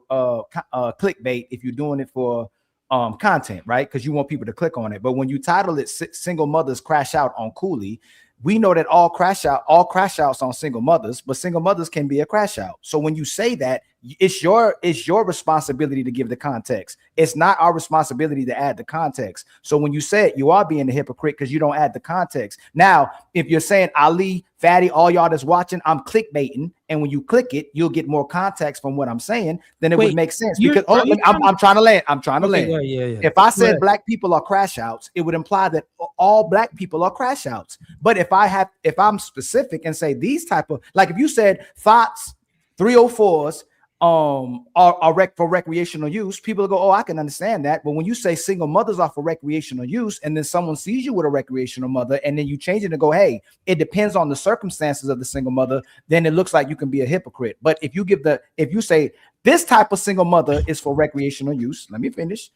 clickbait, if you're doing it for content, right? Because you want people to click on it. But when you title it "Single Mothers Crash Out on Coolie," we know that all crash outs on single mothers, but single mothers can be a crash out. So when you say that, it's your responsibility to give the context. It's not our responsibility to add the context. So when you say it, you are being a hypocrite because you don't add the context. Now, if you're saying Ali, Fatty, all y'all that's watching, I'm clickbaiting, and when you click it, you'll get more context from what I'm saying, then it would make sense. Because I'm trying to land. Yeah. If I said black people are crash outs, it would imply that all black people are crash outs. But if I'm specific and say these type of, like if you said thoughts 304s are for recreational use, people will go, oh, I can understand that. But when you say single mothers are for recreational use, and then someone sees you with a recreational mother, and then you change it and go, hey, it depends on the circumstances of the single mother, then it looks like you can be a hypocrite. But if you say this type of single mother is for recreational use, let me finish,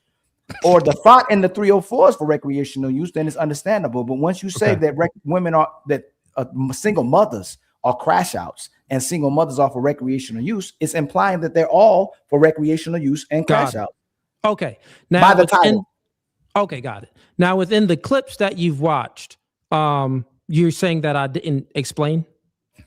or the thought in the 304s for recreational use, then it's understandable. But once you say that single mothers are crash outs and single mothers are for recreational use, it's implying that they're all for recreational use and crash out. Okay. Now by the title. Okay, got it. Now within the clips that you've watched, you're saying that I didn't explain?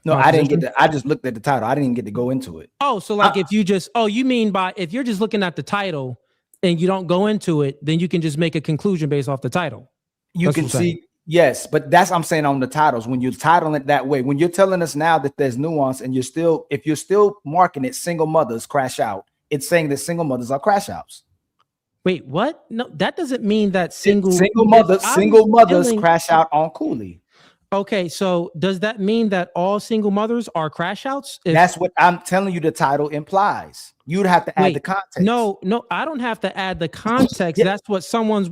No, I didn't get I just looked at the title. I didn't even get to go into it. Oh, so like if you mean by if you're just looking at the title and you don't go into it, then you can just make a conclusion based off the title. You can see. Yes, but I'm saying on the titles, when you're titling it that way, when you're telling us now that there's nuance and if you're still marking it single mothers crash out, it's saying that single mothers are crash outs. Wait, what? No, that doesn't mean that single mothers crash out on Coolie. Okay, so does that mean that all single mothers are crash outs? That's what I'm telling you the title implies. You'd have to add the context. No, I don't have to add the context. That's what someone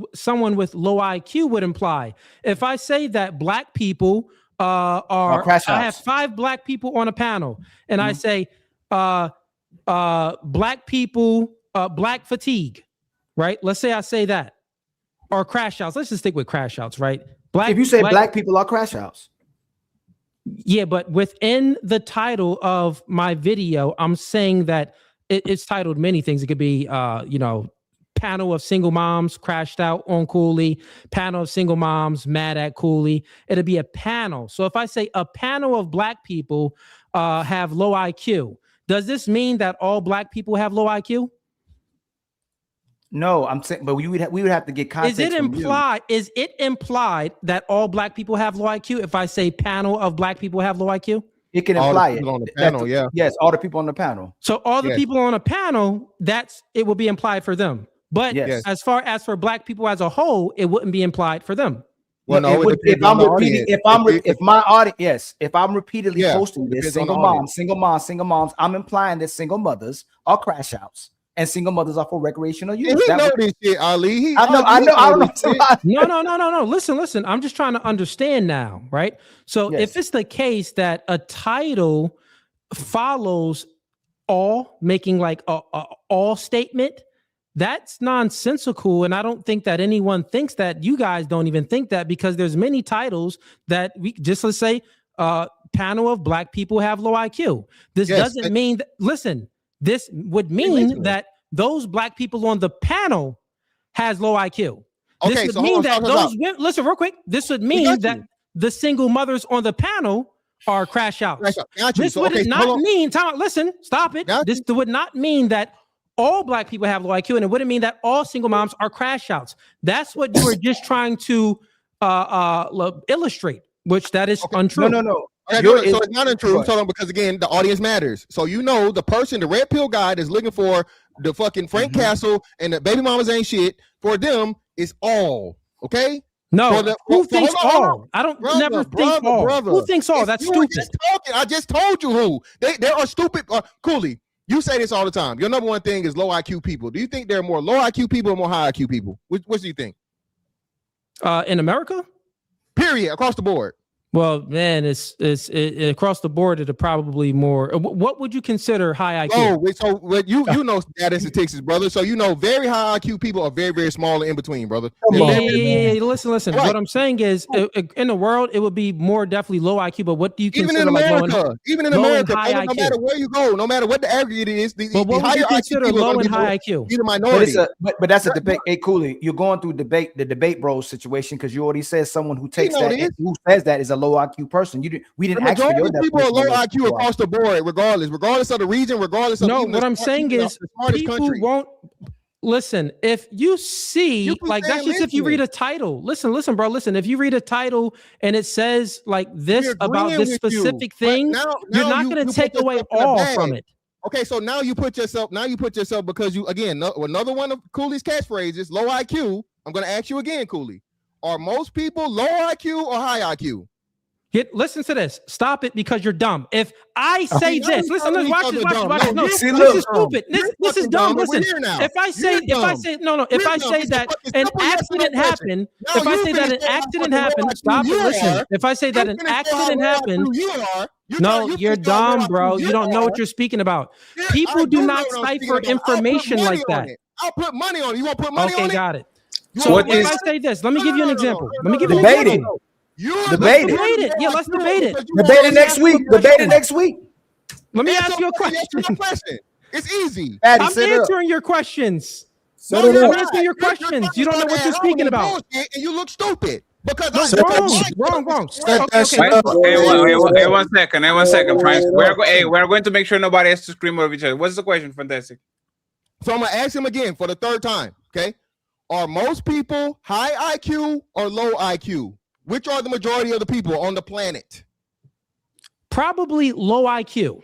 with low IQ would imply. If I say that black people are crash outs. I have 5 black people on a panel, and I say black people, black fatigue, right? Let's say I say that, or crash outs. Let's just stick with crash outs, right? If you say black people are crash outs. Yeah, but within the title of my video, I'm saying that it's titled many things. It could be, panel of single moms crashed out on Coolie, panel of single moms mad at Coolie. It'll be a panel. So if I say a panel of black people have low IQ, does this mean that all black people have low IQ? No, I'm saying, but we would have to get context. Is it implied that all black people have low IQ? If I say panel of black people have low IQ, it can imply it. On the panel, Yes, all the people on the panel. So all the people on a panel, it would be implied for them. But as far as for black people as a whole, it wouldn't be implied for them. Well, no, if I'm repeatedly posting this, single moms, I'm implying that single mothers are crash outs and single mothers are for recreational use. He know this shit, Ali. I know. No. Listen. I'm just trying to understand now, right? So if it's the case that a title follows all, making like a all statement, that's nonsensical, and I don't think that anyone thinks that. You guys don't even think that, because there's many titles that we just, let's say, panel of black people have low IQ. This doesn't mean that, listen, this would mean that those black people on the panel has low IQ. Okay, this would mean that those listen real quick. This would mean that the single mothers on the panel are crash outs. This would not mean, listen, stop it. This would not mean that all black people have low IQ, and it wouldn't mean that all single moms are crash outs. That's what you were just trying to illustrate, which that is untrue. No. Okay, so it's not untrue. Because again, the audience matters. So the person, the red pill guy that's looking for the fucking Frank Castle and the baby mamas ain't shit, for them is all. Okay? No, who thinks all? I don't never think all. Who thinks all? That's stupid. I just told you who. They are stupid. Coolie, you say this all the time. Your number one thing is low IQ people. Do you think there are more low IQ people or more high IQ people? What do you think? In America? Period, across the board. Well, man, it's across the board. It'll probably more. What would you consider high IQ? Oh, so you know data statistics, brother. So very high IQ people are very, very small and in between, brother. Yeah. Listen. Right. What I'm saying is, in the world, it would be more definitely low IQ. But what do you consider even in America, high no IQ? matter where you go, no matter what the aggregate is, what would you consider low and high IQ? Either minority. But that's a debate. Hey, Coolie, you're going through the debate bros situation, because you already said someone who takes that and who says that is a low IQ person. We didn't ask for your people are low IQ across the board, regardless of the region, regardless of what I'm saying is people won't listen. If you see, like, that's just if you read a title. Listen, bro. Listen, if you read a title and it says like this about this specific thing, you're not going to take away all from it. Okay, so now you put yourself because you, again, another one of Coolie's catchphrases, low IQ. I'm going to ask you again, Coolie. Are most people low IQ or high IQ? Listen to this. Stop it, because you're dumb. If I say this, listen, watch this. No, this is stupid. This is dumb. Listen, if I say that an accident happened, stop it. Listen, if I say that an accident happened, no, you're dumb, bro. You don't know what you're speaking about. People do not cipher information like that. I'll put money on it. You want to put money on it? Okay, got it. So if I say this, let me give you an example. Debate it. Yeah, let's debate it. Debate it next week. Let me ask you a question. It's easy. I'm answering your questions. I'm answering your questions. You don't know what you're speaking about. And you look stupid. Because wrong. Hey, 1 second, Frank. We're going to make sure nobody has to scream over each other. What's the question, Fantastic? So I'm gonna ask him again for the third time. Okay, are most people high IQ or low IQ? Which are the majority of the people on the planet? Probably low IQ.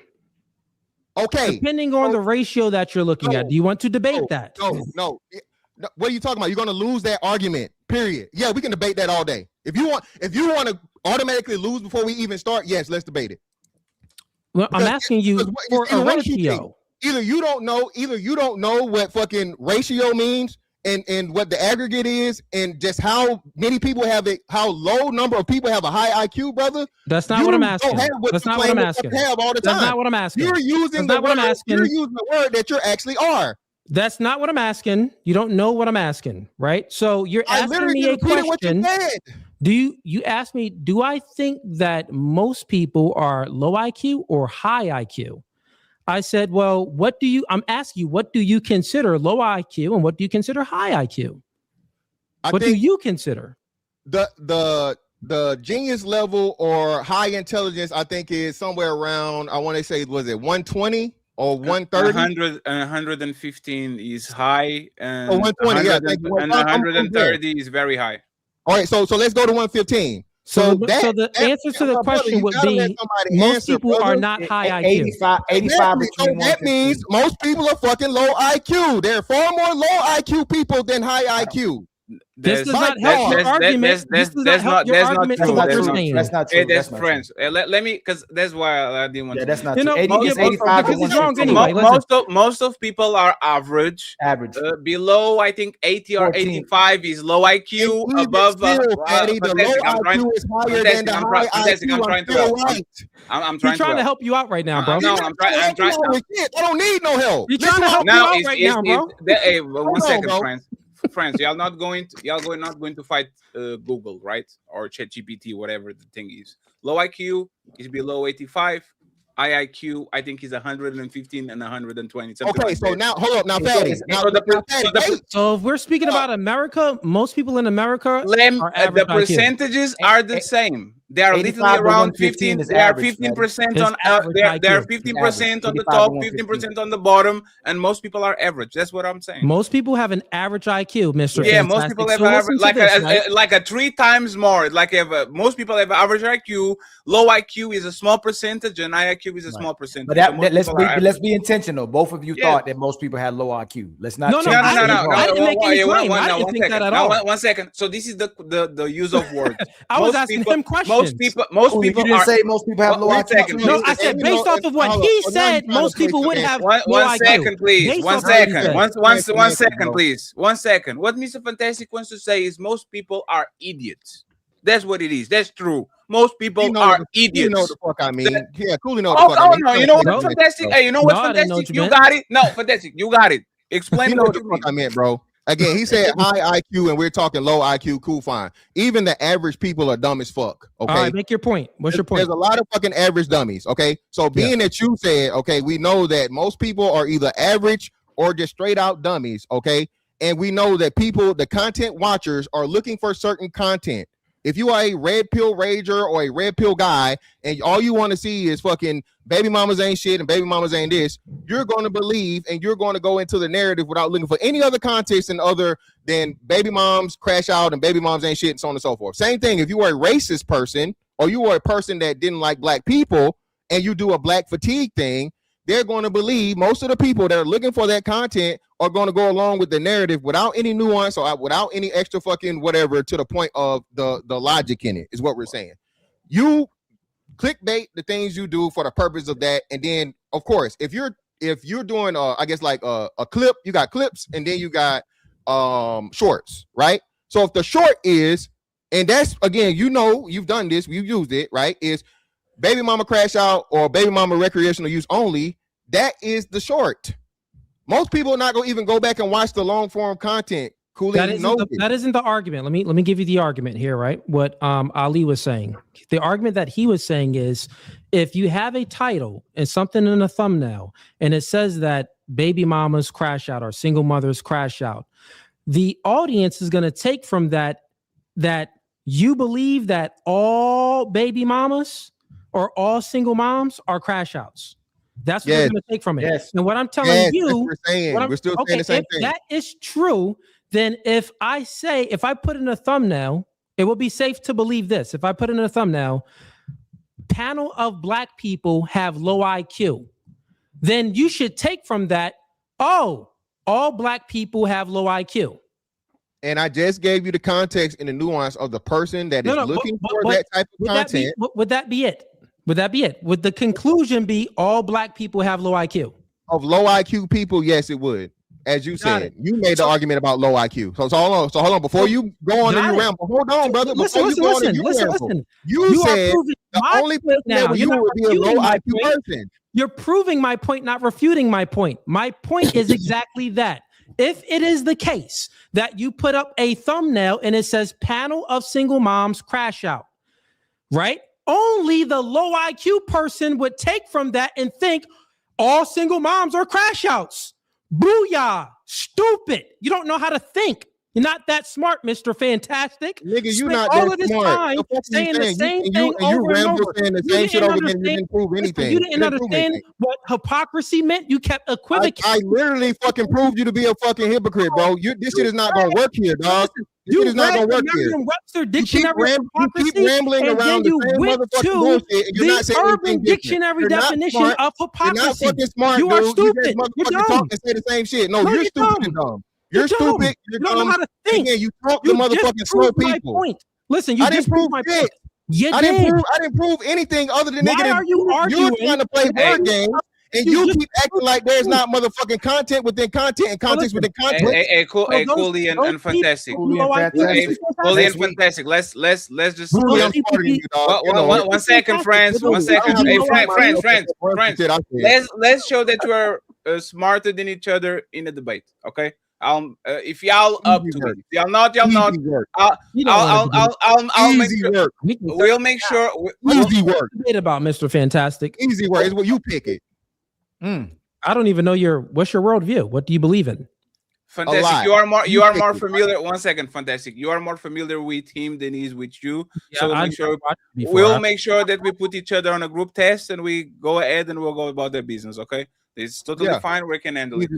Okay. Depending on the ratio that you're looking at. Do you want to debate that? No. What are you talking about? You're going to lose that argument, period. Yeah, we can debate that all day. If you want to automatically lose before we even start, yes, let's debate it. Well, I'm asking you for a ratio. Either you don't know what fucking ratio means, and what the aggregate is, and just how many people have it, how low number of people have a high IQ, brother. That's not what I'm asking. That's not what I'm asking. Have all the time. That's not what I'm asking. You're using the word that you actually are. That's not what I'm asking. You don't know what I'm asking, right? So you're asking me a question. You asked me, do I think that most people are low IQ or high IQ? I said, well, I'm asking you, what do you consider low IQ and what do you consider high IQ? What do you consider? The genius level or high intelligence, I think, is somewhere around, I want to say, was it 120 or 130? 115 is high, and 120, yeah, and 130 is very high. All right, so let's go to 115. So the answer to the question would be most people are not high IQ. 85 that means most people are fucking low IQ. There are far more low IQ people than high IQ. This does not help your argument. This does not help your argument to what you're saying. That's not true. That's friends. Let me, because that's why I didn't want to. That's not true. It's 85 because it's wrong anyway. Most of people are average. Below, I think 80 or 85 is low IQ. Above, Patty, the low IQ is higher than the high IQ. I'm trying to help you out right now, bro. No, I'm trying. I don't need no help. You're trying to help you out right now, bro. Hey, 1 second, friends. Friends, y'all not going to fight Google, right? Or ChatGPT, whatever the thing is. Low IQ is below 85. High IQ, I think, is 115 and 120. Okay, so now hold up, now Patty. So if we're speaking about America, most people in America are average the percentages are the same. They are literally around 15. They are 15% on. They are 15% on the top, 15% on the bottom, and most people are average. That's what I'm saying. Most people have an average IQ, Mr. Yeah, Fantastic. most people have average, like a 3 times more. Most people have average IQ. Low IQ is a small percentage, and high IQ is a small percentage. But let's be intentional. Both of you thought that most people had low IQ. Let's not. No. I didn't make any claim. I didn't think that at all. 1 second. So this is the use of words. I was asking him questions. Most people you didn't say most people have low IQ. No, I said based off of what he said, most people would have low IQ. 1 second, please. 1 second. 1 second, please. 1 second. What Mr. Fantastic wants to say is most people are idiots. That's what it is. That's true. Most people are idiots. You know the fuck I mean. Yeah, Coolie know the fuck I mean. No, you know what, Fantastic? Hey, you know what, Fantastic? You got it. No, Fantastic. You got it. Explain what the fuck I meant, bro. Again, he said high IQ and we're talking low IQ. Cool, fine. Even the average people are dumb as fuck. Okay, all right, make your point. What's your point? There's a lot of fucking average dummies. Okay, so being that you said, okay, we know that most people are either average or just straight out dummies. Okay, and we know that people, the content watchers, are looking for certain content. If you are a red pill rager or a red pill guy and all you want to see is fucking baby mamas ain't shit and baby mamas ain't this, you're going to believe and you're going to go into the narrative without looking for any other context other than baby moms crash out and baby moms ain't shit and so on and so forth. Same thing if you are a racist person or you are a person that didn't like black people and you do a black fatigue thing, they're going to believe most of the people that are looking for that content are going to go along with the narrative without any nuance or without any extra fucking whatever to the point of the logic in it is what we're saying. You clickbait the things you do for the purpose of that. And then, of course, if you're doing, I guess like a clip, you got clips and then you got shorts, right? So if the short is, and that's, again, you know, you've done this, you've used it, right? Is baby mama crash out or baby mama recreational use only, that is the short. Most people are not going to even go back and watch the long form content. Coolie, that isn't the argument. Let me give you the argument here, right? What Ali was saying. The argument that he was saying is if you have a title and something in a thumbnail and it says that baby mamas crash out or single mothers crash out, the audience is going to take from that you believe that all baby mamas or all single moms are crash outs. That's what we're going to take from it. Yes. And what I'm telling you, we're still saying the same thing. That is true. Then if I put in a thumbnail, it will be safe to believe this. If I put in a thumbnail, panel of black people have low IQ, then you should take from that, oh, all black people have low IQ. And I just gave you the context and the nuance of the person that is looking for that type of content. Would that be it? Would that be it? Would the conclusion be all black people have low IQ? Of low IQ people, yes, it would. As you said, you made the argument about low IQ. So hold on. Before you go on and you ramble, hold on, brother. Listen. You said the only person that would be a low IQ person. You're proving my point, not refuting my point. My point is exactly that. if it is the case that you put up a thumbnail and it says panel of single moms crash out, right? Only the low IQ person would take from that and think all single moms are crash outs. Booyah. Stupid. You don't know how to think. You're not that smart, Mr. Fantastic. Nigga, you Spent not all that of this smart. time saying the same thing you over and ramble over. saying the You same shit didn't over again. You understand- didn't prove anything. You didn't understand what hypocrisy meant. You kept equivocating. I literally fucking proved you to be a fucking hypocrite, bro. This shit is not gonna work here, dog. This shit is not gonna work here. Merriam-Webster dictionary You keep rambling and around then you the same went motherfucking to bullshit, and you're the not saying Urban anything different. Dictionary You're not definition smart. of hypocrisy. You're not fucking smart, You are dude. stupid. You just You're motherfucking dumb. talk and say the same shit. No, No, you're you're stupid dumb. and dumb. You're You're dumb. stupid. You don't know how to think. Again, you talk to You motherfucking just slow proved my people. point. Listen, you I just didn't prove proved my shit. point. You I did. didn't prove anything other than Why nigga. are you arguing? You're trying to play word games. And you keep acting like there's not motherfucking content within content and context within content. Coolie and Fantastic. Coolie and Fantastic. Let's just one second, friends. 1 second. Hey, friends. Let's show that you are smarter than each other in a debate. Okay. If y'all up to it, if y'all not, y'all not. I'll make sure. We'll make sure. Easy work. Debate about Mr. Fantastic. Easy work is what you pick it. I don't even know what's your worldview. What do you believe in? Fantastic. You are more familiar. 1 second, Fantastic. You are more familiar with him than he is with you. Yeah, So we'll make sure that we put each other on a group test and we go ahead and we'll go about their business. Okay. It's totally fine. We can handle it.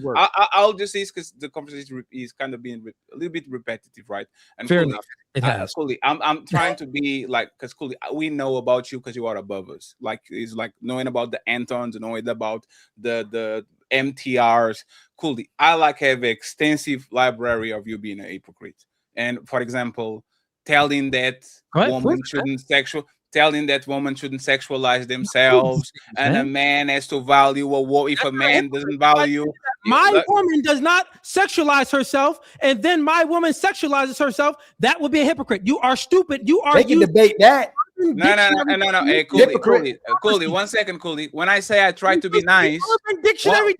I'll just say because the conversation is kind of being a little bit repetitive, right? And fair Coolie, enough. It has. Coolie, I'm trying to be like, because Coolie, we know about you because you are above us. Like it's like knowing about the Antons, knowing about the MTRs. Coolie, I like have an extensive library of you being a hypocrite. And for example, telling that woman shouldn't sexualize themselves, and a man has to value a woman. If a man doesn't value, my woman does not sexualize herself, and then my woman sexualizes herself, that would be a hypocrite. You are stupid. You are. They can debate that. No. Hey, Coolie, 1 second, Coolie. When I say I try to be nice,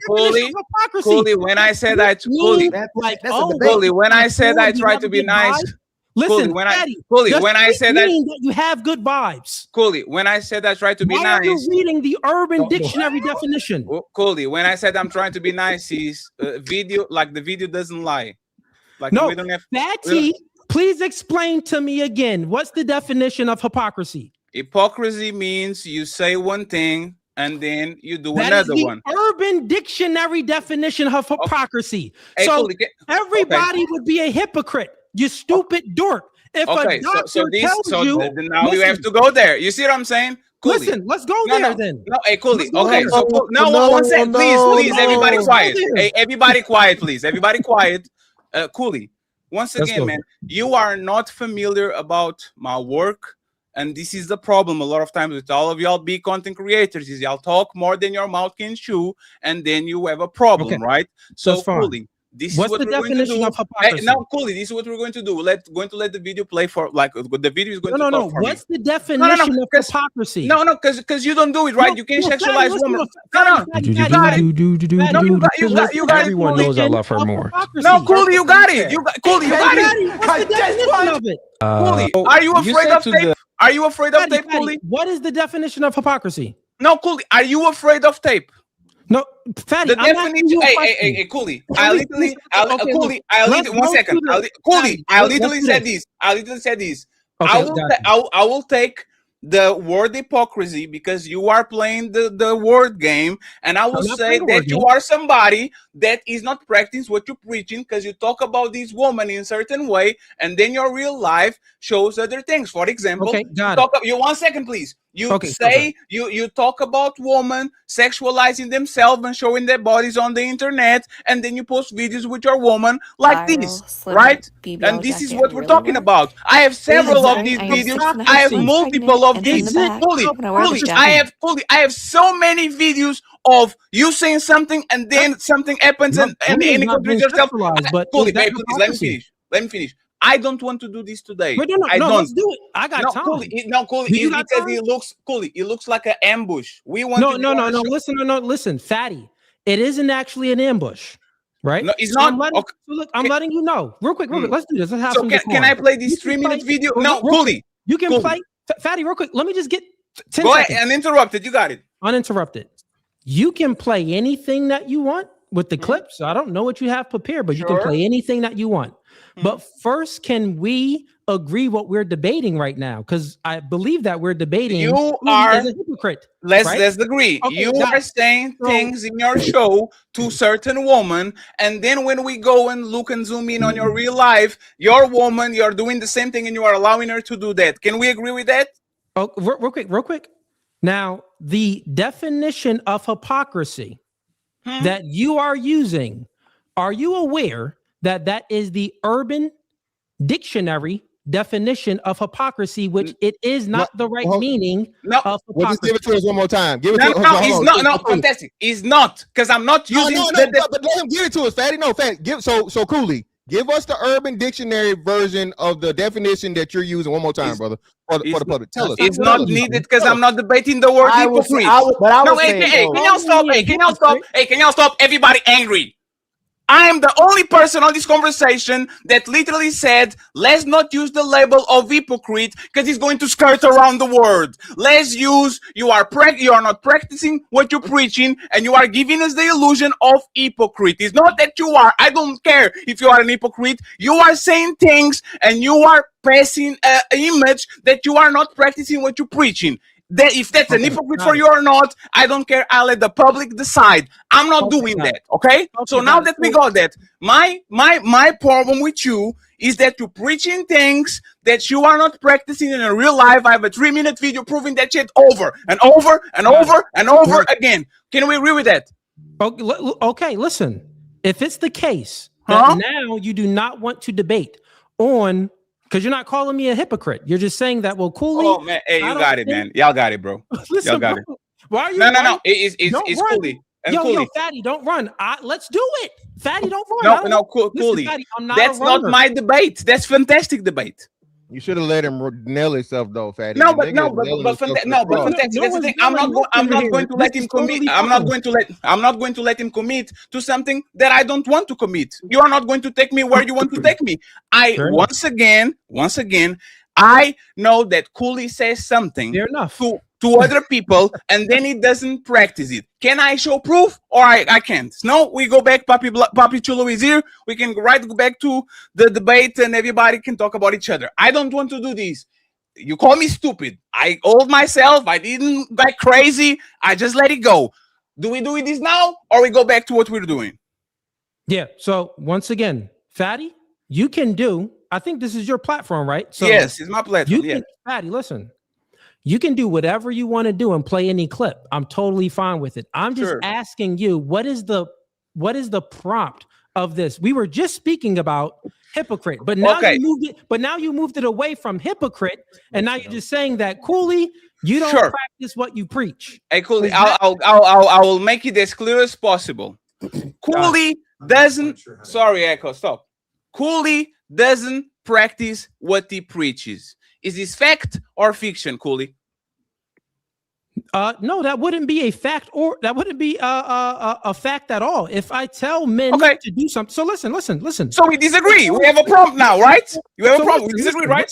Coolie, when I said I Coolie, when I said I try to be nice. Listen, Coolie, when I said that you have good vibes. Coolie, when I said I try to be nice. Why are you reading the Urban Dictionary definition? Coolie, when I said I'm trying to be nice, is video like the video doesn't lie. Like no, we don't have Fatty, please explain to me again. What's the definition of hypocrisy? Hypocrisy means you say one thing and then you do another one. Urban Dictionary definition of hypocrisy. So everybody would be a hypocrite. You stupid dork. If a doctor tells you, now you have to go there. You see what I'm saying? Coolie. Listen, let's go there then. No, hey, Coolie. Okay, so no, 1 second, please, everybody quiet. Hey, everybody quiet, please. Everybody quiet. Coolie. Once again, man, you are not familiar about my work. And this is the problem a lot of times with all of y'all big content creators is y'all talk more than your mouth can chew, and then you have a problem, right? So, Coolie. What's the definition of hypocrisy? No, Coolie, this is what we're going to do. We're going to let the video play for the video is going to No. What's the definition of hypocrisy? No, because you don't do it right. You can't sexualize women. You got it. Everyone knows I love her more. No, Coolie, you got it. Coolie, you got it. What's the definition of it? Coolie, are you afraid of tape? Are you afraid of tape, Coolie? What is the definition of hypocrisy? No, Coolie, are you afraid of tape? No, Fatty. The definition. Hey, Coolie. I literally said this. I will take the word hypocrisy because you are playing the word game, and I will say that you are somebody that is not practicing what you're preaching because you talk about these women in a certain way, and then your real life shows other things. For example, you 1 second, please. You you talk about women sexualizing themselves and showing their bodies on the internet, and then you post videos with your woman like this, right? And this is what we're talking about. I have several of these videos. I have multiple of these. Coolie, I have so many videos of you saying something and then something happens and you contradict yourself. Coolie, please let me finish. I don't want to do this today. I don't. Let's do it. I got time. Coolie. It looks like an ambush. We want. No. Listen, Fatty. It isn't actually an ambush. right? No, it's So not. I'm letting, Okay. so look, I'm letting you know real quick. Let's do this. Let's have So some can I play this 3-minute video? No, Coolie. You can Coolie. play, Fatty, real quick. Let me just get 10 Go seconds. ahead, uninterrupted. You got it. Uninterrupted. You can play anything that you want with the clips. I don't know what you have prepared, but you can play anything that you want. But first, can we agree what we're debating right now? Because I believe that we're debating You who are is a hypocrite. Let's right? agree. Okay, You are saying things in your show to certain woman, and then when we go and look and zoom in on your real life, your woman, you're doing the same thing, and you are allowing her to do that. Can we agree with that? Oh, real quick. Now, the definition of hypocrisy that you are using, are you aware that that is the Urban Dictionary definition of hypocrisy, which it is not the right meaning of hypocrisy? Well, just give it to us one more time. Give it to us. No, it's not. No, fantastic. It's not, because I'm not using. But let him give it to us, Fatty. No, Fatty. So Coolie, give us the Urban Dictionary version of the definition that you're using one more time, brother, for the public. Tell us. It's not needed because I'm not debating the word hypocrite. Can y'all stop? Can y'all stop? Everybody angry. I am the only person on this conversation that literally said, let's not use the label of hypocrite because it's going to skirt around the word. Let's use, you are not practicing what you're preaching, and you are giving us the illusion of hypocrite. It's not that you are. I don't care if you are an hypocrite. You are saying things and you are passing an image that you are not practicing what you're preaching. If that's an hypocrite for you or not, I don't care. I'll let the public decide. I'm not doing that. Okay? So now that we got that, my problem with you is that you're preaching things that you are not practicing in a real life. I have a 3-minute video proving that shit over and over and over and over again. Can we agree with that? Okay, listen. If it's the case that now you do not want to debate on, because you're not calling me a hypocrite. You're just saying that, well, Coolie. Oh, man. Hey, you got it, man. Y'all got it, bro. Listen, y'all got bro. it. Why are you? No. It's Coolie. Yo, Fatty, don't run. Let's do it. Fatty, don't run. No, Coolie. That's not my debate. That's fantastic debate. You should have let him nail himself, though, Fatty. But fantastic. That's the thing. I'm not going to let him commit. I'm not going to let him commit to something that I don't want to commit. You are not going to take me where you want to take me. Once again, I know that Coolie says something to other people, and then he doesn't practice it. Can I show proof, or I can't? No, we go back. Papi Chulo is here. We can go back to the debate, and everybody can talk about each other. I don't want to do this. You call me stupid. I hold myself. I didn't like crazy. I just let it go. Do we do this now, or we go back to what we're doing? Yeah. So once again, Fatty, you can do. I think this is your platform, right? So yes, it's my platform. Fatty, listen. You can do whatever you want to do and play any clip. I'm totally fine with it. I'm just asking you, what is the prompt of this? We were just speaking about hypocrite, but now you moved it. But now you moved it away from hypocrite, and now you're just saying that Coolie, you don't practice what you preach. Hey, Coolie, I will make it as clear as possible. Coolie doesn't. Sorry, Echo. Stop. Coolie doesn't practice what he preaches. Is this fact or fiction, Coolie? No, that wouldn't be a fact, or that wouldn't be a fact at all. If I tell men to do something, so listen. So we disagree. We have a prompt now, right? You have a prompt. We disagree, right?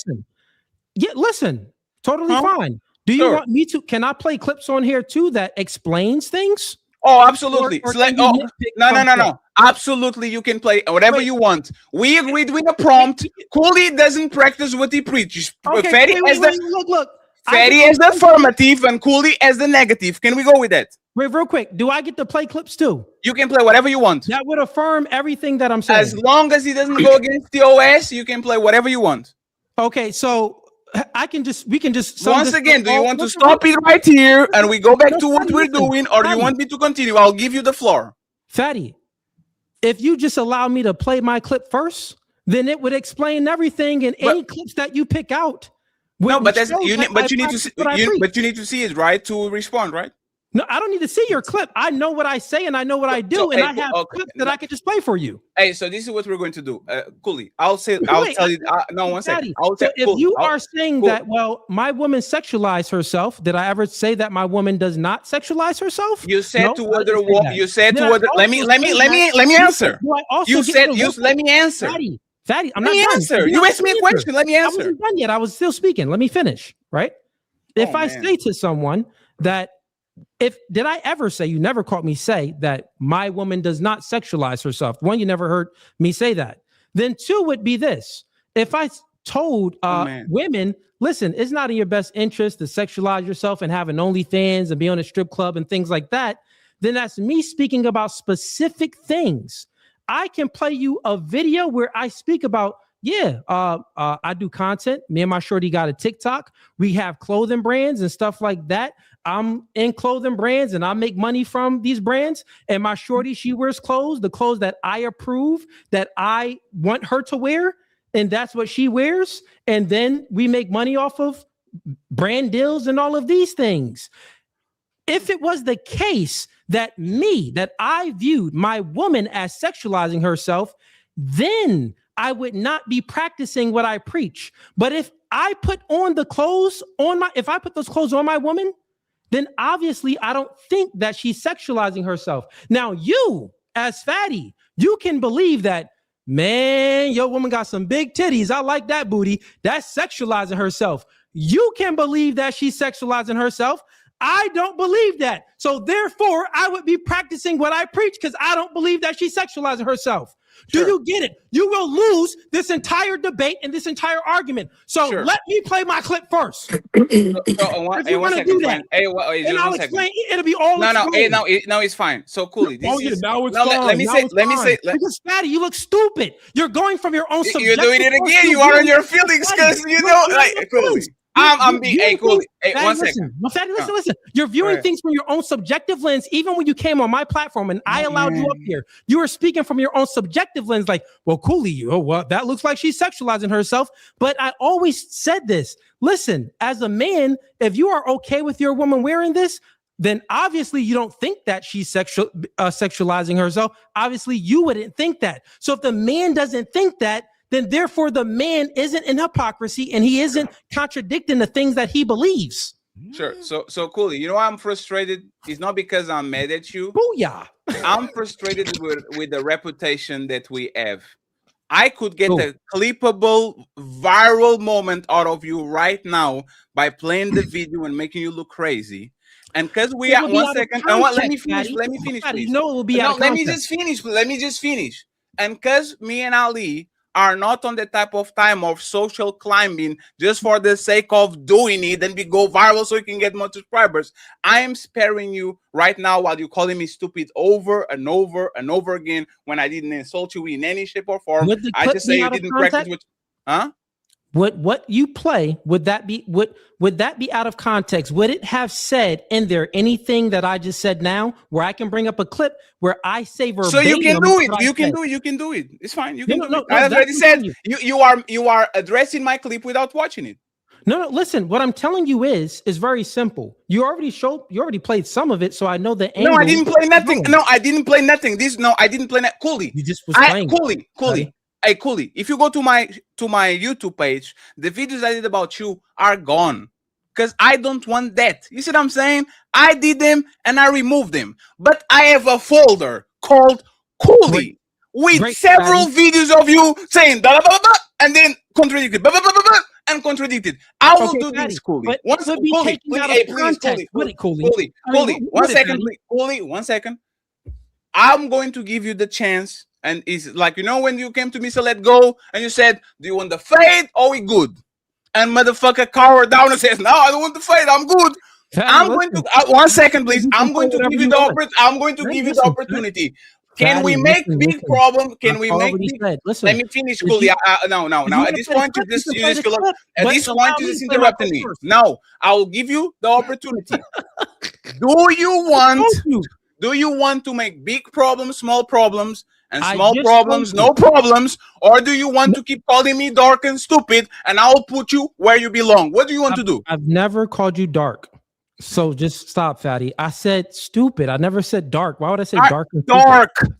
Yeah, listen. Totally fine. Do you want me to? Can I play clips on here too that explains things? Oh, absolutely. No. Absolutely, you can play whatever you want. We agreed with the prompt. Coolie doesn't practice what he preaches. Fatty as the affirmative and Coolie as the negative. Can we go with that? Wait, real quick. Do I get to play clips too? You can play whatever you want. That would affirm everything that I'm saying. As long as he doesn't go against the OS, you can play whatever you want. Okay, so we can just once again, do you want to stop it right here and we go back to what we're doing, or do you want me to continue? I'll give you the floor. Fatty, if you just allow me to play my clip first, then it would explain everything in any clips that you pick out. No, but you need to see it, right, to respond, right? No, I don't need to see your clip. I know what I say and I know what I do, and I have clips that I can just play for you. Hey, so this is what we're going to do. Coolie, I'll tell you. No, one second. If you are saying that, well, my woman sexualized herself, did I ever say that my woman does not sexualize herself? You said to other women. You said to other. Let me answer. You said let me answer. Fatty, I'm not done. Answer. You asked me a question. Let me answer. I wasn't done yet. I was still speaking. Let me finish. Right? If I say to someone that, did I ever say, you never caught me say that my woman does not sexualize herself? One, you never heard me say that. Then two would be this. If I told women, listen, it's not in your best interest to sexualize yourself and have an OnlyFans and be on a strip club and things like that, then that's me speaking about specific things. I can play you a video where I speak about, I do content. Me and my shorty got a TikTok. We have clothing brands and stuff like that. I'm in clothing brands and I make money from these brands. And my shorty, she wears the clothes that I approve, that I want her to wear. And that's what she wears. And then we make money off of brand deals and all of these things. If it was the case that I viewed my woman as sexualizing herself, then I would not be practicing what I preach. But if I put on the clothes if I put those clothes on my woman, then obviously I don't think that she's sexualizing herself. Now, you as Fatty, you can believe that, man, your woman got some big titties. I like that booty. That's sexualizing herself. You can believe that she's sexualizing herself. I don't believe that. So therefore, I would be practicing what I preach because I don't believe that she's sexualizing herself. Sure. Do you get it? You will lose this entire debate and this entire argument. So let me play my clip first. If you want to do that, and I'll explain. It'll be all. No, it's fine. So Coolie, now it's fine. Let me say. Because Fatty, you look stupid. You're going from your own subjective. You're doing it again. You are in your feelings because you know, like Coolie. I'm being Coolie. Hey, one second. Fatty, listen. You're viewing things from your own subjective lens. Even when you came on my platform and I allowed you up here, you were speaking from your own subjective lens. Like, well, Coolie, that looks like she's sexualizing herself. But I always said this. Listen, as a man, if you are okay with your woman wearing this, then obviously you don't think that she's sexualizing herself. Obviously, you wouldn't think that. So if the man doesn't think that, then therefore the man isn't in hypocrisy and he isn't contradicting the things that he believes. Sure. So Coolie, you know why I'm frustrated? It's not because I'm mad at you. Booyah. I'm frustrated with the reputation that we have. I could get a clippable viral moment out of you right now by playing the video and making you look crazy. And because we are 1 second, let me finish, please. No, it will be out of context. Let me just finish. And because me and Ali are not on the type of time of social climbing just for the sake of doing it and we go viral so you can get more subscribers. I am sparing you right now while you're calling me stupid over and over and over again when I didn't insult you in any shape or form. I just say you didn't practice with, huh? What you play, would that be out of context? Would it have said in there anything that I just said now where I can bring up a clip where I say verbatim? So you can do it. You can do it. It's fine. You can do it. I already said you are addressing my clip without watching it. No, listen, what I'm telling you is very simple. You already played some of it, so I know the angle. No, I didn't play nothing. No, I didn't play nothing. I didn't play that. Coolie. You just was playing. Coolie. Hey, Coolie, if you go to my YouTube page, the videos I did about you are gone because I don't want that. You see what I'm saying? I did them and I removed them. But I have a folder called Coolie with several videos of you saying blah, blah, blah, blah, and then contradicted, blah, blah, blah, blah, blah, and contradicted. I will do this, Coolie. Coolie, 1 second, please. Coolie, 1 second. I'm going to give you the chance. And it's like, you know, when you came to me, so let go, and you said, do you want the fade or we good? And motherfucker cowered down and says, no, I don't want the fade, I'm good. I'm going to 1 second, please. I'm going to give you the opportunity. Can we make big problem? Can we make big? Let me finish, Coolie. No. At this point, you just interrupting me. No, I will give you the opportunity. Do you want to make big problems, small problems? And small problems, no problems, or do you want to keep calling me dark and stupid and I'll put you where you belong? What do you want to do? I've never called you dark. So just stop, Fatty. I said stupid. I never said dark. Why would I say dark?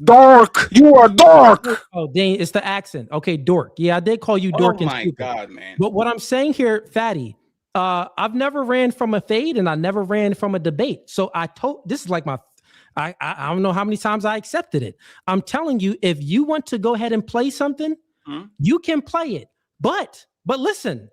Dark. You are dark. Oh, dang, it's the accent. Okay, dork. Yeah, I did call you dork and stupid. Oh my God, man. But what I'm saying here, Fatty, I've never ran from a fade and I never ran from a debate. So this is like I don't know how many times I accepted it. I'm telling you, if you want to go ahead and play something, you can play it. But listen,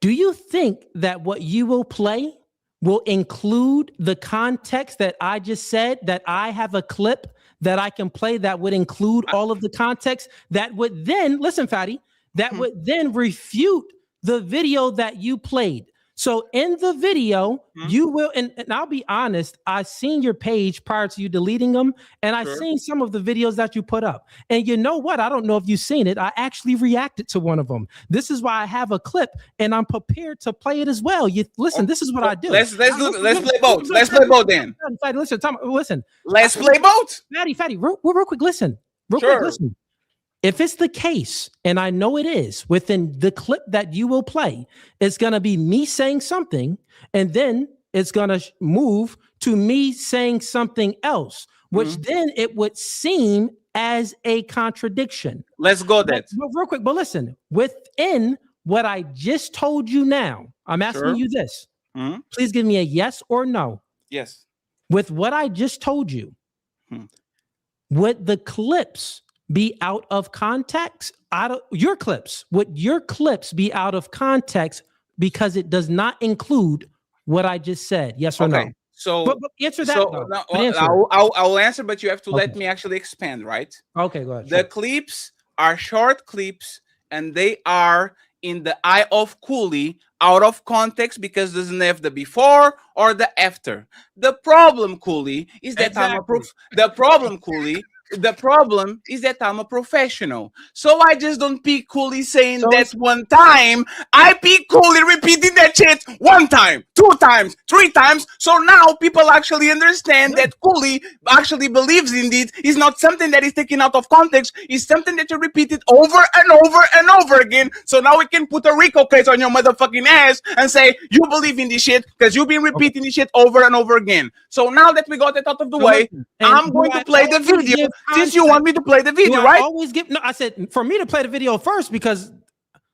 do you think that what you will play will include the context that I just said, that I have a clip that I can play that would include all of the context that would then, listen, Fatty, that would then refute the video that you played? So in the video, you will, and I'll be honest, I seen your page prior to you deleting them, and I seen some of the videos that you put up. And you know what? I don't know if you've seen it. I actually reacted to one of them. This is why I have a clip, and I'm prepared to play it as well. You listen. This is what I do. Let's play both. Let's play both then. Fatty, listen. Let's play both. Fatty, real quick. Listen. Real quick. Listen. If it's the case, and I know it is, within the clip that you will play, it's going to be me saying something, and then it's going to move to me saying something else, which then it would seem as a contradiction. Let's go then. Real quick, but listen, within what I just told you now, I'm asking you this. Please give me a yes or no. Yes. With what I just told you, would the clips be out of context? Your clips, would your clips be out of context because it does not include what I just said? Yes or no? So, but answer that. I'll answer, but you have to let me actually expand, right? Okay, go ahead. The clips are short clips, and they are in the eye of Coolie, out of context because doesn't have the before or the after. The problem, Coolie, is that The problem is that I'm a professional. So I just don't pick Coolie saying that one time. I pick Coolie repeating that shit 1 time, 2 times, 3 times. So now people actually understand that Coolie actually believes in it. It's not something that is taken out of context. It's something that you repeated over and over and over again. So now we can put a RICO case on your motherfucking ass and say, you believe in this shit because you've been repeating this shit over and over again. So now that we got it out of the way, I'm going to play the video. Since you want me to play the video, right? I said for me to play the video first because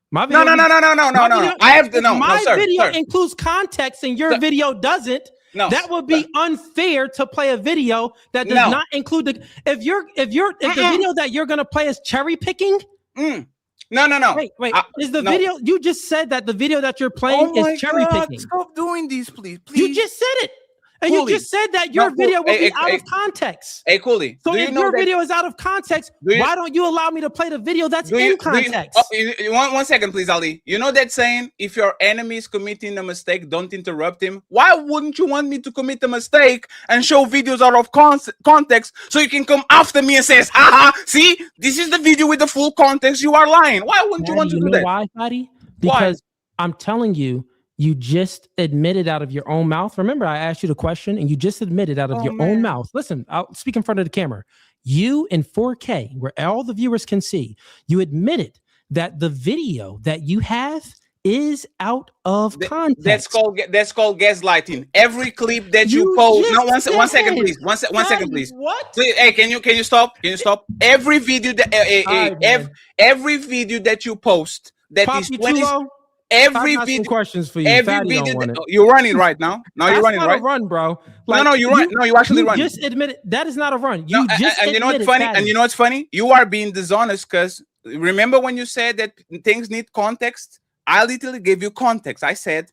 my video. No. I have to know. My video includes context and your video doesn't. No, that would be unfair to play a video that does not include the. If the video that you're gonna play is cherry picking. No. Wait. Is the video you just said that the video that you're playing is cherry picking? Stop doing these, please. You just said it. And Coolie, you just said that your video will be out of context. Hey, Coolie. So if your video is out of context, why don't you allow me to play the video that's in context? One second, please, Ali. You know that saying, if your enemy is committing a mistake, don't interrupt him. Why wouldn't you want me to commit a mistake and show videos out of context so you can come after me and say, haha, see, this is the video with the full context. You are lying. Why wouldn't you want to do that? Why, Fatty? Because I'm telling you, you just admitted out of your own mouth. Remember, I asked you the question and you just admitted out of your own mouth. Listen, I'll speak in front of the camera. You in 4K, where all the viewers can see, you admitted that the video that you have is out of context. That's called gaslighting. Every clip that you post. No, one second, please. One second, please. What? Please, hey, can you stop? Can you stop? Every video that every video that you post that is 20. Every video questions for you. Every video you're running right now. Now you're running, right? A run, bro. No, you're right. No, you actually run. Just admit that is not a run. And you know what's funny? And you know what's funny? You are being dishonest because remember when you said that things need context? I literally gave you context. I said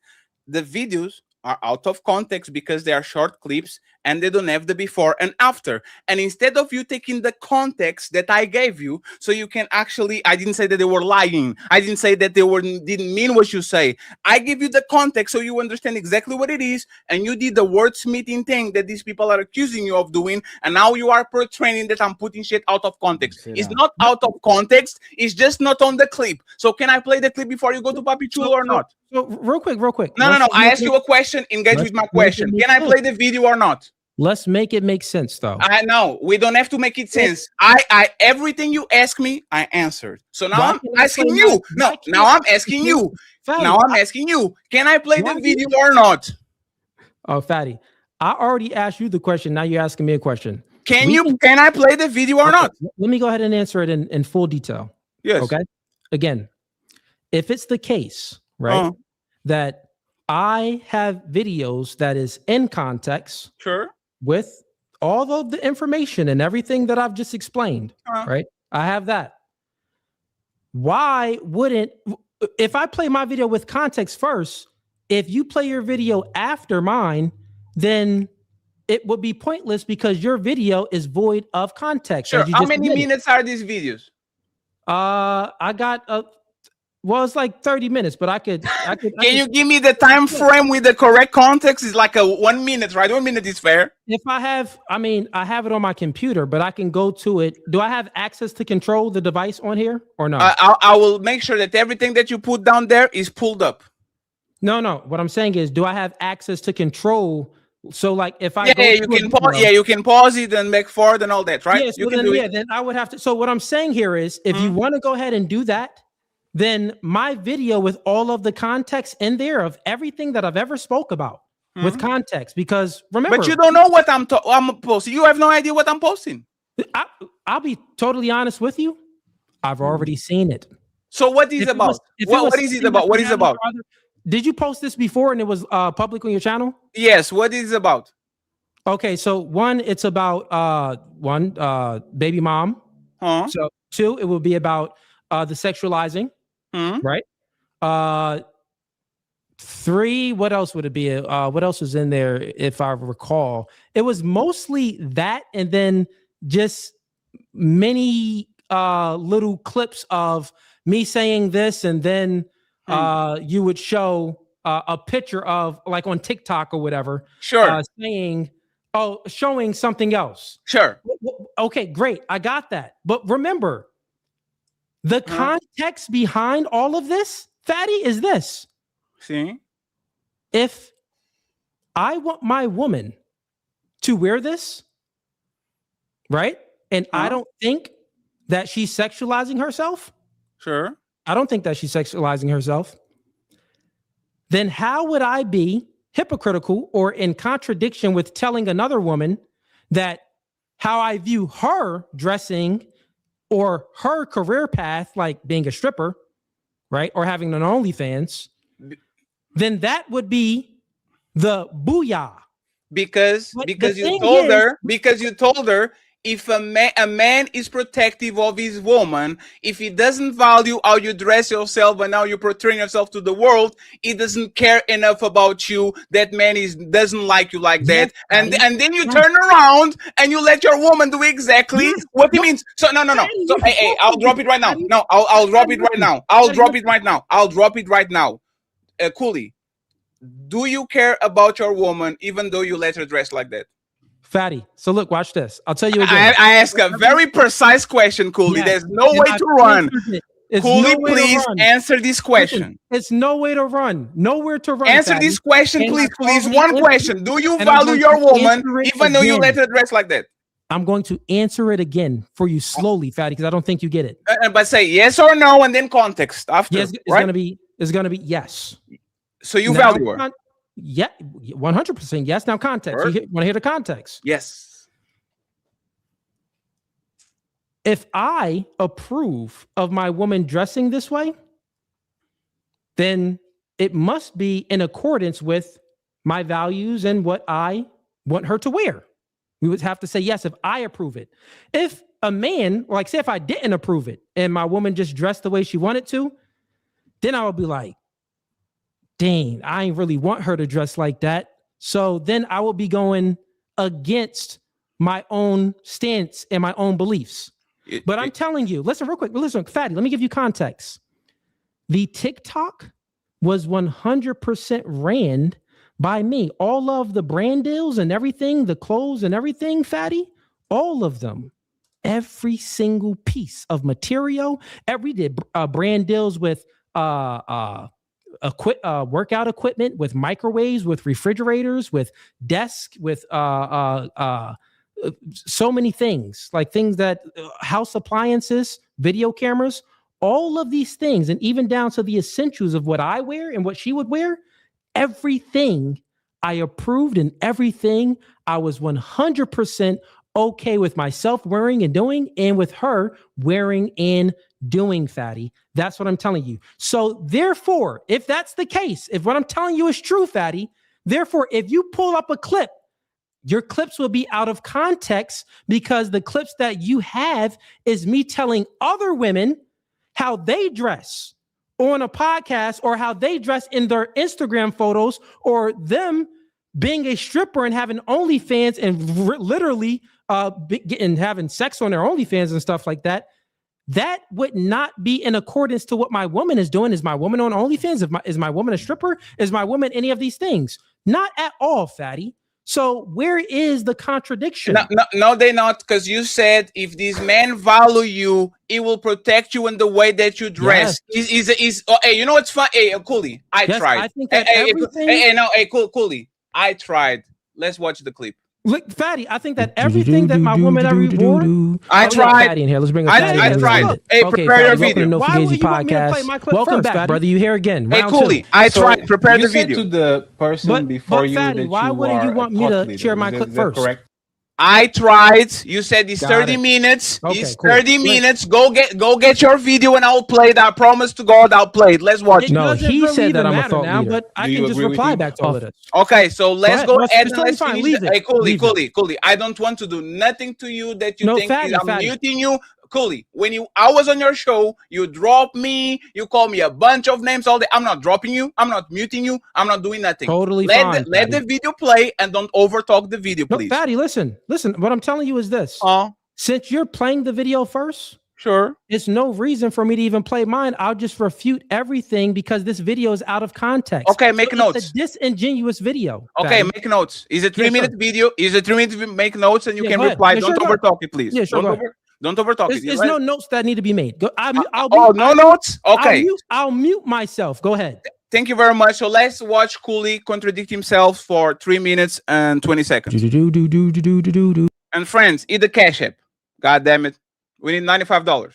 the videos are out of context because they are short clips and they don't have the before and after. And instead of you taking the context that I gave you, so you can actually, I didn't say that they were lying. I didn't say that they didn't mean what you say. I give you the context so you understand exactly what it is. And you did the wordsmithing thing that these people are accusing you of doing. And now you are portraying that I'm putting shit out of context. It's not out of context. It's just not on the clip. So can I play the clip before you go to PAPI CHULO or not? So real quick. No. I asked you a question. Engage with my question. Can I play the video or not? Let's make it make sense, though. I know we don't have to make it sense. I everything you ask me, I answered. So now I'm asking you. No, now I'm asking you. Now I'm asking you. Can I play the video or not? Oh, Fatty, I already asked you the question. Now you're asking me a question. Can I play the video or not? Let me go ahead and answer it in full detail. Yes. Okay. Again, if it's the case, right, that I have videos that is in context, sure, with all of the information and everything that I've just explained, right? I have that. Why wouldn't, if I play my video with context first, if you play your video after mine, then it would be pointless because your video is void of context. Sure. How many minutes are these videos? I got well, it's like 30 minutes, but I could. Can you give me the time frame with the correct context? It's like a 1 minute, right? 1 minute is fair. If I have it on my computer, but I can go to it. Do I have access to control the device on here or no? I will make sure that everything that you put down there is pulled up. No. What I'm saying is, do I have access to control? So, like, if I you can pause. Yeah, you can pause it and make forward and all that, right? Yes, you well, can then, do it. Then I would have to. So, what I'm saying here is, if you want to go ahead and do that, then my video with all of the context in there of everything that I've ever spoke about with context, because remember, but you don't know what I'm posting. You have no idea what I'm posting. I'll be totally honest with you. I've already seen it. So what is it about? What is it about? What is it about? Did you post this before and it was public on your channel? Yes. What is it about? Okay, so one, it's about baby mom. So two, it will be about the sexualizing. Right. 3, what else would it be? What else was in there? If I recall, it was mostly that, and then just many little clips of me saying this, and then you would show a picture of, like, on TikTok or whatever, showing something else. Sure. Okay, great. I got that. But remember, the context behind all of this, Fatty, is this. See? If I want my woman to wear this, right? And I don't think that she's sexualizing herself. Sure. I don't think that she's sexualizing herself. Then how would I be hypocritical or in contradiction with telling another woman that how I view her dressing or her career path, like being a stripper, right, or having an OnlyFans, then that would be the booyah. Because you told her if a man is protective of his woman, if he doesn't value how you dress yourself and how you portray yourself to the world, he doesn't care enough about you. That man doesn't like you like that. And then you turn around and you let your woman do exactly what he means. So no. So hey, I'll drop it right now. No, I'll drop it right now. I'll drop it right now. Coolie, do you care about your woman even though you let her dress like that? Fatty. So look, watch this. I'll tell you again. I ask a very precise question, Coolie. Yes. There's no way to run. Coolie, please answer this question. Listen, it's no way to run. Nowhere to run. Answer Fatty. this question, please. One question. Do you value your woman even though you let her dress like that? I'm going to answer it again for you slowly, Fatty, because I don't think you get it. But say yes or no and then context after. Yes, it's gonna be yes. So you value her. Yeah, 100% yes. Now context. You want to hear the context? Yes. If I approve of my woman dressing this way, then it must be in accordance with my values and what I want her to wear. We would have to say yes if I approve it. If a man, like say if I didn't approve it and my woman just dressed the way she wanted to, then I would be like, dang, I ain't really want her to dress like that. So then I will be going against my own stance and my own beliefs. But I'm telling you, listen real quick. Listen, Fatty, let me give you context. The TikTok was 100% ran by me. All of the brand deals and everything, the clothes and everything, Fatty, all of them. Every single piece of material. Every did brand deals with workout equipment, with microwaves, with refrigerators, with desks, with so many things, like things that house appliances, video cameras, all of these things, and even down to the essentials of what I wear and what she would wear, everything I approved in everything. I was 100% okay with myself wearing and doing, and with her wearing and doing, Fatty. That's what I'm telling you. So therefore, if that's the case, if what I'm telling you is true, Fatty, therefore, if you pull up a clip, your clips will be out of context, because the clips that you have is me telling other women how they dress on a podcast, or how they dress in their Instagram photos, or them being a stripper and having OnlyFans and literally having sex on their OnlyFans and stuff like that. That would not be in accordance to what my woman is doing. Is my woman on OnlyFans? Is my woman a stripper? Is my woman any of these things? Not at all, Fatty. So where is the contradiction? No, they're not, because you said if these men value you, it will protect you in the way that you dress. Yes. Hey, you know what's fun? Hey, Coolie, I tried. I think that Coolie, I tried. Let's watch the clip. Look, Fatty, I think that everything that my woman ever wore. I tried. Fatty in here. Let's bring a Fatty. I tried. Hey, prepare your video. Why would you want me to play my clip Welcome first, back, Fatty? brother. You here again? Hey, Coolie, I tried. Prepare the video. You said to the person before you Fatty, that why you wouldn't are you want a me thought to leader. share my Is clip that first? correct? I tried. You said it's 30 minutes. Okay, It's cool. 30 minutes. Go get your video and I'll play it. I promise to God I'll play it. Let's watch it. No, he said that I'm a thought leader. But I can just reply back to all of this. Okay, so let's go ahead and let's fine. finish. Hey, Leave Coolie. I don't want to do nothing to you that you think Fatty, I'm muting you. Coolie, I was on your show, you dropped me, you called me a bunch of names all day. I'm not dropping you, I'm not muting you, I'm not doing nothing. Totally let fine. Let the video play and don't overtalk the video, please. No, Fatty, listen. What I'm telling you is this. Since you're playing the video first, sure, it's no reason for me to even play mine. I'll just refute everything because this video is out of context. Okay, make notes. It's a disingenuous video. Okay, Fatty. make notes. Is it 3-minute video? Is it 3 minutes? Make notes and you can reply. Don't overtalk it, please. Yeah, sure. Don't overtalk it. There's no notes that need to be made. No notes? Okay. I'll mute myself. Go ahead. Thank you very much. So let's watch Coolie contradict himself for 3 minutes and 20 seconds. And friends, eat the Cash App. God damn it. We need $95.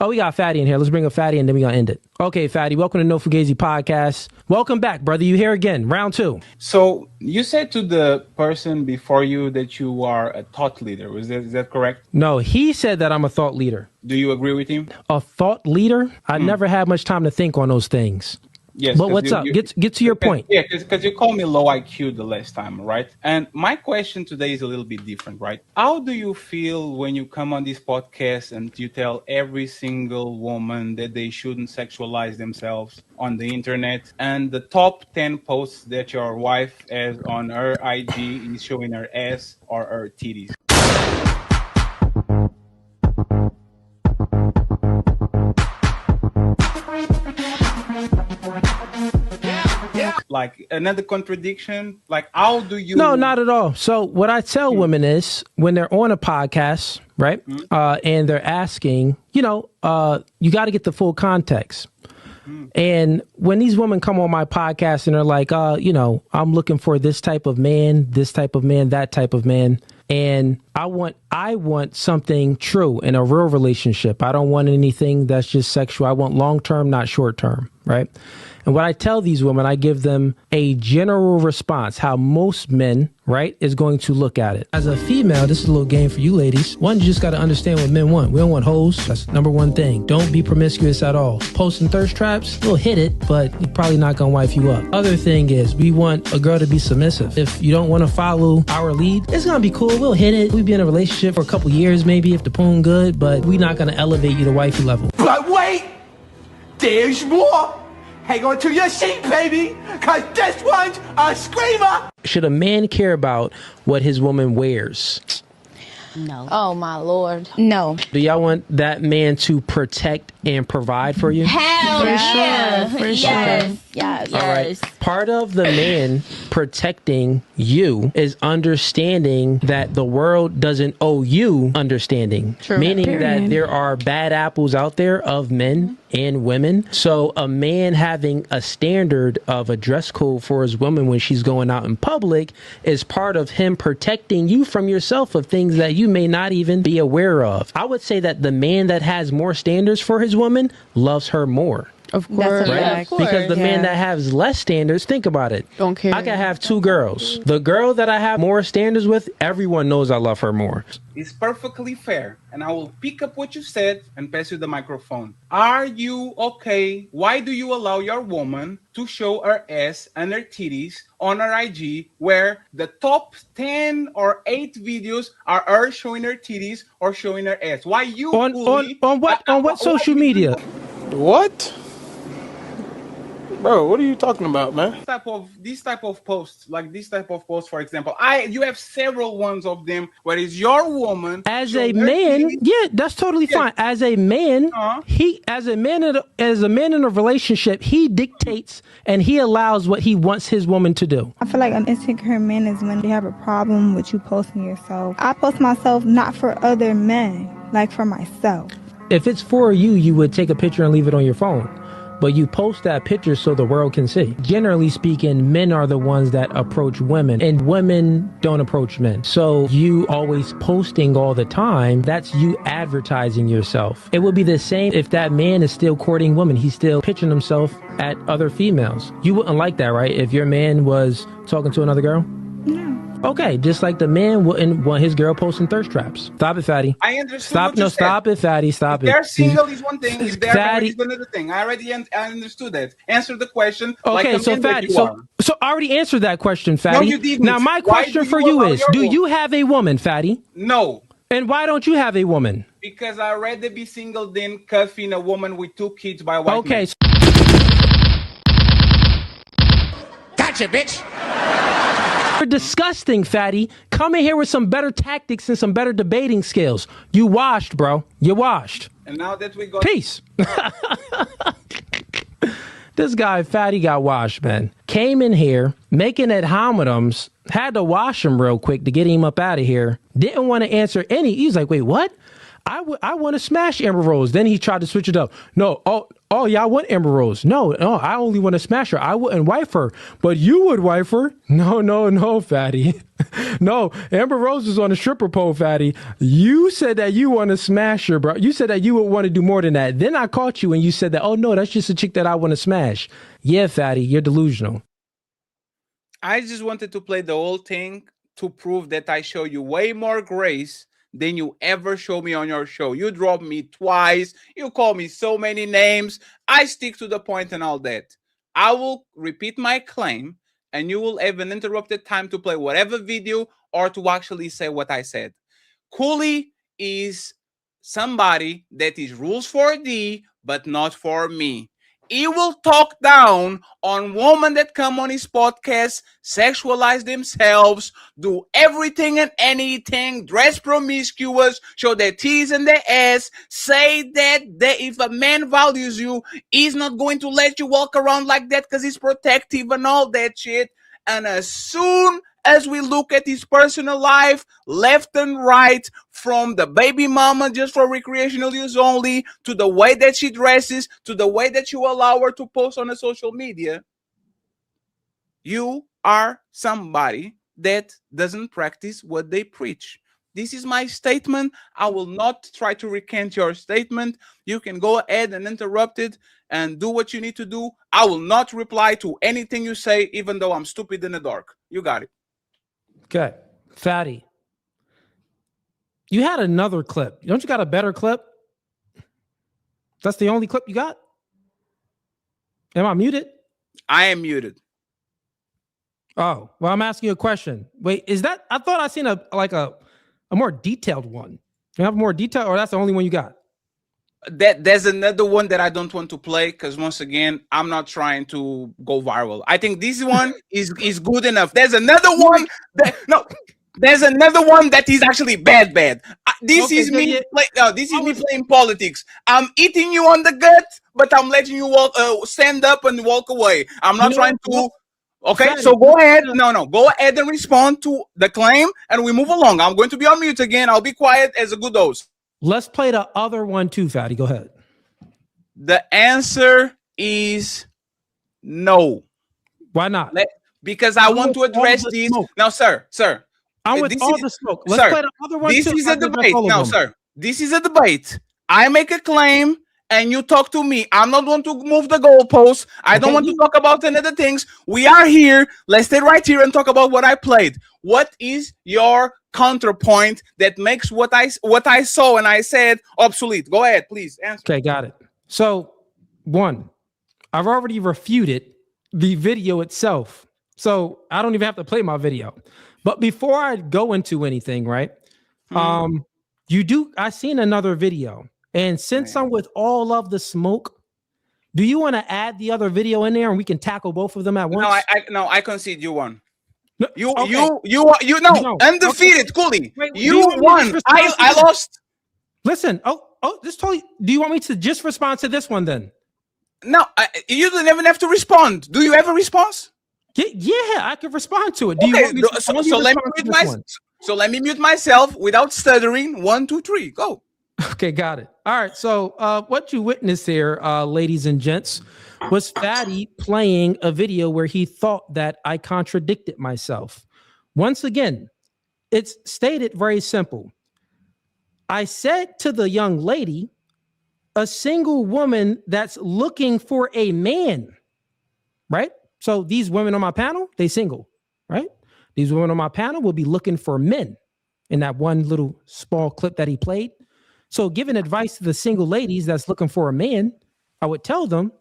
Oh, we got Fatty in here. Let's bring a Fatty and then we're going to end it. Okay, Fatty, welcome to No Fugazi Podcast. Welcome back, brother. You here again. Round 2. So you said to the person before you that you are a thought leader. Is that correct? No, he said that I'm a thought leader. Do you agree with him? A thought leader? I never had much time to think on those things. Yes, but what's up? Get to your point. Yeah, because you called me low IQ the last time, right? And my question today is a little bit different, right? How do you feel when you come on this podcast and you tell every single woman that they shouldn't sexualize themselves on the internet, and the top 10 posts that your wife has on her IG is showing her ass or her titties? Like another contradiction? Like, how do you? No, not at all. So what I tell women is when they're on a podcast, right? And they're asking, you got to get the full context. And when these women come on my podcast and they're like, I'm looking for this type of man, that type of man. And I want something true in a real relationship. I don't want anything that's just sexual. I want long-term, not short-term, right? And what I tell these women, I give them a general response, how most men, right, is going to look at it. As a female, this is a little game for you ladies. One, you just got to understand what men want. We don't want hoes. That's number one thing. Don't be promiscuous at all. Posting thirst traps, we'll hit it, but you're probably not going to wife you up. Other thing is we want a girl to be submissive. If you don't want to follow our lead, it's going to be cool. We'll hit it. We'll be in a relationship for a couple years maybe if the poon good, but we're not going to elevate you to wifey level. But wait, there's more. Hang on to your seat, baby, because this one's a screamer. Should a man care about what his woman wears? No. Oh, my Lord. No. Do y'all want that man to protect and provide for you? Hell yeah. For sure. Yes. Yes. All right. Part of the man protecting you is understanding that the world doesn't owe you understanding. True. Meaning that there are bad apples out there of men and women. So a man having a standard of a dress code for his woman when she's going out in public is part of him protecting you from yourself of things that you may not even be aware of. I would say that the man that has more standards for his woman loves her more. Of That's course, a fact. because the man Yeah. that has less standards, think about it. Don't care. I can have two girls. The girl that I have more standards with, everyone knows I love her more. It's perfectly fair, and I will pick up what you said and pass you the microphone. Are you okay? Why do you allow your woman to show her ass and her titties on her IG, where the top 10 or 8 videos are her showing her titties or showing her ass? Why you On what social media? What? Bro, what are you talking about, man? This type of posts, for example, you have several ones of them where it's your woman As a man, yeah, that's totally fine. As a man, as a man in a relationship, he dictates and he allows what he wants his woman to do. I feel like an insecure man is when they have a problem with you posting yourself. I post myself not for other men, like for myself. If it's for you, you would take a picture and leave it on your phone. But you post that picture so the world can see. Generally speaking, men are the ones that approach women and women don't approach men. So you always posting all the time, that's you advertising yourself. It would be the same if that man is still courting women. He's still pitching himself at other females. You wouldn't like that, right? If your man was talking to another girl? No. Okay, just like the man wouldn't want his girl posting thirst traps. Stop it, fatty. I understood Stop, what you no, said. stop it, fatty. Stop If it. they're single is one thing. If they're married Fatty. is another thing. I understood that. Answer the question. Okay, like so man that fatty. you are. So I already answered that question, fatty. No, you didn't. Now my Why question do for you you allow is: your do woman- you have a woman, fatty? No. And why don't you have a woman? Because I'd rather be single than cuffing a woman with 2 kids by a white Okay. Gotcha, bitch. You're disgusting, fatty. Come in here with some better tactics and some better debating skills. You washed, bro. You washed. And now that we got Peace. This guy, fatty, got washed, man. Came in here, making ad hominems, had to wash him real quick to get him up out of here. Didn't want to answer any. He's like, wait, what? I want to smash Amber Rose. Then he tried to switch it up. No, oh yeah, I want Amber Rose. No, I only want to smash her. I wouldn't wife her, but you would wife her. No, fatty. No, Amber Rose is on a stripper pole, fatty. You said that you want to smash her, bro. You said that you would want to do more than that. Then I caught you and you said that, oh no, that's just a chick that I want to smash. Yeah, fatty, you're delusional. I just wanted to play the whole thing to prove that I show you way more grace than you ever show me on your show. You dropped me twice. You call me so many names. I stick to the point and all that. I will repeat my claim and you will have an interrupted time to play whatever video or to actually say what I said. Coolie is somebody that is rules for thee, but not for me. He will talk down on women that come on his podcast, sexualize themselves, do everything and anything, dress promiscuous, show their titties and their ass, say that if a man values you, he's not going to let you walk around like that because he's protective and all that shit. And as soon as we look at his personal life, left and right, from the baby mama just for recreational use only, to the way that she dresses, to the way that you allow her to post on the social media, you are somebody that doesn't practice what they preach. This is my statement. I will not try to recant your statement. You can go ahead and interrupt it and do what you need to do. I will not reply to anything you say, even though I'm stupid in the dark. You got it. Okay. Fatty. You had another clip. Don't you got a better clip? That's the only clip you got? Am I muted? I am muted. Oh, well, I'm asking you a question. Wait, is that, I thought I seen a more detailed one. You have more detail, or that's the only one you got? There's another one that I don't want to play because once again, I'm not trying to go viral. I think this one is good enough. There's another one there's another one that is actually bad. This is me playing politics. I'm eating you on the gut, but I'm letting you stand up and walk away. I'm not trying to. Okay, so go ahead. Go ahead and respond to the claim, and we move along. I'm going to be on mute again. I'll be quiet as a good host. Let's play the other one too, Fatty. Go ahead. The answer is no. Why not? Because I want to address these. Now, sir. I'm with all the smoke. Let's play the other one This too. is a debate. No, sir. This is a debate. I make a claim, and you talk to me. I'm not going to move the goalposts. I don't want to talk about any other things. We are here. Let's stay right here and talk about what I played. What is your counterpoint that makes what I saw and I said obsolete? Go ahead, please answer. Okay, got it. So, one, I've already refuted the video itself, so I don't even have to play my video. But before I go into anything, right? I seen another video, and since I'm with all of the smoke, do you want to add the other video in there and we can tackle both of them at once? No, I concede you won. No, You okay. undefeated, Coolie. Wait, you won. I lost. Listen. This totally. Do you want me to just respond to this one then? No, you don't even have to respond. Do you ever respond? Yeah, I can respond to it. Do you want me to, so let me mute myself without stuttering. 1, 2, 3, go. Okay, got it. All right. So what you witnessed here, ladies and gents, was Fatty playing a video where he thought that I contradicted myself. Once again, it's stated very simple. I said to the young lady, a single woman that's looking for a man, right? So these women on my panel, they single, right? These women on my panel will be looking for men in that one little small clip that he played. So giving advice to the single ladies that's looking for a man, I would tell them,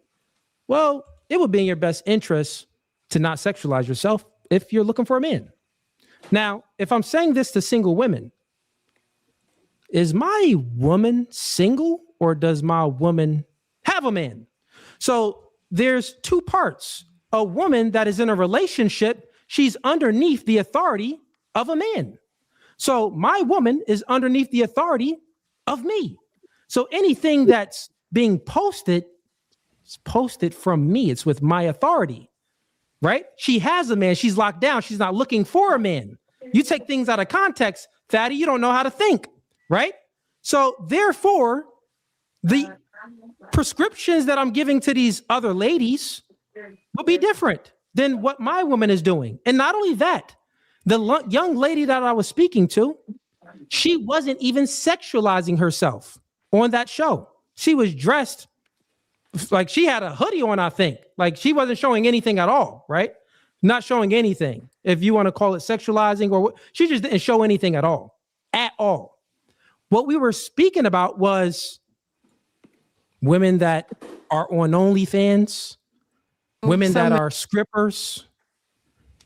well, it would be in your best interest to not sexualize yourself if you're looking for a man. Now, if I'm saying this to single women, is my woman single or does my woman have a man? So there's two parts. A woman that is in a relationship, she's underneath the authority of a man. So my woman is underneath the authority of me. So anything that's being posted, it's posted from me. It's with my authority, right? She has a man. She's locked down. She's not looking for a man. You take things out of context, Fatty, you don't know how to think, right? So therefore, the prescriptions that I'm giving to these other ladies will be different than what my woman is doing. And not only that, the young lady that I was speaking to, she wasn't even sexualizing herself on that show. She was dressed like she had a hoodie on, I think. Like she wasn't showing anything at all, right? Not showing anything. If you want to call it sexualizing or what, she just didn't show anything at all. At all. What we were speaking about was women that are on OnlyFans, women that are scrippers,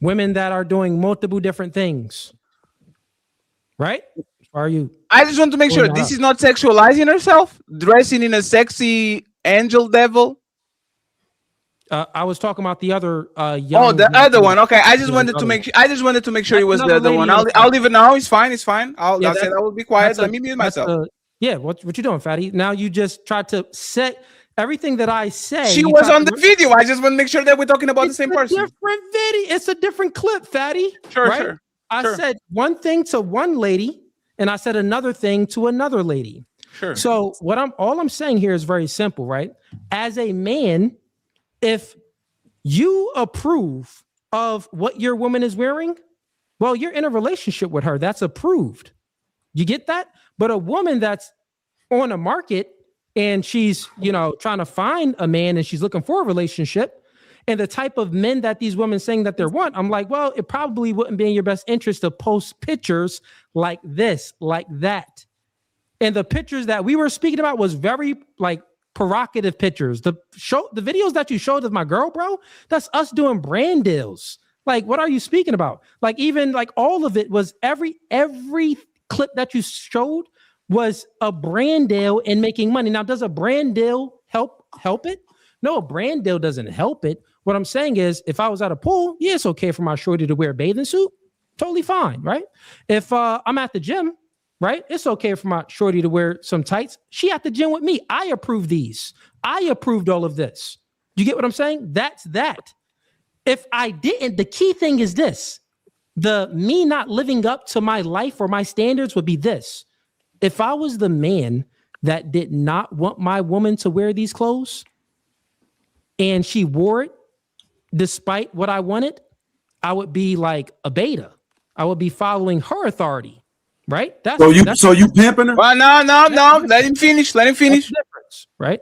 women that are doing multiple different things. Right? Are you? I just want to make sure this is not sexualizing herself, dressing in a sexy angel devil. I was talking about the other young. The other one. Okay, I just wanted to make sure. I just wanted to make sure it was the other one. I'll leave it now. It's fine. It's fine. I'll say I will be quiet. Let me mute myself. What you doing, Fatty? Now you just tried to set everything that I say. She was on the video. I just want to make sure that we're talking about the same person. Different video. It's a different clip, Fatty. Sure, right? sure. I said one thing to one lady, and I said another thing to another lady. Sure. So all I'm saying here is very simple, right? As a man, if you approve of what your woman is wearing, well, you're in a relationship with her. That's approved. You get that? But a woman that's on a market and she's, trying to find a man and she's looking for a relationship, and the type of men that these women saying that they want, I'm like, well, it probably wouldn't be in your best interest to post pictures like this, like that. And the pictures that we were speaking about was very provocative pictures. The videos that you showed of my girl, bro, that's us doing brand deals. Like, what are you speaking about? Like, even all of it was every clip that you showed was a brand deal and making money. Now, does a brand deal help it? No, a brand deal doesn't help it. What I'm saying is, if I was at a pool, yeah, it's okay for my shorty to wear a bathing suit. Totally fine, right? If I'm at the gym, right, it's okay for my shorty to wear some tights. She at the gym with me. I approve these. I approved all of this. You get what I'm saying? That's that. If I didn't, the key thing is this. The me not living up to my life or my standards would be this. If I was the man that did not want my woman to wear these clothes and she wore it despite what I wanted, I would be like a beta. I would be following her authority, right? So you pimping her? Well, no. Let him finish. That's the difference, right?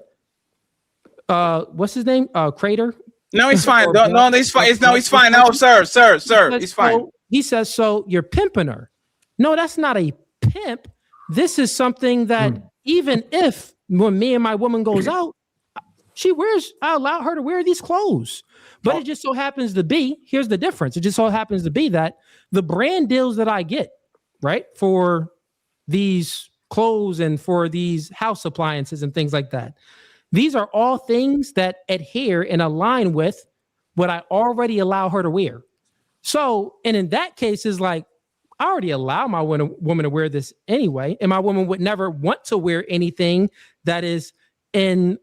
what's his name? Crater. No, it's fine. No, it's fine. It's fine. No, sir. It's fine. So, he says, so you're pimping her. No, that's not a pimp. This is something that even if when me and my woman goes out, I allow her to wear these clothes. But it just so happens to be, here's the difference. It just so happens to be that the brand deals that I get, right, for these clothes and for these house appliances and things like that, these are all things that adhere and align with what I already allow her to wear. So, and in that case, is like, I already allow my woman to wear this anyway, and my woman would never want to wear anything that is in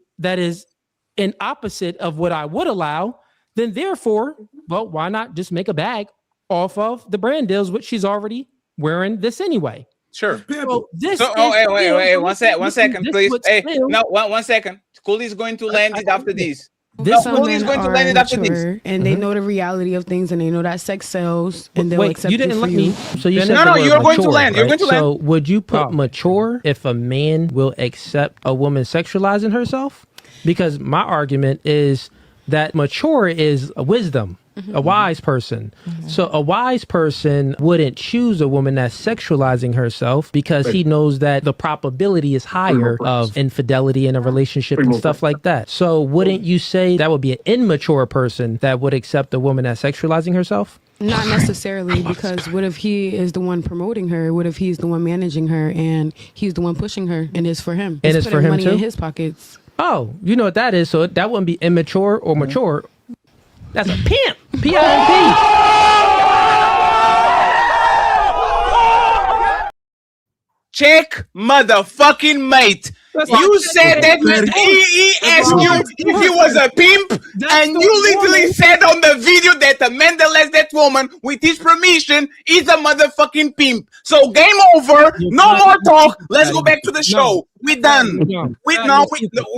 opposite of what I would allow. Then therefore, well, why not just make a bag off of the brand deals, which she's already wearing this anyway? Sure. So this wait, one second, please. Hey, no, one second. Coolie is going to land it after this. Coolie is going to land it after this. And they know the reality of things, and they know that sex sells, and they'll accept you didn't it let for me. you. So you said no, you're going to land. Right? You're going to land. So would you put mature if a man will accept a woman sexualizing herself? Because my argument is that mature is a wisdom. A wise person. So a wise person wouldn't choose a woman that's sexualizing herself because he knows that the probability is higher of infidelity in a relationship and stuff like that. So wouldn't you say that would be an immature person that would accept a woman that's sexualizing herself? Not necessarily, because what if he is the one promoting her? What if he's the one managing her and he's the one pushing her, and it's for him? And it's for him money too? in his pockets. Oh, you know what that is. So that wouldn't be immature or mature. That's a pimp. P-I-M-P. Check motherfucking mate. You said that he asked you if he was a pimp, and you literally said on the video that the man that lets that woman with his permission is a motherfucking pimp. So game over. No more talk. Let's go back to the show. We done. We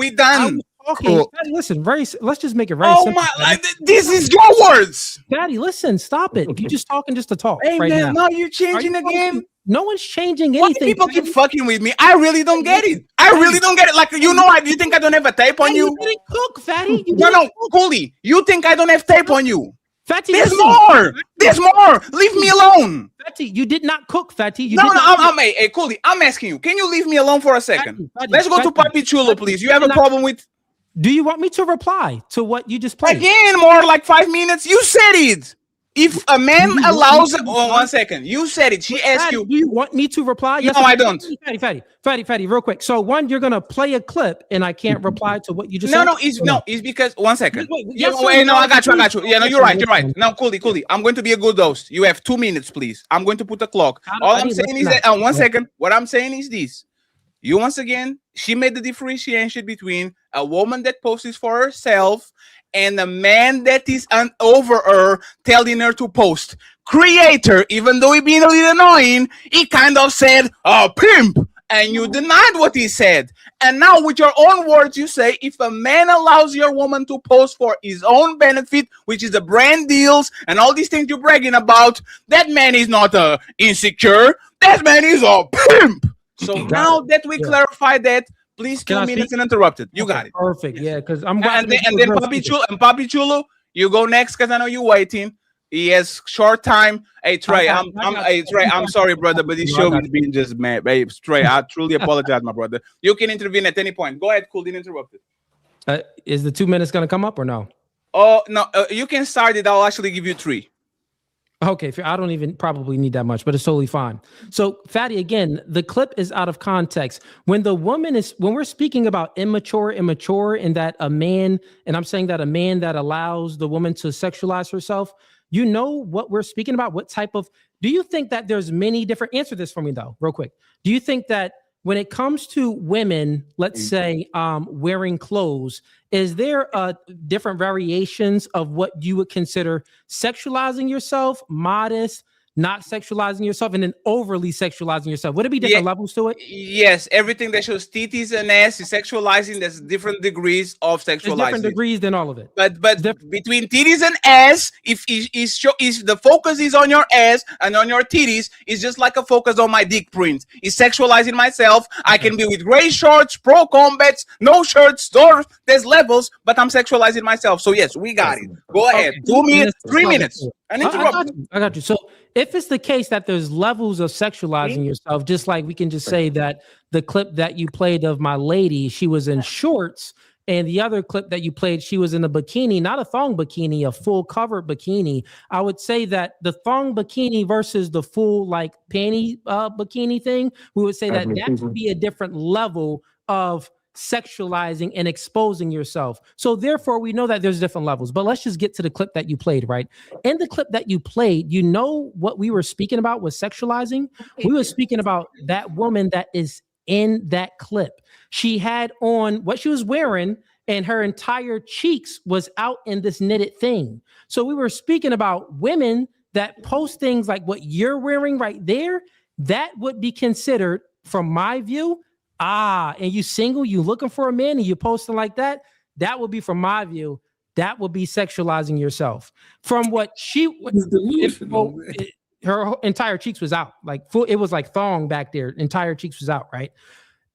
done. Okay, Daddy, listen. Let's just make it very simple. Oh my! This is your words, Daddy. Listen, stop it. You're just talking just to talk. Hey right man, now. now you're changing again. No one's changing Why anything. people keep fucking with me? I really don't get it. I really don't get it. Like, you know, you think I don't have a tape on you? You didn't cook, Fatty. No, Coolie. You think I don't have tape on you? Fatty, there's listen. more. There's more. Leave me alone. Fatty, you did not cook, Fatty. Hey, Coolie, I'm asking you. Can you leave me alone for a second? Fatty, Let's go to PAPI CHULO, please. You have a problem with... Do you want me to reply to what you just played? Again, more like 5 minutes. You said it. If a man allows... Oh, 1 second. You said it. She asked you... Do you want me to reply? Yes, no, I don't. Fatty, real quick. So one, you're going to play a clip and I can't reply to what you just said? It's because... 1 second. I got you. Yeah, no, you're right. Now, Coolie, I'm going to be a good host. You have 2 minutes, please. I'm going to put a clock. All I'm saying is that... 1 second. What I'm saying is this. You, once again, she made the differentiation between a woman that posts for herself and a man that is over her telling her to post. Creator, even though he being a little annoying, he kind of said, pimp, and you denied what he said. And now with your own words, you say, if a man allows your woman to post for his own benefit, which is the brand deals and all these things you're bragging about, that man is not insecure. That man is a pimp. So now that we clarify that, please 2 minutes uninterrupted. You got it. Perfect. Yeah, because I'm and then PAPI CHULO, you go next because I know you're waiting. He has short time. Hey Trey, I'm sorry, brother, but this show is being just mad. Hey, Trey, I truly apologize, my brother. You can intervene at any point. Go ahead, Coolie, interrupted. Is the 2 minutes gonna come up or no? Oh no, you can start it. I'll actually give you 3. Okay, I don't even probably need that much, but it's totally fine. So, Fatty, again, the clip is out of context. When we're speaking about immature, and that a man, and I'm saying that a man that allows the woman to sexualize herself, you know what we're speaking about? What type of, do you think that there's many different, answer this for me though, real quick. Do you think that when it comes to women, let's say, wearing clothes, is there different variations of what you would consider sexualizing yourself, modest, not sexualizing yourself, and then overly sexualizing yourself? Would it be different levels to it? Yes, everything that shows titties and ass is sexualizing. There's different degrees of There's sexualizing. different degrees than all of it. But between titties and ass, if the focus is on your ass and on your titties, it's just like a focus on my dick print. It's sexualizing myself. I can be with gray shorts, pro combats, no shirts, there's levels, but I'm sexualizing myself. So yes, we got it. Go ahead. 2 minutes, 3 minutes. I got you. So if it's the case that there's levels of sexualizing yourself, just like we can just say that the clip that you played of my lady, she was in shorts, and the other clip that you played, she was in a bikini, not a thong bikini, a full covered bikini. I would say that the thong bikini versus the full like panty bikini thing, we would say that would be a different level of sexualizing and exposing yourself. So therefore we know that there's different levels, but let's just get to the clip that you played, right? In the clip that you played, you know what we were speaking about was sexualizing. We were speaking about that woman that is in that clip. She had on what she was wearing and her entire cheeks was out in this knitted thing. So we were speaking about women that post things like what you're wearing right there. That would be considered, from my view, and you single, you looking for a man and you posting like that, that would be, from my view, that would be sexualizing yourself. From what her entire cheeks was out, like full, it was like thong back there, entire cheeks was out, right?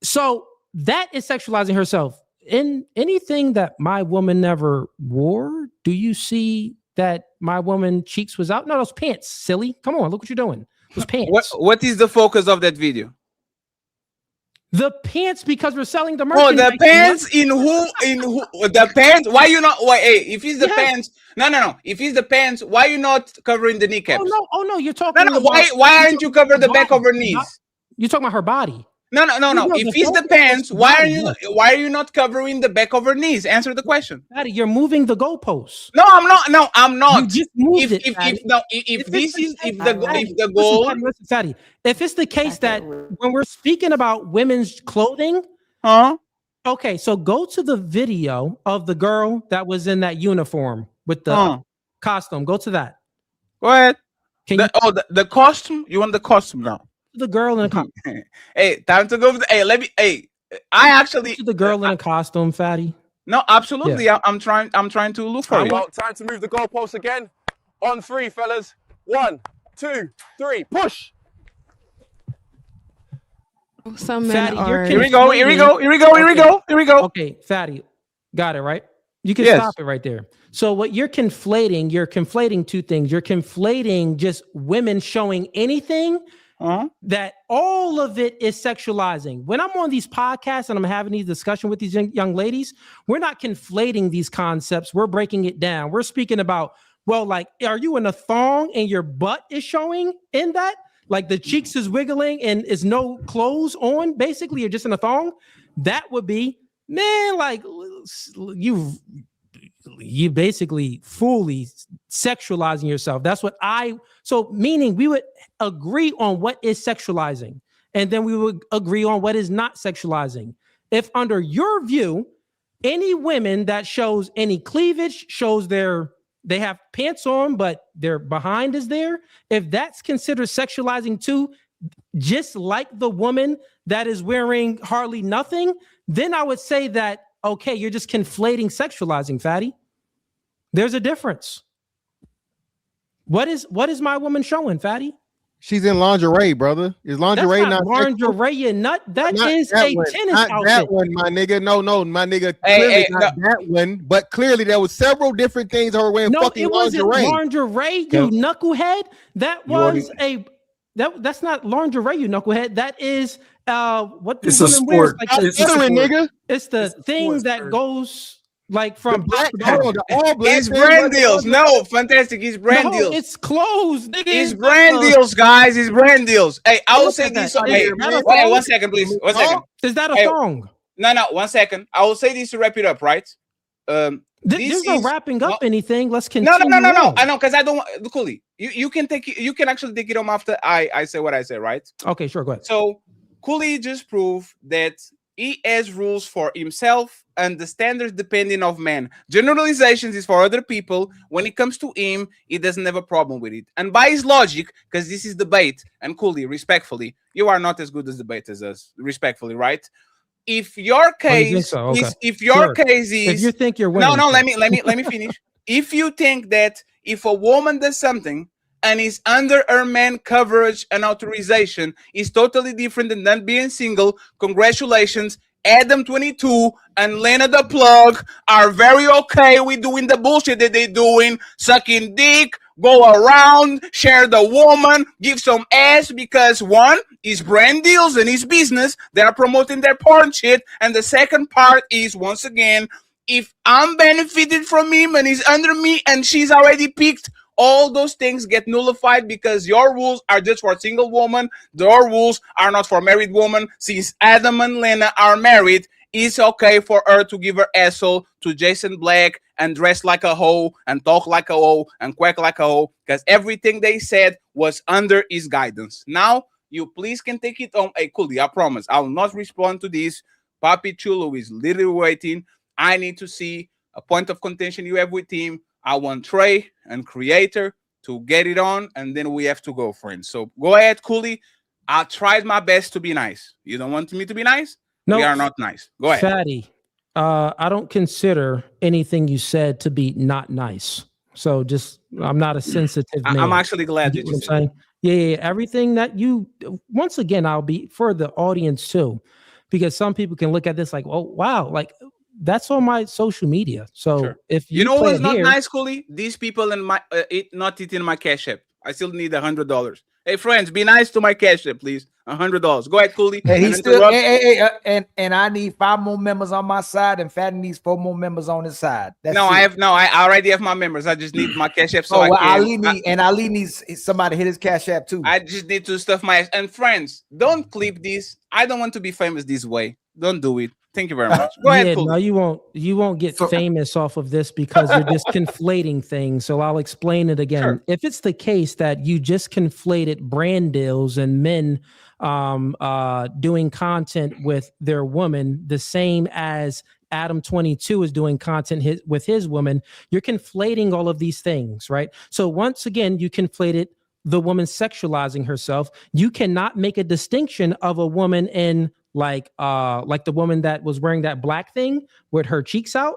So that is sexualizing herself. In anything that my woman never wore, do you see that my woman cheeks was out? No, those pants, silly. Come on, look what you're doing. Those pants. What is the focus of that video? The pants, because we're selling the merchandise. Oh, the pants in who the pants? Why you not? Why? Hey, if it's the pants, no. If it's the pants, why you not covering the kneecaps? Oh no, you're talking. No. Why aren't you covering the back of her knees? You're talking about her body. No. If it's the pants, why are you not covering the back of her knees? Answer the question. Fatty, you're moving the goalposts. No, I'm not. No, I'm not. You just moved if the goal. Listen, Fatty, if it's the case that when we're speaking about women's clothing, okay, so go to the video of the girl that was in that uniform with the costume. Go to that. Go ahead. The costume? You want the costume now? The girl in a costume. Hey, time to go. I actually the girl in a costume, Fatty. No, absolutely. Yeah. I'm trying to look for it. Well, time to move the goalpost again. On 3, fellas. 1, 2, 3. Push. Some men are. Here we go. Okay, Fatty, got it right. You can stop it right there. So what you're conflating two things. You're conflating just women showing anything. That all of it is sexualizing. When I'm on these podcasts and I'm having these discussions with these young ladies, we're not conflating these concepts. We're breaking it down. We're speaking about, well, like, are you in a thong and your butt is showing in that? Like the cheeks is wiggling and is no clothes on. Basically, you're just in a thong. That would be, man, like you basically fully sexualizing yourself. That's what meaning we would agree on what is sexualizing, and then we would agree on what is not sexualizing. If under your view, any women that shows any cleavage, shows they have pants on, but their behind is there, if that's considered sexualizing too, just like the woman that is wearing hardly nothing, then I would say that, okay, you're just conflating sexualizing, Fatty. There's a difference. What is my woman showing, Fatty? She's in lingerie, brother. Is lingerie not lingerie? You nut. That is a tennis outfit. Not that one, my nigga. No, my nigga. Clearly not that one. But clearly there was several different things her wearing fucking lingerie. No, it wasn't lingerie, you knucklehead. That was that's not lingerie, you knucklehead. That is what it's a sport. It's the thing that goes like from it's brand deals. No, fantastic. It's brand deals. It's clothes, nigga. It's brand deals, guys. It's brand deals. Hey, I will say this. Hey, 1 second, please. 1 second. Is that a song? No. 1 second. I will say this to wrap it up, right? There's no wrapping up anything. Let's continue. No. I know, because I don't want the Coolie. You can actually take it home after I say what I say, right? Okay, sure. Go ahead. So Coolie just proved that He has rules for himself and the standards depending of man. Generalizations is for other people. When it comes to him, he doesn't have a problem with it. And by his logic, because this is debate, and Coolie, respectfully, you are not as good as debate as us, respectfully, right? If your case is, if your case is, if you think you're winning, let me finish. If you think that if a woman does something and is under her man coverage and authorization, is totally different than them being single, congratulations. Adam 22 and Lena the Plug are very okay with doing the bullshit that they're doing, sucking dick, go around, share the woman, give some ass, because one is brand deals and his business. They are promoting their porn shit. And the second part is, once again, if I'm benefited from him and he's under me and she's already picked, all those things get nullified because your rules are just for single woman. Your rules are not for married woman. Since Adam and Lena are married, it's okay for her to give her asshole to Jason Black and dress like a hoe and talk like a hoe and quack like a hoe, because everything they said was under his guidance. Now, you please can take it on. Hey, Coolie, I promise I will not respond to this. Papi Chulo is literally waiting. I need to see a point of contention you have with him. I want Trey and Creator to get it on, and then we have to go, friends. So go ahead, Coolie. I tried my best to be nice. You don't want me to be nice? No, we are not nice. Go ahead. Fatty, I don't consider anything you said to be not nice. So just, I'm not a sensitive man. I'm actually glad that you said saying. Yeah, everything that you, once again, I'll be for the audience too, because some people can look at this like, oh, wow, like, that's on my social media. So if you know what's not nice, Coolie? These people in my not eating my Cash App. I still need $100. Hey, friends, be nice to my Cash App, please. $100. Go ahead, Coolie. Hey, he's still and I need 5 more members on my side, and Fatty needs 4 more members on his side. That's I already have my members. I just need my Cash App so Ali needs somebody to hit his Cash App too. I just need to stuff my ass. And friends, don't clip this. I don't want to be famous this way. Don't do it. Thank you very much. Go ahead, Coolie. No, you won't get famous off of this because you're just conflating things. So I'll explain it again. Sure. If it's the case that you just conflated brand deals and men doing content with their woman the same as Adam 22 is doing content with his woman, you're conflating all of these things, right? So once again, you conflated the woman sexualizing herself. You cannot make a distinction of a woman in like the woman that was wearing that black thing with her cheeks out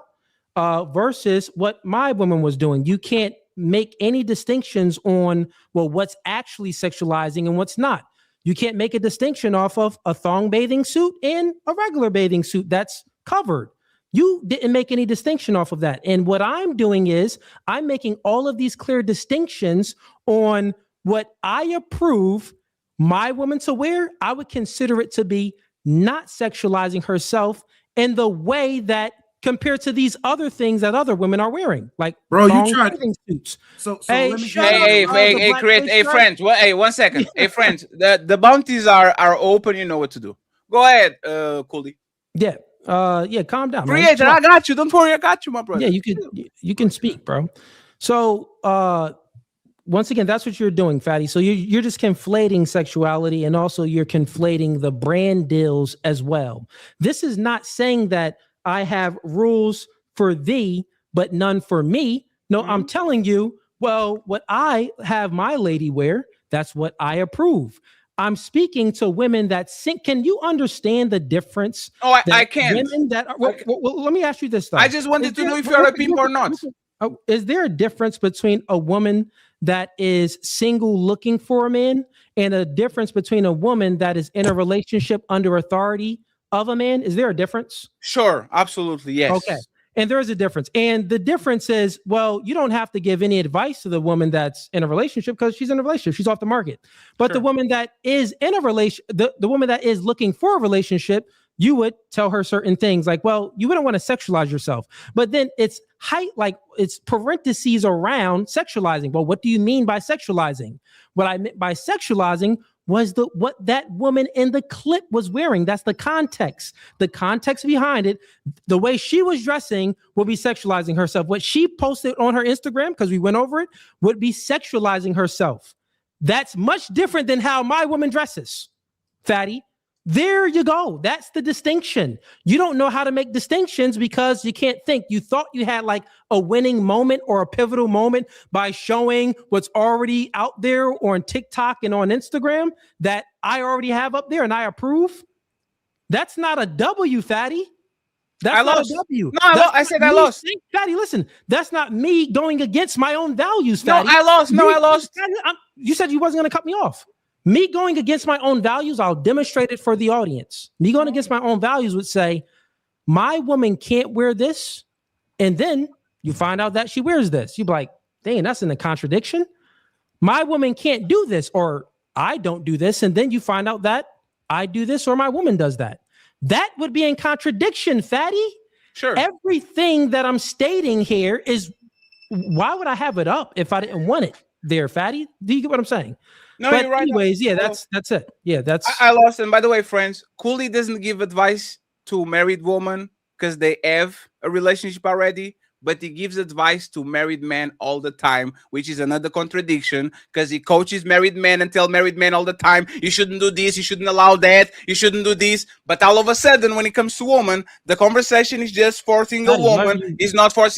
versus what my woman was doing. You can't make any distinctions on, well, what's actually sexualizing and what's not. You can't make a distinction off of a thong bathing suit and a regular bathing suit that's covered. You didn't make any distinction off of that. And what I'm doing is I'm making all of these clear distinctions on what I approve my woman to wear. I would consider it to be not sexualizing herself in the way that compared to these other things that other women are wearing, like bro, you tried suits. So hey, friends. Well, hey, 1 second. Hey, friends, the bounties are open. You know what to do. Go ahead, Coolie. Yeah, calm down. Creator, I got you. Don't worry, I got you, my brother. Yeah, you can speak, bro. So once again, that's what you're doing, Fatty. So you're just conflating sexuality, and also you're conflating the brand deals as well. This is not saying that I have rules for thee, but none for me. No, I'm telling you, well, what I have my lady wear, that's what I approve. I'm speaking to women that sink. Can you understand the difference? Oh, I can't. Women that are, well, let me ask you this, though. I just wanted to know if you're a pimp or not. Is there a difference between a woman that is single looking for a man and a difference between a woman that is in a relationship under authority of a man? Is there a difference? Sure, absolutely, yes. Okay. And there is a difference. And the difference is, well, you don't have to give any advice to the woman that's in a relationship because she's in a relationship. She's off the market. But the woman that is in a relation, the woman that is looking for a relationship, you would tell her certain things like, well, you wouldn't want to sexualize yourself. But then it's it's parentheses around sexualizing. Well, what do you mean by sexualizing? What I meant by sexualizing was what that woman in the clip was wearing. That's the context. The context behind it, the way she was dressing would be sexualizing herself. What she posted on her Instagram, because we went over it, would be sexualizing herself. That's much different than how my woman dresses, Fatty. There you go. That's the distinction. You don't know how to make distinctions because you can't think. You thought you had like a winning moment or a pivotal moment by showing what's already out there on TikTok and on Instagram that I already have up there and I approve. That's not a W, fatty. That's not a W. No, I said I lost. Fatty, listen, that's not me going against my own values, fatty. No, I lost. No, I lost. You said you wasn't going to cut me off. Me going against my own values, I'll demonstrate it for the audience. Me going against my own values would say, my woman can't wear this. And then you find out that she wears this. You'd be like, dang, that's in a contradiction. My woman can't do this, or I don't do this. And then you find out that I do this or my woman does that. That would be in contradiction, fatty. Sure. Everything that I'm stating here is, why would I have it up if I didn't want it there, fatty? Do you get what I'm saying? No, but you're right. anyways, yeah, that's it. Yeah, that's. I lost. And by the way, friends, Coolie doesn't give advice to married women because they have a relationship already, but he gives advice to married men all the time, which is another contradiction because he coaches married men and tell married men all the time, you shouldn't do this, you shouldn't allow that, you shouldn't do this. But all of a sudden, when it comes to women, the conversation is just for single woman, is not for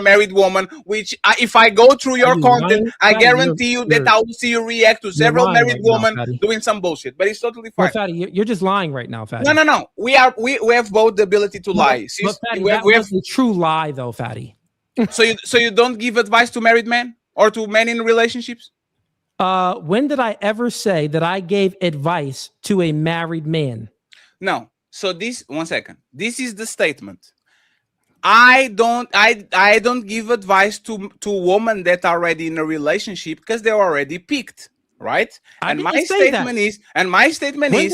married woman, which if I go through your content, I guarantee you that I will see you react to several married women doing some bullshit. But it's totally fine. Well, fatty, you're just lying right now, fatty. No. We have both the ability to lie. But fatty, we have a true lie though, fatty. So you don't give advice to married men or to men in relationships? When did I ever say that I gave advice to a married man? No. So one second. This is the statement. I don't give advice to women that are already in a relationship because they're already picked, right? And my statement is, my statement is,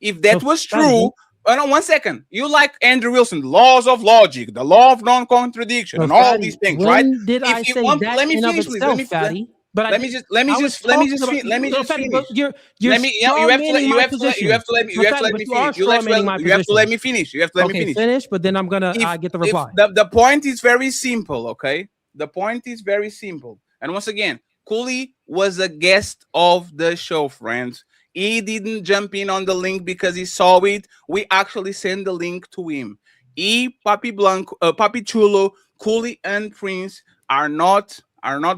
if that was true. Oh, no, 1 second. You like Andrew Wilson, laws of logic, the law of non-contradiction, and all these things, right? Did I say that let me finish, please. Let me finish. Let me just finish. You have to let me finish. Finish, but then I'm gonna get the reply. The point is very simple, okay? The point is very simple. And once again, Coolie was a guest of the show, friends. He didn't jump in on the link because he saw it. We actually sent the link to him. Papi Blanco, Papi Chulo, Coolie, and Prince are not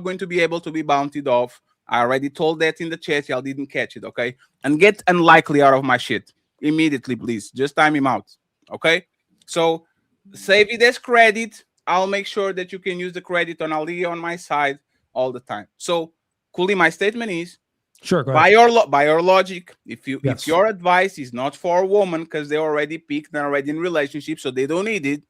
going to be able to be bountied off. I already told that in the chat. Y'all didn't catch it, okay? And get Unlikely out of my shit immediately, please. Just time him out, okay? So save it as credit. I'll make sure that you can use the credit, and I'll leave it on my side all the time. So, Coolie, my statement is, sure, by your logic, if your advice is not for a woman because they're already picked and already in relationships, so they don't need it,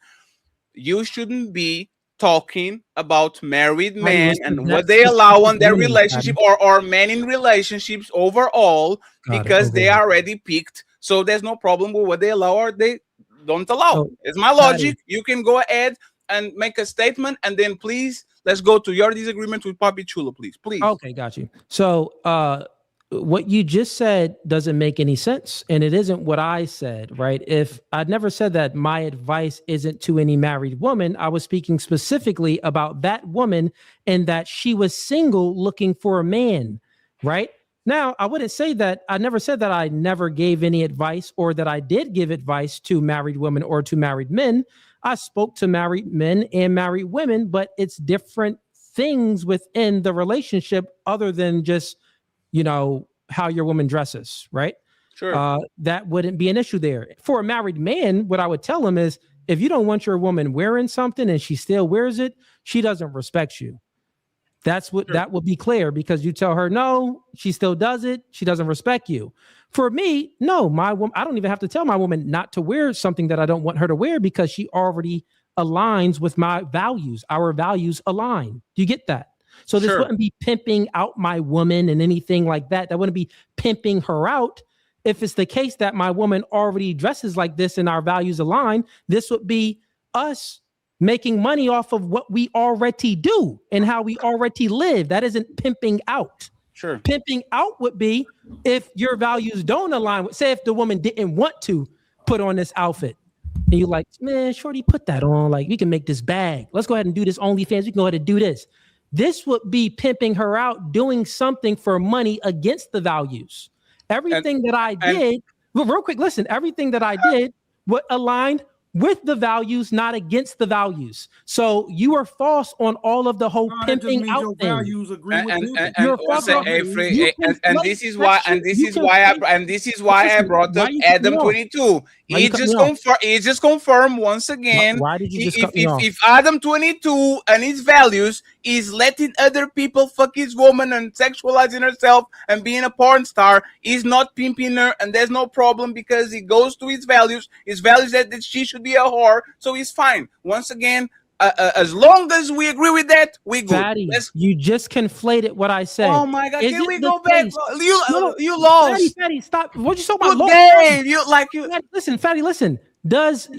you shouldn't be talking about married men and what they allow on their relationship or men in relationships overall because they are already picked. So there's no problem with what they allow or they don't allow. It's my logic. You can go ahead and make a statement, and then please let's go to your disagreement with Papi Chulo, please. Okay, got you. So what you just said doesn't make any sense, and it isn't what I said, right? If I'd never said that my advice isn't to any married woman, I was speaking specifically about that woman and that she was single looking for a man, right? Now, I wouldn't say that, I never said that I never gave any advice or that I did give advice to married women or to married men. I spoke to married men and married women, but it's different things within the relationship other than just, how your woman dresses, right? Sure. That wouldn't be an issue there. For a married man, what I would tell him is, if you don't want your woman wearing something and she still wears it, she doesn't respect you. That's what that would be clear, because you tell her, no, she still does it. She doesn't respect you. For me, no, my woman, I don't even have to tell my woman not to wear something that I don't want her to wear because she already aligns with my values. Our values align. Do you get that? So this wouldn't be pimping out my woman and anything like that. That wouldn't be pimping her out. If it's the case that my woman already dresses like this and our values align, this would be us making money off of what we already do and how we already live. That isn't pimping out. Sure. Pimping out would be if your values don't align with, say if the woman didn't want to put on this outfit and you're like, man, shorty, put that on. Like, we can make this bag. Let's go ahead and do this OnlyFans. We can go ahead and do this. This would be pimping her out, doing something for money against the values. Everything that I did, well, real quick, listen, everything that I did what aligned with the values, not against the values. So you are false on all of the whole pimping out your thing. values agree with And this is why I brought up Adam 22. He just confirmed once again. Why did you just cut me off? If Adam 22 and his values is letting other people fuck his woman and sexualizing herself and being a porn star, he's not pimping her, and there's no problem because he goes to his values that she should be a whore, so he's fine. Once again, as long as we agree with that, we good. Fatty, you just conflated what I said. Oh my God! Can we go back? You lost. Fatty, stop. What you talking about? Listen, Fatty, listen. Does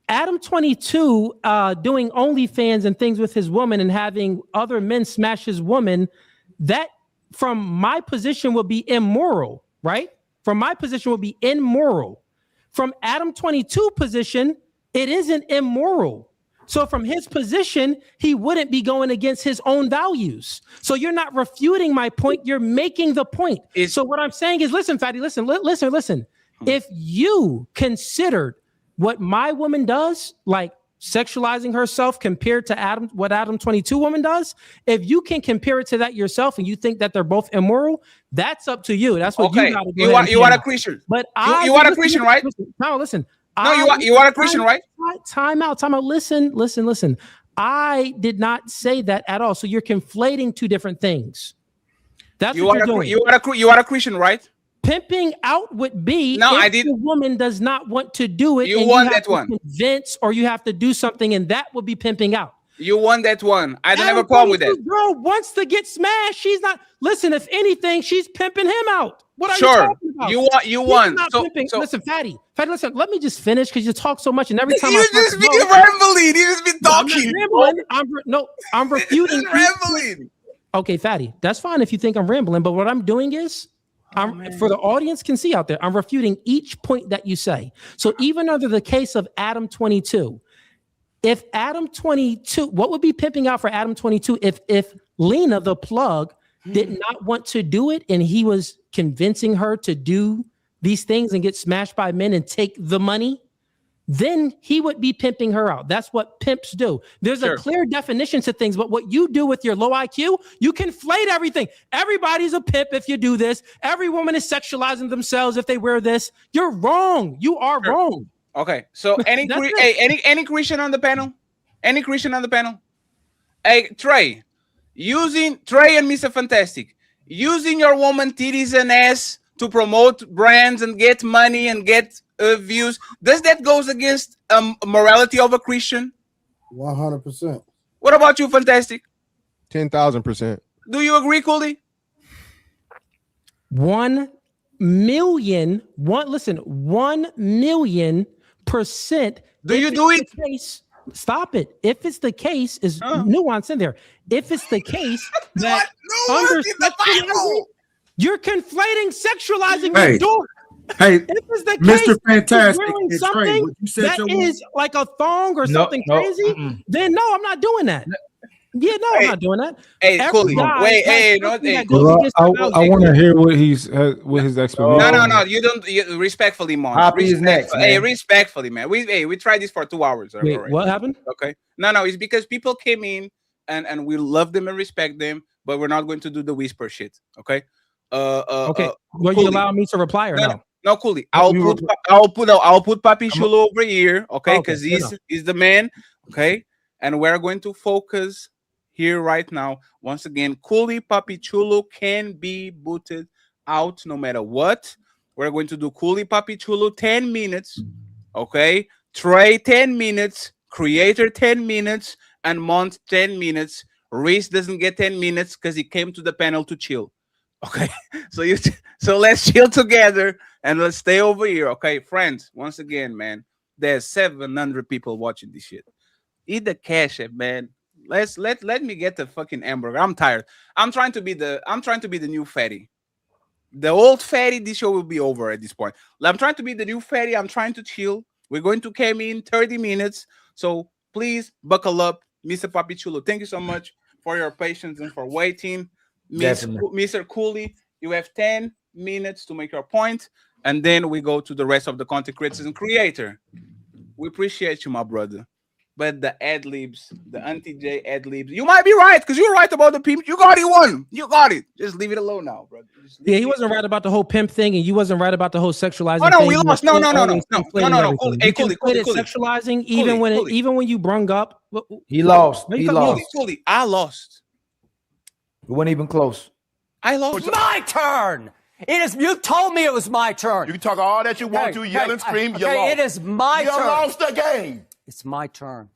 Adam 22 doing OnlyFans and things with his woman and having other men smash his woman? That, from my position, would be immoral, right? From my position, would be immoral. From Adam 22 position, it isn't immoral. So from his position, he wouldn't be going against his own values. So you're not refuting my point. You're making the point. So what I'm saying is, listen, Fatty, listen. If you considered what my woman does, like sexualizing herself compared to what Adam 22 woman does, if you can compare it to that yourself and you think that they're both immoral, that's up to you. That's what you got to do. You want a Christian. But you want a Christian, right? No, listen. No, you want a Christian, right? Time out. Listen. I did not say that at all. So you're conflating two different things. That's what you're doing. You want a Christian, right? Pimping out would be the woman does not want to do it. You won that one. Convince, or you have to do something, and that would be pimping out. You won that one. I don't have a problem with that. Girl wants to get smashed. She's not. Listen, if anything, she's pimping him out. What are you talking about? You won. So listen, Fatty, listen. Let me just finish because you talk so much, and every time you just be rambling. You just be talking. I'm refuting. Rambling. Okay, Fatty, that's fine if you think I'm rambling, but what I'm doing is, for the audience can see out there, I'm refuting each point that you say. So even under the case of Adam 22, if Adam 22, what would be pimping out for Adam 22 if Lena, the plug, did not want to do it and he was convincing her to do these things and get smashed by men and take the money, then he would be pimping her out. That's what pimps do. There's a clear definition to things, but what you do with your low IQ, you conflate everything. Everybody's a pimp if you do this. Every woman is sexualizing themselves if they wear this. You're wrong. You are wrong. Okay, so any Christian on the panel? Any Christian on the panel? Hey, Trey, using Trey and Mr. Fantastic, using your woman titties and ass to promote brands and get money and get views, does that goes against morality of a Christian? 100%. What about you, Fantastic? 10,000%. Do you agree, Coolie? 1 million. 1 million%. Do you do it? Stop it. If it's the case, is nuance in there. If it's the case that you're conflating sexualizing your daughter. Hey, if it's the Mr. case, Fantastic, wearing Trey, something what you said that is like a thong or something crazy, then no, I'm not doing that. Yeah, no, I'm not doing that. Hey, Coolie, wait, hey, I want to hear what his explanation. No, you don't. Respectfully, man. PAPI is next. Hey, respectfully, man. We tried this for 2 hours. Wait, already. What happened? Okay, no, it's because people came in and we love them and respect them, but we're not going to do the whisper shit. Okay. Okay. Will you allow me to reply or no? No, Coolie. I'll put Papi Chulo over here. Okay, because he's the man. Okay, and we're going to focus here right now. Once again, Coolie Papi Chulo can be booted out no matter what. We're going to do Coolie Papi Chulo 10 minutes. Okay, Trey 10 minutes, Creator 10 minutes, and Mont 10 minutes. Reese doesn't get 10 minutes because he came to the panel to chill. Okay, so let's chill together and let's stay over here. Okay, friends. Once again, man, there's 700 people watching this shit. Eat the cash, man. Let me get the fucking hamburger. I'm tired. I'm trying to be the new fatty. The old fatty, this show will be over at this point. I'm trying to be the new fatty. I'm trying to chill. We're going to come in 30 minutes. So please buckle up, Mr. Papi Chulo. Thank you so much for your patience and for waiting. Mr. Coolie, you have 10 minutes to make your point, and then we go to the rest of the content creators and creator. We appreciate you, my brother. But the ad libs, the Auntie J ad libs, you might be right because you're right about the people. You got it one. You got it. Just leave it alone now, brother. Yeah, he wasn't right about the whole pimp thing, and you wasn't right about the whole sexualizing. Oh no, thing. we lost. No. Hey, sexualizing, even when you brung up. He lost. He lost. Coolie, I lost. It wasn't even close. I lost. It's my turn. It is. You told me it was my turn. You can talk all that you want to, yell and scream. You lost. It is my turn. You lost the game. It's my turn.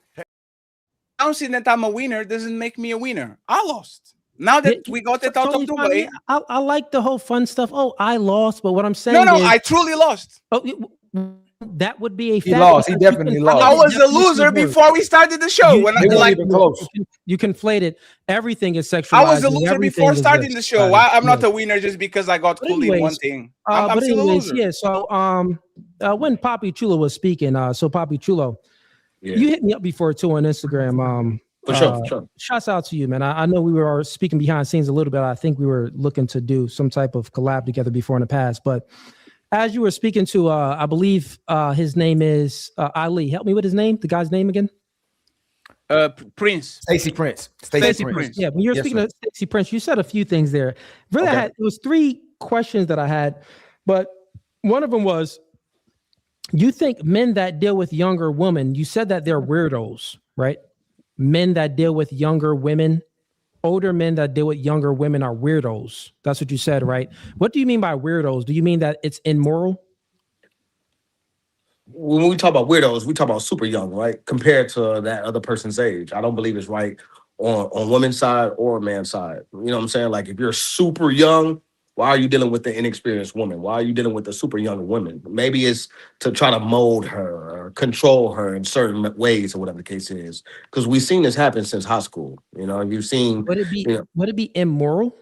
Announcing that I'm a winner doesn't make me a winner. I lost. Now that we got it out of the way, I like the whole fun stuff. Oh, I lost, but what I'm saying is, I truly lost. Oh, that would be a fact. He lost. He definitely lost. I was a loser before we started the show. You conflated everything is sexualized. I was a loser before starting the show. I'm not a winner just because I got Coolie one thing. I'm still a loser. Yeah. So when Papi Chulo was speaking, so Papi Chulo, you hit me up before too on Instagram. For sure. Shouts out to you, man. I know we were speaking behind scenes a little bit. I think we were looking to do some type of collab together before in the past, but as you were speaking to, I believe his name is Ali. Help me with his name. The guy's name again? Prince. Stacey Prince. Stacey Prince. Yeah, when you're speaking to Stacey Prince, you said a few things there. Really, it was 3 questions that I had, but one of them was, you think men that deal with younger women, you said that they're weirdos, right? Men that deal with younger women, older men that deal with younger women are weirdos. That's what you said, right? What do you mean by weirdos? Do you mean that it's immoral? When we talk about weirdos, we talk about super young, right? Compared to that other person's age. I don't believe it's right on women's side or man's side. You know what I'm saying? Like if you're super young, why are you dealing with the inexperienced woman? Why are you dealing with the super young woman? Maybe it's to try to mold her or control her in certain ways or whatever the case is. Because we've seen this happen since high school. You know, you've seen. Would it be immoral?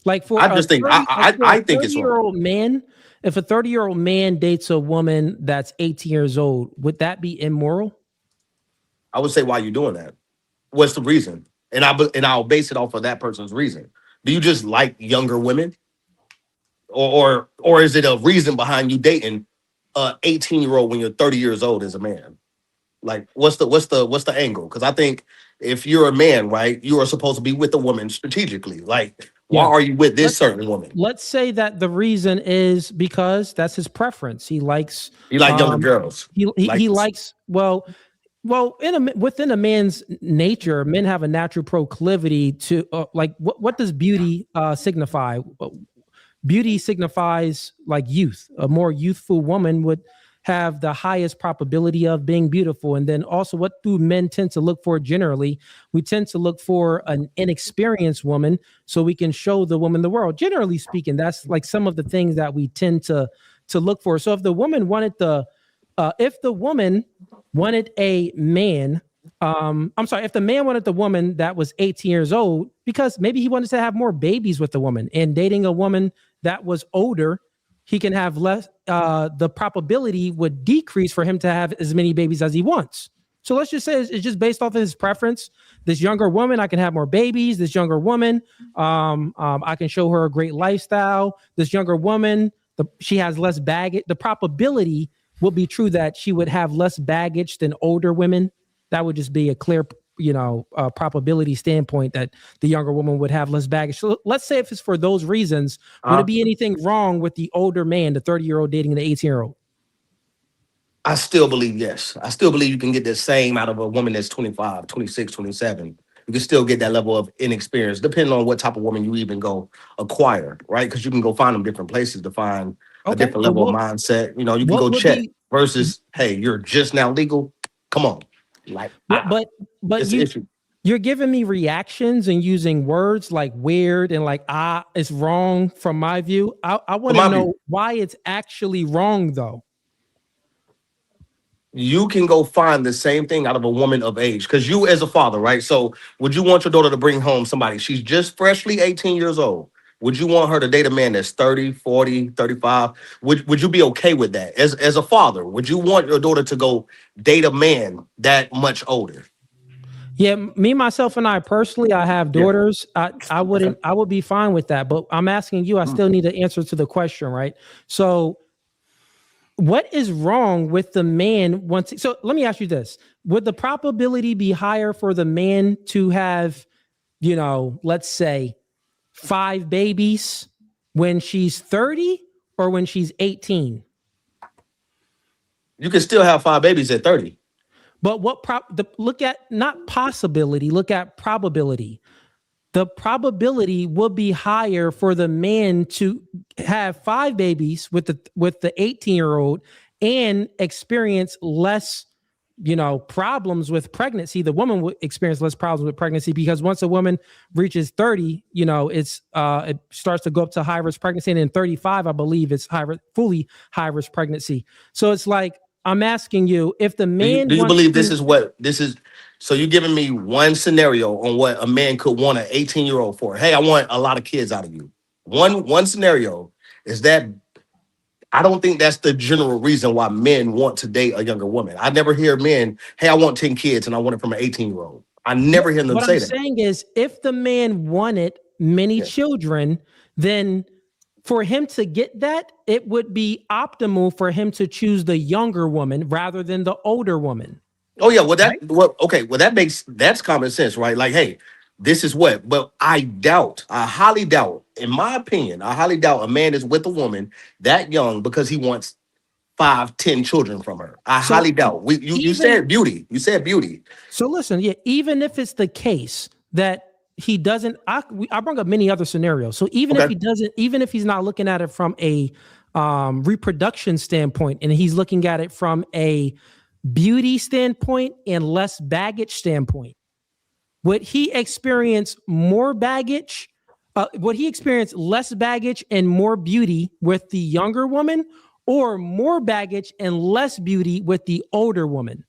Like for I just think I think it's wrong. Man, if a 30-year-old man dates a woman that's 18 years old, would that be immoral? I would say, why are you doing that? What's the reason? And I'll base it off of that person's reason. Do you just like younger women, or is it a reason behind you dating a 18-year-old when you're 30 years old as a man? Like, what's the angle? Because I think if you're a man, right, you are supposed to be with a woman strategically. Like, why are you with this certain woman? Let's say that the reason is because that's his preference. He likes younger girls. He likes within a man's nature, men have a natural proclivity to what does beauty signify? Beauty signifies like youth. A more youthful woman would have the highest probability of being beautiful. And then also, what do men tend to look for generally? We tend to look for an inexperienced woman so we can show the woman the world. Generally speaking, that's like some of the things that we tend to look for. So if the woman wanted if the man wanted the woman that was 18 years old, because maybe he wanted to have more babies with the woman, and dating a woman that was older, he can have less, the probability would decrease for him to have as many babies as he wants. So let's just say it's just based off of his preference. This younger woman, I can have more babies. This younger woman, I can show her a great lifestyle. This younger woman, she has less baggage. The probability will be true that she would have less baggage than older women. That would just be a clear, probability standpoint that the younger woman would have less baggage. So let's say if it's for those reasons, would it be anything wrong with the older man, the 30-year-old dating the 18-year-old? I still believe yes. I still believe you can get the same out of a woman that's 25, 26, 27. You can still get that level of inexperience, depending on what type of woman you even go acquire, right? Because you can go find them different places to find a different level of mindset. You can go check versus, hey, you're just now legal. Come on. Like, but you're giving me reactions and using words like weird and like it's wrong from my view. I want to know why it's actually wrong though. You can go find the same thing out of a woman of age, because you as a father, right? So would you want your daughter to bring home somebody? She's just freshly 18 years old. Would you want her to date a man that's 30, 40, 35? Would you be okay with that? As a father, would you want your daughter to go date a man that much older? Yeah, me, myself, and I personally, I have daughters. I would be fine with that. But I'm asking you, I still need an answer to the question, right? So what is wrong with the man so let me ask you this. Would the probability be higher for the man to have, let's say 5 babies when she's 30 or when she's 18? You can still have 5 babies at 30. But look at not possibility, look at probability. The probability would be higher for the man to have 5 babies with the 18-year-old and experience less, problems with pregnancy. The woman would experience less problems with pregnancy because once a woman reaches 30, it starts to go up to high risk pregnancy, and in 35, I believe it's fully high risk pregnancy. So it's like, I'm asking you, if the man do you believe this is? So you're giving me one scenario on what a man could want an 18-year-old for. Hey, I want a lot of kids out of you. One scenario is that. I don't think that's the general reason why men want to date a younger woman. I never hear men, hey, I want 10 kids and I want it from an 18-year-old. I never hear them say that. What I'm saying is, if the man wanted many children, then for him to get that, it would be optimal for him to choose the younger woman rather than the older woman. Oh yeah, that's common sense, right? Like, hey, this is what, but I highly doubt, in my opinion, a man is with a woman that young because he wants 5-10 childring from her. I highly doubt. You said beauty. You said beauty. So listen, even if it's the case that he doesn't, I brought up many other scenarios. So even if he doesn't, even if he's not looking at it from a reproduction standpoint, and he's looking at it from a beauty standpoint and less baggage standpoint, would he experience more baggage? Would he experience less baggage and more beauty with the younger woman, or more baggage and less beauty with the older woman?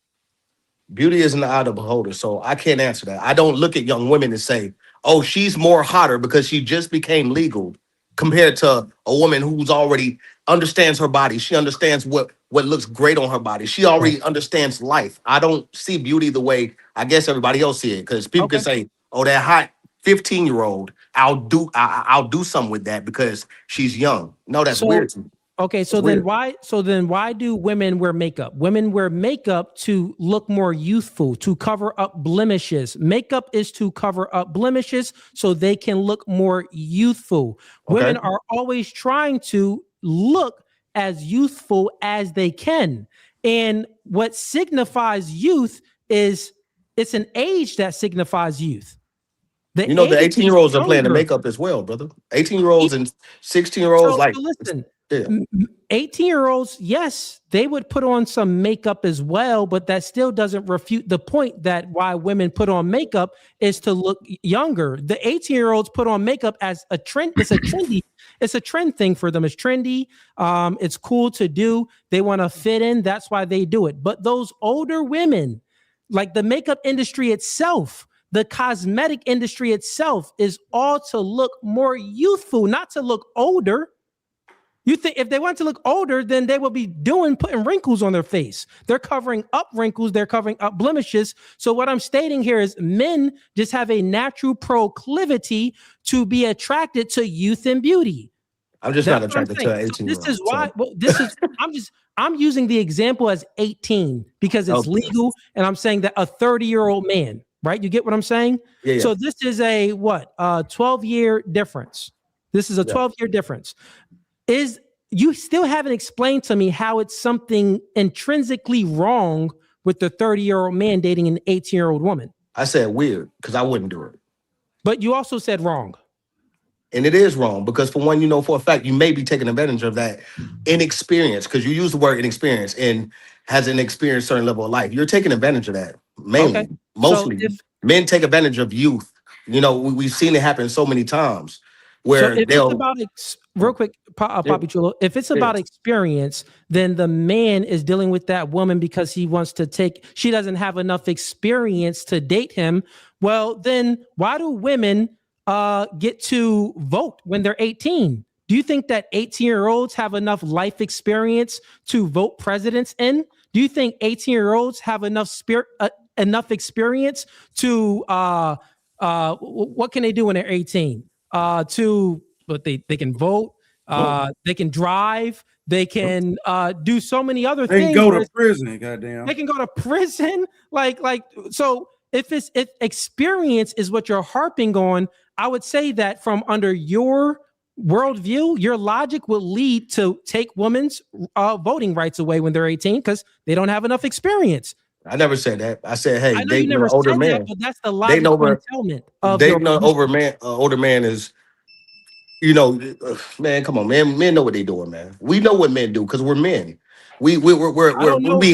Beauty is in the eye of the beholder, so I can't answer that. I don't look at young women and say, oh, she's more hotter because she just became legal compared to a woman who's already understands her body. She understands what looks great on her body. She already understands life. I don't see beauty the way I guess everybody else see it, because people can say, oh, that hot 15-year-old, I'll do something with that because she's young. No, that's weird to me. Okay, so then why do women wear makeup? Women wear makeup to look more youthful, to cover up blemishes. Makeup is to cover up blemishes so they can look more youthful. Women are always trying to look as youthful as they can. And what signifies youth is it's an age that signifies youth. The 18-year-olds are playing the makeup as well, brother. 18-year-olds and 16-year-olds, listen. 18-year-olds, yes, they would put on some makeup as well, but that still doesn't refute the point that why women put on makeup is to look younger. The 18-year-olds put on makeup as a trend. It's a trend thing for them. It's trendy. It's cool to do. They want to fit in. That's why they do it. But those older women, like the makeup industry itself, the cosmetic industry itself, is all to look more youthful, not to look older. You think if they want to look older, then they will be putting wrinkles on their face. They're covering up wrinkles. They're covering up blemishes. So what I'm stating here is men just have a natural proclivity to be attracted to youth and beauty. I'm just not attracted to an 18-year-old. So this is why. Well, I'm using the example as 18 because it's legal, and I'm saying that a 30-year-old man, right? You get what I'm saying? Yeah. So this is a 12-year difference. This is a 12-year difference. You still haven't explained to me how it's something intrinsically wrong with the 30-year-old man dating an 18-year-old woman. I said weird because I wouldn't do it. But you also said wrong. And it is wrong because, for one, for a fact, you may be taking advantage of that inexperience, because you use the word inexperience and hasn't experienced a certain level of life. You're taking advantage of that, mainly. Mostly. So men take advantage of youth. We've seen it happen so many times. Where real quick, Papi Chulo, if it's about experience, then the man is dealing with that woman because he wants to she doesn't have enough experience to date him. Well, then why do women get to vote when they're 18? Do you think that 18-year-olds have enough life experience to vote presidents in? Do you think 18-year-olds have enough enough experience to what can they do when they're 18? But they can vote, they can drive, they can do so many other They things. can go to prison, goddamn. They can go to prison. So if experience is what you're harping on, I would say that from under your worldview, your logic will lead to take women's voting rights away when they're 18 because they don't have enough experience. I never said that. I said, hey, I know you dating never an older said man. that, but that's the logical entailment of dating your an older man is, man, come on, man. Men know what they're doing, man. We know what men do because we're men. We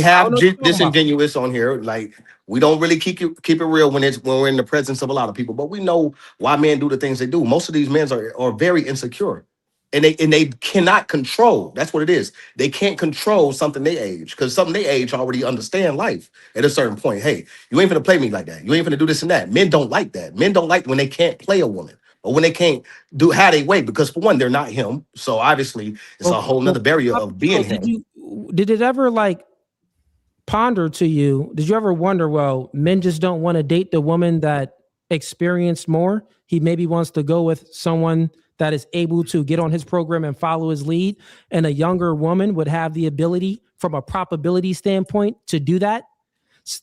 have disingenuous on here. Like we don't really keep it real when we're in the presence of a lot of people. But we know why men do the things they do. Most of these men are very insecure, and they cannot control. That's what it is. They can't control something they age because something they age already understand life at a certain point. Hey, you ain't gonna play me like that. You ain't gonna do this and that. Men don't like that. Men don't like when they can't play a woman. Or when they can't do how they way, because for one, they're not him. So obviously, it's a whole nother barrier of being him. Did it ever ponder to you? Did you ever wonder, well, men just don't want to date the woman that experienced more? He maybe wants to go with someone that is able to get on his program and follow his lead, and a younger woman would have the ability, from a probability standpoint, to do that.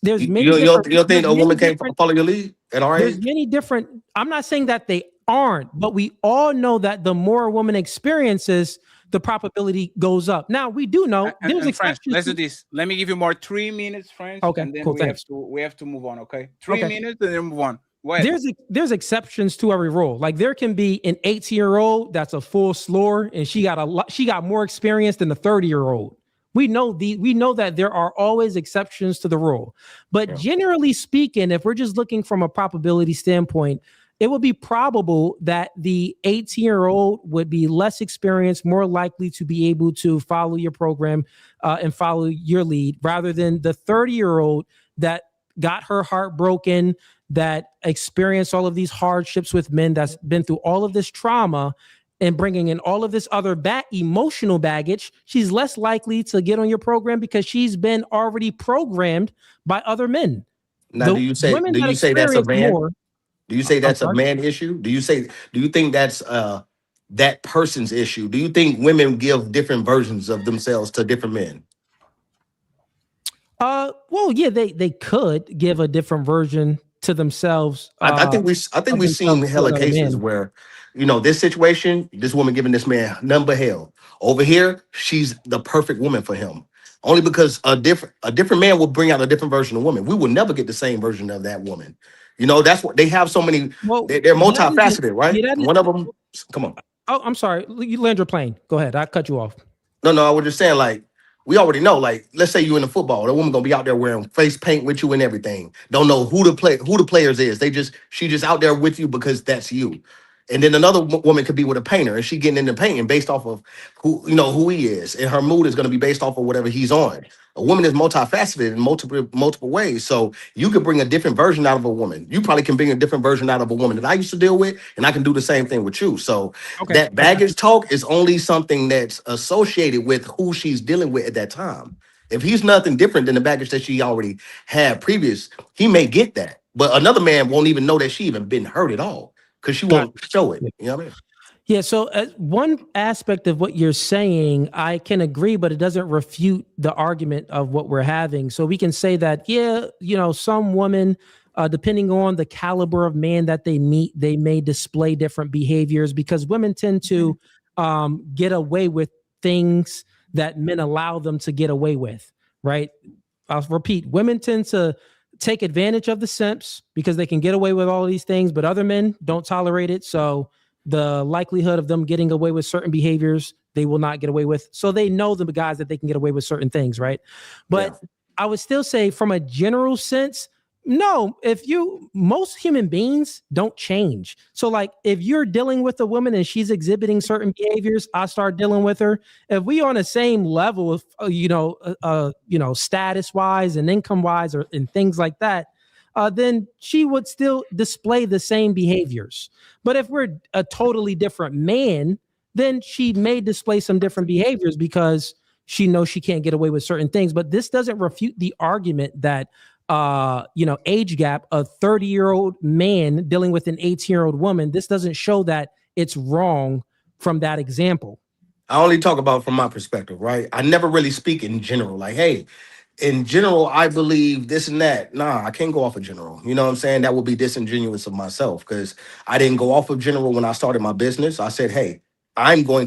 There's many. You don't think a woman can't follow your lead at our age? There's many different. I'm not saying that they aren't, but we all know that the more a woman experiences, the probability goes up. Now we do know there's exceptions. Let's do this. Let me give you more 3 minutes, friends. Okay, and then cool, we have to move on. Okay, 3 minutes and then move on. There's exceptions to every rule. Like there can be an 18-year-old that's a full slore, and she got more experience than a 30-year-old. We know that there are always exceptions to the rule. But generally speaking, if we're just looking from a probability standpoint, it would be probable that the 18-year-old would be less experienced, more likely to be able to follow your program and follow your lead, rather than the 30-year-old that got her heart broken, that experienced all of these hardships with men, that's been through all of this trauma and bringing in all of this other emotional baggage. She's less likely to get on your program because she's been already programmed by other men. Now, do you say that's a man? Do you say that's a man issue? Do you think that's that person's issue? Do you think women give different versions of themselves to different men? Well, yeah, they could give a different version to themselves. I think we've seen hella cases where, this situation, this woman giving this man none but hell. Over here, she's the perfect woman for him. Only because a different man will bring out a different version of woman. We will never get the same version of that woman. That's what they have so many. Well, they're multifaceted, right? One of them. Come on. Oh, I'm sorry. You land your plane. Go ahead. I cut you off. No, I was just saying, we already know, let's say you in the football, the woman gonna be out there wearing face paint with you and everything. Don't know who the players is. She just out there with you because that's you. And then another woman could be with a painter, and she getting into painting based off of who he is, and her mood is going to be based off of whatever he's on. A woman is multifaceted in multiple ways, so you could bring a different version out of a woman. You probably can bring a different version out of a woman that I used to deal with, and I can do the same thing with you. So that baggage talk is only something that's associated with who she's dealing with at that time. If he's nothing different than the baggage that she already had previous, he may get that, but another man won't even know that she even been hurt at all. Because she won't show it. You know what I mean? Yeah. So one aspect of what you're saying, I can agree, but it doesn't refute the argument of what we're having. So we can say that, some women, depending on the caliber of man that they meet, they may display different behaviors, because women tend to get away with things that men allow them to get away with, right? I'll repeat, women tend to take advantage of the simps because they can get away with all of these things, but other men don't tolerate it. So the likelihood of them getting away with certain behaviors, they will not get away with. So they know the guys that they can get away with certain things, right? But I would still say, from a general sense, no, most human beings don't change. So if you're dealing with a woman and she's exhibiting certain behaviors, I start dealing with her. If we on the same level of, status wise and income wise and things like that, then she would still display the same behaviors. But if we're a totally different man, then she may display some different behaviors because she knows she can't get away with certain things. But this doesn't refute the argument that age gap, a 30-year-old man dealing with an 18-year-old woman, this doesn't show that it's wrong from that example. I only talk about from my perspective, right? I never really speak in general. Like, hey, in general, I believe this and that. Nah, I can't go off of general. You know what I'm saying? That would be disingenuous of myself because I didn't go off of general when I started my business. I said, hey, I'm doing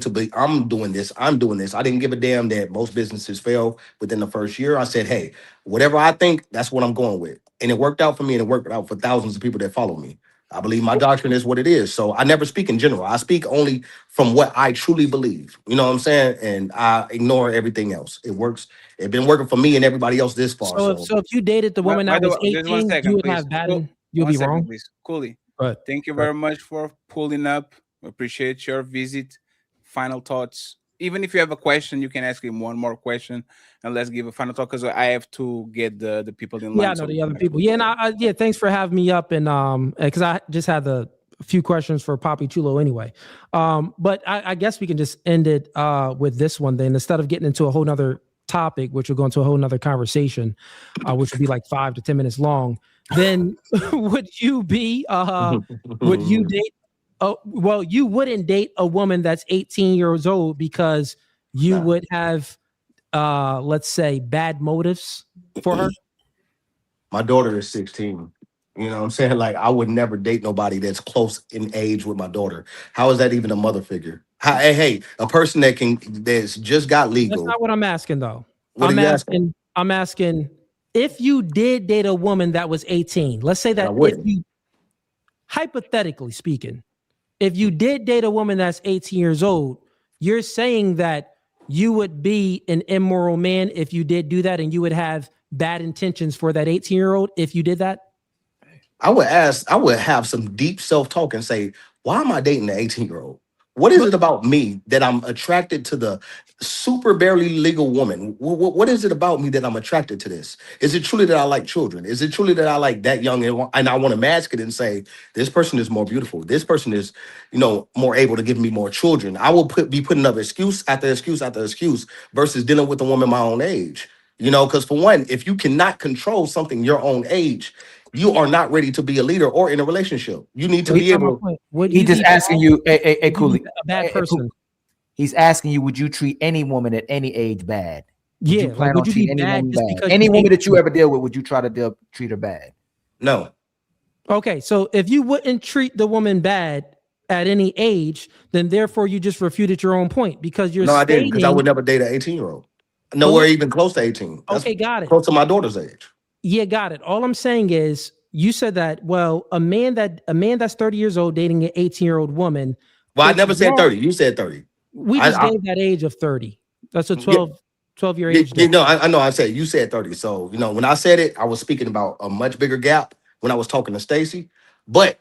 this. I didn't give a damn that most businesses fail within the first year. I said, hey, whatever I think, that's what I'm going with. And it worked out for me and it worked out for thousands of people that follow me. I believe my doctrine is what it is. So I never speak in general. I speak only from what I truly believe. You know what I'm saying? And I ignore everything else. It works. It's been working for me and everybody else this far. So if you dated the woman that was 18, just 1 second, you would please. have bad. You'll 1 be second, wrong. please. Coolie, But thank you very much for pulling up. We appreciate your visit. Final thoughts. Even if you have a question, you can ask him one more question, and let's give a final thought because I have to get the people in line. Yeah, I know the other people. Yeah, and thanks for having me up, and because I just had a few questions for PAPI CHULO anyway. But I guess we can just end it with this one then, instead of getting into a whole nother topic, which will go into a whole nother conversation, which would be like 5 to 10 minutes long. Then would you date? Well, you wouldn't date a woman that's 18 years old because you would have, let's say, bad motives for her. My daughter is 16. You know what I'm saying? Like, I would never date nobody that's close in age with my daughter. How is that even a mother figure? Hey, a person that's just got legal. That's not what I'm asking, though. What are you asking? I'm asking if you did date a woman that was 18. Let's say that if you, hypothetically speaking, if you did date a woman that's 18 years old, you're saying that you would be an immoral man if you did do that, and you would have bad intentions for that 18-year-old if you did that? I would have some deep self-talk and say, why am I dating an 18-year-old? What is it about me that I'm attracted to the super barely legal woman? What is it about me that I'm attracted to this? Is it truly that I like children? Is it truly that I like that young and I want to mask it and say, this person is more beautiful. This person is, more able to give me more children. I will be putting up excuse after excuse after excuse versus dealing with a woman my own age. Because for one, if you cannot control something your own age, you are not ready to be a leader or in a relationship. You need to be able. He's just asking you, hey, Coolie, a bad person. He's asking you, would you treat any woman at any age bad? Would you plan on treating any woman bad? Any woman that you ever deal with, would you try to treat her bad? No. Okay, so if you wouldn't treat the woman bad at any age, then therefore you just refuted your own point because you're. No, I didn't, because I would never date an 18-year-old. Nowhere even close to 18. That's got it. Close to my daughter's age. Yeah, got it. All I'm saying is you said that, well, a man that's 30 years old dating an 18-year-old woman. Well, I never said 30. You said 30. We just gave that age of 30. That's a 12-year age. I know. I said you said 30. So, when I said it, I was speaking about a much bigger gap when I was talking to STACY. But,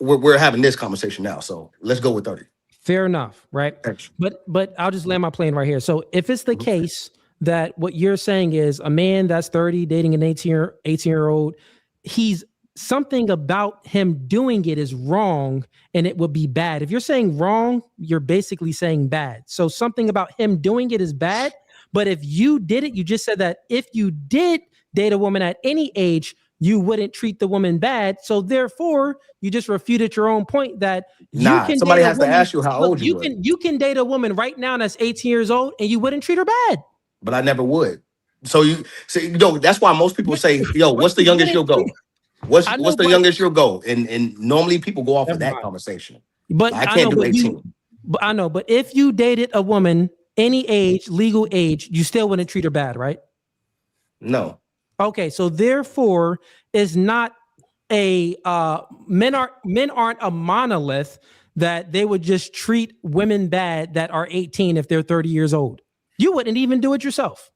we're having this conversation now. So let's go with 30. Fair enough, right? But I'll just land my plane right here. So if it's the case that what you're saying is a man that's 30 dating an 18-year-old, he's something about him doing it is wrong and it would be bad. If you're saying wrong, you're basically saying bad. So something about him doing it is bad. But if you did it, you just said that if you did date a woman at any age, you wouldn't treat the woman bad. So therefore, you just refuted your own point that somebody has to ask you how old you are. You can date a woman right now that's 18 years old and you wouldn't treat her bad. But I never would. So you see, that's why most people say, yo, what's the youngest you'll go? What's the youngest you'll go? And normally people go off of that conversation. But I can't do 18. I know, but if you dated a woman any age, legal age, you still wouldn't treat her bad, right? No. Okay, so therefore, it's not a men aren't a monolith that they would just treat women bad that are 18 if they're 30 years old. You wouldn't even do it yourself.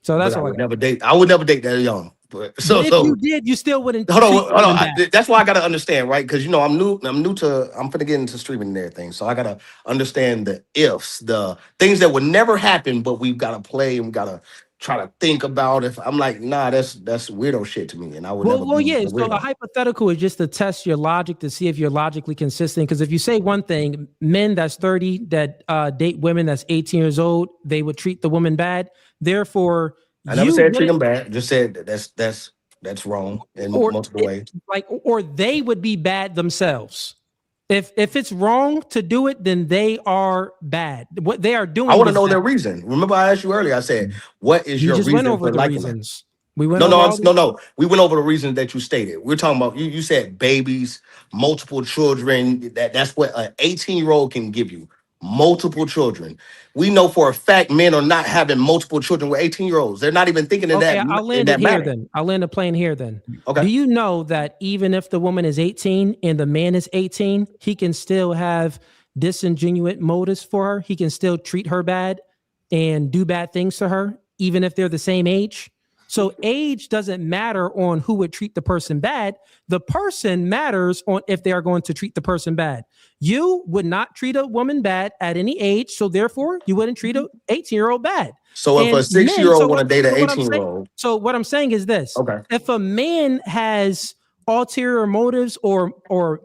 So that's I would never date that young. But if you did, you still wouldn't. Hold on. That's why I gotta understand, right? Because I'm new to. I'm gonna get into streaming and everything, so I gotta understand the ifs, the things that would never happen, but we've gotta play and we gotta try to think about. If I'm like, nah, that's weirdo shit to me, and I would never. Well, yeah. So a hypothetical is just to test your logic to see if you're logically consistent. Because if you say one thing, men that's 30 that date women that's 18 years old, they would treat the woman bad. Therefore, I never said treat them bad. Just said that's that's wrong in or multiple ways. or they would be bad themselves. If it's wrong to do it, then they are bad. What they are doing. I want to is know bad. their reason. Remember, I asked you earlier. I said, "What is You your just reason went over for the liking reasons. that?" We went No, over no, all these- no. We went over the reasons that you stated. We're talking about you. You said babies, multiple children. That's what an 18-year-old can give you. Multiple children. We know for a fact men are not having multiple children with 18-year-olds. They're not even thinking in Okay, that I'll in land that it here manner. then. I'll land the plane here then. Okay. Do you know that even if the woman is 18 and the man is 18, he can still have disingenuous motives for her? He can still treat her bad and do bad things to her, even if they're the same age? So age doesn't matter on who would treat the person bad. The person matters on if they are going to treat the person bad. You would not treat a woman bad at any age, so therefore you wouldn't treat an 18-year-old bad. So if And a 6-year-old want to date an so what I'm 18-year-old, so what I'm saying is this: okay, if a man has ulterior motives or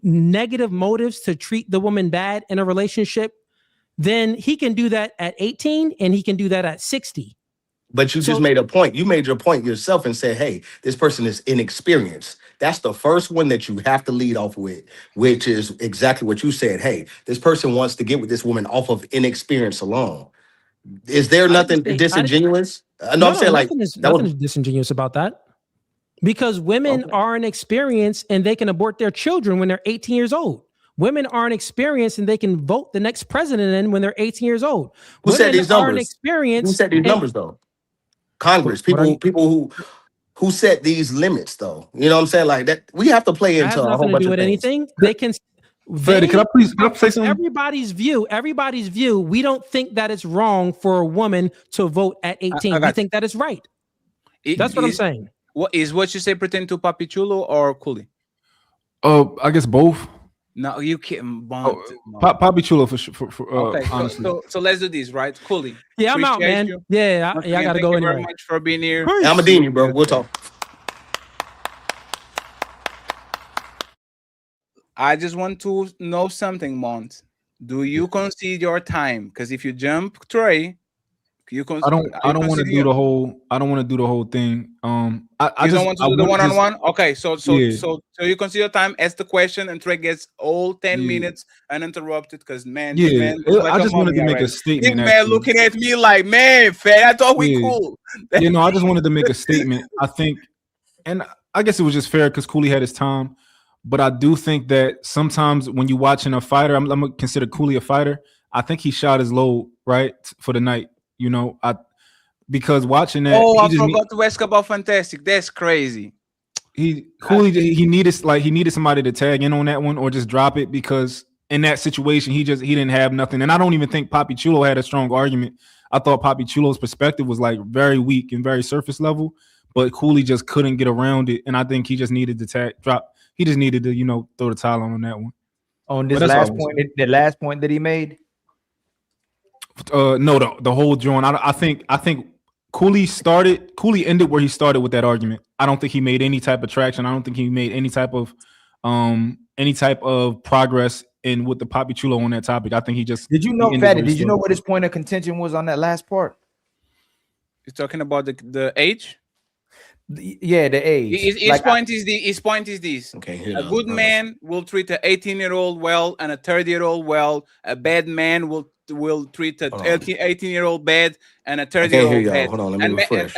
negative motives to treat the woman bad in a relationship, then he can do that at 18 and he can do that at 60. but you just made a point. You made your point yourself and said, "Hey, this person is inexperienced." That's the first one that you have to lead off with, which is exactly what you said. Hey, this person wants to get with this woman off of inexperience alone. Is there nothing disingenuous? No, I'm saying like nothing is disingenuous about that, because women aren't experienced and they can abort their children when they're 18 years old. Women aren't experienced and they can vote the next president in when they're 18 years old. Who said these Women aren't numbers? experienced. Who set these numbers though? Congress, people who set these limits though. You know what I'm saying? Like that, we have to play That into has a whole nothing to bunch do of with things. anything. They can. Freddie, can I please say something? Everybody's view. We don't think that it's wrong for a woman to vote at 18. We think that it's right. That's what I'm saying. What you say pertain to Papi Chulo or Coolie? I guess both. No, you can't. Papi Chulo Okay, honestly. so let's do this, right? Coolie. Yeah, I'm out, Appreciate man. you. Yeah, Once I again, gotta thank go you anyway. very much for being here. I'm a dean, bro. We'll talk. I just want to know something, Mont. Do you concede your time? Because if you jump Trey, you I don't want to do the whole. I don't want to do the whole thing. I don't want to do the one-on-one. Okay, so Yeah. you consider time, ask the question, and Trey gets all 10 minutes uninterrupted. Because man, Yeah, this man looks like I just wanted mummy to make already. a statement. This man actually. looking at me like, man, fat. I thought we cool. I just wanted to make a statement. I think, and I guess it was just fair because Coolie had his time. But I do think that sometimes when you're watching a fighter, I'm gonna consider Coolie a fighter. I think he shot his load right for the night. You know, because watching that. Oh, I forgot to ask about Fantastic. That's crazy. Coolie he needed somebody to tag in on that one or just drop it, because in that situation he didn't have nothing. And I don't even think Papi Chulo had a strong argument. I thought Papi Chulo's perspective was like very weak and very surface level, but Coolie just couldn't get around it. And I think he just needed to drop. He just needed to throw the towel on that one. On this last point, the last point that he made. No, the whole joint. I think Coolie ended where he started with that argument. I don't think he made any type of traction. I don't think he made any type of progress in with the Papi Chulo on that topic. I think he just Did you know, Fatty? Did you know what his point of contention was on that last part? You're talking about the age? Yeah, the age. His point is this. Okay, a good man will treat an 18-year-old well and a 30-year-old well. A bad man will treat a 18-year-old bad and a 30-year-old bad. Hold on, let me refresh.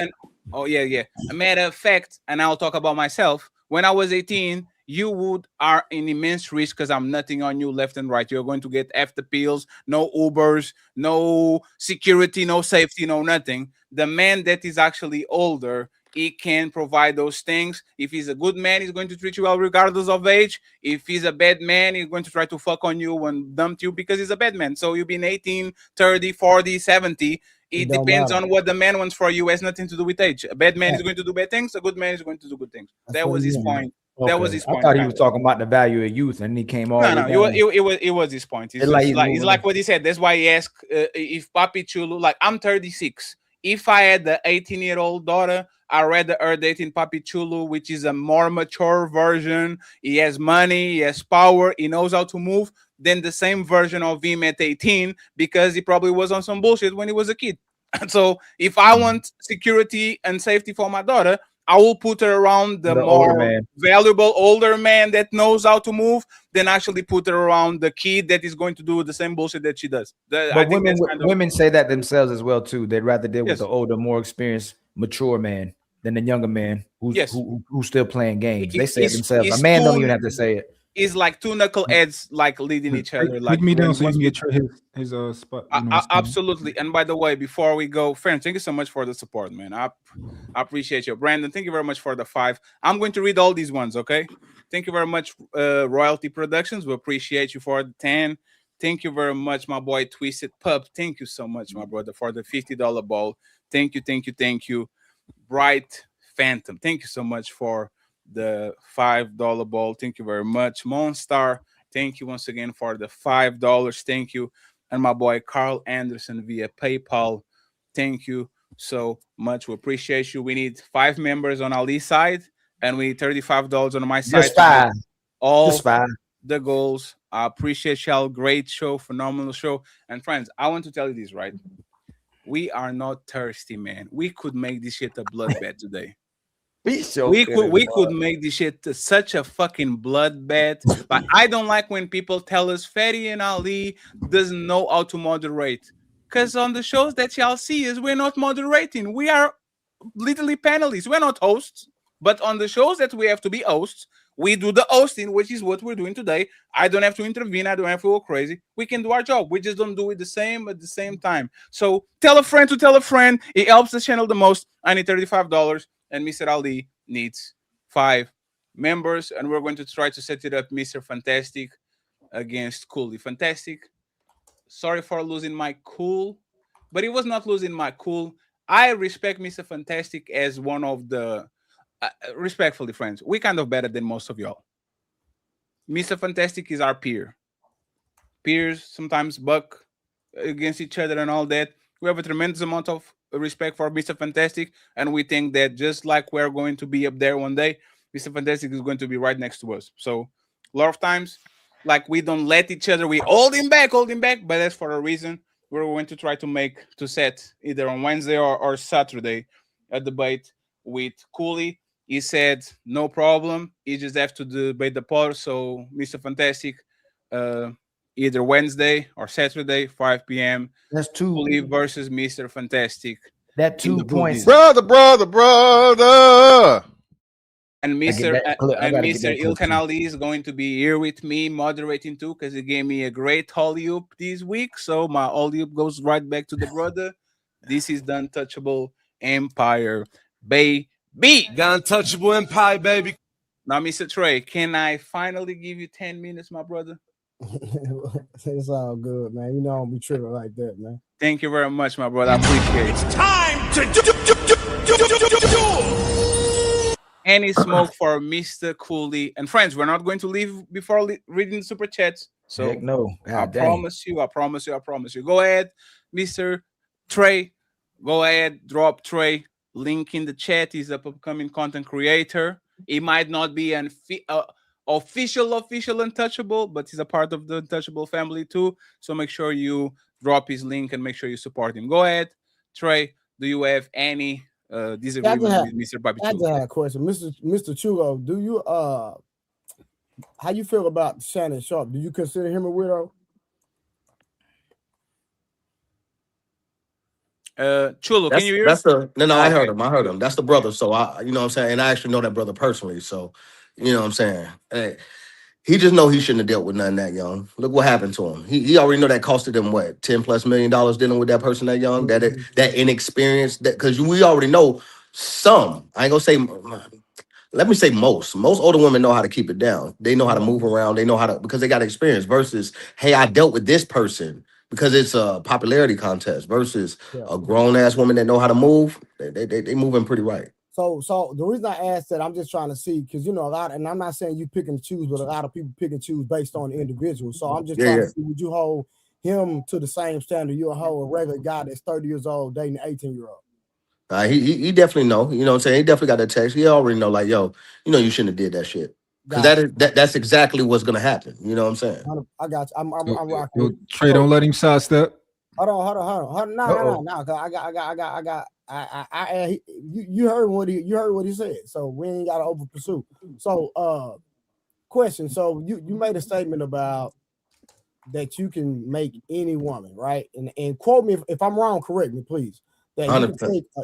Oh yeah. A matter of fact, and I'll talk about myself. When I was 18, you are in immense risk because I'm nutting on you left and right. You're going to get after pills, no Ubers, no security, no safety, no nothing. The man that is actually older, he can provide those things. If he's a good man, he's going to treat you well regardless of age. If he's a bad man, he's going to try to fuck on you and dump you because he's a bad man. So you've been 18, 30, 40, 70. It depends on what the man wants for you. It has nothing to do with age. A bad man is going to do bad things. A good man is going to do good things. That was his point. Okay. That was his point. I thought he was talking about the value of youth, and he came all. It was his point. It's like what he said. That's why he asked if Papi Chulo. Like, I'm 36. If I had the 18-year-old daughter, I rather her dating Papi Chulo, which is a more mature version. He has money, he has power, he knows how to move, than the same version of him at 18, because he probably was on some bullshit when he was a kid. So if I want security and safety for my daughter, I will put her around the older more man. valuable older man that knows how to move than actually put her around the kid that is going to do the same bullshit that she does. I But think women that's kind of women say that themselves as well too. They'd rather deal with Yes. the older, more experienced, mature man than the younger man who's Yes. who's still playing games. They say it It's- themselves. A it's man don't two- even have to say it. It's like two knuckleheads like leading each other. Like Take me down when so you once can we- get his spot. You know, Absolutely. And by the way, before we go, friends, thank you so much for the support, man. I appreciate you. Brandon, thank you very much for the 5. I'm going to read all these ones, okay? Thank you very much, Royalty Productions. We appreciate you for the 10. Thank you very much, my boy Twisted Pup. Thank you so much, my brother, for the $50 ball. Thank you. Bright Phantom, thank you so much for the $5 ball. Thank you very much. Monstar, thank you once again for the $5. Thank you. And my boy Carl Anderson via PayPal. Thank you so much. We appreciate you. We need 5 members on Ali's side, and we need $35 on my side. Just 5. All Just 5. the goals. I appreciate y'all. Great show, phenomenal show. And friends, I want to tell you this, right? We are not thirsty, man. We could make this shit a bloodbath today. We could make this shit such a fucking bloodbath. But I don't like when people tell us Fatty and Ali doesn't know how to moderate. Because on the shows that y'all see is we're not moderating. We are literally panelists. We're not hosts. But on the shows that we have to be hosts, we do the hosting, which is what we're doing today. I don't have to intervene. I don't have to go crazy. We can do our job. We just don't do it the same at the same time. So tell a friend to tell a friend. It helps the channel the most. I need $35. And Mr. Ali needs 5 members. And we're going to try to set it up, Mr. Fantastic against Coolie. Fantastic. Sorry for losing my cool. But it was not losing my cool. I respect Mr. Fantastic as one of the... respectfully, friends, we kind of better than most of y'all. Mr. Fantastic is our peer. Peers sometimes buck against each other and all that. We have a tremendous amount of respect for Mr. Fantastic, and we think that just like we're going to be up there one day, Mr. Fantastic is going to be right next to us. So a lot of times, like, we don't let each other, we hold him back, but that's for a reason. We're going to try to set either on Wednesday or Saturday a debate with Coolie. He said no problem. He just have to debate the poll. So Mr. Fantastic, either Wednesday or Saturday, 5 p.m. That's 2 Coolie versus Mr. Fantastic. That 2 points. Brother. And Mr. Mr. Ilkan Ali is going to be here with me moderating too, because he gave me a great alley-oop this week. So my alley-oop goes right back to the brother. This is the Untouchable Empire, baby. The Untouchable Empire, baby. Now, Mr. Trey, can I finally give you 10 minutes, my brother? It's all good, man. You know I don't be tripping like that, man. Thank you very much, my brother. I appreciate it. It's time to do. Any smoke for Mr. Coolie. And friends, we're not going to leave before reading the super chats. So Heck no. I promise you. Go ahead, Mr. Trey. Go ahead, drop Trey. Link in the chat. He's an upcoming content creator. He might not be an official Untouchable, but he's a part of the Untouchable family too. So make sure you drop his link and make sure you support him. Go ahead, Trey. Do you have any disagreement with Mr. Bobby I just had a question, Mr. Chulo. Do you how you feel about Shannon Sharp? Do you consider him a widow? Chulo, can you hear us? No, I heard him. That's the brother. So you know what I'm saying? And I actually know that brother personally. So, you know what I'm saying? Hey, he just know he shouldn't have dealt with nothing that young. Look what happened to him. He already know that costed him what, $10+ million dealing with that person that young, that inexperienced, because we already know some. I ain't gonna say, let me say most older women know how to keep it down. They know how to move around. They know how to, because they got experience versus, hey, I dealt with this person. Because it's a popularity contest versus a grown ass woman that know how to move. They moving pretty right. So the reason I asked that, I'm just trying to see, because you know a lot, and I'm not saying you pick and choose, but a lot of people pick and choose based on the individual. So I'm just trying to see, would you hold him to the same standard you'll hold a regular guy that's 30 years old dating an 18-year-old? He definitely know. You know what I'm saying? He definitely got that text. He already know, like, yo, you know, you shouldn't have did that shit. Because that's exactly what's gonna happen. You know what I'm saying? I got you. I'm rocking. Trey, don't let him sidestep. Hold on. No. You heard what he said. So we ain't got to over pursue. So, question. So you made a statement about that you can make any woman, right? And quote me if I'm wrong. Correct me, please. That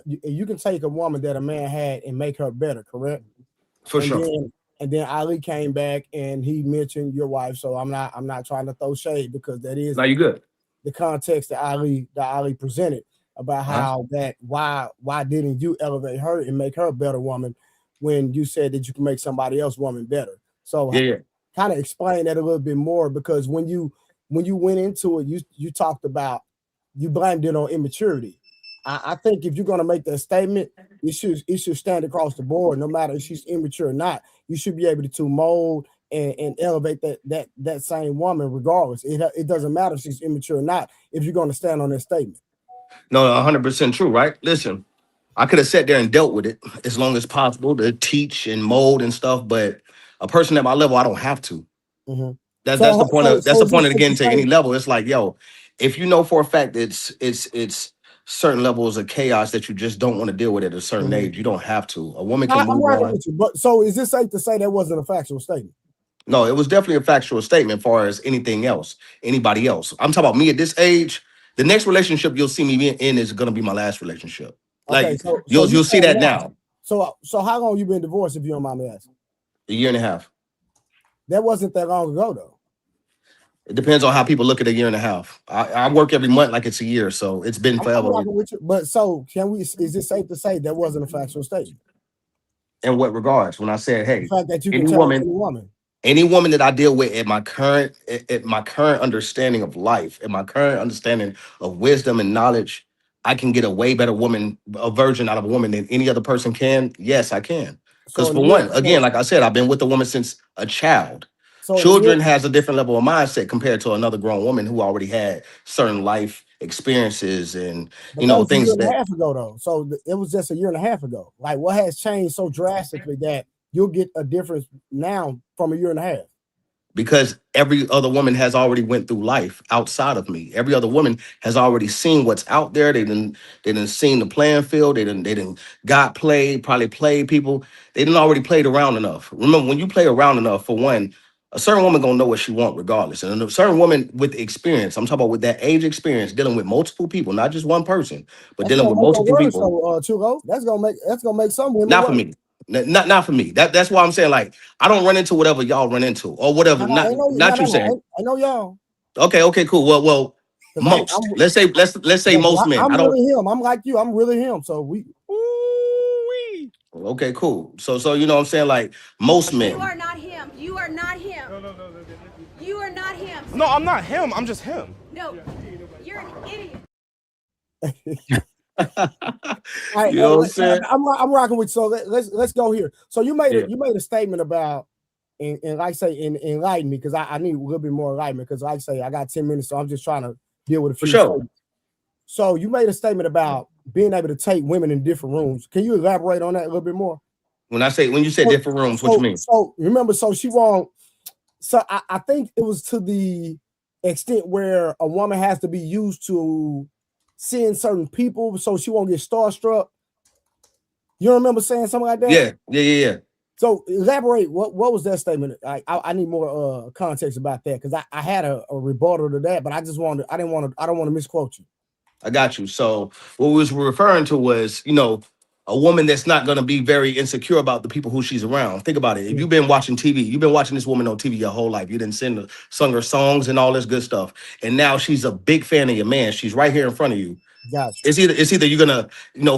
you can take a woman that a man had and make her better. Correct? For sure. And then Ali came back and he mentioned your wife. So I'm not trying to throw shade because that is now you good. The context that Ali presented about how that why didn't you elevate her and make her a better woman when you said that you can make somebody else woman better? So kind of explain that a little bit more, because when you went into it, you talked about, you blamed it on immaturity. I think if you're going to make that statement, it should stand across the board, no matter if she's immature or not. You should be able to mold and elevate that same woman regardless. It doesn't matter if she's immature or not if you're going to stand on that statement. No, 100% true, right? Listen, I could have sat there and dealt with it as long as possible to teach and mold and stuff, but a person at my level, I don't have to. Mm-hmm. That's the point of it getting to any level. It's like, yo, if you know for a fact it's certain levels of chaos that you just don't want to deal with at a certain age, you don't have to. A woman can move on. With you, but so is this safe to say that wasn't a factual statement? No, it was definitely a factual statement as far as anything else, anybody else. I'm talking about me at this age. The next relationship you'll see me in is going to be my last relationship. Okay, like you'll see that now. So how long you been divorced, if you don't mind me asking? 1.5 years. That wasn't that long ago, though. It depends on how people look at 1.5 years. I work every month like it's a year, so it's been forever. But so is it safe to say that wasn't a factual statement? In what regards? When I said, hey, the fact that you can tell any woman that I deal with at my current understanding of life, at my current understanding of wisdom and knowledge, I can get a way better woman, a version out of a woman than any other person can. Yes, I can. Because for one, again, like I said, I've been with a woman since a child. Children has a different level of mindset compared to another grown woman who already had certain life experiences and things that. 1.5 years ago, though, so it was just 1.5 years ago. Like, what has changed so drastically that you'll get a difference now from 1.5 years? Because every other woman has already went through life outside of me. Every other woman has already seen what's out there. They didn't seen the playing field. They didn't got played, probably played people. They didn't already played around enough. Remember, when you play around enough, for one, a certain woman gonna know what she want regardless. And a certain woman with experience, I'm talking about with that age experience, dealing with multiple people, not just one person, but dealing with multiple people. CHULO, that's gonna make some women. Not for me. Not for me. That's why I'm saying, like, I don't run into whatever y'all run into or whatever. Not you saying. I know y'all. Okay, cool. Well, most. Let's say most men. I'm really him. I'm like you. I'm really him. So we. Okay, cool. So you know what I'm saying, like most men. You are not him. You are not him. No. You are not him. No, I'm not him. I'm just him. No, you're an idiot. Right, you know what I'm saying? I'm rocking with. So let's go here. So you made a statement about and like I say enlighten me, because I need a little bit more enlightenment, because like I say I got 10 minutes, so I'm just trying to deal with a few. For sure. So you made a statement about being able to take women in different rooms. Can you elaborate on that a little bit more? When you say different rooms, what you mean? So remember, she won't. So I think it was to the extent where a woman has to be used to seeing certain people, so she won't get starstruck. You remember saying something like that? Yeah. So elaborate. What was that statement? I need more context about that, because I had a rebuttal to that, but I don't want to misquote you. I got you. So what we was referring to was, a woman that's not going to be very insecure about the people who she's around. Think about it. If you've been watching TV, you've been watching this woman on TV your whole life. You didn't sung her songs and all this good stuff. And now she's a big fan of your man. She's right here in front of you. Gotcha. It's either you're gonna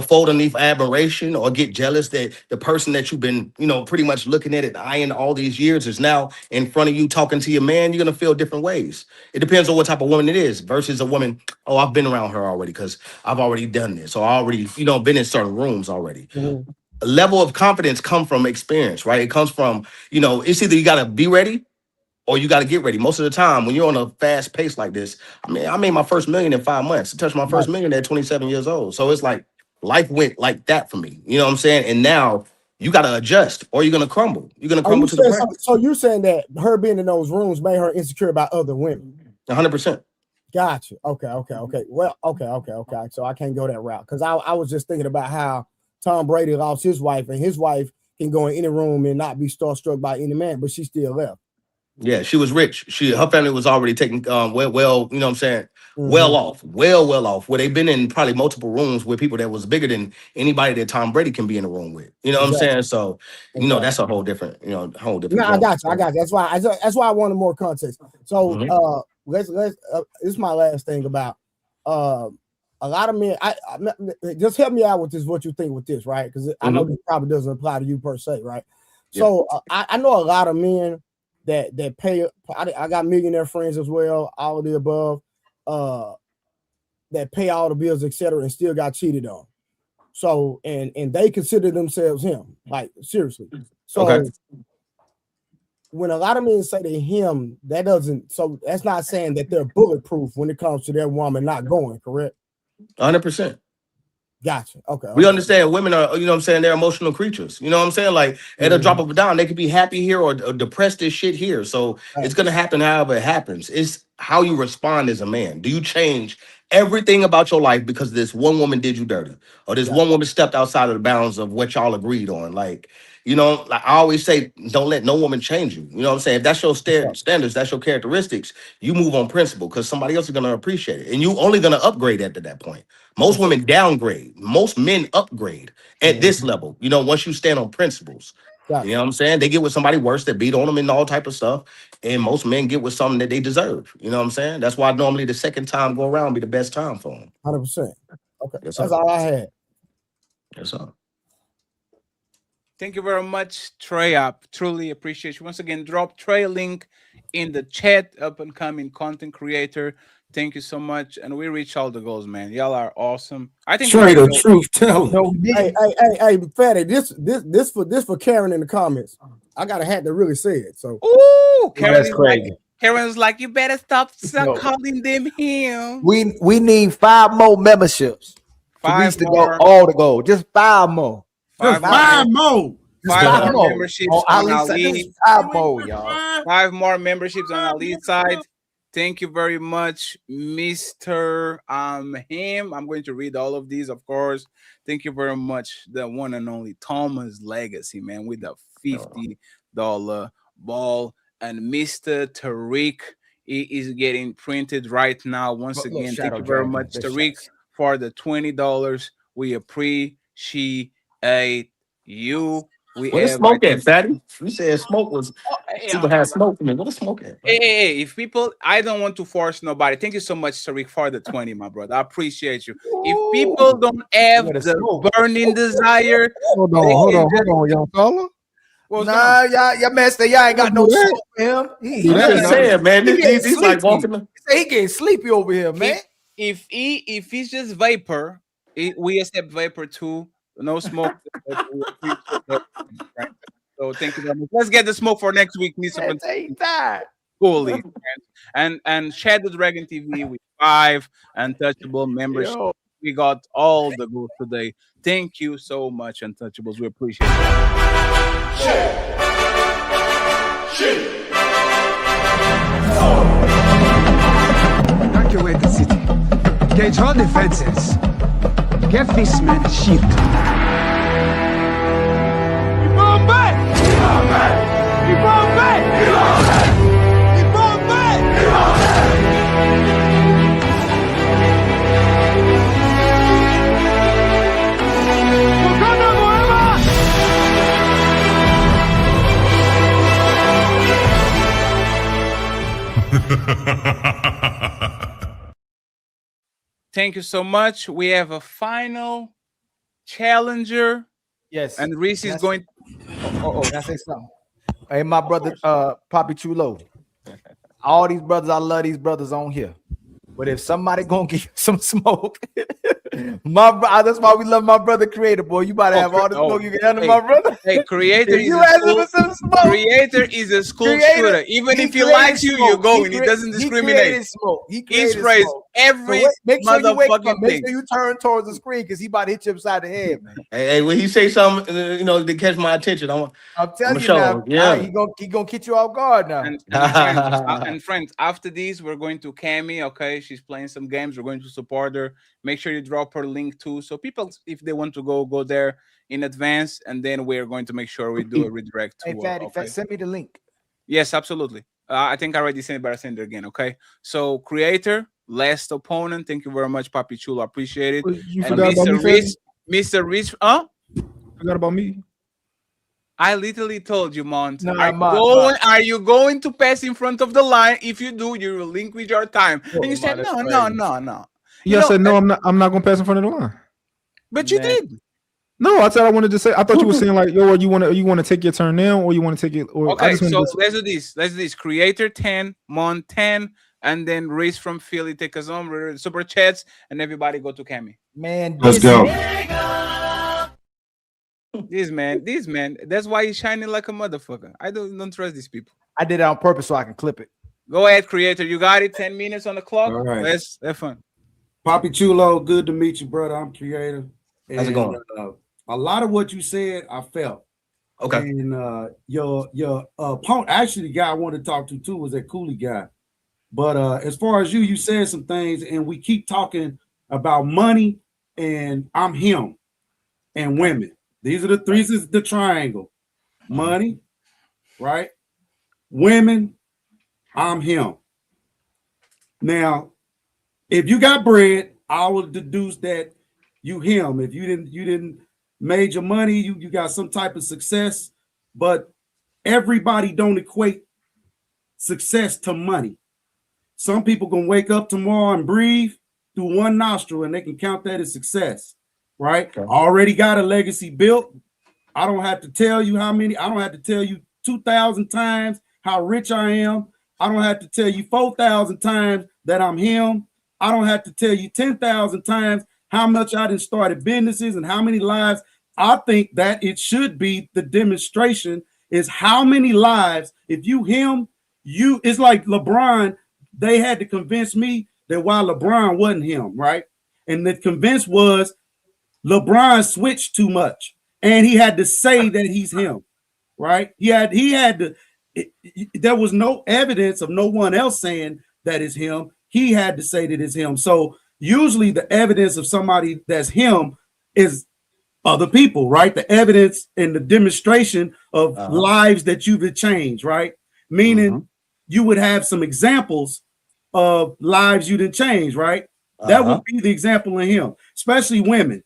fold underneath admiration or get jealous that the person that you've been pretty much looking at it, eyeing all these years, is now in front of you talking to your man. You're gonna feel different ways. It depends on what type of woman it is versus a woman. Oh, I've been around her already because I've already done this, or I already been in certain rooms already. Mm-hmm. A level of confidence comes from experience, right? It comes from it's either you gotta be ready or you got to get ready. Most of the time, when you're on a fast pace like this, I made my first $1 million in 5 months. I touched my first $1 million at 27 years old. So it's like life went like that for me. You know what I'm saying? And now you got to adjust, or you're gonna crumble. You're gonna crumble to the ground. So you're saying that her being in those rooms made her insecure about other women? 100%. Gotcha. Okay. Well, okay. So I can't go that route because I was just thinking about how Tom Brady lost his wife, and his wife can go in any room and not be starstruck by any man, but she still left. Yeah, she was rich. Her family was already taken well, you know what I'm saying? Mhm. Well off, well off. Where they've been in probably multiple rooms with people that was bigger than anybody that Tom Brady can be in a room with. You know what I'm saying? So, that's a whole different, whole different. No, I got you. That's why I wanted more context. So Mhm. let's this is my last thing about a lot of men. I just help me out with this. What you think with this, right? Because I know this probably doesn't apply to you per se, right? So I know a lot of men that pay. I got millionaire friends as well, all of the above, that pay all the bills, etc., and still got cheated on. So and they consider themselves him, like seriously. So when a lot of men say to him, that's not saying that they're bulletproof when it comes to their woman not going, correct? 100%. Gotcha. Okay. We understand women are, you know what I'm saying, they're emotional creatures. You know what I'm saying? Like at a drop of a dime, they could be happy here or depressed as shit here. So it's gonna happen however it happens. It's how you respond as a man. Do you change everything about your life because this one woman did you dirty? Or this one woman stepped outside of the bounds of what y'all agreed on? Like, like I always say, don't let no woman change you. You know what I'm saying? If that's your standards, that's your characteristics, you move on principle because somebody else is gonna appreciate it. And you only gonna upgrade at that point. Most women downgrade. Most men upgrade at this level. Once you stand on principles. You know what I'm saying? They get with somebody worse that beat on them and all type of stuff. And most men get with something that they deserve. You know what I'm saying? That's why normally the second time go around be the best time for them. 100%. Okay. Yes, that's all I had. Yes, sir. Thank you very much, Trey. I truly appreciate you. Once again, drop Trey link in the chat, up and coming content creator. Thank you so much. And we reach all the goals, man. Y'all are awesome. I think Trey, the truth telling. Hey, Fatty, this for Karen in the comments. I got a hat to really say it. So Karen's like, you better stop calling them him. We need 5 more memberships. 5 to more. go all to go. Just 5 more. 5 more. 5 more memberships on Ali. 5 more, y'all. 5 more memberships on Ali's side. Thank you very much, Mr. Him. I'm going to read all of these, of course. Thank you very much, the one and only Thomas Legacy, man, with the $50 ball. And Mr. Tariq, he is getting printed right now. Once again, thank you very much, Tariq, for the $20. We appreciate you. Where the smoke at, Fatty? You said smoke was people had smoke for me. Where the smoke at? Hey, if people, I don't want to force nobody. Thank you so much, Tariq, for the 20, my brother. I appreciate you. If people don't have the burning desire, hold on, young fella. Nah, y'all man say y'all ain't got no smoke for him. He just saying, man. He's like walking. He getting sleepy over here, man. If he's just vapor, we accept vapor too. No smoke. Right? So thank you very much. Let's get the smoke for next week. Coolie. And Shadow Dragon TV with 5 untouchable memberships. We got all the goals today. Thank you so much, Untouchables. We appreciate it. Evacuate the city. Gauge all defenses. Get this man a shield. Thank you so much. We have a final challenger. Yes. And Reese is going. Can I say something? Hey, my brother, Papi Chulo. All these brothers, I love these brothers on here. But if somebody gonna give some smoke, That's why we love my brother Creator, boy. You about to have all the smoke you can handle, my brother. Hey, Creator is You a asking school, for some smoke? Creator is a school Creator, shooter. Even he if he created likes you, smoke. you're going. He doesn't He discriminate. created smoke. He He created sprays smoke. every So make sure you wake up. motherfucking Make thing. sure you turn towards the screen because he about to hit you upside the head, man. Hey, when he say something, to catch my attention, I'm telling you show now. him. Yeah. He gonna get you off guard now. And friends, after this, we're going to Cami. Okay, she's playing some games. We're going to support her. Make sure you drop her link too, so people, if they want to go there in advance, and then we're going to make sure we do a redirect to Hey, Fatty, send me the link. Yes, absolutely. I think I already sent it, but I send it again. Okay. So, Creator, last opponent. Thank you very much, Papi Chulo. Appreciate it. You And forgot about me, Mr. Rich, huh? Forgot about me. I literally told you, Mont. No, are you going to pass in front of the line? If you do, you relinquish your time. And you said no. Yeah, I said no. I'm not gonna pass in front of the line. But you did. No, I said I wanted to say. I thought you were saying like, yo, you want to take your turn now, or you want to take it? Or I Okay, just wanted so to- let's do this. Let's do this. Creator 10, Mon 10, and then Reese from Philly take us on. Super chats, and everybody go to Cami. Man, Let's go. This man. That's why he's shining like a motherfucker. I don't trust these people. I did it on purpose so I can clip it. Go ahead, Creator. You got it. 10 minutes on the clock. All right. Let's have fun. Papi Chulo, good to meet you, brother. I'm Creator. How's it going? A lot of what you said, I felt. Okay. And your opponent, actually, the guy I wanted to talk to too was that Coolie guy. But as far as you said some things, and we keep talking about money, and I'm him, and women. These are the three. This is the triangle: money, right? Women, I'm him. Now, if you got bread, I will deduce that you him. If you didn't made your money, you got some type of success, but everybody don't equate success to money. Some people can wake up tomorrow and breathe through one nostril and they can count that as success, right? Okay. Already got a legacy built. I don't have to tell you how many. I don't have to tell you 2,000 times how rich I am. I don't have to tell you 4,000 times that I'm him. I don't have to tell you 10,000 times how much I done started businesses and how many lives. I think that it should be the demonstration is how many lives. If you him, it's like LeBron. They had to convince me that while LeBron wasn't him, right? And the convince was LeBron switched too much, and he had to say that he's him, right? He had to. There was no evidence of no one else saying that is him. He had to say that it's him. So usually the evidence of somebody that's him is other people, right? The evidence and the demonstration of lives that you've changed, right? Meaning you would have some examples of lives you didn't change, right? That would be the example in him, especially women.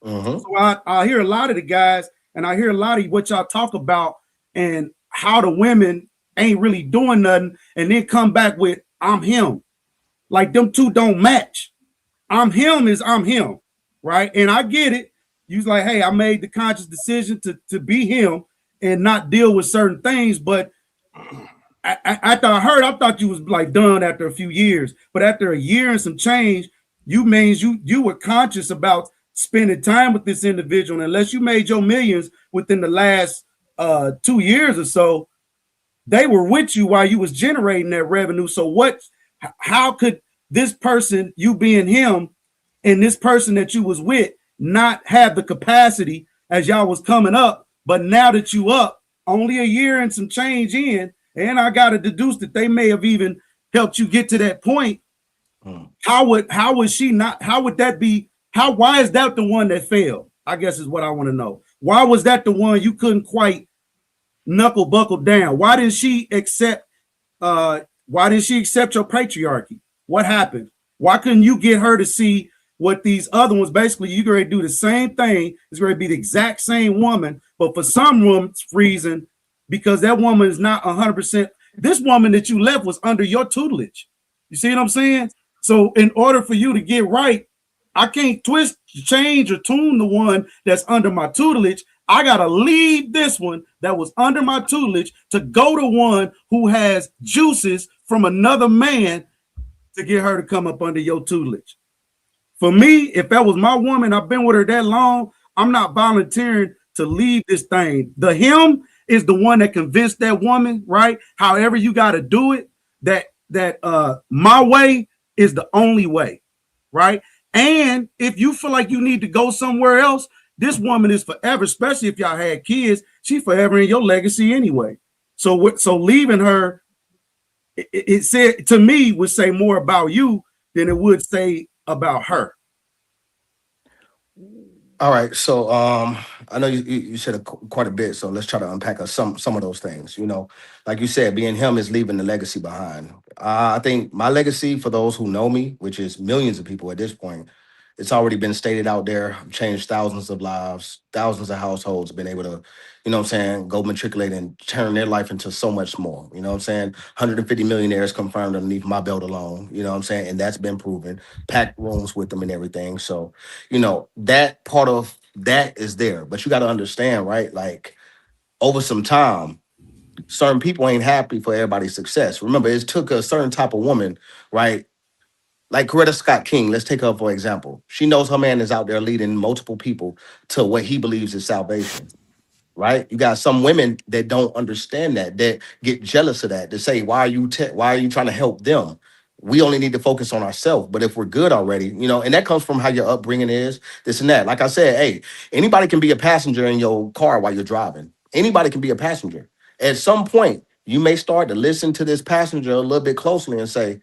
So I hear a lot of the guys, and I hear a lot of what y'all talk about and how the women ain't really doing nothing, and then come back with I'm him. Like them two don't match. I'm him is I'm him, right? And I get it. You was like, hey, I made the conscious decision to be him and not deal with certain things. But I thought you was like done after a few years. But after a year and some change, you were conscious about spending time with this individual. And unless you made your millions within the last 2 years or so, they were with you while you was generating that revenue. So how could this person, you being him, and this person that you was with not have the capacity as y'all was coming up? But now that you up only a year and some change in, and I got to deduce that they may have even helped you get to that point. How would that be? Why is that the one that failed? I guess is what I want to know. Why was that the one you couldn't quite buckle down? Why didn't she accept your patriarchy? What happened? Why couldn't you get her to see what these other ones, basically you're going to do the same thing? It's going to be the exact same woman, but for some reason, because that woman is not 100%, this woman that you left was under your tutelage. You see what I'm saying? So in order for you to get right, I can't twist, change, or tune the one that's under my tutelage. I got to leave this one that was under my tutelage to go to one who has juices from another man to get her to come up under your tutelage. For me, if that was my woman, I've been with her that long, I'm not volunteering to leave this thing. The him is the one that convinced that woman, right? However you got to do it, that my way is the only way, right? And if you feel like you need to go somewhere else, this woman is forever, especially if y'all had kids. She's forever in your legacy anyway. So leaving her, it said to me would say more about you than it would say about her. All right, so I know you said quite a bit, so let's try to unpack some of those things. You know, like you said, being him is leaving the legacy behind. I think my legacy, for those who know me, which is millions of people at this point, it's already been stated out there. I've changed thousands of lives, thousands of households, been able to, you know what I'm saying, go matriculate and turn their life into so much more. You know what I'm saying? 150 millionaires confirmed underneath my belt alone. You know what I'm saying? And that's been proven. Packed rooms with them and everything. So, you know, that part of that is there. But you got to understand, right? Like, over some time, certain people ain't happy for everybody's success. Remember, it took a certain type of woman, right? Like Coretta Scott King, let's take her for example. She knows her man is out there leading multiple people to what he believes is salvation, right? You got some women that don't understand that get jealous of that, to say, why are you trying to help them? We only need to focus on ourselves. But if we're good already, you know, and that comes from how your upbringing is, this and that. Like I said, hey, anybody can be a passenger in your car while you're driving. Anybody can be a passenger. At some point, you may start to listen to this passenger a little bit closely and say,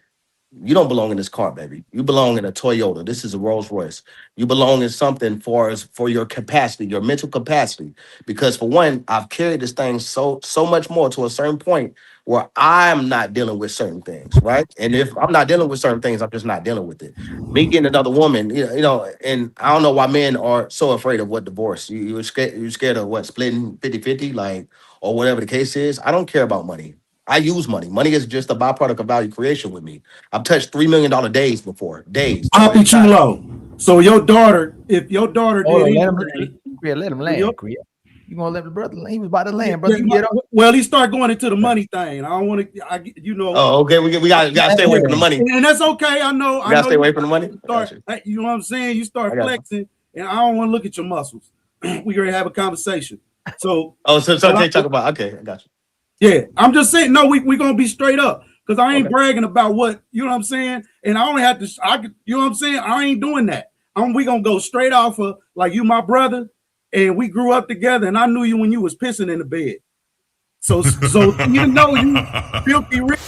you don't belong in this car, baby. You belong in a Toyota. This is a Rolls Royce. You belong in something for your capacity, your mental capacity. Because for one, I've carried this thing so much more to a certain point where I'm not dealing with certain things, right? And if I'm not dealing with certain things, I'm just not dealing with it. Me getting another woman, you know, and I don't know why men are so afraid of what divorce. You're scared of what, splitting 50-50, like, or whatever the case is. I don't care about money. I use money. Money is just a byproduct of value creation with me. I've touched $3 million days before. Days. PAPI CHULO. So your daughter, if your daughter did anything, let him land. You gonna let the brother? He was about to land, brother. Well, he start going into the money thing. I don't want to. You know. Oh, okay. We got to stay away from the money. And that's okay. I know. We got to stay away from the money. You know what I'm saying? You start flexing, and I don't want to look at your muscles. We already have a conversation. So. So they talk about. Okay, I got you. Yeah, I'm just saying. No, we gonna be straight up, because I ain't bragging about what, you know what I'm saying. And I only have to. You know what I'm saying. I ain't doing that. We gonna go straight off of, like, you my brother, and we grew up together, and I knew you when you was pissing in the bed. So even though you filthy rich,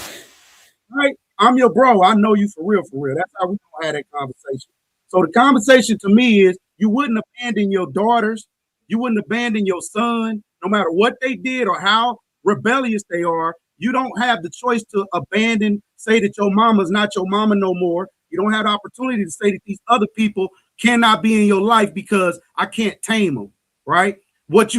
right? I'm your bro. I know you for real. That's how we gonna have that conversation. So the conversation to me is, you wouldn't abandon your daughters, you wouldn't abandon your son, no matter what they did or how rebellious they are. You don't have the choice to abandon, say that your mama's not your mama no more. You don't have the opportunity to say that these other people cannot be in your life because I can't tame them, right? But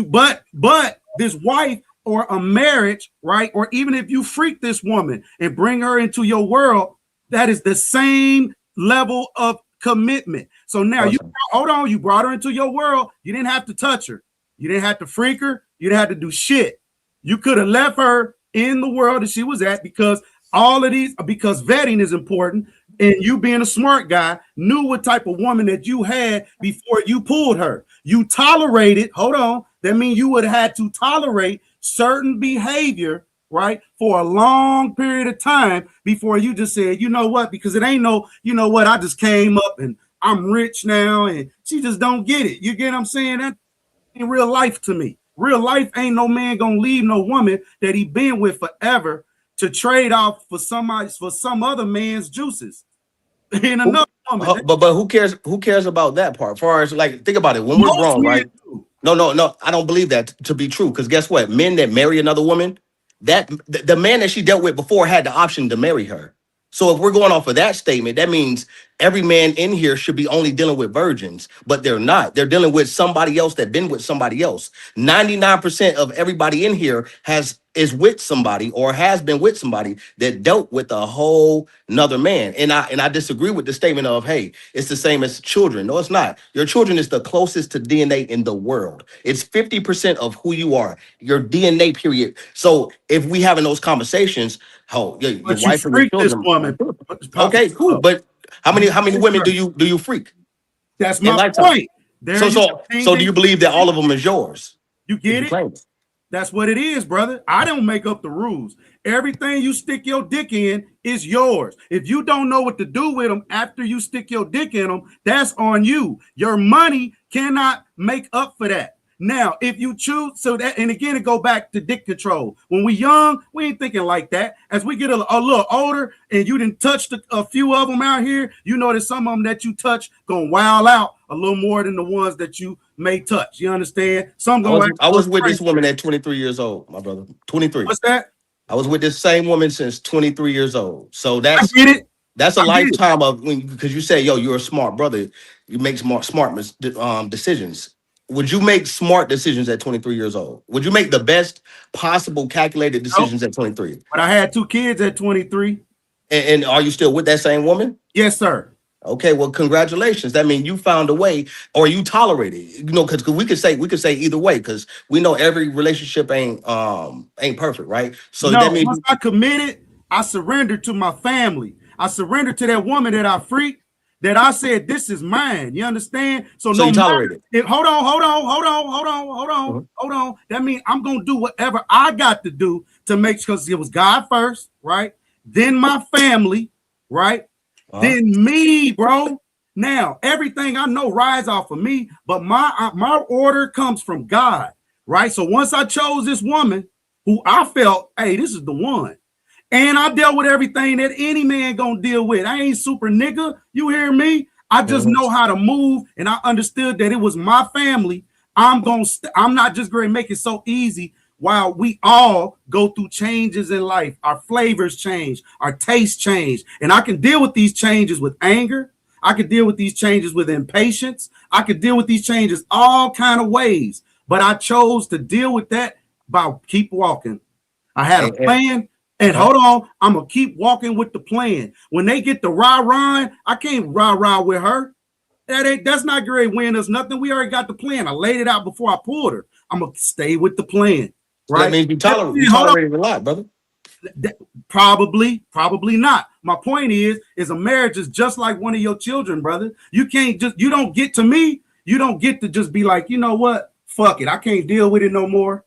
this wife or a marriage, right? Or even if you freak this woman and bring her into your world, that is the same level of commitment. So now you brought her into your world. You didn't have to touch her. You didn't have to freak her. You didn't have to do shit. You could have left her in the world that she was at, because because vetting is important, and you, being a smart guy, knew what type of woman that you had before you pulled her. You tolerated, that means you would have had to tolerate certain behavior, right, for a long period of time before you just said, you know what, because it ain't no, you know what, I just came up and I'm rich now, and she just don't get it. You get what I'm saying? That in real life to me. Real life ain't no man gonna leave no woman that he been with forever to trade off for some other man's juices. And another woman. But who cares? Who cares about that part? As far as, like, think about it. When we're grown, right? No, I don't believe that to be true. Because guess what? Men that marry another woman, that the man that she dealt with before had the option to marry her. So if we're going off of that statement, that means every man in here should be only dealing with virgins, but they're not. They're dealing with somebody else that been with somebody else. 99% of everybody in here is with somebody or has been with somebody that dealt with a whole nother man. And I disagree with the statement of, hey, it's the same as children. No, it's not. Your children is the closest to DNA in the world. It's 50% of who you are, your DNA period. So if we having those conversations, your wife and your children. Woman. Okay, cool. But How many women do you freak? That's my point. So do you believe that all of them is yours? You get it? That's what it is, brother. I don't make up the rules. Everything you stick your dick in is yours. If you don't know what to do with them after you stick your dick in them, that's on you. Your money cannot make up for that. Now, if you choose, and again, it go back to dick control. When we young, we ain't thinking like that. As we get a little older, and you didn't touch a few of them out here, you know that some of them that you touch gonna wild out a little more than the ones that you may touch. You understand? I was with this woman at 23 years old, my brother. 23. What's that? I was with this same woman since 23 years old. So that's a lifetime of because you say, yo, you're a smart brother. You make smart decisions. Would you make smart decisions at 23 years old? Would you make the best possible calculated decisions at 23? But I had 2 kids at 23. And are you still with that same woman? Yes, sir. Okay, well, congratulations. That means you found a way, or you tolerate it. You know, because we could say either way, because we know every relationship ain't perfect, right? So no, that means once I committed, I surrendered to my family. I surrendered to that woman that I freaked. That I said, this is mine. You understand? So no, you tolerate it. Hold on. That means I'm gonna do whatever I got to do to make sure, because it was God first, right? Then my family, right? Then me, bro. Now everything I know rides off of me, but my order comes from God, right? So once I chose this woman, who I felt, hey, this is the one. And I dealt with everything that any man gonna deal with. I ain't super nigga. You hear me? I just know how to move, and I understood that it was my family. I'm not just gonna make it so easy while we all go through changes in life. Our flavors change, our tastes change, and I can deal with these changes with anger. I could deal with these changes with impatience. I could deal with these changes all kind of ways. But I chose to deal with that by keep walking. I had a plan. And hold on, I'm gonna keep walking with the plan. When they get the rah-rah, I can't rah-rah with her. That's not great win us nothing. We already got the plan. I laid it out before I pulled her. I'm gonna stay with the plan. Right? That means you tolerate a lot, brother. Probably not. My point is a marriage is just like one of your children, brother. You don't get to just be like, you know what? Fuck it. I can't deal with it no more.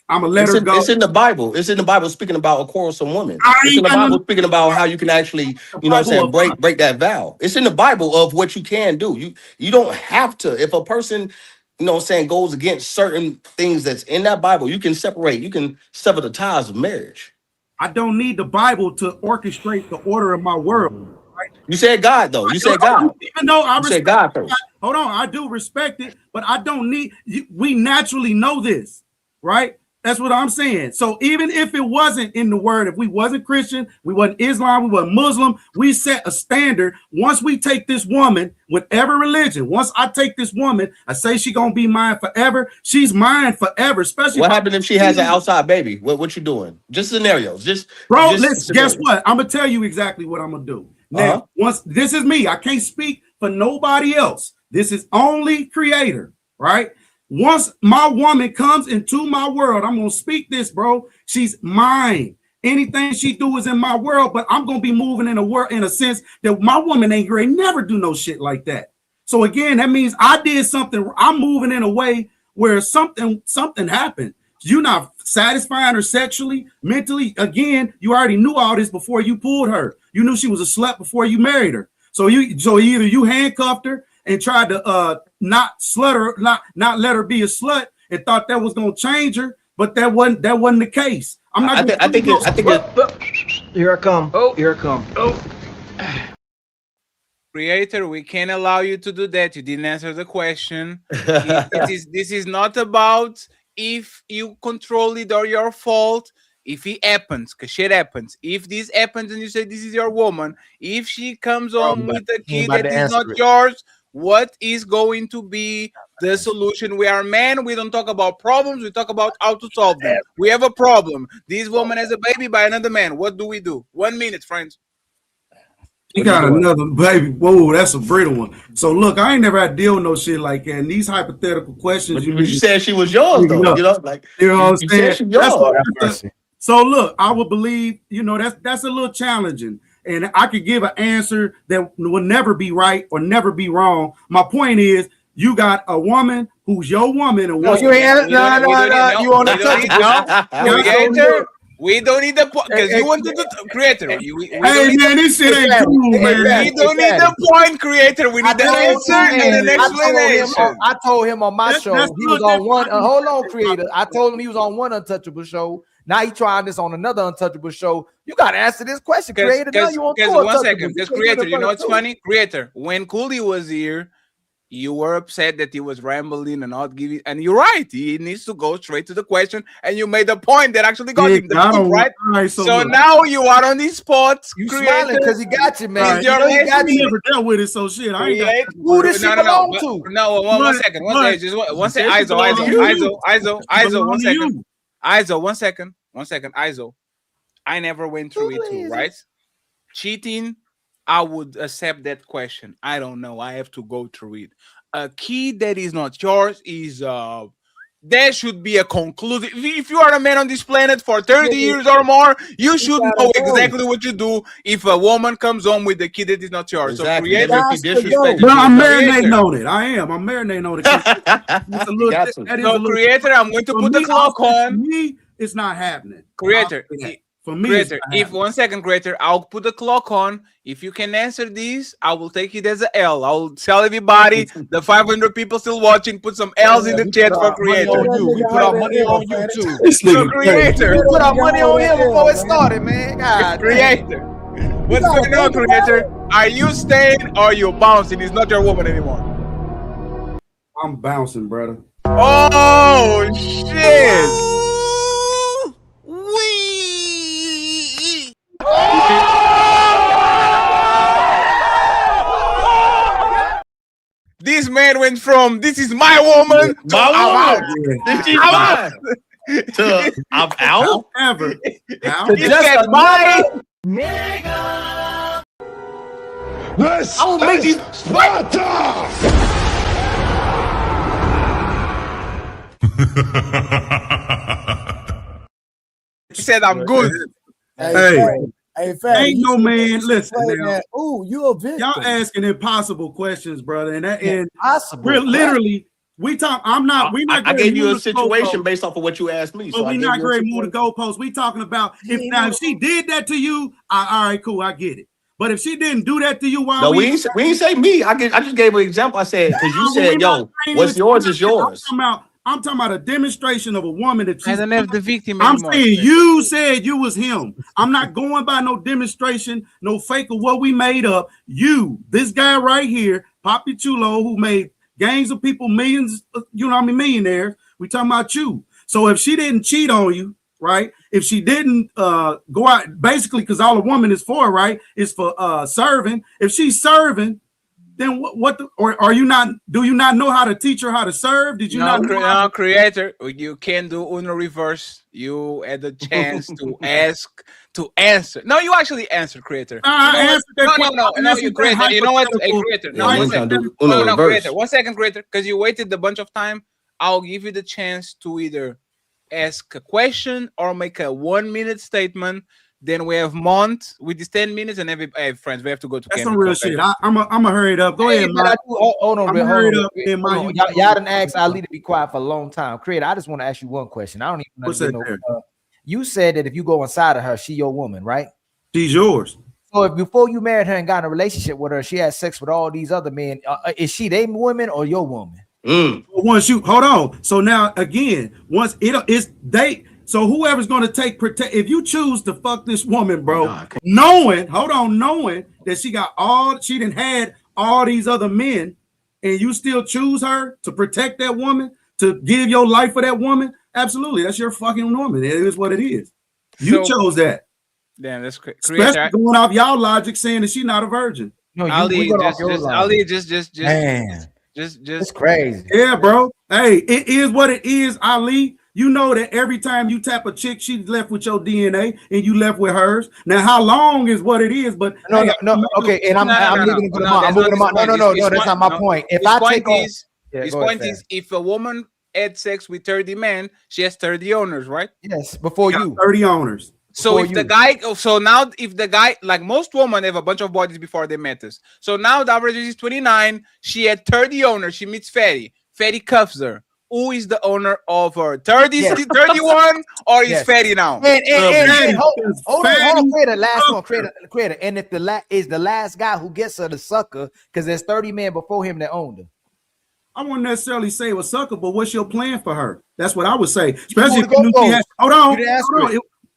I'm gonna let her go. It's in the Bible. It's in the Bible speaking about a quarrelsome woman. It's in the Bible speaking about how you can actually, you know what I'm saying, break that vow. It's in the Bible of what you can do. You don't have to. If a person, you know what I'm saying, goes against certain things that's in that Bible, you can separate. You can sever the ties of marriage. I don't need the Bible to orchestrate the order of my world. Right? You said God, though. You said God. Even though I said God first. Hold on, I do respect it, but I don't need. We naturally know this, right? That's what I'm saying. So even if it wasn't in the word, if we wasn't Christian, we wasn't Islam, we wasn't Muslim, we set a standard. Once we take this woman, whatever religion, once I take this woman, I say she gonna be mine forever. She's mine forever. Especially what happens if she has an outside baby? What you doing? Just scenarios. Guess what? I'm gonna tell you exactly what I'm gonna do. Now, once this is me, I can't speak for nobody else. This is only Creator, right? Once my woman comes into my world, I'm gonna speak this, bro. She's mine. Anything she do is in my world, but I'm gonna be moving in a world in a sense that my woman ain't great. Never do no shit like that. So again, that means I did something. I'm moving in a way where something happened. You're not satisfying her sexually, mentally. Again, you already knew all this before you pulled her. You knew she was a slut before you married her. So either you handcuffed her and tried to not slut her, not let her be a slut, and thought that was gonna change her, but that wasn't the case. I'm not. I think here I come. Oh, here I come. Oh. Creator, we can't allow you to do that. You didn't answer the question. This is not about if you control it or your fault. If it happens, because shit happens. If this happens and you say this is your woman, if she comes on with a kid that is not yours, what is going to be the solution? We are men. We don't talk about problems. We talk about how to solve them. We have a problem. This woman has a baby by another man. What do we do? 1 minute, friends. You got another baby. Whoa, that's a brittle one. So look, I ain't never had to deal with no shit like that. And these hypothetical questions. But you said she was yours, though. You know what I'm saying? So look, I would believe, that's a little challenging. and I could give an answer that will never be right or never be wrong. My point is, you got a woman who's your woman, and no, you ain't. You want to touch Creator. We don't need the point because you wanted the creator. Hey man, this shit ain't cool, man. We don't need the point, creator. We need the answer and an explanation. I told him on my show he was on one. Hold on, creator. I told him he was on one untouchable show. Now he trying this on another untouchable show. You got to answer this question, creator. Because 1 second, because creator, you know what's funny? Creator, when Coolie was here, you were upset that he was rambling and not giving, and you're right. He needs to go straight to the question, and you made a point that actually got him the point, right? So now you are on these spots. You smiling because he got you, man. You never dealt with it, so shit. I ain't got who does she belong to? No, one second. One second. ISO. 1 second. ISO. I never went through it too, right? Cheating, I would accept that question. I don't know. I have to go through it. A key that is not yours is there should be a conclusive. If you are a man on this planet for 30 years or more, you should know exactly what you do if a woman comes home with a kid that is not yours. Exactly. So No, I'm marinating on it. I am. I'm marinating on it. Creator, I'm going to put the clock on. For me, it's not happening. Creator. For me, creator, if 1 second, creator, I'll put the clock on. If you can answer these, I will take it as a L. I'll tell everybody, the 500 people still watching, put some L's in the chat for creator. We put our money on you too. So creator, we put our money on him before it started, man. God, creator, what's going on, creator? Are you staying or are you bouncing? He's not your woman anymore. I'm bouncing, brother. Oh shit! This man went from "this is my woman" to "I'm out." This is mine to "I'm out." Ever? He said "my." This I will make these Sparta. He said "I'm good." Hey, ain't no man. Listen, now. Ooh, you a victim. Y'all asking impossible questions, brother, and impossible. We're literally we talk. I'm not. We not. I gave you a situation based off of what you asked me. So we're not going to move the goalposts. We talking about if she did that to you. All right, cool, I get it. But if she didn't do that to you, why? No, we ain't say me. I just gave an example. I said because you said, "Yo, what's yours is yours." I'm talking about a demonstration of a woman that I don't have the victim I'm anymore. saying you said you was him. I'm not going by no demonstration, no fake of what we made up. You, this guy right here, PAPI CHULO, who made gangs of people millions, millionaires. We talking about you. So if she didn't cheat on you, right? If she didn't go out, basically, because all a woman is for, right, is for serving. If she's serving, then or are you not? Do you not know how to teach her how to serve? Did you not? No, creator, you can do Uno reverse. You had the chance to ask to answer. No, you actually answered, creator. I answered that no, you creator. You know what? Hey, creator. No, 1 second. No, creator. 1 second, creator. Because you waited a bunch of time. I'll give you the chance to either ask a question or make a 1 minute statement. Then we have Mont with his 10 minutes, and hey, friends, we have to go to. That's some real shit. I'm gonna hurry it up. Go ahead, man. Hold on, y'all done asked Ali to be quiet for a long time. Creator, I just want to ask you one question. I don't even know. What's that? You said that if you go inside of her, she your woman, right? She's yours. So if before you married her and got in a relationship with her, she had sex with all these other men, is she their woman or your woman? Once you hold on. So now again, once it's they. So whoever's going to if you choose to fuck this woman, bro, knowing that she done had all these other men, and you still choose her to protect that woman, to give your life for that woman, absolutely, that's your fucking woman. It is what it is. You chose that. Damn, that's crazy. Especially going off y'all logic, saying that she's not a virgin. No, just crazy. Yeah, bro. Hey, it is what it is, Ali. You know that every time you tap a chick, she's left with your DNA and you left with hers. Now, how long is what it is? But no. Okay, and I'm moving to the I'm moving to no. That's not my point. If I take his point is, if a woman had sex with 30 men, she has 30 owners, right? Yes, before you 30 owners. So if the guy, so now if the guy, like most women have a bunch of bodies before they met us. So now the average is 29. She had 30 owners. She meets Fatty. Fatty cuffs her. Who is the owner of her? 30, 31, or is Fatty now? And hold on, creator, last one, creator. And if the last guy who gets her the sucker, because there's 30 men before him that owned her. I wouldn't necessarily say it was sucker, but what's your plan for her? That's what I would say. Especially if you knew she has, hold on.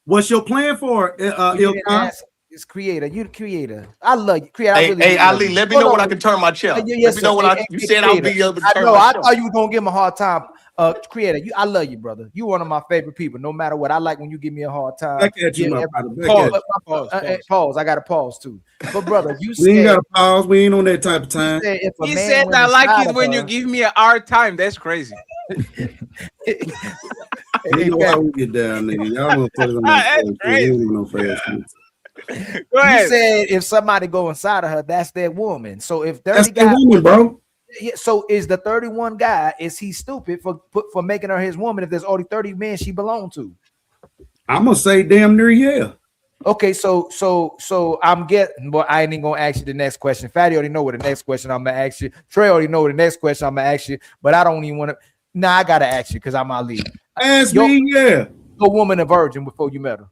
What's your plan for her? It's creator. You the creator. I love you, creator. Hey, Ali, let me know when I can turn my chair. Let me know when you said I'll be able to turn my chair. I thought you were gonna give him a hard time. Creator, I love you, brother. You one of my favorite people. No matter what, I like when you give me a hard time. Pause. I got to pause too. But brother, you said we ain't got to pause. We ain't on that type of time. He said I like it when you give me a hard time. That's crazy. You know how we get down, nigga. Y'all gonna put it on that. Go ahead. You said if somebody go inside of her, that's their woman. So if 30 that's their woman, bro. So is the 31 guy, is he stupid for making her his woman if there's only 30 men she belonged to? I'm gonna say damn near yeah. Okay, so I'm getting, but I ain't even gonna ask you the next question. Fatty already know what the next question I'm gonna ask you. Trey already know what the next question I'm gonna ask you, but I don't even want to. Nah, I gotta ask you because I'm my lead. Ask me, yeah. A woman a virgin before you met her.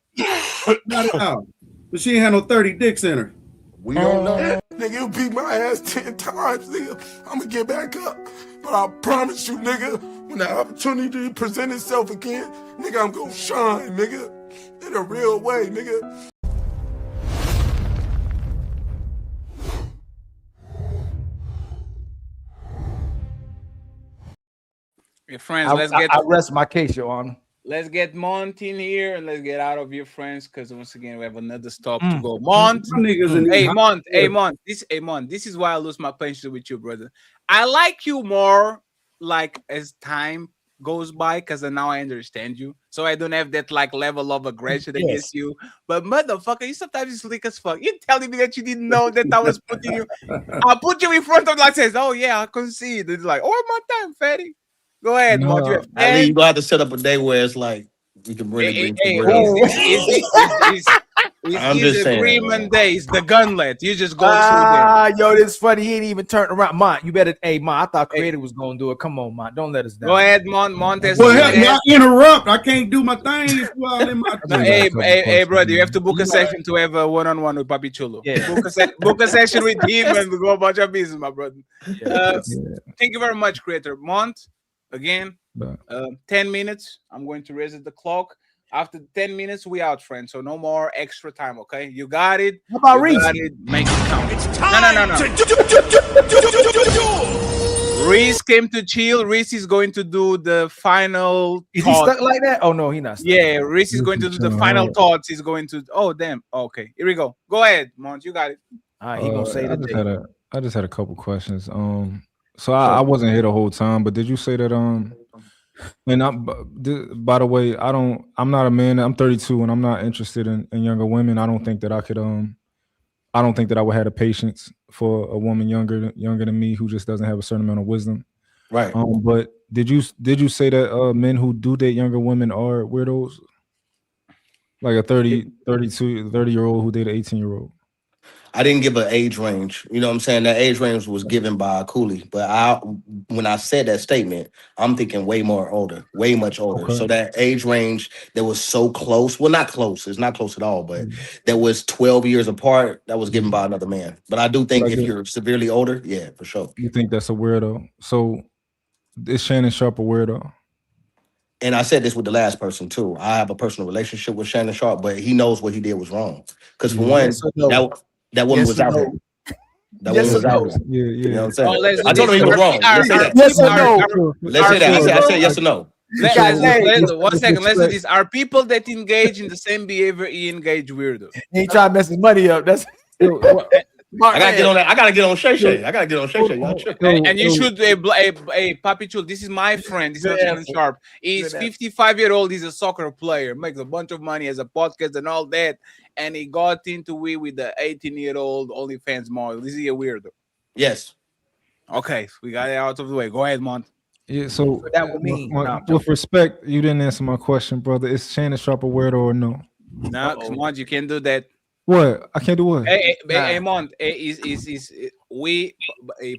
Not at all. But she ain't had no 30 dicks in her. We don't know. Nigga, you beat my ass 10 times, nigga. I'm gonna get back up. But I promise you, nigga, when the opportunity presents itself again, nigga, I'm gonna shine, nigga. In a real way, nigga. Your friends, I rest my case, Your Honor. Let's get Mont in here and let's get out of here, friends, because once again we have another stop to go. Mont, Mont. This is why I lose my patience with you, brother. I like you more, like as time goes by, because now I understand you, so I don't have that like level of aggression against you. But motherfucker, you sometimes slick as fuck. You telling me that you didn't know that I was putting you, I put you in front of like says, oh yeah, I concede. It's like, oh my time, fatty. Go ahead, no. Mont. I mean, you gonna have to set up a day where it's like you can really bring I'm just saying. Agreement days, the gunlet. You just go through there. Yo, this is funny. He ain't even turned around. Mont, you better. Hey, Mont, I thought creator was gonna do it. Come on, Mont. Don't let us down. Go ahead, Mont. Well, hell, y'all interrupt. I can't do my thing. Hey, brother, you have to book a session to have a one-on-one with Papi Chulo. Yeah. Book a session with him and go about your business, my brother. Thank you very much, creator. Mont, again, 10 minutes. I'm going to reset the clock. After 10 minutes, we out, friends. So no more extra time, okay? You got it. How about Reese? Make it count. It's time. No. Reese came to chill. Reese is going to do the final. Is he stuck like that? Oh no, he not stuck. Yeah, Reese is going to do the final thoughts. He's going to. Oh damn. Okay, here we go. Go ahead, Mont. You got it. All right, he gonna say that. I just had a couple questions. So I wasn't here the whole time, but did you say that and by the way, I'm not a man. I'm 32 and I'm not interested in younger women. I don't think that I could I don't think that I would have the patience for a woman younger than me who just doesn't have a certain amount of wisdom. Right. But did you say that men who do date younger women are weirdos? Like a 30-year-old who date an 18-year-old? I didn't give an age range. You know what I'm saying? That age range was given by Coolie. But when I said that statement, I'm thinking way much older. Okay. So that age range that was so close, well, not close. It's not close at all, but that was 12 years apart. That was given by another man. But I do think if you're severely older, yeah, for sure. You think that's a weirdo? So is Shannon Sharpe a weirdo? And I said this with the last person too. I have a personal relationship with Shannon Sharpe, but he knows what he did was wrong. Because for one, that woman was out there. That woman was out there. Yeah. You know what I'm saying? I told him he was wrong. Yes or no? Let's say that. I said yes or no. One second. Let's do this. Are people that engage in the same behavior he engage weirdo? He ain't trying to mess his money up. That's I gotta get on that. I gotta get on Shay. I gotta get on Shay. And you should Papi Chulo. This is my friend. This is Shannon Sharpe. He's 55-year-old. He's a soccer player. Makes a bunch of money. Has a podcast and all that. And he got into with the 18-year-old OnlyFans model. Is he a weirdo? Yes. Okay, we got it out of the way. Go ahead, Mont. Yeah. So that would mean with respect, you didn't answer my question, brother. Is Shannon Sharpe a weirdo or no? No, come on, you can't do that. What? I can't do what? Hey, Mont, we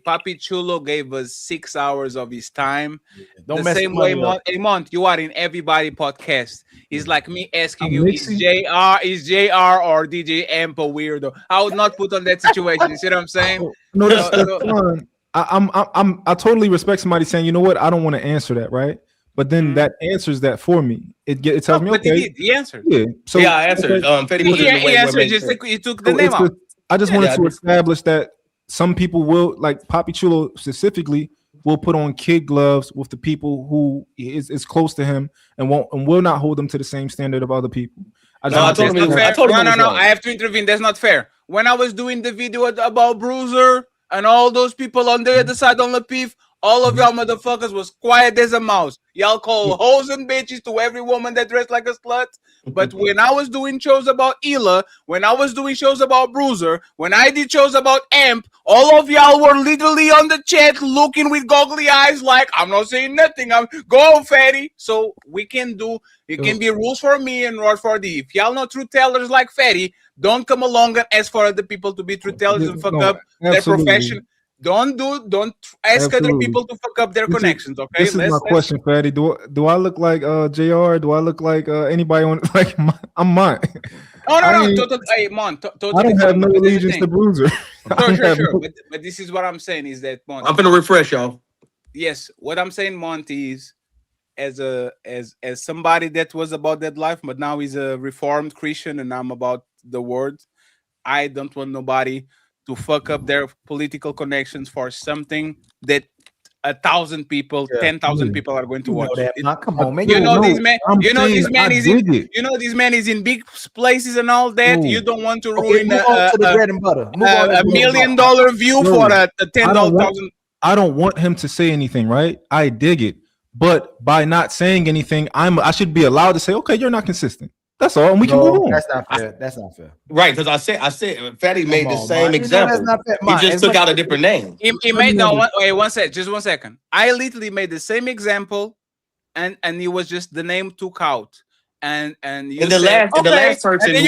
Papi Chulo gave us 6 hours of his time. Don't the mess same the way, money up. Mont, you are in everybody podcast. It's like me asking you, is JR or DJ Amp a weirdo? I would not put on that situation. You see what I'm saying? No, that's fine. I totally respect somebody saying, you know what, I don't want to answer that, right? But then that answers that for me. It tells me, okay, he answered. Yeah, so yeah, I answered. Okay. Fetty put it in a way where it answered. makes Just sense. he took the name out. I just wanted to establish that some people will, like Papi Chulo specifically, will put on kid gloves with the people who is close to him and will not hold them to the same standard of other people. I have to intervene. That's not fair. When I was doing the video about Bruiser and all those people on the other side on the beef, all of y'all motherfuckers was quiet as a mouse. Y'all call hoes and bitches to every woman that dressed like a slut. But when I was doing shows about Ela, when I was doing shows about Bruiser, when I did shows about Amp, all of y'all were literally on the chat looking with goggly eyes like, I'm not saying nothing. I'm go Fatty. So we can do, it can be rules for me and rules for the. If y'all not truth tellers like Fatty, don't come along and ask for other people to be truth tellers and fuck up their profession. Don't ask other people to fuck up their connections, okay? This is my question, Fatty. Do I look like JR? Do I look like anybody on like I'm mine? Oh no. Hey, Mon, I don't have no allegiance to Bruiser. Sure. But this is what I'm saying is that Mon, I'm gonna refresh y'all. Yes, what I'm saying, Monty, is as somebody that was about that life, but now he's a reformed Christian, and I'm about the word. I don't want nobody to fuck up their political connections for something that 1,000 people, 10,000 people are going to watch. Come on, man. This man is in big places and all that. You don't want to ruin a $1 million view for a $10,000. I don't want him to say anything, right? I dig it, but by not saying anything, I should be allowed to say, okay, you're not consistent. That's all, and we can move on. That's not fair. That's not fair. Right, because I said, Fatty made the same example. He just took out a different name. He made one second. I literally made the same example, and it was just the name took out, and you the last person, and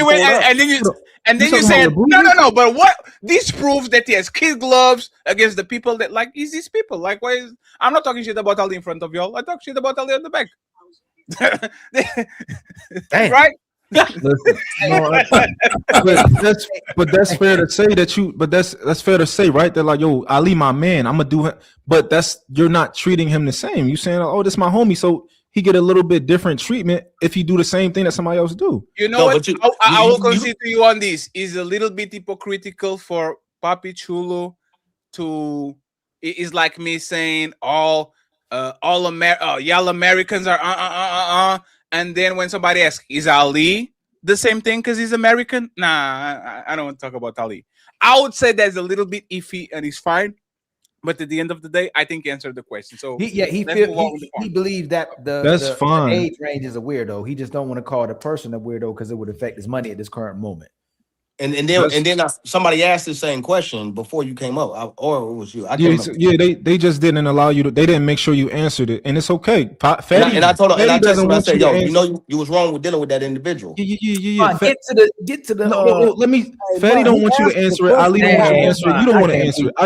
then you said no. But what this proves that he has kid gloves against the people that like is these people like why is I'm not talking shit about Ali in front of y'all. I talk shit about Ali on the back. Right? Listen, but that's fair to say that you. But that's fair to say, right? That like, yo, Ali, my man, I'm gonna do it. But you're not treating him the same. You saying, oh, this my homie, so he get a little bit different treatment if he do the same thing that somebody else do. You know what? I will concede to you on this. Is a little bit hypocritical for Papi Chulo to. Is like me saying y'all Americans are and then when somebody asks, is Ali the same thing because he's American? Nah, I don't want to talk about Ali. I would say that's a little bit iffy and he's fine, but at the end of the day, I think he answered the question. So he believes that the age range is a weirdo. He just don't want to call the person a weirdo because it would affect his money at this current moment. And then somebody asked the same question before you came up, or it was you. They just didn't allow you to. They didn't make sure you answered it, and it's okay. And I told him, and I texted him, I said, "Yo, you know, you was wrong with dealing with that individual." Yeah. Get to the. No, let me. Fatty don't want you to answer it. Ali don't want you to answer it. You don't want to answer it. I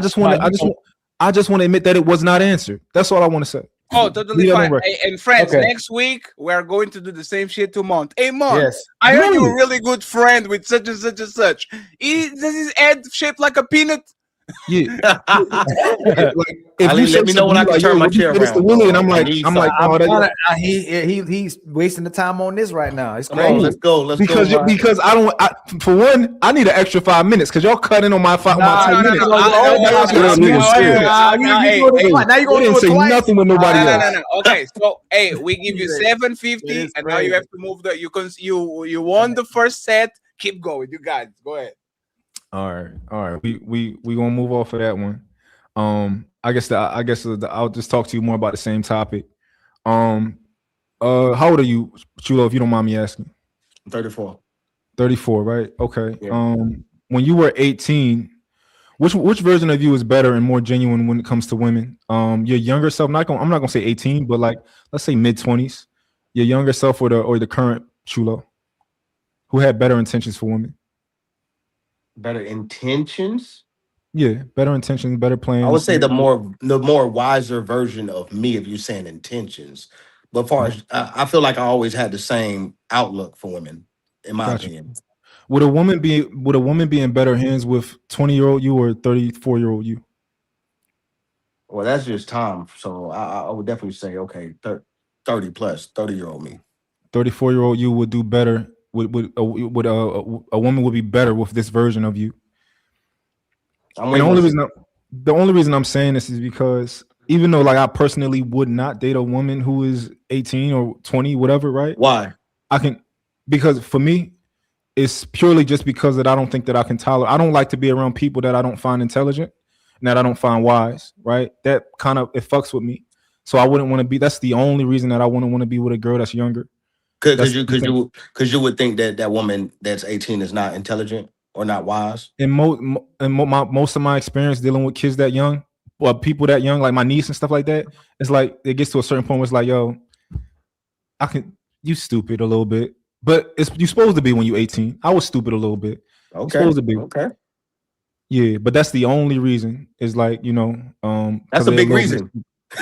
just want to admit that it was not answered. That's all I want to say. Oh, totally fine. And friends, next week we are going to do the same shit to Mont. Hey, Mont, I heard you're a really good friend with such and such and such. Does his head shaped like a peanut? Yeah. Let me know when I can turn my chair around. Willie, and I'm like, he's wasting the time on this right now. It's crazy. Let's go. Because for one, I need an extra 5 minutes because y'all cut in on my 5 minutes. Now you gonna say nothing with nobody else. No. Okay, so hey, we give you 750, and now you have to move you won the first set. Keep going, you guys. Go ahead. All right. We gonna move off of that one. I guess I'll just talk to you more about the same topic. How old are you, Chulo, if you don't mind me asking? 34. 34, right? Okay. Yeah. When you were 18, which version of you is better and more genuine when it comes to women? Your younger self, I'm not gonna say 18, but like let's say mid-20s. Your younger self or the current Chulo? who had better intentions for women. Better intentions? Yeah, better intentions, better plans. I would say the more wiser version of me if you're saying intentions. But far as I feel like I always had the same outlook for women, in my opinion. Would a woman be in better hands with 20-year-old you or 34-year-old you? Well, that's just time. So I would definitely say, okay, 30 plus, 30-year-old me. 34-year-old you would do better. Would a woman would be better with this version of you. And the only reason I'm saying this is because even though like I personally would not date a woman who is 18 or 20, whatever, right? Why? Because for me, it's purely just because that I don't think that I can tolerate. I don't like to be around people that I don't find intelligent and that I don't find wise, right? That kind of, it fucks with me. So I wouldn't want to be, that's the only reason that I wouldn't want to be with a girl that's younger. Because you would think that woman that's 18 is not intelligent or not wise. In most of my experience dealing with kids that young, or people that young, like my niece and stuff like that, it's like it gets to a certain point where it's like, yo, you stupid a little bit, but you're supposed to be when you're 18. I was stupid a little bit. Okay. You're supposed to be. Okay. Yeah, but that's the only reason. Is like, you know, that's a big reason.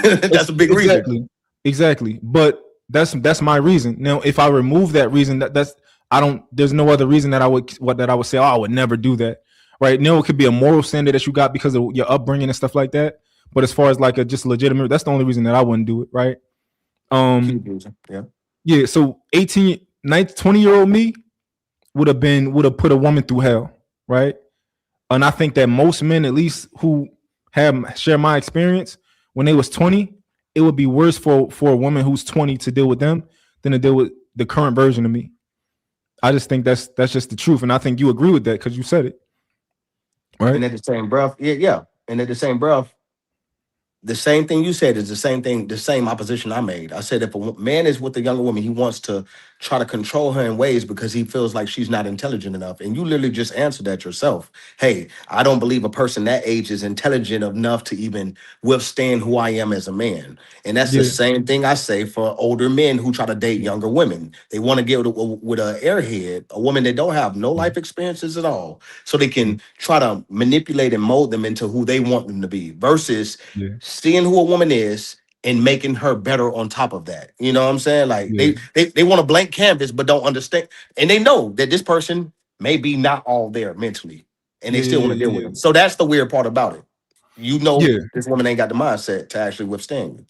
That's a big reason. Exactly. But that's my reason. Now, if I remove that reason, there's no other reason that I would say, oh, I would never do that. Right. Now it could be a moral standard that you got because of your upbringing and stuff like that. But as far as like a just legitimate, that's the only reason that I wouldn't do it. Right. Yeah. So 20-year-old me would have put a woman through hell. Right. And I think that most men, at least who share my experience, when they was 20, it would be worse for a woman who's 20 to deal with them than to deal with the current version of me. I just think that's just the truth. And I think you agree with that because you said it. Right. And at the same breath, yeah. And at the same breath, the same thing you said is the same thing, the same opposition I made. I said if a man is with a younger woman, he wants to try to control her in ways because he feels like she's not intelligent enough. And you literally just answered that yourself. Hey, I don't believe a person that age is intelligent enough to even withstand who I am as a man. And that's the same thing I say for older men who try to date younger women. They want to get with an airhead, a woman that don't have no life experiences at all, so they can try to manipulate and mold them into who they want them to be versus seeing who a woman is and making her better on top of that. You know what I'm saying? Like they want a blank canvas, but don't understand. And they know that this person may be not all there mentally and they still want to deal with them. So that's the weird part about it. You know, this woman ain't got the mindset to actually withstand you.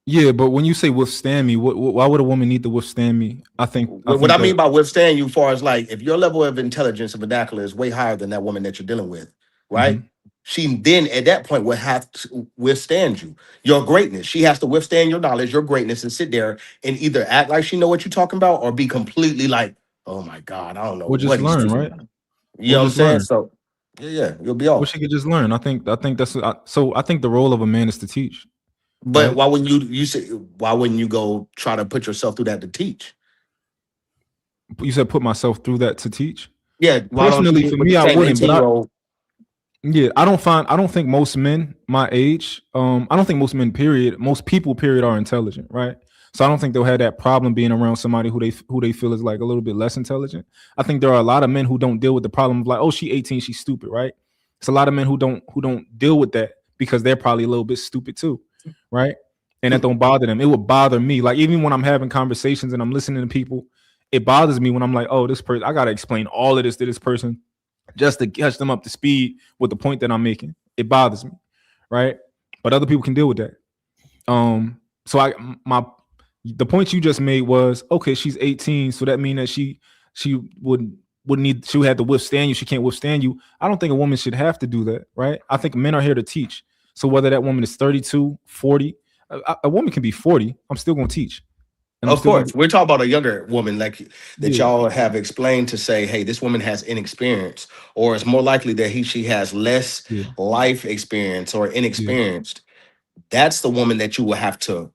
Yeah, but when you say withstand me, why would a woman need to withstand me? I think what I mean by withstand you, as far as like if your level of intelligence and vernacular is way higher than that woman that you're dealing with, right? She then at that point will have to withstand you, your greatness. She has to withstand your knowledge, your greatness, and sit there and either act like she know what you're talking about or be completely like, oh my God, I don't know. Or just learn, right? You know what I'm saying? So yeah, you'll be off. Well, she could just learn. I think that's so. I think the role of a man is to teach. But why wouldn't why wouldn't you go try to put yourself through that to teach? You said put myself through that to teach? Yeah. Personally, for me, I wouldn't. But I don't think most men my age, I don't think most men, period, most people, period, are intelligent, right? So I don't think they'll have that problem being around somebody who they feel is like a little bit less intelligent. I think there are a lot of men who don't deal with the problem of like, oh, she 18, she's stupid, right? It's a lot of men who don't deal with that because they're probably a little bit stupid too, right? And that don't bother them. It would bother me. Like even when I'm having conversations and I'm listening to people, it bothers me when I'm like, oh, this person, I gotta explain all of this to this person just to catch them up to speed with the point that I'm making. It bothers me, right? But other people can deal with that. So the point you just made was, okay, she's 18, so that means that she would have to withstand you. She can't withstand you. I don't think a woman should have to do that, right? I think men are here to teach. So whether that woman is 32, 40, a woman can be 40, I'm still going to teach. And of course, we're talking about a younger woman like that y'all have explained to say, hey, this woman has inexperience, or it's more likely that she has less life experience or inexperienced. That's the woman that you will have to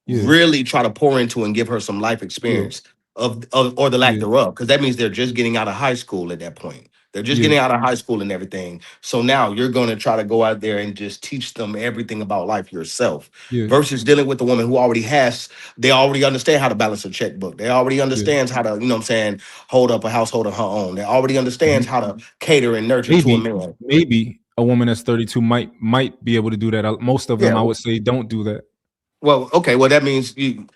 really try to pour into and give her some life experience of or the lack thereof, because that means they're just getting out of high school at that point. They're just getting out of high school and everything. So now you're going to try to go out there and just teach them everything about life yourself versus dealing with the woman who they already understand how to balance a checkbook. They already understands how to, you know what I'm saying, hold up a household of her own. They already understands how to cater and nurture to a man. Maybe a woman that's 32 might be able to do that. Most of them, I would say, don't do that. Well, okay. Well, that means you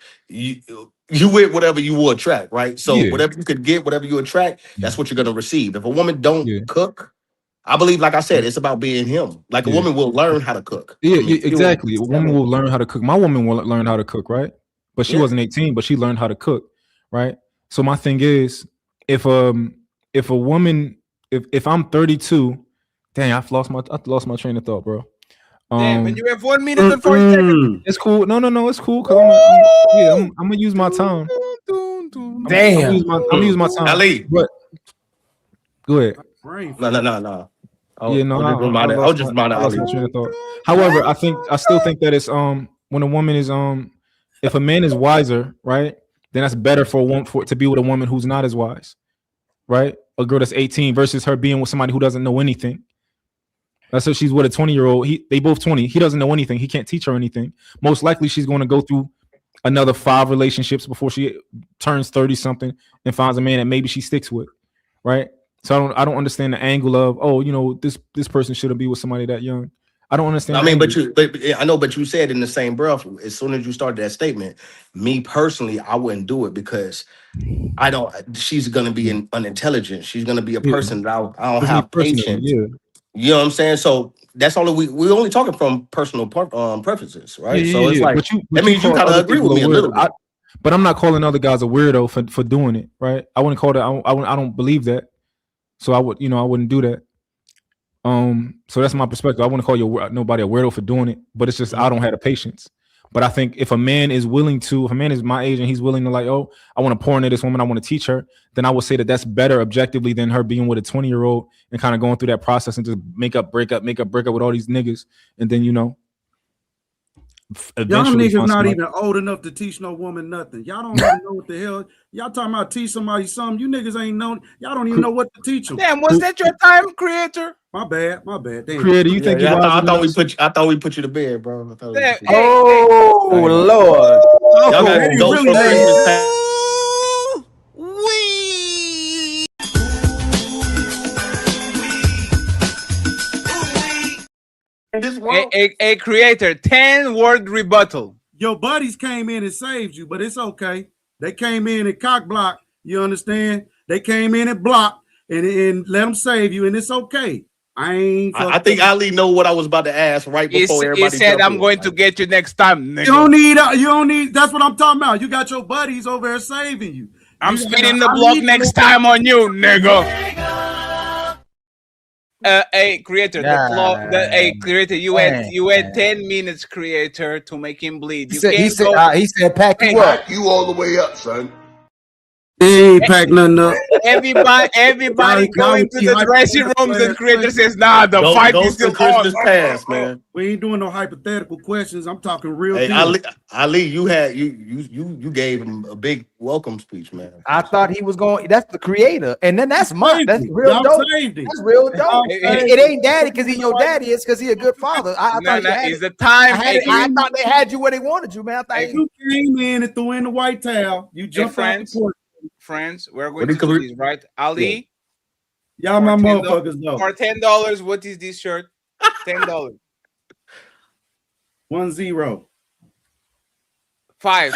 with whatever you will attract, right? So whatever you could get, whatever you attract, that's what you're going to receive. If a woman don't cook, I believe, like I said, it's about being him. Like a woman will learn how to cook. Exactly. A woman will learn how to cook. My woman will learn how to cook, right? But she wasn't 18, but she learned how to cook, right? So my thing is, if a woman, if I'm 32, dang, I lost my train of thought, bro. Damn, and you have 1 minute and 40 seconds. It's cool. No, it's cool. Cause I'm gonna use my time. Damn, I'm gonna use my time. Ali, but go ahead. No. I was just reminding Ali. However, I still think that it's when a woman is if a man is wiser, right, then that's better for a woman to be with a woman who's not as wise, right? A girl that's 18 versus her being with somebody who doesn't know anything. That's if she's with a 20-year-old. They both 20. He doesn't know anything. He can't teach her anything. Most likely, she's going to go through another 5 relationships before she turns 30 something and finds a man that maybe she sticks with, right? So I don't understand the angle of this person shouldn't be with somebody that young. I don't understand. I mean, but you said in the same breath, as soon as you started that statement, me personally, I wouldn't do it because she's going to be unintelligent. She's going to be a person that I don't have patience. You know what I'm saying? So that's all we're only talking from personal preferences, right? So it's like that means you kind of agree with me a little bit. But I'm not calling other guys a weirdo for doing it, right? I wouldn't call that. I don't believe that. So I wouldn't do that. So that's my perspective. I wouldn't call nobody a weirdo for doing it, but it's just I don't have the patience. But I think if a man is my age and he's willing to I want to pour into this woman, I want to teach her, then I would say that that's better objectively than her being with a 20-year-old and kind of going through that process and just break up with all these niggas. And then, y'all niggas not even old enough to teach no woman nothing. Y'all don't even know what the hell. Y'all talking about teach somebody something. You niggas ain't know. Y'all don't even know what to teach them. Damn, was that your time, Creator? My bad. Damn. Creator, you think I thought we put you to bed, bro. Lord. Y'all got go for Christmas. A Creator, 10-word rebuttal. Your buddies came in and saved you, but it's okay. They came in and cock block. You understand? They came in and blocked and let them save you, and it's okay. I think Ali know what I was about to ask right before everybody. He said, "I'm going to get you next time, nigga." You don't need. That's what I'm talking about. You got your buddies over there saving you. I'm spinning the block next time on you, nigga. Hey, Creator, Creator, you had 10 minutes, Creator, to make him bleed. He said, pack you up. Pack you all the way up, son. He ain't pack nothing up. Everybody going to the dressing rooms, and Creator says, "Nah, the fight is still Christmas past, man. We ain't doing no hypothetical questions. I'm talking real." Hey, Ali, you gave him a big welcome speech, man. I thought he was going. That's the Creator, and then that's real dope. That's real dope. It ain't daddy because he your daddy. It's because he a good father. I thought they had you where they wanted you, man. I thought you came in and threw in the white towel. You jumped Friends, we're going to do this, right? Ali, y'all my motherfuckers know. For $10, what is this shirt? $10. 10. 5,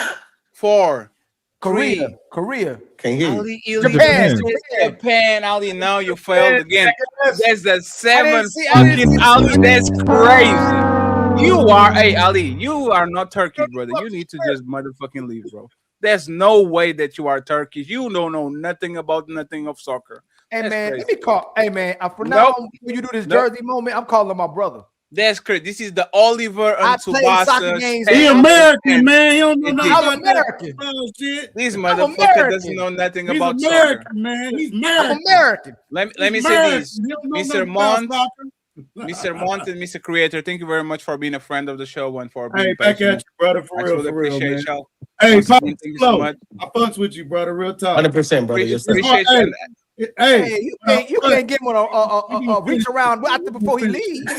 4, Korea. 3. Can't hear you. Japan. Ali, now you failed again. That's the 7th fucking Ali. That's crazy. You are, Ali, you are not Turkish, brother. You need to just motherfucking leave, bro. There's no way that you are Turkish. You don't know nothing about nothing of soccer. Hey, man, let me call. Hey, man, from now on, when you do this Jersey moment, I'm calling my brother. That's crazy. This is the Oliver and Tsubasa. He American, man. He don't know nothing about American. This motherfucker doesn't know nothing about soccer. Man. He's American. I'm American. Let me say this. Mr. Mont and Mr. Creator, thank you very much for being a friend of the show and for being back at you, brother, for real, appreciate y'all. Hey, thank you so much. I fucks with you, brother, real talk. 100%, brother. Appreciate you. Hey, you can't get him on a reach around after before he leaves.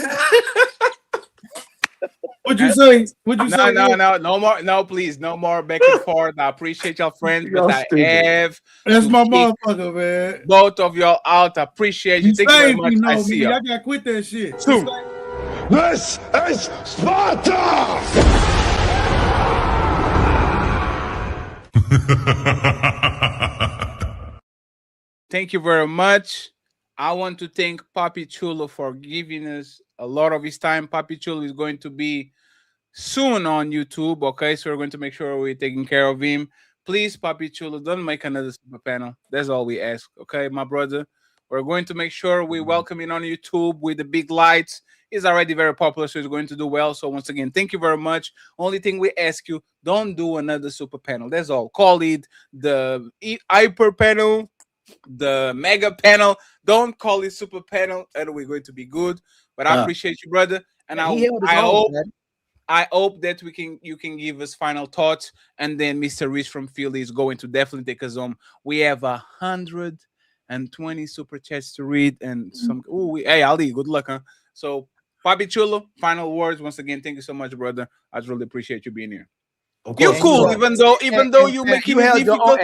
What'd you say? What'd you say? No more. No, please, no more back and forth. I appreciate y'all friends, but I have That's to my kick motherfucker, man. both of y'all out. I appreciate you. Thank you very much. I see Y'all y'all. gotta quit that shit. This is Sparta! Thank you very much. I want to thank Papi Chulo for giving us a lot of his time. Papi Chulo is going to be soon on YouTube. Okay, so we're going to make sure we're taking care of him. Please, Papi Chulo, don't make another super panel. That's all we ask. Okay, my brother. We're going to make sure we welcome him on YouTube with the big lights. He's already very popular, so he's going to do well. So once again, thank you very much. Only thing we ask you, don't do another super panel. That's all. Call it the hyper panel, the mega panel. Don't call it super panel, and we're going to be good. But I appreciate you, brother. And I hope that you can give us final thoughts, and then Mr. Reese from Philly is going to definitely take us home. We have 120 super chats to read, and some. Hey, Ali, good luck, huh? So, Papi Chulo, final words. Once again, thank you so much, brother. I really appreciate you being here. You're cool, even though you making it difficult.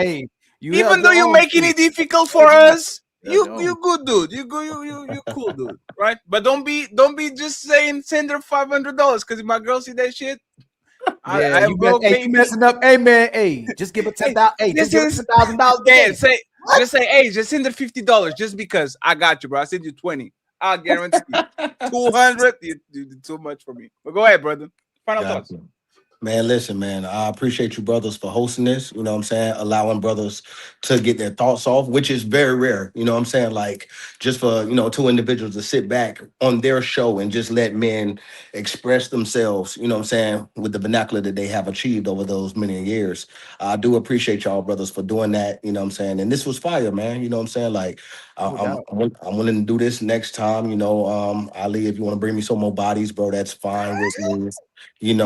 Even though you're making it difficult for us. You good dude. You cool dude, right? But don't be just saying send her $500 because if my girl see that shit, you messing up. Hey man, hey, just give her $10,000. Hey, just give her $10,000. Yeah, just say, hey, just send her $50 just because I got you, bro. I send you 20. I'll guarantee you. 200. You did too much for me. But go ahead, brother. Final thoughts. Man, listen, man, I appreciate you brothers for hosting this, you know what I'm saying, allowing brothers to get their thoughts off, which is very rare, you know what I'm saying, like just for, two individuals to sit back on their show and just let men express themselves, you know what I'm saying, with the vernacular that they have achieved over those many years. I do appreciate y'all brothers for doing that, you know what I'm saying, and this was fire, man, you know what I'm saying, like I'm willing to do this next time, Ali, if you want to bring me some more bodies, bro, that's fine with me. We're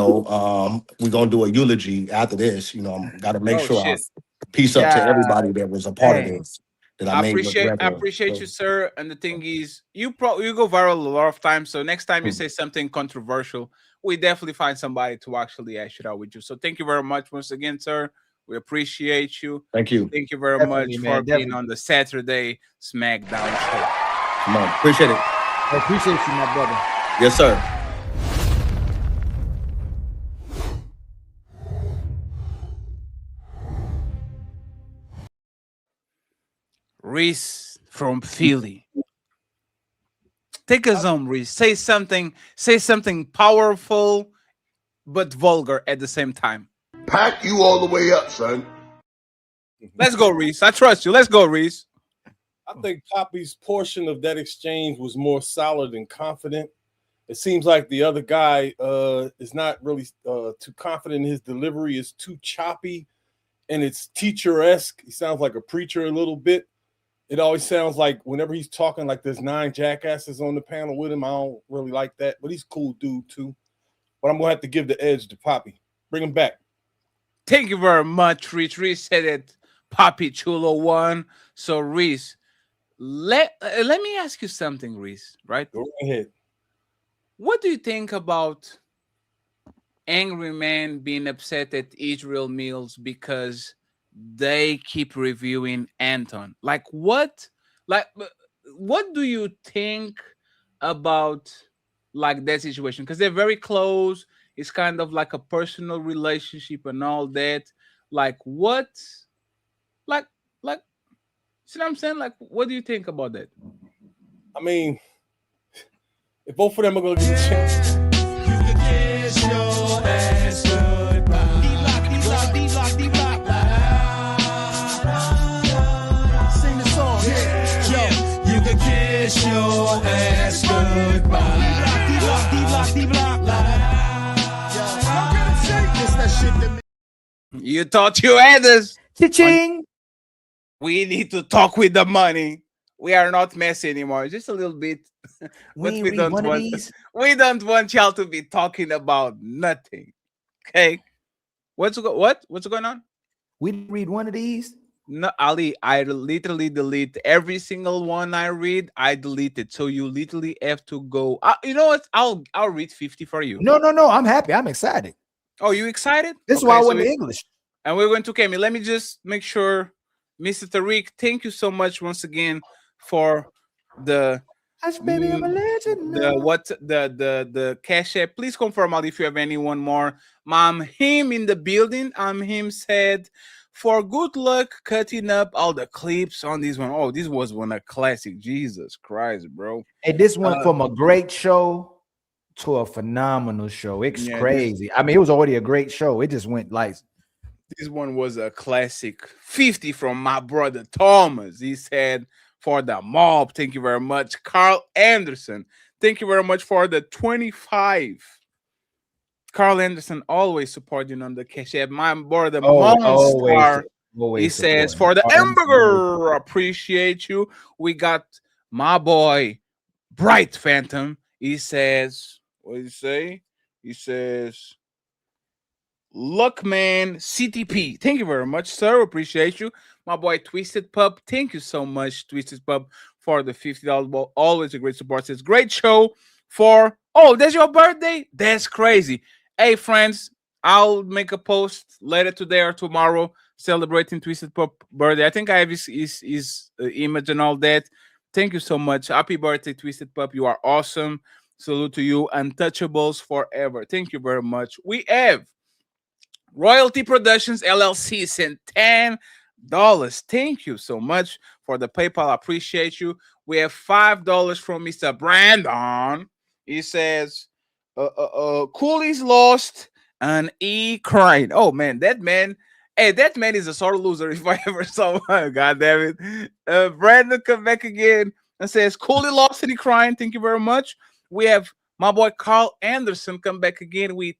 gonna do a eulogy after this. Gotta make sure I peace up to everybody that was a part of this. That I appreciate you, sir. And the thing is, you go viral a lot of times. So next time you say something controversial, we definitely find somebody to actually ash it out with you. So thank you very much once again, sir. We appreciate you. Thank you. Thank you very much for being on the Saturday SmackDown show. Come on, appreciate it. I appreciate you, my brother. Yes, sir. Reese from Philly. Take us home, Reese. Say something powerful but vulgar at the same time. Pack you all the way up, son. Let's go, Reese. I trust you. Let's go, Reese. I think Papi's portion of that exchange was more solid and confident. It seems like the other guy is not really too confident in his delivery. It's too choppy, and it's teacher-esque. He sounds like a preacher a little bit. It always sounds like whenever he's talking, like there's 9 jackasses on the panel with him. I don't really like that, but he's a cool dude too. But I'm going to have to give the edge to Papi. Bring him back. Thank you very much, Reese. Reese said it. Papi Chulo won. So, Reese, let me ask you something, Reese, right? Go ahead. What do you think about angry men being upset at Israel meals because they keep reviewing Anton? What do you think about that situation? Because they're very close. It's kind of like a personal relationship and all that. See what I'm saying? What do you think about that? I mean, if both of them are going to get a chance. You can kiss your ass goodbye. Sing the song. Yeah. You can kiss your ass goodbye. You thought you had us. Cha-ching. We need to talk with the money. We are not messy anymore. Just a little bit. We don't want y'all to be talking about nothing. Okay. What's going on? We read one of these. No, Ali, I literally delete every single one I read. I delete it, so you literally have to go. You know what? I'll read 50 for you. No. I'm happy. I'm excited. Oh, you excited? This is why I went to English. And we're going to Kemi. Let me just make sure, Mr. Tariq. Thank you so much once again for the baby, I'm a legend. The cash app. Please confirm out if you have anyone more. Mom, him in the building. Him said, for good luck cutting up all the clips on this one. Oh, this was one a classic. Jesus Christ, bro. Hey, this went from a great show to a phenomenal show. It's crazy. I mean, it was already a great show. It just went like. This one was a classic. 50 from my brother Thomas. He said, for the mob, thank you very much. Carl Anderson, thank you very much for the 25. Carl Anderson always supporting on the cash app. My brother Monster. He says, for the hamburger, appreciate you. We got my boy Bright Phantom. He says, what did he say? He says, Luckman CTP. Thank you very much, sir. Appreciate you. My boy Twisted Pup. Thank you so much, Twisted Pup, for the $50 ball. Always a great support. Says great show for. Oh, that's your birthday? That's crazy. Hey, friends, I'll make a post later today or tomorrow celebrating Twisted Pup birthday. I think I have his image and all that. Thank you so much. Happy birthday, Twisted Pup. You are awesome. Salute to you. Untouchables forever. Thank you very much. We have Royalty Productions LLC sent $10. Thank you so much for the PayPal. I appreciate you. We have $5 from Mr. Brandon. He says, Coolie's lost and he cried. Oh man, that man. Hey, that man is a sore loser if I ever saw one. God damn it. Brandon come back again and says, Coolie lost and he crying. Thank you very much. We have my boy Carl Anderson come back again with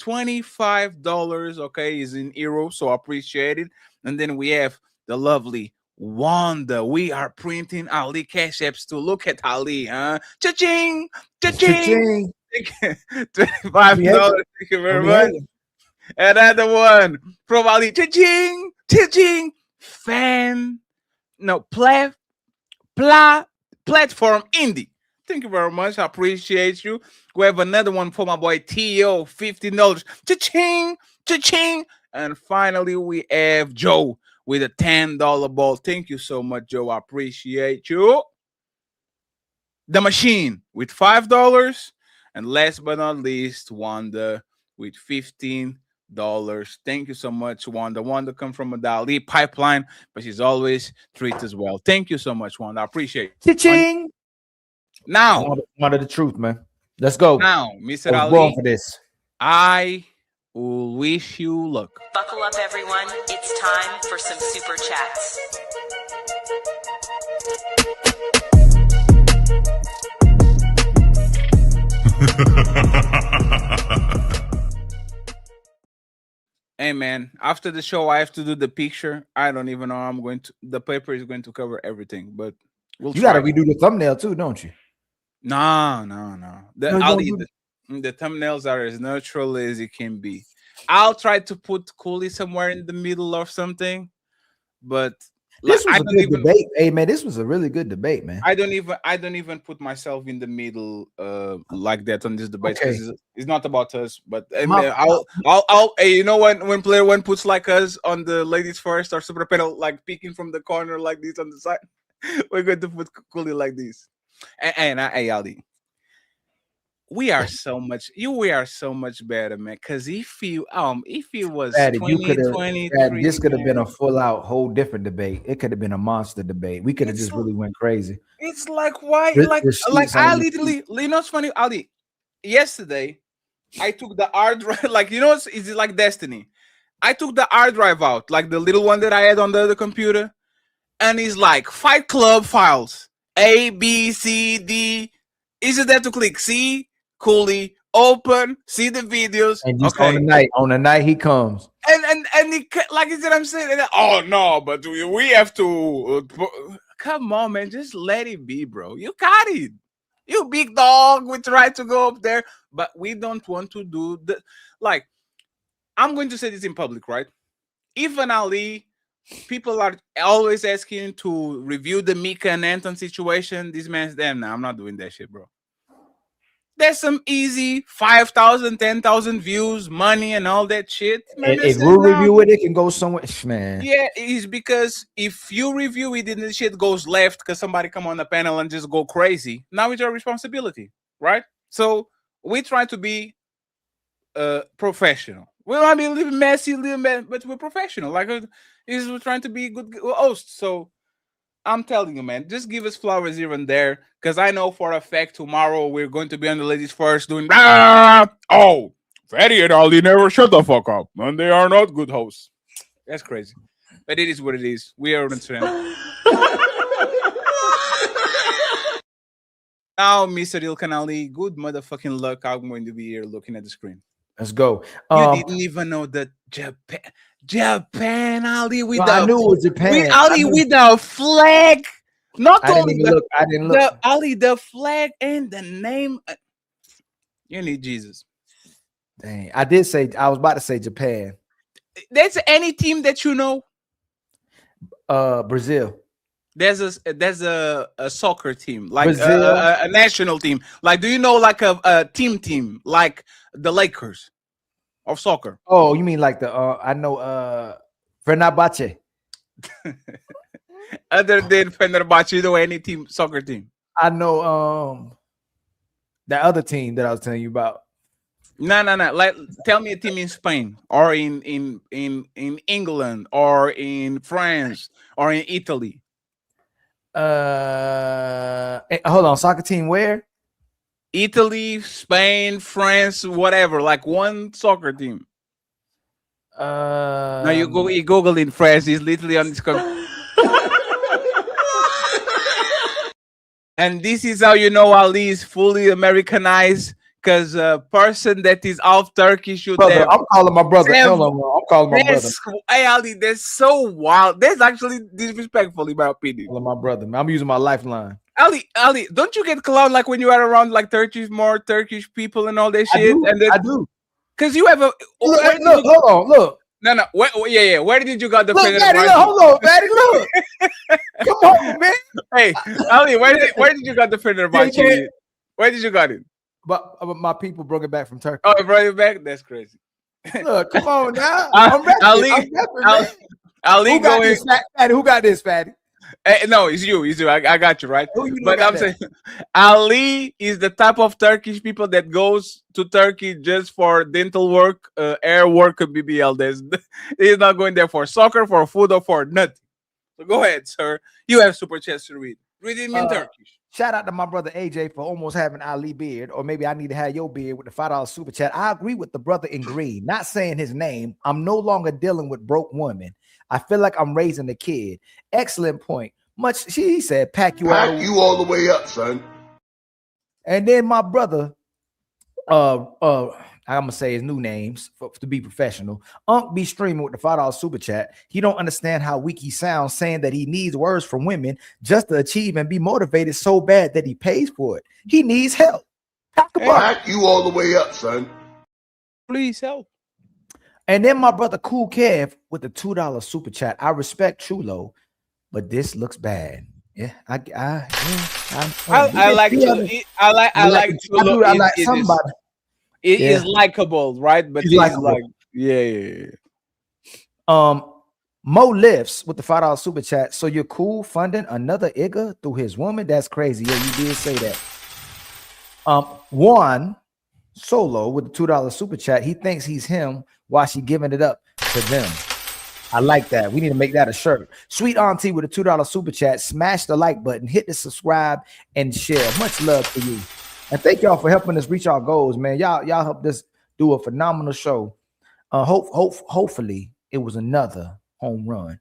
$25. Okay, is in euro, so I appreciate it. And then we have the lovely Wanda. We are printing Ali cash apps to look at Ali, huh? Cha-ching! Cha-ching! $25. Thank you very much. Another one from Ali. Cha-ching! Cha-ching! Platform Indie. Thank you very much. I appreciate you. We have another one for my boy T.O. $15. Cha-ching! Cha-ching! And finally, we have Joe with a $10 ball. Thank you so much, Joe. I appreciate you. The Machine with $5. And last but not least, Wanda with $15. Thank you so much, Wanda. Wanda come from a Dali pipeline, but she's always treated as well. Thank you so much, Wanda. I appreciate it. Cha-ching! Now, one of the truth, man. Let's go. Now, Mr. I was Ali, born for this. I will wish you luck. Buckle up, everyone. It's time for some super chats. Hey man, after the show, I have to do the picture. I don't even know how I'm going to. The paper is going to cover everything, but you got to redo the thumbnail too, don't you? No. The thumbnails are as natural as it can be. I'll try to put Coolie somewhere in the middle or something, but this was a good debate. Hey man, this was a really good debate, man. I don't even put myself in the middle like that on this debate because it's not about us. But I'll hey, you know when player one puts like us on the ladies first or super panel, like peeking from the corner like this on the side, we're going to put Coolie like this. And hey Ali, we are so much better, man. Because if you was 2023, this could have been a full out whole different debate. It could have been a monster debate. We could have just really went crazy. It's like why like I literally, you know, it's funny, Ali. Yesterday, I took the hard drive, like you know, it's like Destiny. I took the hard drive out, like the little one that I had on the other computer, and it's like Fight Club files. A, B, C, D. Is it there to click? See, Coolie, open, see the videos. And just on the night he comes. And he, like you said, I'm saying, and oh no, but we have to come on, man, just let it be, bro. You got it. You big dog. We try to go up there, but we don't want to do the like. I'm going to say this in public, right? If an Ali people are always asking to review the Mika and Anton situation. This man's damn. Nah, I'm not doing that shit, bro. There's some easy 5,000, 10,000 views, money, and all that shit. Man, If we review it, it can go somewhere, man. Yeah, it's because if you review it and the shit goes left because somebody come on the panel and just go crazy, now it's your responsibility, right? So we try to be professional. We might be a little messy, but we're professional. Like we're trying to be good hosts. So I'm telling you, man, just give us flowers here and there, because I know for a fact tomorrow we're going to be on the ladies first doing oh, Fatty and Ali never shut the fuck up, and they are not good hosts. That's crazy, but it is what it is. We are on the trend. Now, Mr. Ilkan Ali, good motherfucking luck. I'm going to be here looking at the screen. Let's go. You didn't even know that Japan Ali with I knew it was Japan. Ali with the flag. Not only I didn't look. Ali, the flag and the name. You need Jesus. Dang, I was about to say Japan. That's any team that you know. Brazil. There's a soccer team, like a national team. Like, do you know like a team like the Lakers of soccer? Oh, you mean like the I know Fenerbahce. Other than Fenerbahce, you know any team, soccer team? I know that other team that I was telling you about. No. Like, tell me a team in Spain or in England or in France or in Italy. Hold on, soccer team where? Italy, Spain, France, whatever. Like one soccer team. Now you Google in France. It's literally on this. And this is how you know Ali is fully Americanized, because a person that is half Turkish should have. I'm calling my brother. Hold on, I'm calling my brother. Hey Ali, that's so wild. That's actually disrespectful in my opinion. Calling my brother, man. I'm using my lifeline. Ali, don't you get clowned like when you are around like more Turkish people and all that shit? I do. Because you have a look. No. Yeah. Where did you got the look, Daddy, look, hold on, Daddy, look. Come on, man. Hey, Ali, where did you got the Fenerbahce? Where did you got it? But my people brought it back from Turkey. Oh, brought it back? That's crazy. Look, come on now. I'm repping, Ali who got this, Fatty? Who got this, Fatty? No, it's you. I got you, right? But I'm saying Ali is the type of Turkish people that goes to Turkey just for dental work, air work, BBL. He's not going there for soccer, for food, or for nothing. So go ahead, sir. You have super chats to read. Read him in Turkish. Shout out to my brother AJ for almost having Ali beard, or maybe I need to have your beard with the $5 super chat. I agree with the brother in green, not saying his name. I'm no longer dealing with broke women. I feel like I'm raising a kid. Excellent point. He said, pack you all the way up, son. And then my brother, I'm gonna say his new names to be professional. Unc be streaming with the $5 super chat. He don't understand how weak he sounds, saying that he needs words from women just to achieve and be motivated so bad that he pays for it. He needs help. Pack you all the way up, son. Please help. And then my brother Cool Kev with the $2 super chat. I respect Chulo, but this looks bad. Yeah, I like Chulo. I like Chulo. I like somebody. It is likable, right? But he's like, yeah. Mo Lifts with the $5 super chat. So you're cool funding another Igga through his woman? That's crazy. Yeah, you did say that. Juan Solo with the $2 super chat. He thinks he's him while she giving it up to them. I like that. We need to make that a shirt. Sweet Auntie with a $2 super chat. Smash the like button, hit the subscribe, and share. Much love to you. And thank y'all for helping us reach our goals, man. Y'all helped us do a phenomenal show. Hopefully it was another home run.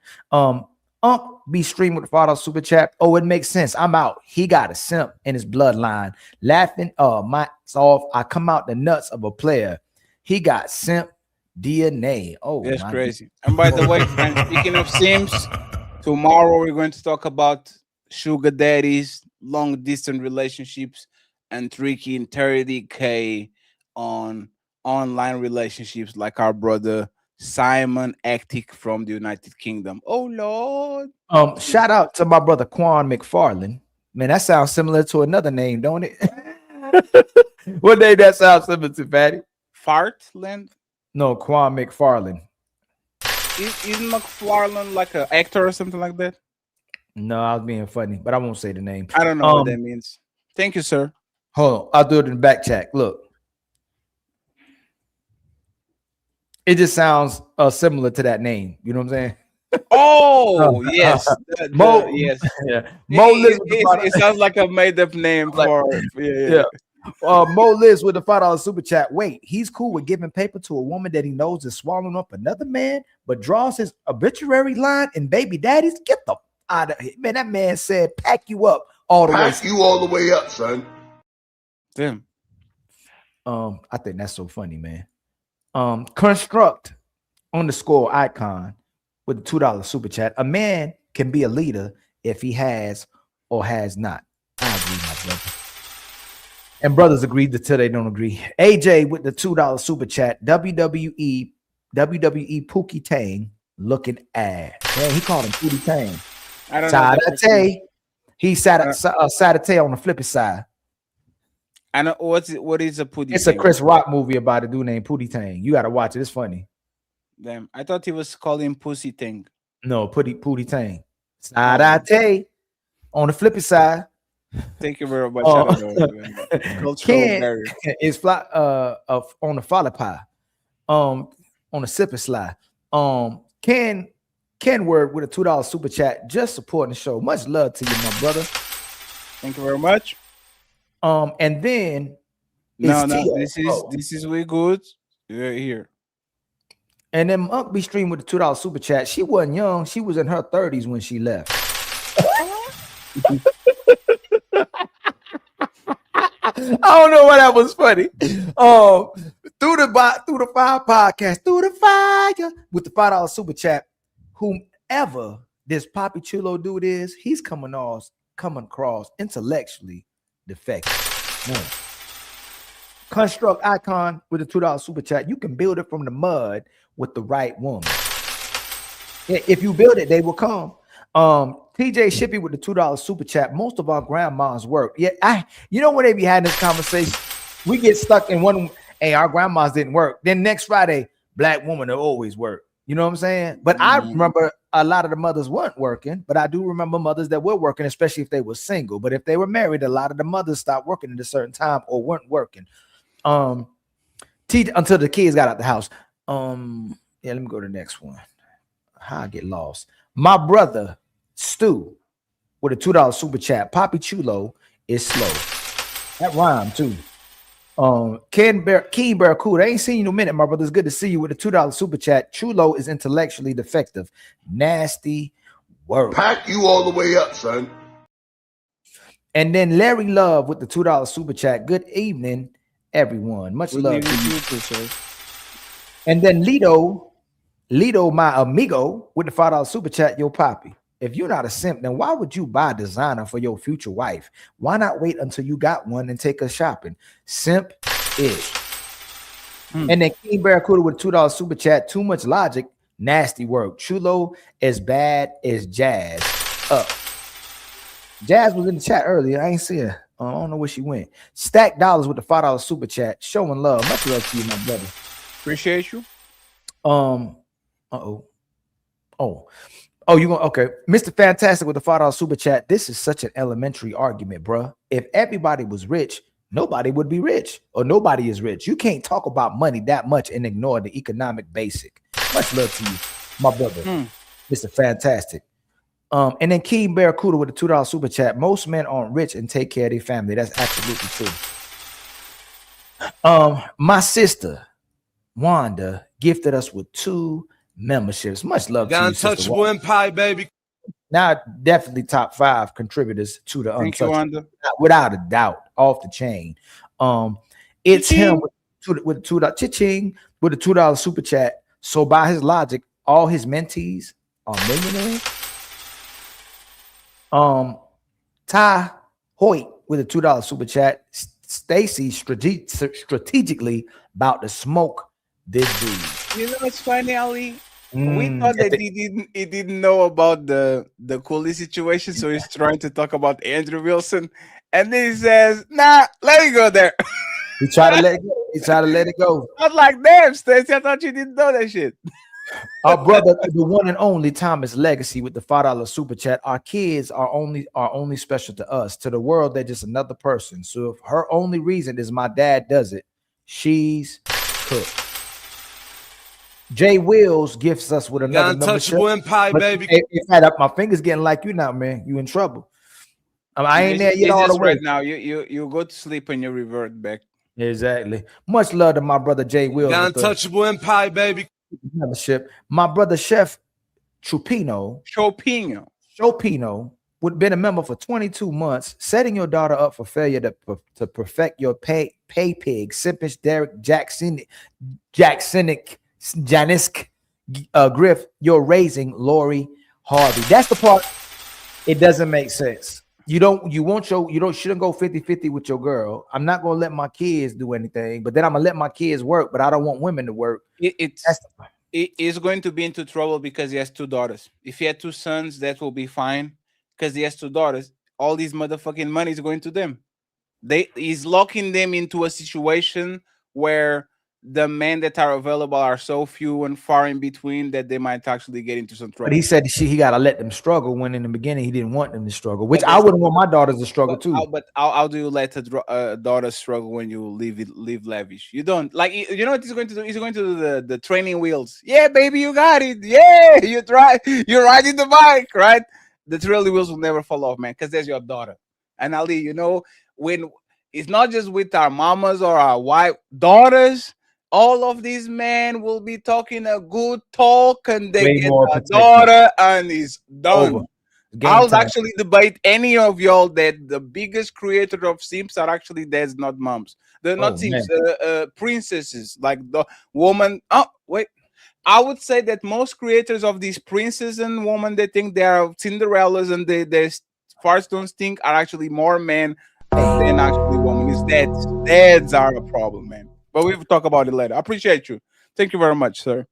Be streaming with the $5 super chat. Oh, it makes sense. I'm out. He got a simp in his bloodline. Laughing my off. I come out the nuts of a player. He got simp DNA. Oh, that's crazy. And by the way, friends, speaking of Sims, tomorrow we're going to talk about sugar daddies, long distance relationships, and tricky and 30K on online relationships, like our brother Simon Actic from the United Kingdom. Oh Lord. Shout out to my brother Quan McFarlane. Man, that sounds similar to another name, don't it? What name that sounds similar to, Fatty? Fartland? No, Quan McFarlane. Isn't McFarlane like an actor or something like that? No, I was being funny, but I won't say the name. I don't know what that means. Thank you, sir. Hold on, I'll do it in the back chat. Look. It just sounds similar to that name. You know what I'm saying? Oh, yes. Yes. Yeah. It sounds like a made-up name for yeah. Mo Liz with the $5 super chat. Wait, he's cool with giving paper to a woman that he knows is swallowing up another man, but draws his obituary line and baby daddies. Get the out of here. Man, that man said pack you up all the way. Pack you all the way up, son. Damn. I think that's so funny, man. Construct _ icon with the $2 super chat. A man can be a leader if he has or has not. I agree, my brother. And brothers agree until they don't agree. AJ with the $2 super chat. WWE Pookie Tang looking ass. Man, he called him Pookie Tang. I don't know. He Saturday on the flippy side. I know what is a Pootie. It's a Chris Rock movie about a dude named Pootie Tang. You got to watch it. It's funny. Damn, I thought he was calling Pussy Thing. No, Pootie Tang. Saturday on the flippy side. Thank you very much. Ken is fly on the follow pie. On the sipper slide. Ken Word with a $2 super chat, just supporting the show. Much love to you, my brother. Thank you very much. And then this is way good. Right here. And then Monk be stream with the $2 super chat. She wasn't young, she was in her 30s when she left. I don't know why that was funny. Through the fire podcast, through the fire with the $5 super chat. Whomever this Papi Chulo dude is, he's coming across intellectually defective. No. Construct icon with a $2 super chat. You can build it from the mud with the right woman. If you build it, they will come. TJ Shippy with the $2 super chat. Most of our grandmas work. Yeah, you know when they be having this conversation, we get stuck in one. Hey, our grandmas didn't work. Then next Friday, black women will always work. You know what I'm saying? But I remember a lot of the mothers weren't working, but I do remember mothers that were working, especially if they were single. But if they were married, a lot of the mothers stopped working at a certain time or weren't working. Until the kids got out the house. Let me go to the next one. How I get lost. My brother Stu with a $2 super chat. Papi Chulo is slow. That rhymed too. Keen Barracuda. I ain't seen you in a minute, my brother. It's good to see you with a $2 super chat. Chulo is intellectually defective. Nasty word. Pack you all the way up, son. And then Larry Love with the $2 super chat. Good evening, everyone. Much love to you. Sir. And then Lido, my amigo, with the $5 super chat. Yo, Papi, if you're not a simp, then why would you buy a designer for your future wife? Why not wait until you got one and take her shopping? Simp-ish. And then King Barracuda with a $2 super chat. Too much logic. Nasty work. Chulo as bad as Jazz. Up. Jazz was in the chat earlier. I ain't see her. I don't know where she went. Stack Dollars with the $5 super chat. Showing love. Much love to you, my brother. Appreciate you. Oh, you going okay? Mr. Fantastic with the $5 super chat. This is such an elementary argument, bruh. If everybody was rich, nobody would be rich, or nobody is rich. You can't talk about money that much and ignore the economic basic. Much love to you, my brother, Mr. Fantastic. And then King Barracuda with the $2 super chat. Most men aren't rich and take care of their family. That's absolutely true. My sister Wanda gifted us with 2 memberships. Much love to you, Untouchable Empire, baby. Now definitely top 5 contributors to the Untouchable. Without a doubt, off the chain. It's him with $2 with a $2 super chat. So by his logic, all his mentees are millionaires. Ty Hoyt with a $2 super chat. Stacy strategically about to smoke this dude. You know what's funny, Ali? We thought that he didn't know about the Coolie situation, so he's trying to talk about Andrew Wilson, and then he says, "Nah, let me go there." He tried to let it go. He tried to let it go. I was like, "Damn, Stacey, I thought you didn't know that shit." Our brother, the one and only Thomas Legacy with the $5 super chat. Our kids are only special to us. To the world, they're just another person. So if her only reason is my dad does it, she's cooked. Jay Wills gifts us with another untouchable empire, baby. If I up my fingers getting like you now, man, you in trouble. I ain't there yet all the way. Right now, you go to sleep and you revert back. Exactly. Much love to my brother Jay Wills. Untouchable empire, baby. Membership. My brother Chef Chopino would have been a member for 22 months, setting your daughter up for failure to perfect your pay pig. Simpish Derek Jacksonic Janisk Griff, you're raising Lori Harvey. That's the part it doesn't make sense. You shouldn't go 50-50 with your girl. I'm not gonna let my kids do anything, but then I'm gonna let my kids work, but I don't want women to work. It's going to be into trouble because he has 2 daughters. If he had 2 sons, that will be fine. Because he has 2 daughters, all these motherfucking money is going to them. He's locking them into a situation where the men that are available are so few and far in between that they might actually get into some trouble. But he said he got to let them struggle when in the beginning he didn't want them to struggle, which I wouldn't want my daughters to struggle too. But how do you let a daughter struggle when you live lavish? You don't. Like, you know what he's going to do? He's going to do the training wheels. Yeah, baby, you got it. Yeah, you're riding the bike, right? The trailing wheels will never fall off, man, because there's your daughter. And Ali, you know, when it's not just with our mamas or our wife daughters, all of these men will be talking a good talk and they get a daughter and it's done. I'll actually debate any of y'all that the biggest creator of simps are actually dads, not moms. They're not simps, princesses, like the woman. Oh, wait. I would say that most creators of these princesses and women, they think they are Cinderellas and their farts don't stink, are actually more men than actually women. It's dads. Dads are a problem, man. But we'll talk about it later. I appreciate you. Thank you very much, sir.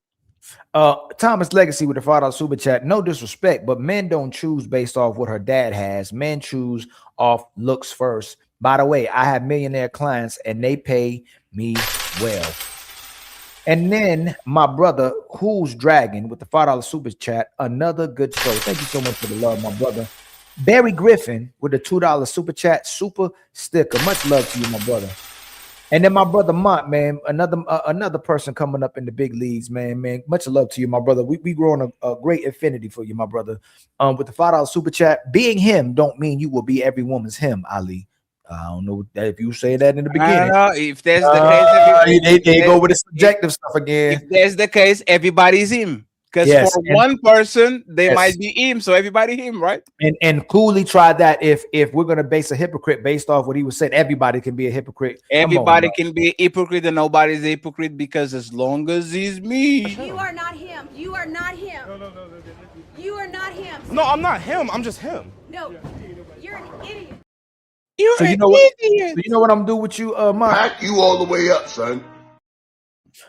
Thomas Legacy with the $5 super chat. No disrespect, but men don't choose based off what her dad has. Men choose off looks first. By the way, I have millionaire clients and they pay me well. And then my brother, Who's Dragon, with the $5 super chat. Another good show. Thank you so much for the love, my brother. Barry Griffin with the $2 super chat, super sticker. Much love to you, my brother. And then my brother Mont, man, another person coming up in the big leagues, man. Much love to you, my brother. We growing a great affinity for you, my brother. With the $5 super chat, being him don't mean you will be every woman's him, Ali. I don't know if you say that in the beginning. I don't know. If that's the case, they go with the subjective stuff again. If that's the case, everybody's him. Because for one person, they might be him, so everybody him, right? And Coolie tried that. If we're gonna base a hypocrite based off what he was saying, everybody can be a hypocrite. Everybody can be a hypocrite, and nobody's a hypocrite because as long as he's me. You are not him. You are not him. No. You are not him. No, I'm not him. I'm just him. No, you're an idiot. So you know what I'm doing with you, Mike? Pack you all the way up, son.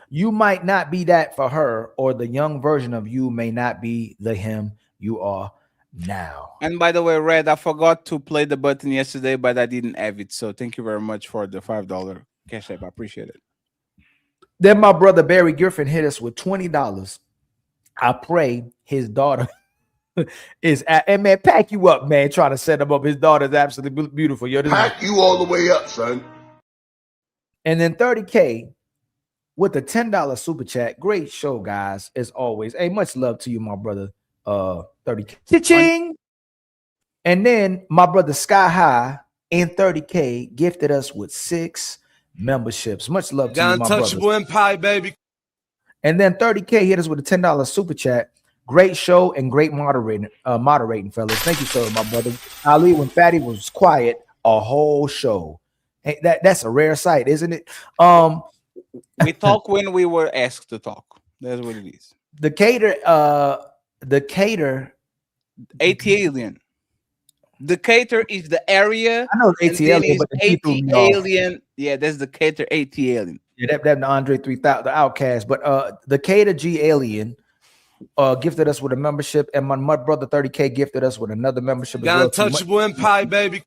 You might not be that for her, or the young version of you may not be the him you are now. And by the way, Red, I forgot to play the button yesterday, but I didn't have it. So thank you very much for the $5 cash app. I appreciate it. Then my brother Barry Griffin hit us with $20. I pray his daughter is and man, pack you up, man. Trying to set him up. His daughter's absolutely beautiful. Yo, pack you all the way up, son. And then 30K with the $10 super chat. Great show, guys, as always. Hey, much love to you, my brother. 30K. Cha-ching! And then my brother Sky High in 30K gifted us with 6 memberships. Much love to you, my brother. Untouchable empire, baby. And then 30K hit us with a $10 super chat. Great show and great moderating, fellas. Thank you, sir, my brother. Ali, when Fatty was quiet, a whole show. Hey, that's a rare sight, isn't it? We talk when we were asked to talk. That's what it is. The cater, AT-alien. The cater is the area. I know AT-alien, but AT-alien. Yeah, that's the cater AT-alien. Yeah, that Andre 3000, the Outcast. But the K to G Alien gifted us with a membership, and my brother 30K gifted us with another membership. The Untouchable Empire, baby.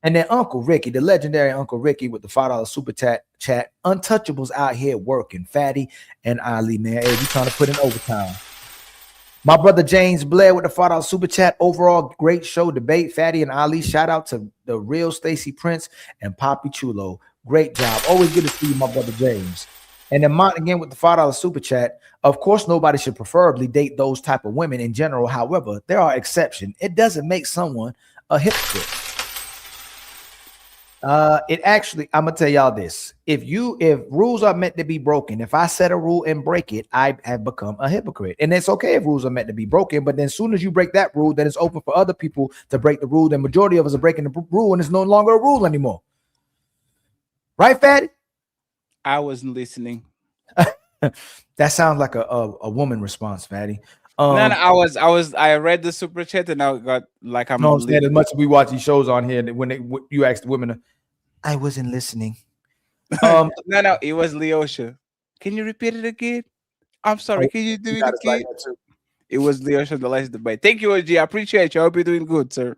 And then Uncle Ricky, the legendary Uncle Ricky with the $5 super chat. Untouchables out here working. Fatty and Ali, man. Hey, we trying to put in overtime. My brother James Blair with the $5 super chat. Overall, great show debate. Fatty and Ali. Shout out to the real Stacey Prince and Papi Chulo. Great job. Always good to see you, my brother James. And then Mont again with the $5 super chat. Of course, nobody should preferably date those type of women in general. However, there are exceptions. It doesn't make someone a hypocrite. It actually, I'm gonna tell y'all this. If rules are meant to be broken, if I set a rule and break it, I have become a hypocrite. And it's okay if rules are meant to be broken, but then as soon as you break that rule, then it's open for other people to break the rule. The majority of us are breaking the rule, and it's no longer a rule anymore. Right, Fatty? I wasn't listening. That sounds like a woman response, Fatty. No, I read the super chat and I got like I'm no, as much as we watch these shows on here, when you ask the women, I wasn't listening. No, it was Leosha. Can you repeat it again? I'm sorry. Can you do it again? It was Leosha the last debate. Thank you, OG. I appreciate you. I hope you're doing good, sir.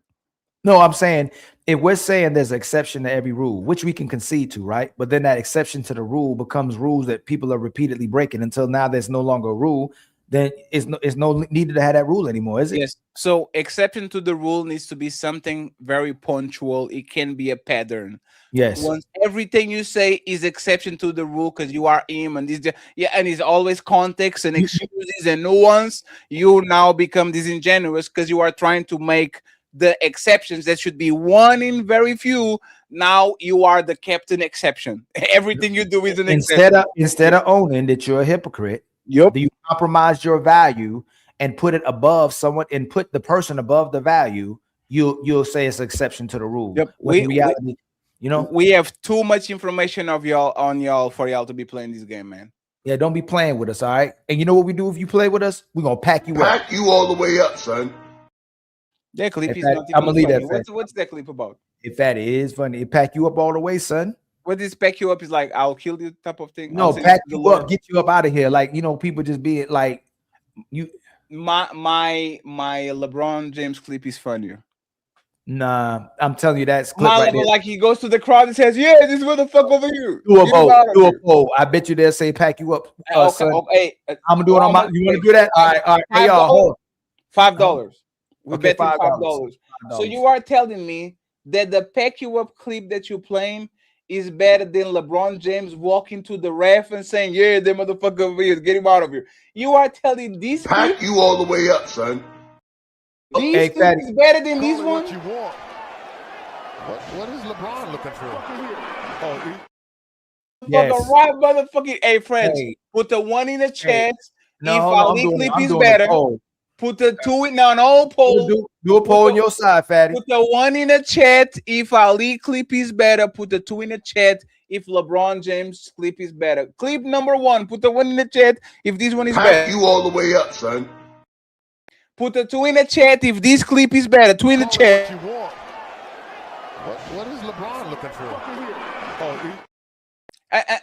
No, I'm saying if we're saying there's an exception to every rule, which we can concede to, right? But then that exception to the rule becomes rules that people are repeatedly breaking until now there's no longer a rule. Then it's no needed to have that rule anymore, is it? Yes. So exception to the rule needs to be something very punctual. It can be a pattern. Yes. Once everything you say is exception to the rule because you are him and this, and it's always context and excuses and nuance, you now become disingenuous because you are trying to make the exceptions that should be one in very few. Now you are the captain exception. Everything you do is an exception. Instead of owning that you're a hypocrite. Yep. Do you compromise your value and put it above someone and put the person above the value? You'll say it's an exception to the rule. Yep. We have too much information of y'all for y'all to be playing this game, man. Yeah, don't be playing with us, all right? And you know what we do if you play with us? We're gonna pack you up. Pack you all the way up, son. That clip is fact, not I'm gonna leave funny. that. What's that clip about? If that is funny, it pack you up all the way, son. What this pack you up is like, I'll kill you type of thing. No, pack you up, get you up out of here. Like, people just being like, you. My LeBron James clip is funnier. Nah, I'm telling you that's clip right like he goes to the crowd and says, "Yeah, this motherfucker over here." Do a poll. I bet you they'll say pack you up. Okay, I'm gonna do it on my. You want to do that? All right. Hey, y'all, $5. We okay, bet $5. So you are telling me that the pack you up clip that you're playing is better than LeBron James walking to the ref and saying, "Yeah, the motherfucker over here, get him out of here." You are telling this pack you all the way up, son. This clip is better than this one. What you want? What is LeBron looking for? Yes. Right, motherfucking. Hey, friends, put the one in the chat. If Ali clip is better, put the two in no poll. Do a poll on your side, Fatty. Put the one in the chat. If Ali clip is better, put the two in the chat. If LeBron James clip is better, clip number one, put the one in the chat. If this one is better, you all the way up, son. Put the two in the chat. If this clip is better, two in the chat. What you want? What is LeBron looking for?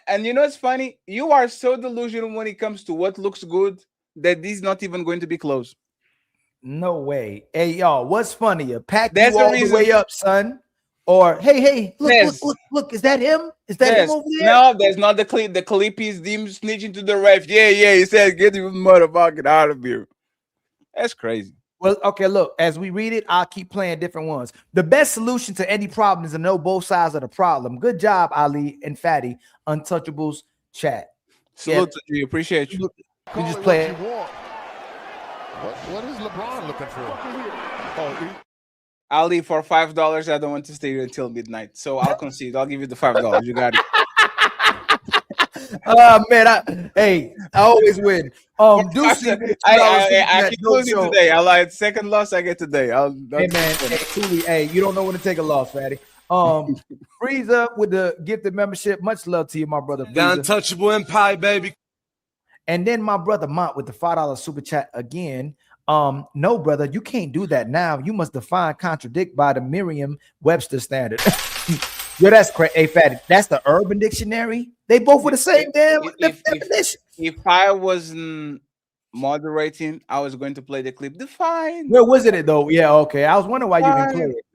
And you know it's funny? You are so delusional when it comes to what looks good that this is not even going to be close. No way. Hey, y'all, what's funnier? Pack you all the way up, son. Or hey, look, is that him? Is that him over there? No, that's not the clip. The clip is them snitching to the ref. Yeah, he said, "Get him motherfucking out of here." That's crazy. Well, okay, look, as we read it, I'll keep playing different ones. The best solution to any problem is to know both sides of the problem. Good job, Ali and Fatty. Untouchables chat. Salute to you. Appreciate you. You just play it. What is LeBron looking for? Ali, for $5, I don't want to stay here until midnight. So I'll concede. I'll give you the $5. You got it. Man, I always win. Deucey, I keep losing today. I lied. Second loss I get today. Hey man, Coolie, you don't know when to take a loss, Fatty. Freezer with the gifted membership. Much love to you, my brother. The Untouchable Empire, baby. And then my brother Mont with the $5 super chat again. No, brother, you can't do that now. You must define contradict by the Merriam-Webster standard. Yo, that's crazy. Hey, Fatty, that's the Urban Dictionary. They both were the same damn definition. If I wasn't moderating, I was going to play the clip. Define. Where was it though? Yeah, okay. I was wondering why you didn't play it.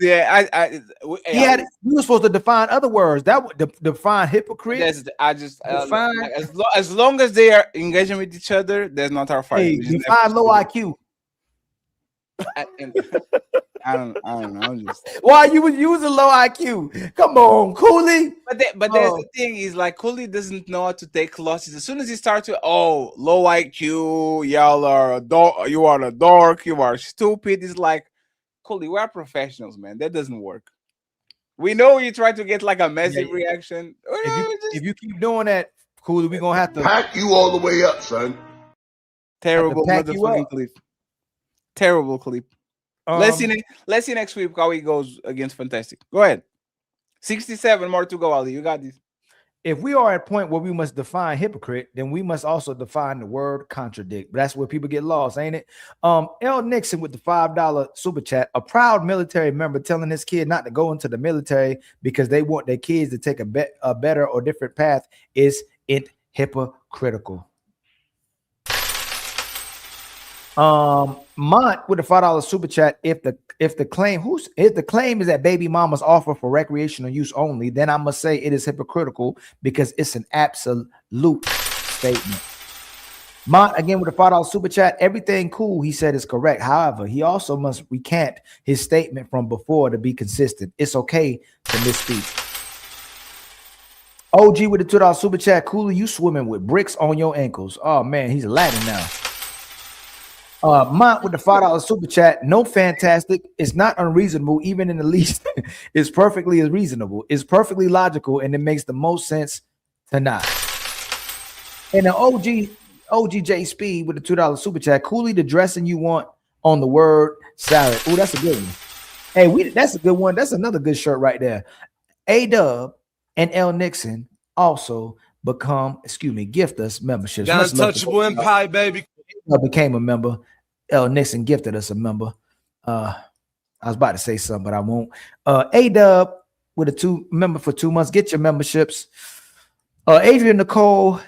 Yeah, You were supposed to define other words. That would define hypocrite. As long as they are engaging with each other, there's not our fight. Hey, define low IQ. I don't know. I'm just why you was using low IQ? Come on, Coolie. But there's the thing is like Coolie doesn't know how to take losses. As soon as he starts to low IQ, y'all are you are a dork, you are stupid. It's like Coolie, we're professionals, man. That doesn't work. We know you try to get like a massive reaction. If you keep doing that, Coolie, we're gonna have to pack you all the way up, son. Terrible motherfucking clip. Terrible clip. Let's see next week how he goes against Fantastic. Go ahead. 67 more to go, Ali. You got this. If we are at a point where we must define hypocrite, then we must also define the word contradict. That's where people get lost, ain't it? L. Nixon with the $5 super chat, a proud military member telling his kid not to go into the military because they want their kids to take a better or different path. Is it hypocritical? Mont with a $5 super chat. If the claim is that baby mama's offer for recreational use only, then I must say it is hypocritical because it's an absolute statement. Mont again with a $5 super chat. Everything cool he said is correct. However, he also must recant his statement from before to be consistent. It's okay to misspeak. OG with a $2 super chat. Cooler, you swimming with bricks on your ankles. Oh man, he's Latin now. Mont with the $5 super chat. No, fantastic. It's not unreasonable, even in the least. It's perfectly reasonable. It's perfectly logical, and it makes the most sense to not. And the OGJ Speed with the $2 super chat. Coolie, the dressing you want on the word salad. Oh, that's a good one. Hey, that's a good one. That's another good shirt right there. A-Dub and L. Nixon also gift us memberships. The Untouchable Empire, baby. Became a member. L. Nixon gifted us a member. I was about to say something, but I won't. A-Dub with a member for 2 months. Get your memberships. Adrian Nicole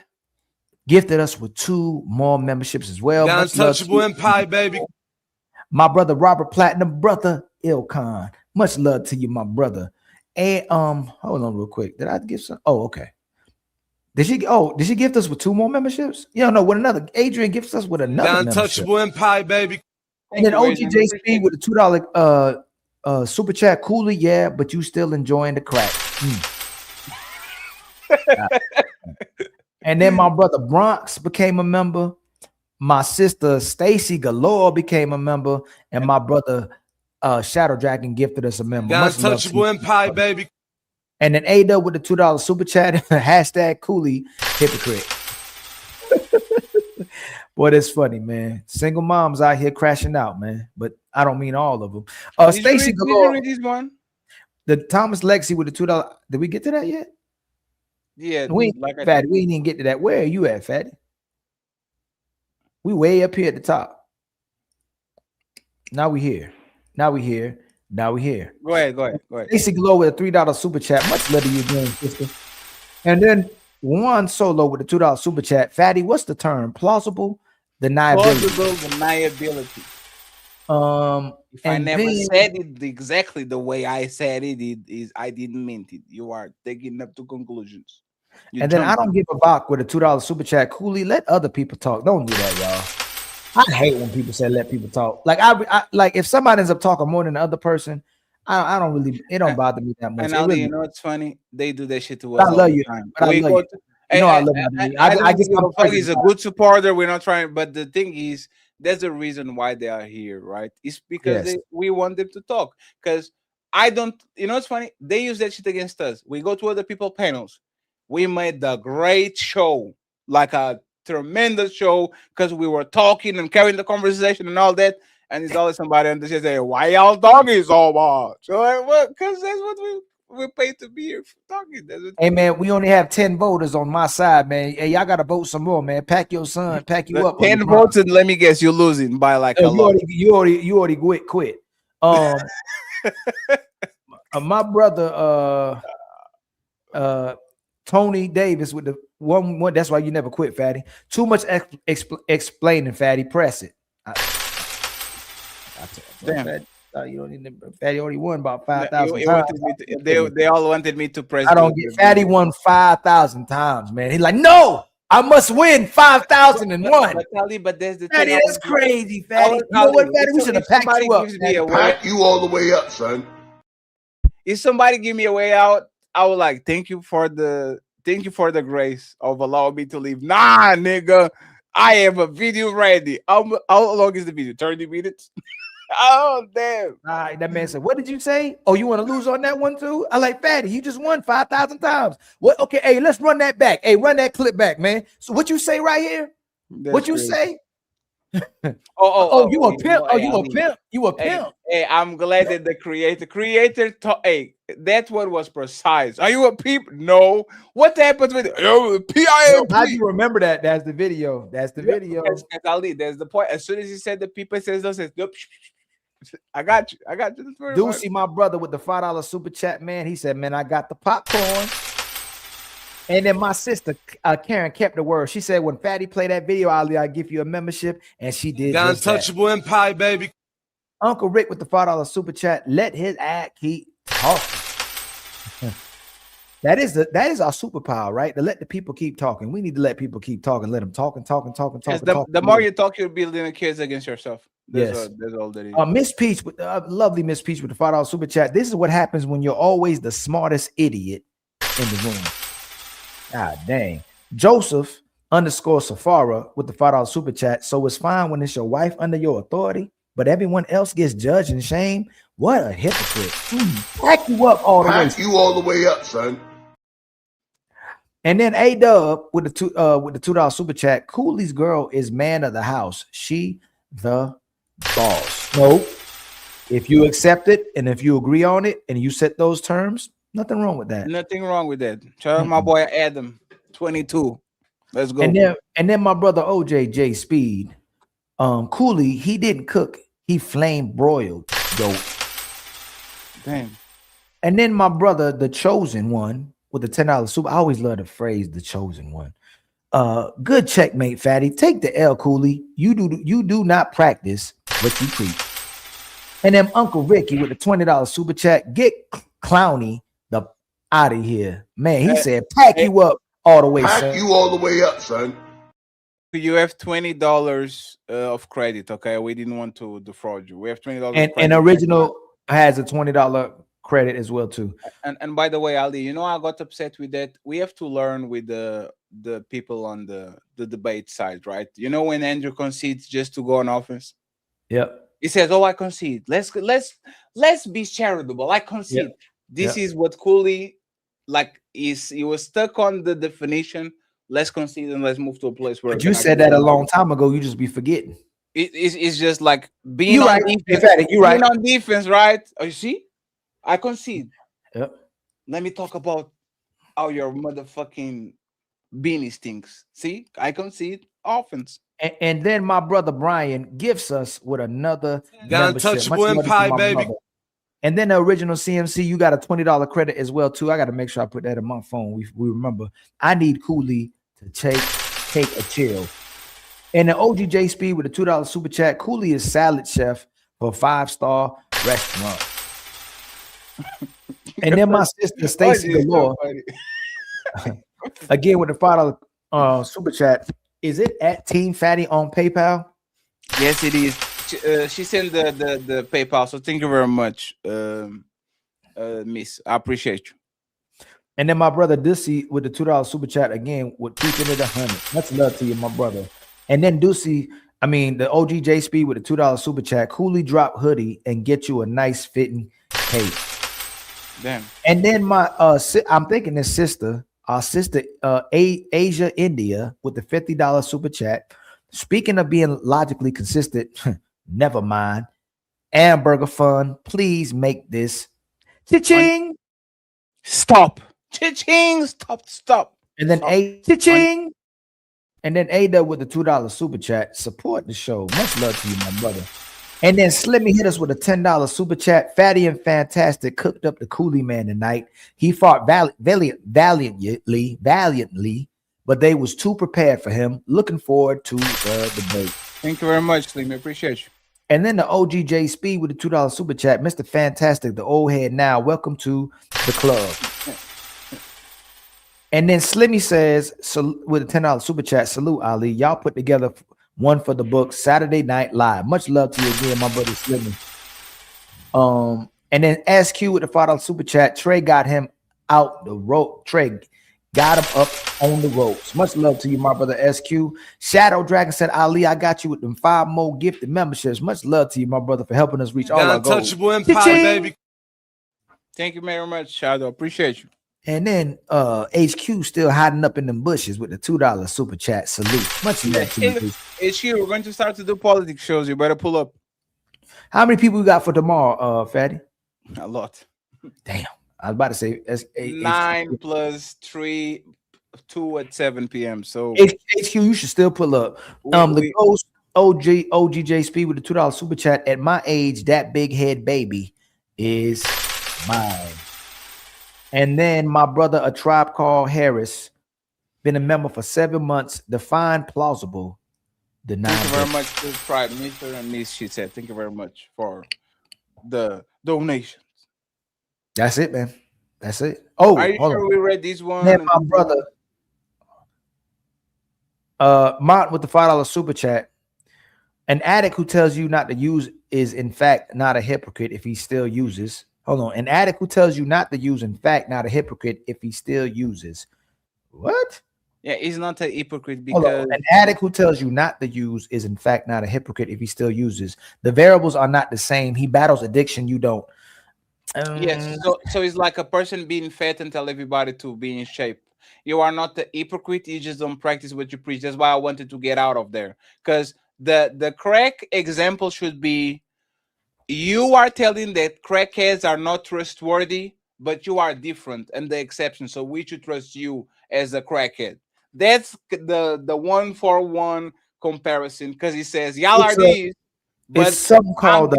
gifted us with 2 more memberships as well. The Untouchable Empire, baby. My brother Robert Platinum, brother Ilcon. Much love to you, my brother. And hold on real quick. Did I give some? Oh, okay. Did she gift us with 2 more memberships? Yeah, no, with another. Adrian gifts us with another. The Untouchable Empire, baby. And then OGJ Speed with a $2 super chat. Cooler, yeah, but you still enjoying the crack. And then my brother Bronx became a member. My sister Stacy Galore became a member, and my brother Shadow Dragon gifted us a member. The Untouchable Empire, baby. And then Ada with the $2 super chat, hashtag Coolie hypocrite. Boy, that's funny, man. Single moms out here crashing out, man. But I don't mean all of them. Stacy Galore, the Thomas Lexi with the $2. Did we get to that yet? Yeah, we ain't even get to that. Where are you at, Fatty? We way up here at the top. Now we here. Now we here. Go ahead. Stacy Glow with a $3 super chat. Much love to you doing, sister. And then Juan Solo with a $2 super chat. Fatty, what's the term? Plausible deniability. Plausible deniability. If I never said it exactly the way I said it, I didn't mean it. You are taking up to conclusions. And then I don't give a fuck with a $2 super chat. Coolie, let other people talk. Don't do that, y'all. I hate when people say let people talk. Like I like if somebody ends up talking more than the other person, I don't really. It don't bother me that much. And Ali, you know what's funny? They do that shit to us. I love you. I love you. I love you. I guess he's a good supporter. We're not trying, but the thing is, there's a reason why they are here, right? It's because we want them to talk. Because I don't. You know what's funny? They use that shit against us. We go to other people's panels. We made the great show, like a tremendous show, because we were talking and carrying the conversation and all that, and it's always somebody and they say, "Why y'all talking so much?" So like, well, because that's what we're paid to be here for talking. Hey man, we only have 10 voters on my side, man. Hey, y'all gotta vote some more, man. Pack your son, pack you up. 10 votes, and let me guess, you're losing by like a lot. You already quit. My brother Tony Davis with the one. That's why you never quit, Fatty. Too much explaining, Fatty. Press it. Damn. You don't need to, Fatty already won about 5,000 times. They all wanted me to press. I don't get Fatty won 5,000 times, man. He's like, no, I must win 5,001. But there's the Fatty, thing. that's crazy, Fatty. You know what, Fatty? We should have packed you up. Pack you all the way up, son. If somebody give me a way out, I would like thank you for the grace of allowing me to leave. Nah, nigga, I have a video ready. How long is the video? 30 minutes. Oh damn! All right, that man said, "What did you say? Oh, you want to lose on that one too?" I like Fatty. You just won 5,000 times. What? Okay, hey, let's run that back. Hey, run that clip back, man. So what you say right here? What you say? You a pimp? Oh, you a pimp? You a pimp? Hey, I'm glad that the creator. Hey, that one was precise. Are you a peep? No. What happened with PIMP? How do you remember that? That's the video. That's the video. That's the point. As soon as he said the people says nope. I got you. Deucey, my brother, with the $5 super chat, man. He said, "Man, I got the popcorn." And then my sister Karen kept the word. She said, "When Fatty play that video, Ali, I give you a membership," and she did. The untouchable empire, baby. Uncle Rick with the $5 super chat. Let his ad keep talking. That is our superpower, right? To let the people keep talking. We need to let people keep talking. Let them talk. The more you talk, you're building a case against yourself. That's all that is. Miss Peach with lovely Miss Peach with the $5 super chat. This is what happens when you're always the smartest idiot in the room. God dang. Joseph _ Safara with the $5 super chat. So it's fine when it's your wife under your authority, but everyone else gets judged and shamed. What a hypocrite. Pack you up all the way. Pack you all the way up, son. And then A-Dub with the $2 super chat. Cooley's girl is man of the house. She the boss. No. If you accept it and if you agree on it and you set those terms, nothing wrong with that. Nothing wrong with that. Shout out my boy Adam, 22. Let's go. And then my brother OJ J Speed. Coolie, he didn't cook. He flame broiled goat. Damn. And then my brother, the chosen one, with the $10 super. I always love the phrase the chosen one. Good checkmate, Fatty. Take the L, Coolie. You do not practice what you preach. And then Uncle Ricky with the $20 super chat. Get Clowny the out of here. Man, he said pack you up all the way, pack son. You all the way up, son. You have $20 of credit, okay? We didn't want to defraud you. We have $20 and original has a $20 credit as well too. And by the way, Ali, you know I got upset with that. We have to learn with the people on the debate side, right? You know when Andrew concedes just to go on offense? Yep. He says, "Oh, I concede. Let's be charitable. I concede." Yep. This is what Coolie he was stuck on the definition. Let's concede and let's move to a place where. But you said that a long time ago. You just be forgetting. It's just like being on defense. You're right. Being on defense, right? Oh, you see, I concede. Yep. Let me talk about how your motherfucking beanie stinks. See, I concede offense. And then my brother Brian gifts us with another untouchable empire, baby. Brother. And then the original CMC, you got a $20 credit as well too. I got to make sure I put that in my phone. We remember. I need Coolie to take a chill. And the OGJ Speed with a $2 super chat. Coolie is salad chef for a 5-star restaurant. And then my sister Stacy Galore, again with the $5 super chat. Is it at Team Fatty on PayPal? Yes, it is. She sent the PayPal, so thank you very much, Miss. I appreciate you. And then my brother Ducey with the $2 super chat again with keeping it 100. Much love to you, my brother. And then Ducey, the OGJ Speed with the $2 super chat. Coolie drop hoodie and get you a nice fitting cape. Damn. And then my I'm thinking his sister, our sister Asia India with the $50 super chat. Speaking of being logically consistent, never mind. Hamburger fun. Please make this. Cha-ching. Stop. Cha-ching. Stop. And then cha-ching. And then Ada with the $2 super chat. Support the show. Much love to you, my brother. And then Slimmy hit us with a $10 super chat. Fatty and Fantastic cooked up the Coolie man tonight. He fought valiantly, but they was too prepared for him. Looking forward to the debate. Thank you very much, Slimmy. Appreciate you. And then the OGJ Speed with the $2 super chat. Mr. Fantastic, the old head now. Welcome to the club. And then Slimmy says, with a $10 super chat, salute Ali. Y'all put together one for the book, Saturday Night Live. Much love to you again, my brother Slimmy. And then SQ with the $5 super chat. Trey got him out the rope. Trey got him up on the ropes. Much love to you, my brother SQ. Shadow Dragon said, Ali, I got you with them 5 more gifted memberships. Much love to you, my brother, for helping us reach all our goals. Untouchable Empire, baby. Thank you very much, Shadow. Appreciate you. And then HQ still hiding up in them bushes with the $2 super chat. Salute. Much love to you. HQ, we're going to start to do politics shows. You better pull up. How many people we got for tomorrow, Fatty? A lot. Damn. I was about to say 9 plus 3, 2 at 7 p.m. So HQ, you should still pull up. The Ghost OGJ Speed with the $2 super chat. At my age, that big head baby is mine. And then my brother, A Tribe Called Harris, been a member for 7 months. Define plausible. Thank you very much to Tribe, Mr. and Miss. She said, thank you very much for the donation. That's it, man. That's it. Oh, are you sure we read this one? Then my brother, Mont with the $5 super chat. An addict who tells you not to use is in fact not a hypocrite if he still uses. Hold on. An addict who tells you not to use, in fact, not a hypocrite if he still uses. What? Yeah, he's not a hypocrite because an addict who tells you not to use is in fact not a hypocrite if he still uses. The variables are not the same. He battles addiction. You don't. Yes, so it's like a person being fat and tell everybody to be in shape. You are not the hypocrite. You just don't practice what you preach. That's why I wanted to get out of there, because the crack example should be you are telling that crackheads are not trustworthy, but you are different and the exception. So we should trust you as a crackhead. That's the 1-for-1 comparison, because he says y'all are these. But it's something called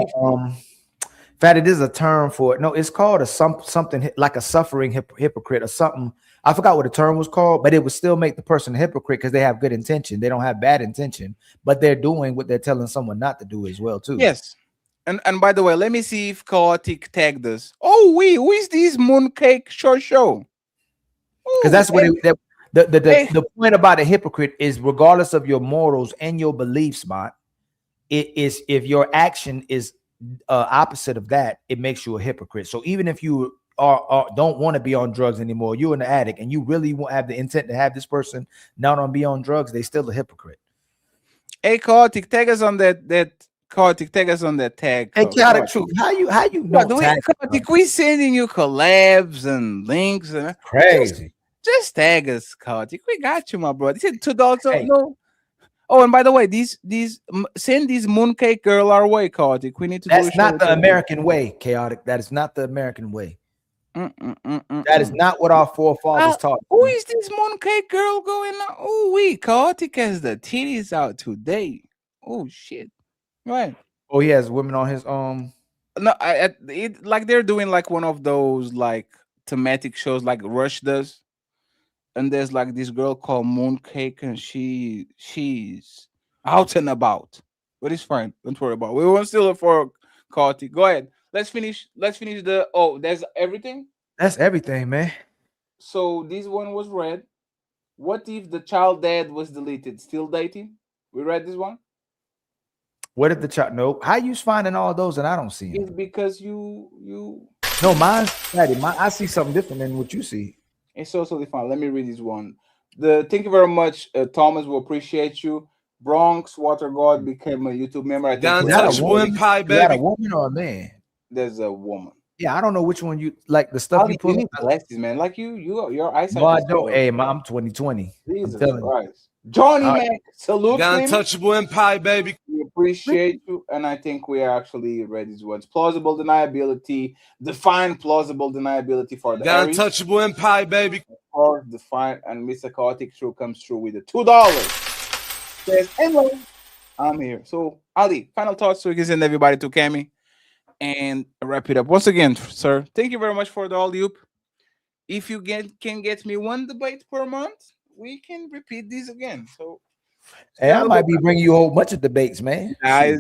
Fat, it is a term for it. No, it's called something like a suffering hypocrite or something. I forgot what the term was called, but it would still make the person a hypocrite because they have good intention. They don't have bad intention, but they're doing what they're telling someone not to do as well, too. Yes. And by the way, let me see if Chaotic tagged us. Oh, who is this Mooncake show? Because that's what the point about a hypocrite is, regardless of your morals and your beliefs, Mont, it is if your action is opposite of that, it makes you a hypocrite. So even if you don't want to be on drugs anymore, you're an addict and you really won't have the intent to have this person not on be on drugs, they still a hypocrite. Hey, Chaotic, tag us on that Chaotic, tag us on that tag. Hey, Chaotic Truth, how you know? Chaotic, we sending you collabs and links and crazy. Just tag us, Chaotic. We got you, my brother. He said $2. Hey. No. Oh, and by the way, send these Mooncake girl our way, Chaotic. We need to. That's not the American way, Chaotic. That is not the American way. That is not what our forefathers taught. Who is this Mooncake girl going on? Oh, Chaotic has the titties out today. Oh shit! Right. Oh, he has women on his No, like they're doing like one of those like thematic shows like Rush does. And there's like this girl called Mooncake, and she's out and about. But it's fine. Don't worry about it. We won't steal it for Carti. Go ahead. Let's finish the there's everything. That's everything, man. So this one was read. What if the child dad was deleted? Still dating? We read this one. What if the child? No. How you finding all those and I don't see them? It's because you. No, mine's I see something different than what you see. It's totally fine. Let me read this one. Thank you very much, Thomas. We appreciate you. Bronx Water God became a YouTube member. Is that a woman or a man? There's a woman. Yeah, I don't know which one you like. The stuff you put in glasses, man. Like your eyesight. No, I don't. Hey, I'm 20/20. Jesus Christ. Johnny Mac, salute. The untouchable empire, baby. We appreciate you, and I think we are actually ready to words. Plausible deniability. Define plausible deniability for the untouchable empire, baby. Or define, and Mr. Chaotic True comes through with the $2. Says, hello, I'm here. So, Ali, final thoughts so we can send everybody to Cami and wrap it up. Once again, sir, thank you very much for the all-oop. If you can get me one debate per month, we can repeat this again. So, Hey, I might be bringing you a whole bunch of debates, man. I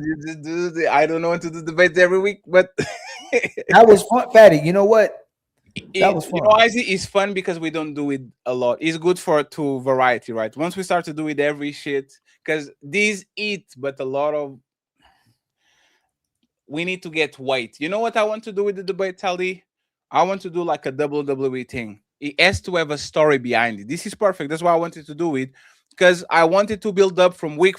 don't know to do debates every week, but that was fun, Fatty. You know what? That was fun. You know, it's fun because we don't do it a lot. It's good for variety, right? Once we start to do it every shit, because these eat, but a lot of we need to get weight. You know what I want to do with the debate, Tally? I want to do like a WWE thing. It has to have a story behind it. This is perfect. That's why I wanted to do it. Because I wanted to build up from week,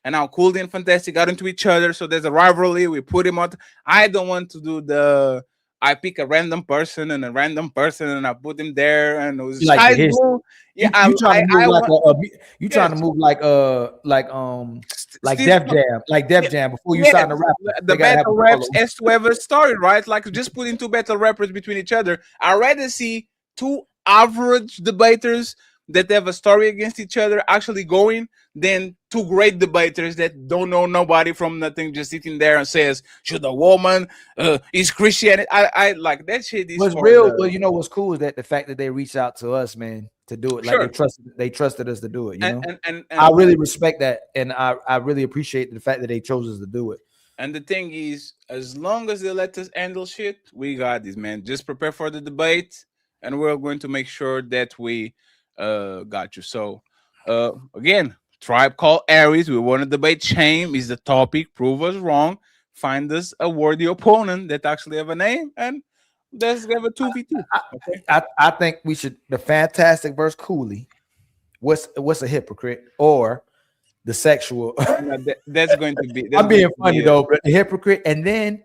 and how Coolie and Fantastic got into each other. So there's a rivalry. We put him out. I don't want to do I pick a random person and I put him there and it was like yeah. You trying to move like Def Jam before you sign the rap. The battle raps has to have a story, right? Like just putting two battle rappers between each other. I'd rather see two average debaters that have a story against each other actually going than two great debaters that don't know nobody from nothing, just sitting there and says, should a woman is Christianity? I like that shit. What's real, well, you know what's cool is that the fact that they reached out to us, man, to do it. Like they trusted us to do it, you know? And I really respect that, and I really appreciate the fact that they chose us to do it. And the thing is, as long as they let us handle shit, we got this, man. Just prepare for the debate, and we're going to make sure that we got you. So again, Tribe Called Aries, we want to debate shame is the topic. Prove us wrong. Find us a worthy opponent that actually have a name, and let's have a 2v2. Okay. I think we should the Fantastic versus Coolie. What's a hypocrite or the sexual? That's going to be. I'm being funny though, but the hypocrite, and then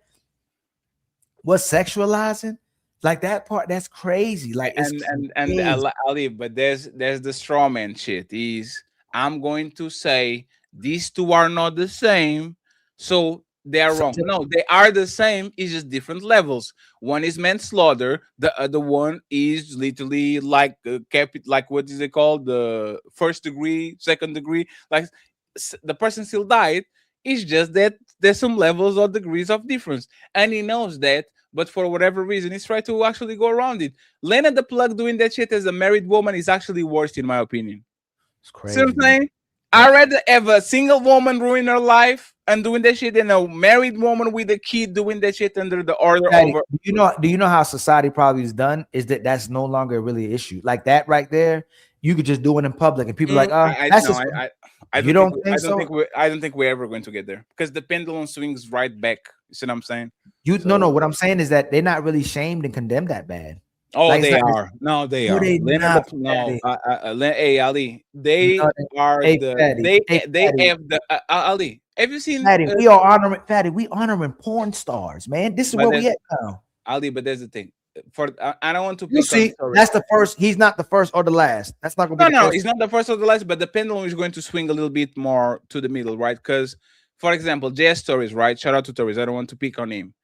what's sexualizing? Like that part, that's crazy. Like and Ali, but there's the straw man shit. I'm going to say these two are not the same, so they are wrong. No, they are the same. It's just different levels. One is manslaughter. The other one is literally like like what is it called? The first degree, second degree. Like the person still died. It's just that there's some levels or degrees of difference, and he knows that. But for whatever reason, he's trying to actually go around it. Lena the Plug doing that shit as a married woman is actually worse, in my opinion. It's crazy. See what I'm saying? I'd rather have a single woman ruin her life and doing that shit than a married woman with a kid doing that shit under the order. Do you know how society probably is done? Is that's no longer really an issue. Like that right there, you could just do it in public, and people are like, I don't think we're ever going to get there because the pendulum swings right back. You see what I'm saying? No. What I'm saying is that they're not really shamed and condemned that bad. Oh, like, they are. No, they are. Hey, Ali, they are they have the Ali. Have you seen? Fatty, we are honoring Fatty. We honoring porn stars, man. This is where we at now. Ali, but there's the thing. I don't want to. You see, that's the first. He's not the first or the last. That's not going to be. No, he's not the first or the last. But the pendulum is going to swing a little bit more to the middle, right? Because, for example, JS Stories, right? Shout out to Stories. I don't want to pick on him.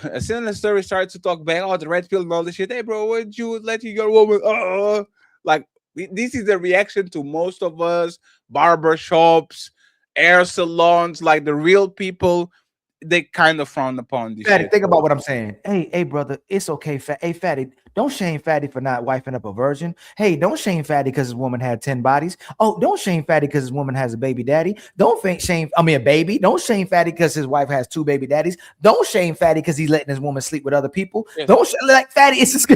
As soon as Stories started to talk back, the red pill and all this shit. Hey, bro, would you let your woman? Like this is the reaction to most of us. Barber shops, hair salons, like the real people. They kind of frown upon this. Fatty, think about what I'm saying. Hey, brother, it's okay. Hey, Fatty, don't shame Fatty for not wifing up a virgin. Hey, don't shame Fatty because his woman had 10 bodies. Oh, don't shame Fatty because his woman has a baby daddy. A baby. Don't shame Fatty because his wife has 2 baby daddies. Don't shame Fatty because he's letting his woman sleep with other people. Yes. Don't like Fatty. It's just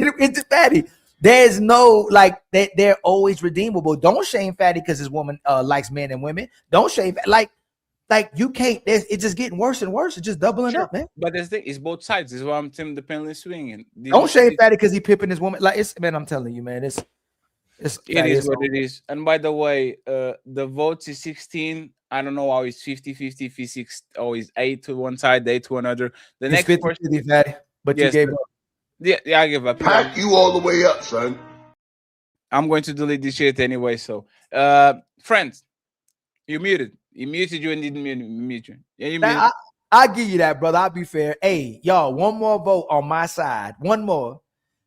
Fatty. There's no they're always redeemable. Don't shame Fatty because his woman likes men and women. Don't shame like you can't. It's just getting worse and worse. It's just doubling up, man. But the thing is, both sides. This is why I'm telling the Panelist swinging. Don't shame Fatty because he pipping his woman. Like man, I'm telling you, man. It is what it is. And by the way, the votes is 16. I don't know how it's 50-50. If it's 6, or it's 8 to one side, 8 to another. The next 50, person, Fatty, but yes, you gave up. Yeah, I give up. Pack you all the way up, son. I'm going to delete this shit anyway. So, friends, you muted. He muted you and didn't mute you. Yeah, you muted. I give you that, brother. I'll be fair. Hey, y'all, one more vote on my side. One more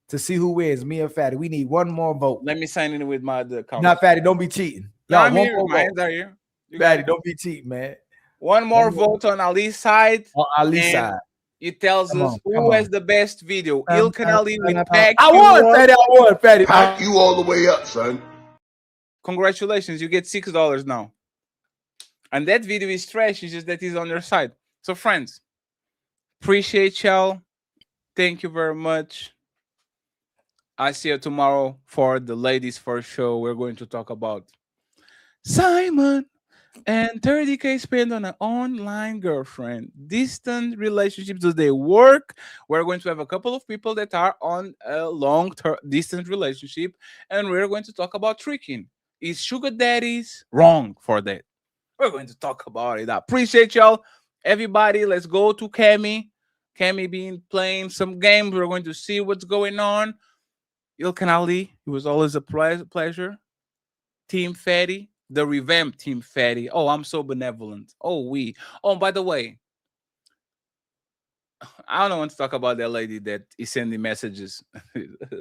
to see who wins, me or Fatty. We need one more vote. Let me sign in with my comment. Not Fatty. Don't be cheating. Y'all, I'm here. My hands are here. Fatty, don't be cheating, man. One more vote on Ali's side. On Ali's and side. It tells Come us on, who come has on. the best video. Ilkan Ali with Pack. I won, Fatty. I won, Fatty. Pack you all the way up, son. Congratulations, you get $6 now. And that video is trash. It's just that he's on your side. So, friends, appreciate y'all. Thank you very much. I see you tomorrow for the ladies first show. We're going to talk about Simon and 30K spent on an online girlfriend. Distant relationships, do they work? We're going to have a couple of people that are on a long-term distance relationship, and we're going to talk about tricking. Is sugar daddies wrong for that? We're going to talk about it. I appreciate y'all. Everybody, let's go to Cammy. Cammy been playing some games. We're going to see what's going on. Ilkan Ali, it was always a pleasure. Team Fatty, the revamped Team Fatty. Oh, I'm so benevolent. Oh, by the way, I don't want to talk about that lady that is sending messages.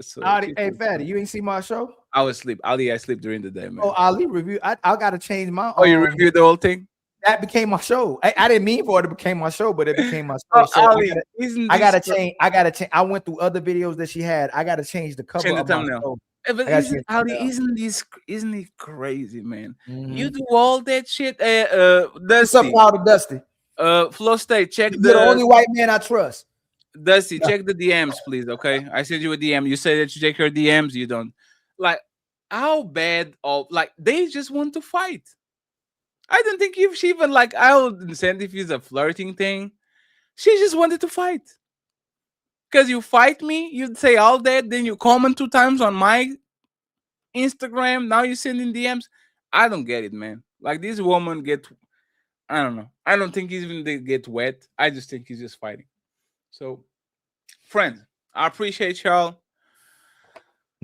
So, hey, Fatty, you ain't see my show? I was asleep. Ali, I sleep during the day, man. Oh, Ali review. I got to change my. Oh, you reviewed the whole thing? That became my show. I didn't mean for it to become my show, but it became my show. Oh, So Ali, I gotta change. I gotta change. I went through other videos that she had. I gotta change the cover Change the of my thumbnail. show. But isn't it crazy, man? You do all that shit. Dusty. What's up, Cloud Dusty? Flow State, check You're the only white man I trust. Dusty, check the DMs, please. Okay, I sent you a DM. You say that you check your DMs. You don't. Like, how bad of like they just want to fight. I don't think if she even like I would understand if it's a flirting thing. She just wanted to fight. Because you fight me, you'd say all that, then you comment 2 times on my Instagram. Now you're sending DMs. I don't get it, man. Like this woman I don't know. I don't think even they get wet. I just think he's just fighting. So, friends, I appreciate y'all.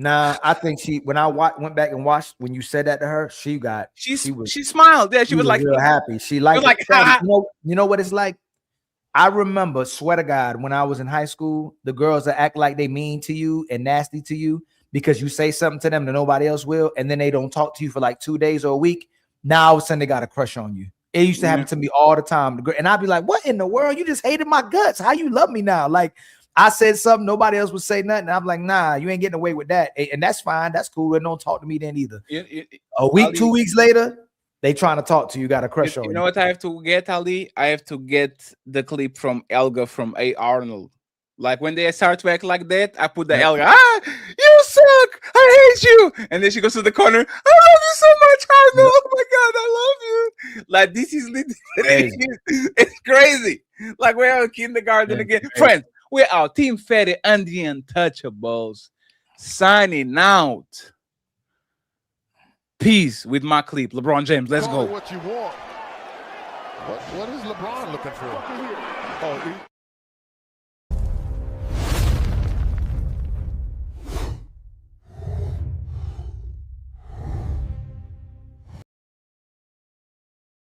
Nah, I think when I went back and watched when you said that to her, she smiled. Yeah, she was like real happy. She liked like, you know what it's like? I remember, swear to God, when I was in high school, the girls that act like they mean to you and nasty to you because you say something to them that nobody else will, and then they don't talk to you for like 2 days or a week. Now all of a sudden they got a crush on you. It used to happen to me all the time. And I'd be like, what in the world? You just hated my guts. How you love me now? Like, I said something, nobody else would say nothing. I'm like, nah, you ain't getting away with that. And that's fine. That's cool. And don't talk to me then either. A week, Ali, 2 weeks later, they trying to talk to you, got a crush on you. You know what I have to get, Ali? I have to get the clip from Elga from A. Arnold. Like when they start to act like that, I put the Elga, you suck, I hate you. And then she goes to the corner, I love you so much, Arnold. Oh my God, I love you. Like this is literally, it's crazy. Like we're in kindergarten again. Friends, we're our Team Fatty and the Untouchables signing out. Peace with my clip. LeBron James, let's go. What you want? What is LeBron looking for? Oh,